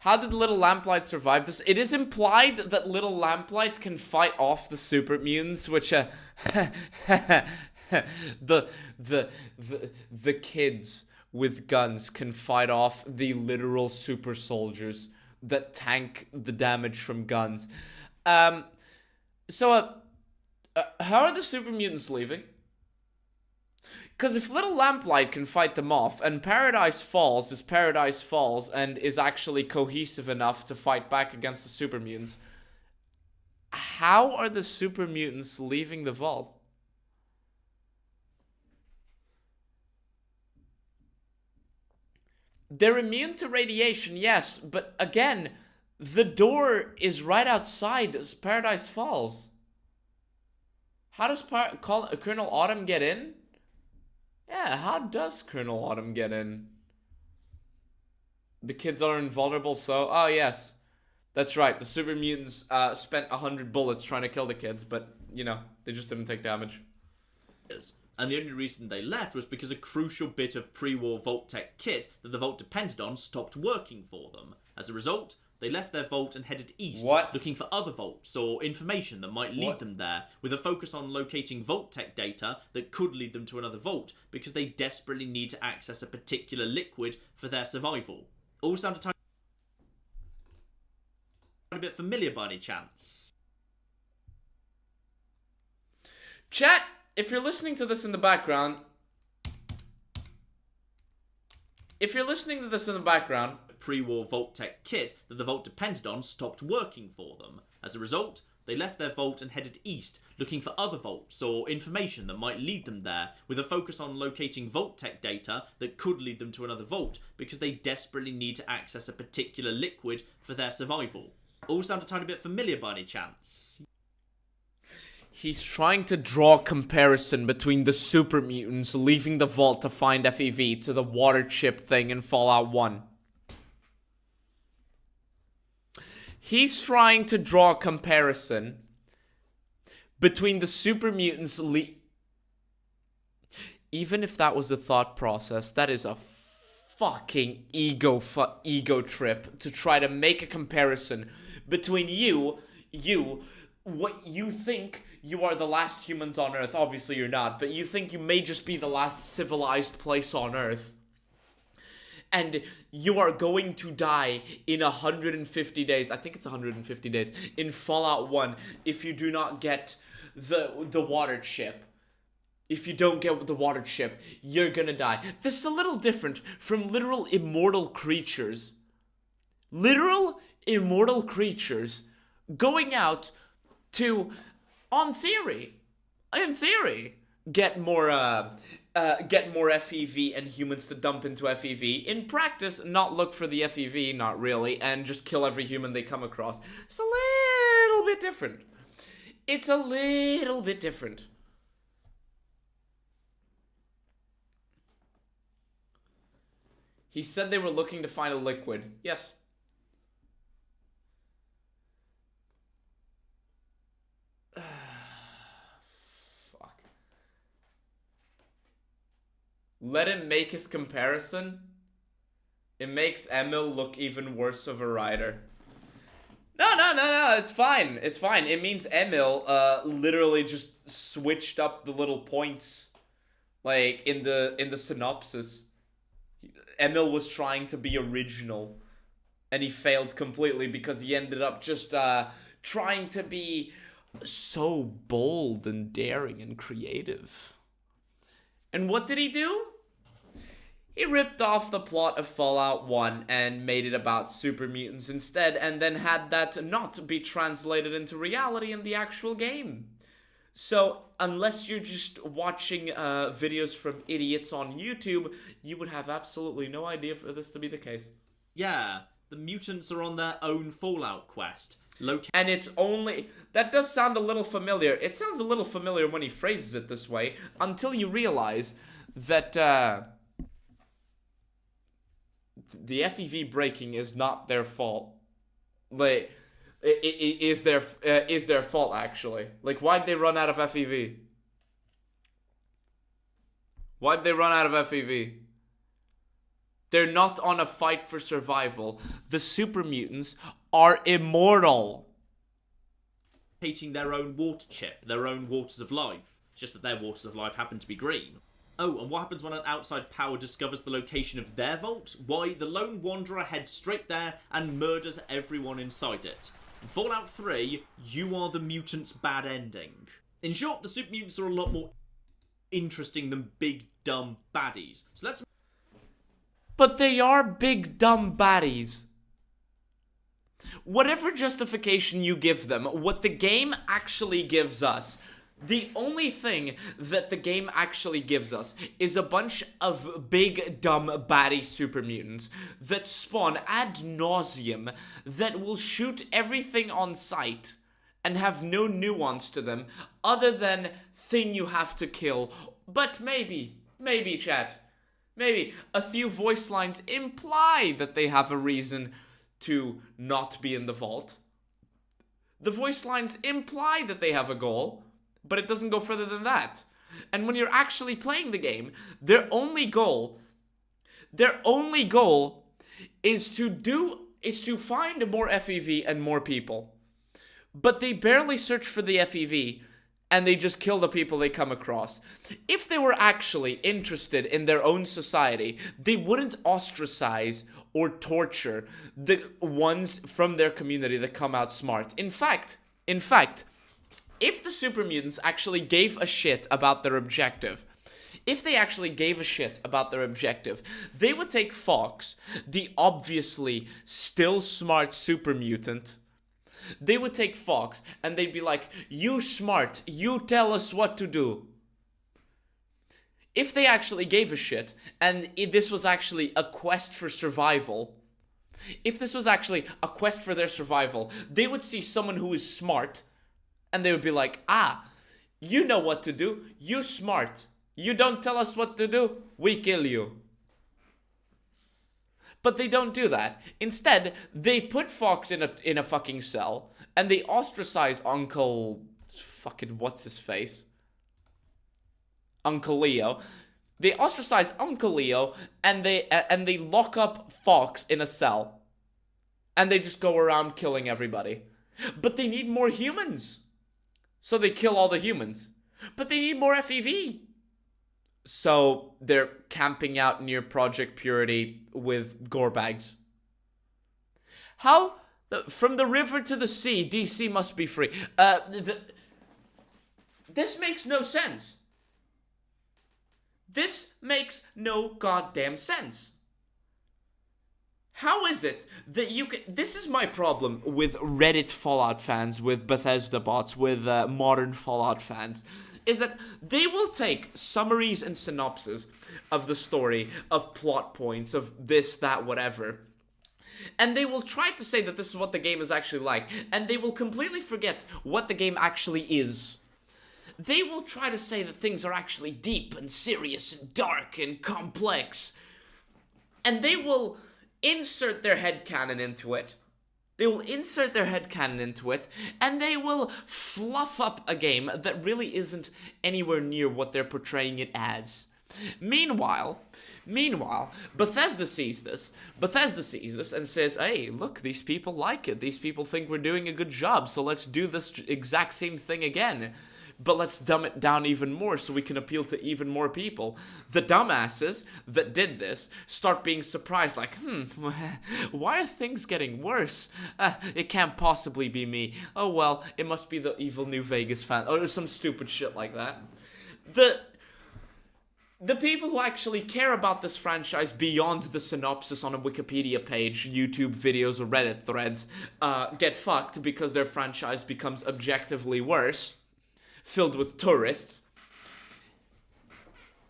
How did Little Lamplight survive this? It is implied that Little Lamplight can fight off the super mutants, which, the kids with guns can fight off the literal super soldiers that tank the damage from guns. How are the super mutants leaving? Because if Little Lamplight can fight them off, and Paradise Falls is Paradise Falls and is actually cohesive enough to fight back against the super mutants, how are the super mutants leaving the vault? They're immune to radiation, yes, but again, the door is right outside Paradise Falls. How does Colonel Autumn get in? Yeah, how does Colonel Autumn get in? The kids are invulnerable, so... Oh, yes. That's right, the super mutants spent 100 bullets trying to kill the kids, but, you know, they just didn't take damage. And the only reason they left was because a crucial bit of pre-war Vault tech kit that the Vault depended on stopped working for them. As a result, they left their vault and headed east, looking for other vaults or information that might lead them there, with a focus on locating Vault tech data that could lead them to another vault, because they desperately need to access a particular liquid for their survival. All sound a bit familiar by any chance? Chat, if you're listening to this in the background... Pre-war Vault tech kit that the Vault depended on stopped working for them. As a result, they left their vault and headed east, looking for other vaults or information that might lead them there, with a focus on locating Vault tech data that could lead them to another vault, because they desperately need to access a particular liquid for their survival. All sound a tiny bit familiar by any chance? He's trying to draw a comparison between the super mutants leaving the vault to find FEV to the water chip thing in Fallout 1. He's trying to draw a comparison between the super mutants even if that was a thought process, that is a fucking ego trip to try to make a comparison between what you think you are the last humans on Earth. Obviously you're not, but you think you may just be the last civilized place on Earth. And you are going to die in 150 days. I think it's 150 days in Fallout 1 if you do not get the water chip. If you don't get the water chip, you're gonna die. This is a little different from literal immortal creatures. Literal immortal creatures going out to, in theory, get more FEV and humans to dump into FEV. In practice, not look for the FEV, not really, and just kill every human they come across. It's a little bit different. It's a little bit different. He said they were looking to find a liquid. Yes. Fuck. let him make his comparison. It makes Emil look even worse of a writer. No, it's fine. It's fine. It means Emil literally just switched up the little points, like in the synopsis. Emil was trying to be original, and he failed completely because he ended up just trying to be so bold and daring and creative. And what did he do? He ripped off the plot of Fallout 1 and made it about super mutants instead, and then had that not be translated into reality in the actual game. So, unless you're just watching videos from idiots on YouTube, you would have absolutely no idea for this to be the case. Yeah, the mutants are on their own Fallout quest. And it's only... That does sound a little familiar. It sounds a little familiar when he phrases it this way, until you realize that the FEV breaking is not their fault. Like, it is their fault, actually. Like, why'd they run out of FEV? Why'd they run out of FEV? They're not on a fight for survival. The super mutants are immortal. Hating their own water chip, their own waters of life. Just that their waters of life happen to be green. Oh, and what happens when an outside power discovers the location of their vault? Why, the lone wanderer heads straight there and murders everyone inside it. In Fallout 3, you are the mutant's bad ending. In short, the super mutants are a lot more interesting than big, dumb baddies. So let's... But they are big, dumb baddies. Whatever justification you give them, what the game actually gives us, the only thing that the game actually gives us is a bunch of big, dumb, baddie super mutants that spawn ad nauseum, that will shoot everything on sight and have no nuance to them other than thing you have to kill. But maybe, chat, maybe a few voice lines imply that they have a reason to not be in the vault. The voice lines imply that they have a goal, but it doesn't go further than that. And when you're actually playing the game, their only goal is to find more FEV and more people. But they barely search for the FEV, and they just kill the people they come across. If they were actually interested in their own society, they wouldn't ostracize or torture the ones from their community that come out smart. In fact, if the super mutants actually gave a shit about their objective, they would take Fox, the obviously still smart super mutant. They would take Fox and they'd be like, "You smart, you tell us what to do." If they actually gave a shit, and this was actually a quest for survival, if this was actually a quest for their survival, they would see someone who is smart, and they would be like, "Ah, you know what to do, you smart. You don't tell us what to do, we kill you." But they don't do that. Instead, they put Fox in a fucking cell, and they ostracize Uncle... fucking what's-his-face? Uncle Leo. They ostracize Uncle Leo, and they lock up Fox in a cell. And they just go around killing everybody. But they need more humans. So they kill all the humans. But they need more FEV. So they're camping out near Project Purity with gore bags. How? From the river to the sea, DC must be free. This makes no sense. This makes no goddamn sense. How is it that you can... This is my problem with Reddit Fallout fans, with Bethesda bots, with modern Fallout fans, is that they will take summaries and synopses of the story, of plot points, of this, that, whatever, and they will try to say that this is what the game is actually like, and they will completely forget what the game actually is. They will try to say that things are actually deep and serious and dark and complex, and they will insert their headcanon into it. And they will fluff up a game that really isn't anywhere near what they're portraying it as. Meanwhile, Bethesda sees this and says, hey, look, these people like it. These people think we're doing a good job, so let's do this exact same thing again. But let's dumb it down even more so we can appeal to even more people. The dumbasses that did this start being surprised, like, why are things getting worse? It can't possibly be me. Oh well, it must be the evil New Vegas fan, or some stupid shit like that. The people who actually care about this franchise beyond the synopsis on a Wikipedia page, YouTube videos, or Reddit threads, get fucked because their franchise becomes objectively worse, filled with tourists.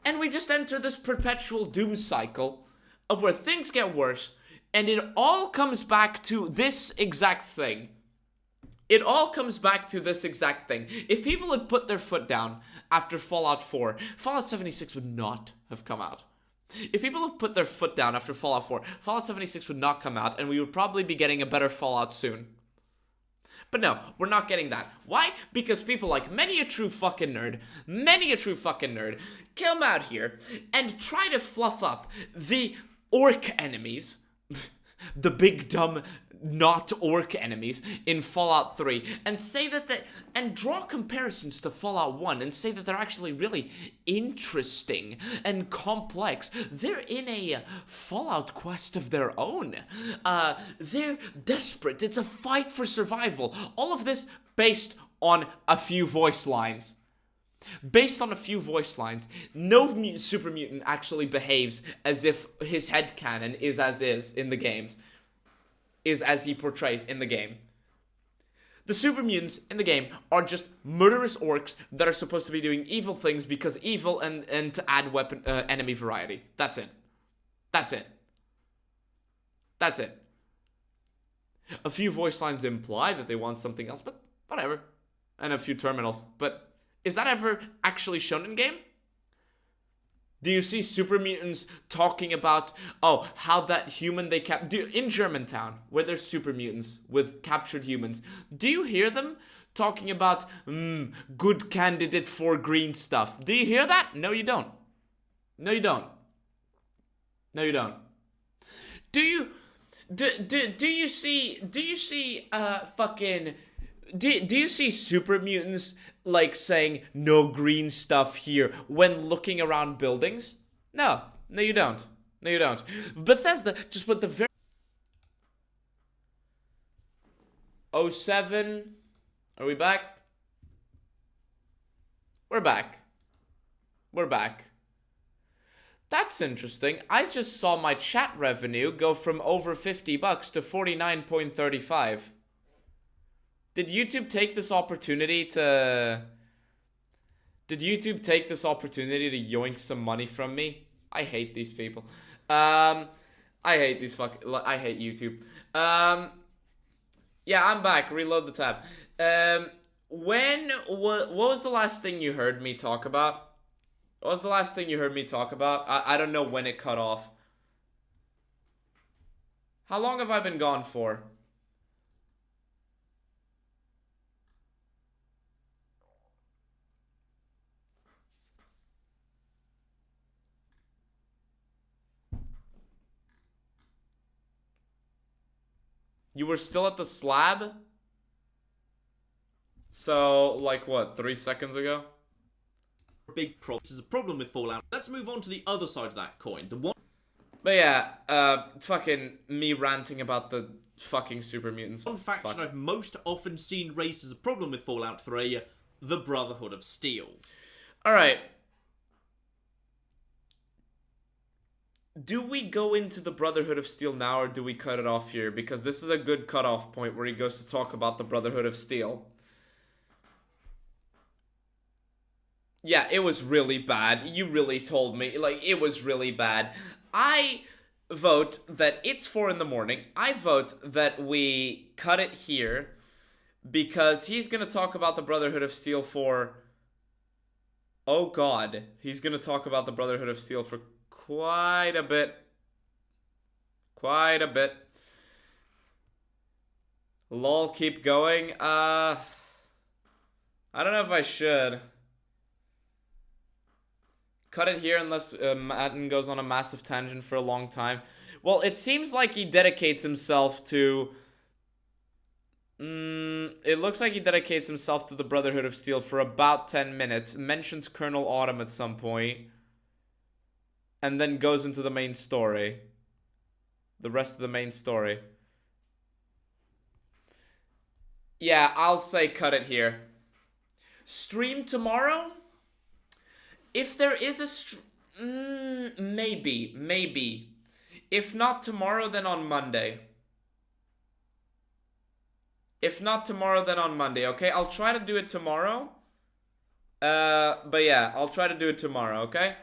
And we just enter this perpetual doom cycle of where things get worse, and it all comes back to this exact thing. It all comes back to this exact thing. If people had put their foot down after Fallout 4, Fallout 76 would not have come out. If people had put their foot down after Fallout 4, Fallout 76 would not come out, and we would probably be getting a better Fallout soon. But no, we're not getting that. Why? Because people like many a true fucking nerd, come out here and try to fluff up the orc enemies, the big dumb not orc enemies in Fallout 3, and say that and draw comparisons to Fallout 1 and say that they're actually really interesting and complex. They're in a Fallout quest of their own. They're desperate. It's a fight for survival. All of this based on a few voice lines. Based on a few voice lines, no super mutant actually behaves as if his headcanon is as is in the games. Is as he portrays in the game. The super mutants in the game are just murderous orcs that are supposed to be doing evil things because evil and to add enemy variety. That's it. A few voice lines imply that they want something else, but whatever. And a few terminals. But is that ever actually shown in game? Do you see super mutants talking about, how that human they in Germantown, where there's super mutants with captured humans, do you hear them talking about, good candidate for green stuff? Do you hear that? No, you don't. Do you see super mutants like saying no green stuff here when looking around buildings? No, you don't. Bethesda just put the very 07. Are we back? We're back. That's interesting. I just saw my chat revenue go from over $50 to 49.35. Did YouTube take this opportunity to yoink some money from me? I hate these people. I hate YouTube. Yeah, I'm back. Reload the tab. What was the last thing you heard me talk about? I don't know when it cut off. How long have I been gone for? You were still at the slab? So, like what, 3 seconds ago? Big problem. This is a problem with Fallout. Let's move on to the other side of that coin. The one. But yeah, fucking me ranting about the fucking super mutants. One faction I've most often seen raised as a problem with Fallout 3, the Brotherhood of Steel. Alright. Do we go into the Brotherhood of Steel now, or do we cut it off here? Because this is a good cutoff point where he goes to talk about the Brotherhood of Steel. Yeah, it was really bad. You really told me. Like, it was really bad. I vote that it's 4 in the morning. I vote that we cut it here because he's going to talk about the Brotherhood of Steel for... Oh, God. He's going to talk about the Brotherhood of Steel for... Quite a bit. Lol, keep going. I don't know if I should. cut it here unless Matten goes on a massive tangent for a long time. Well, it seems like he dedicates himself to... it looks like he dedicates himself to the Brotherhood of Steel for about 10 minutes. Mentions Colonel Autumn at some point. And then goes into the main story. The rest of the main story. Yeah, I'll say cut it here. Stream tomorrow? If there is a maybe. If not tomorrow, then on Monday. If not tomorrow, then on Monday, okay? I'll try to do it tomorrow. But yeah, I'll try to do it tomorrow, okay?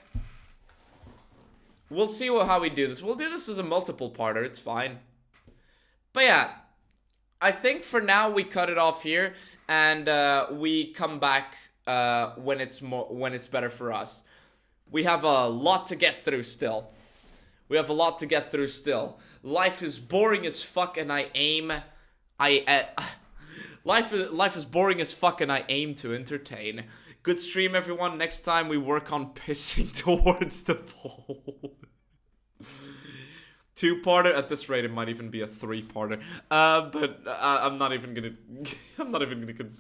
We'll see how we do this. We'll do this as a multiple parter, it's fine. But yeah, I think for now we cut it off here, and we come back when it's better for us. We have a lot to get through still. Life is boring as fuck, and life is boring as fuck, and I aim to entertain. Good stream, everyone. Next time we work on pissing towards the pole. 2-parter. At this rate, it might even be a 3-parter. But I'm not even gonna consider.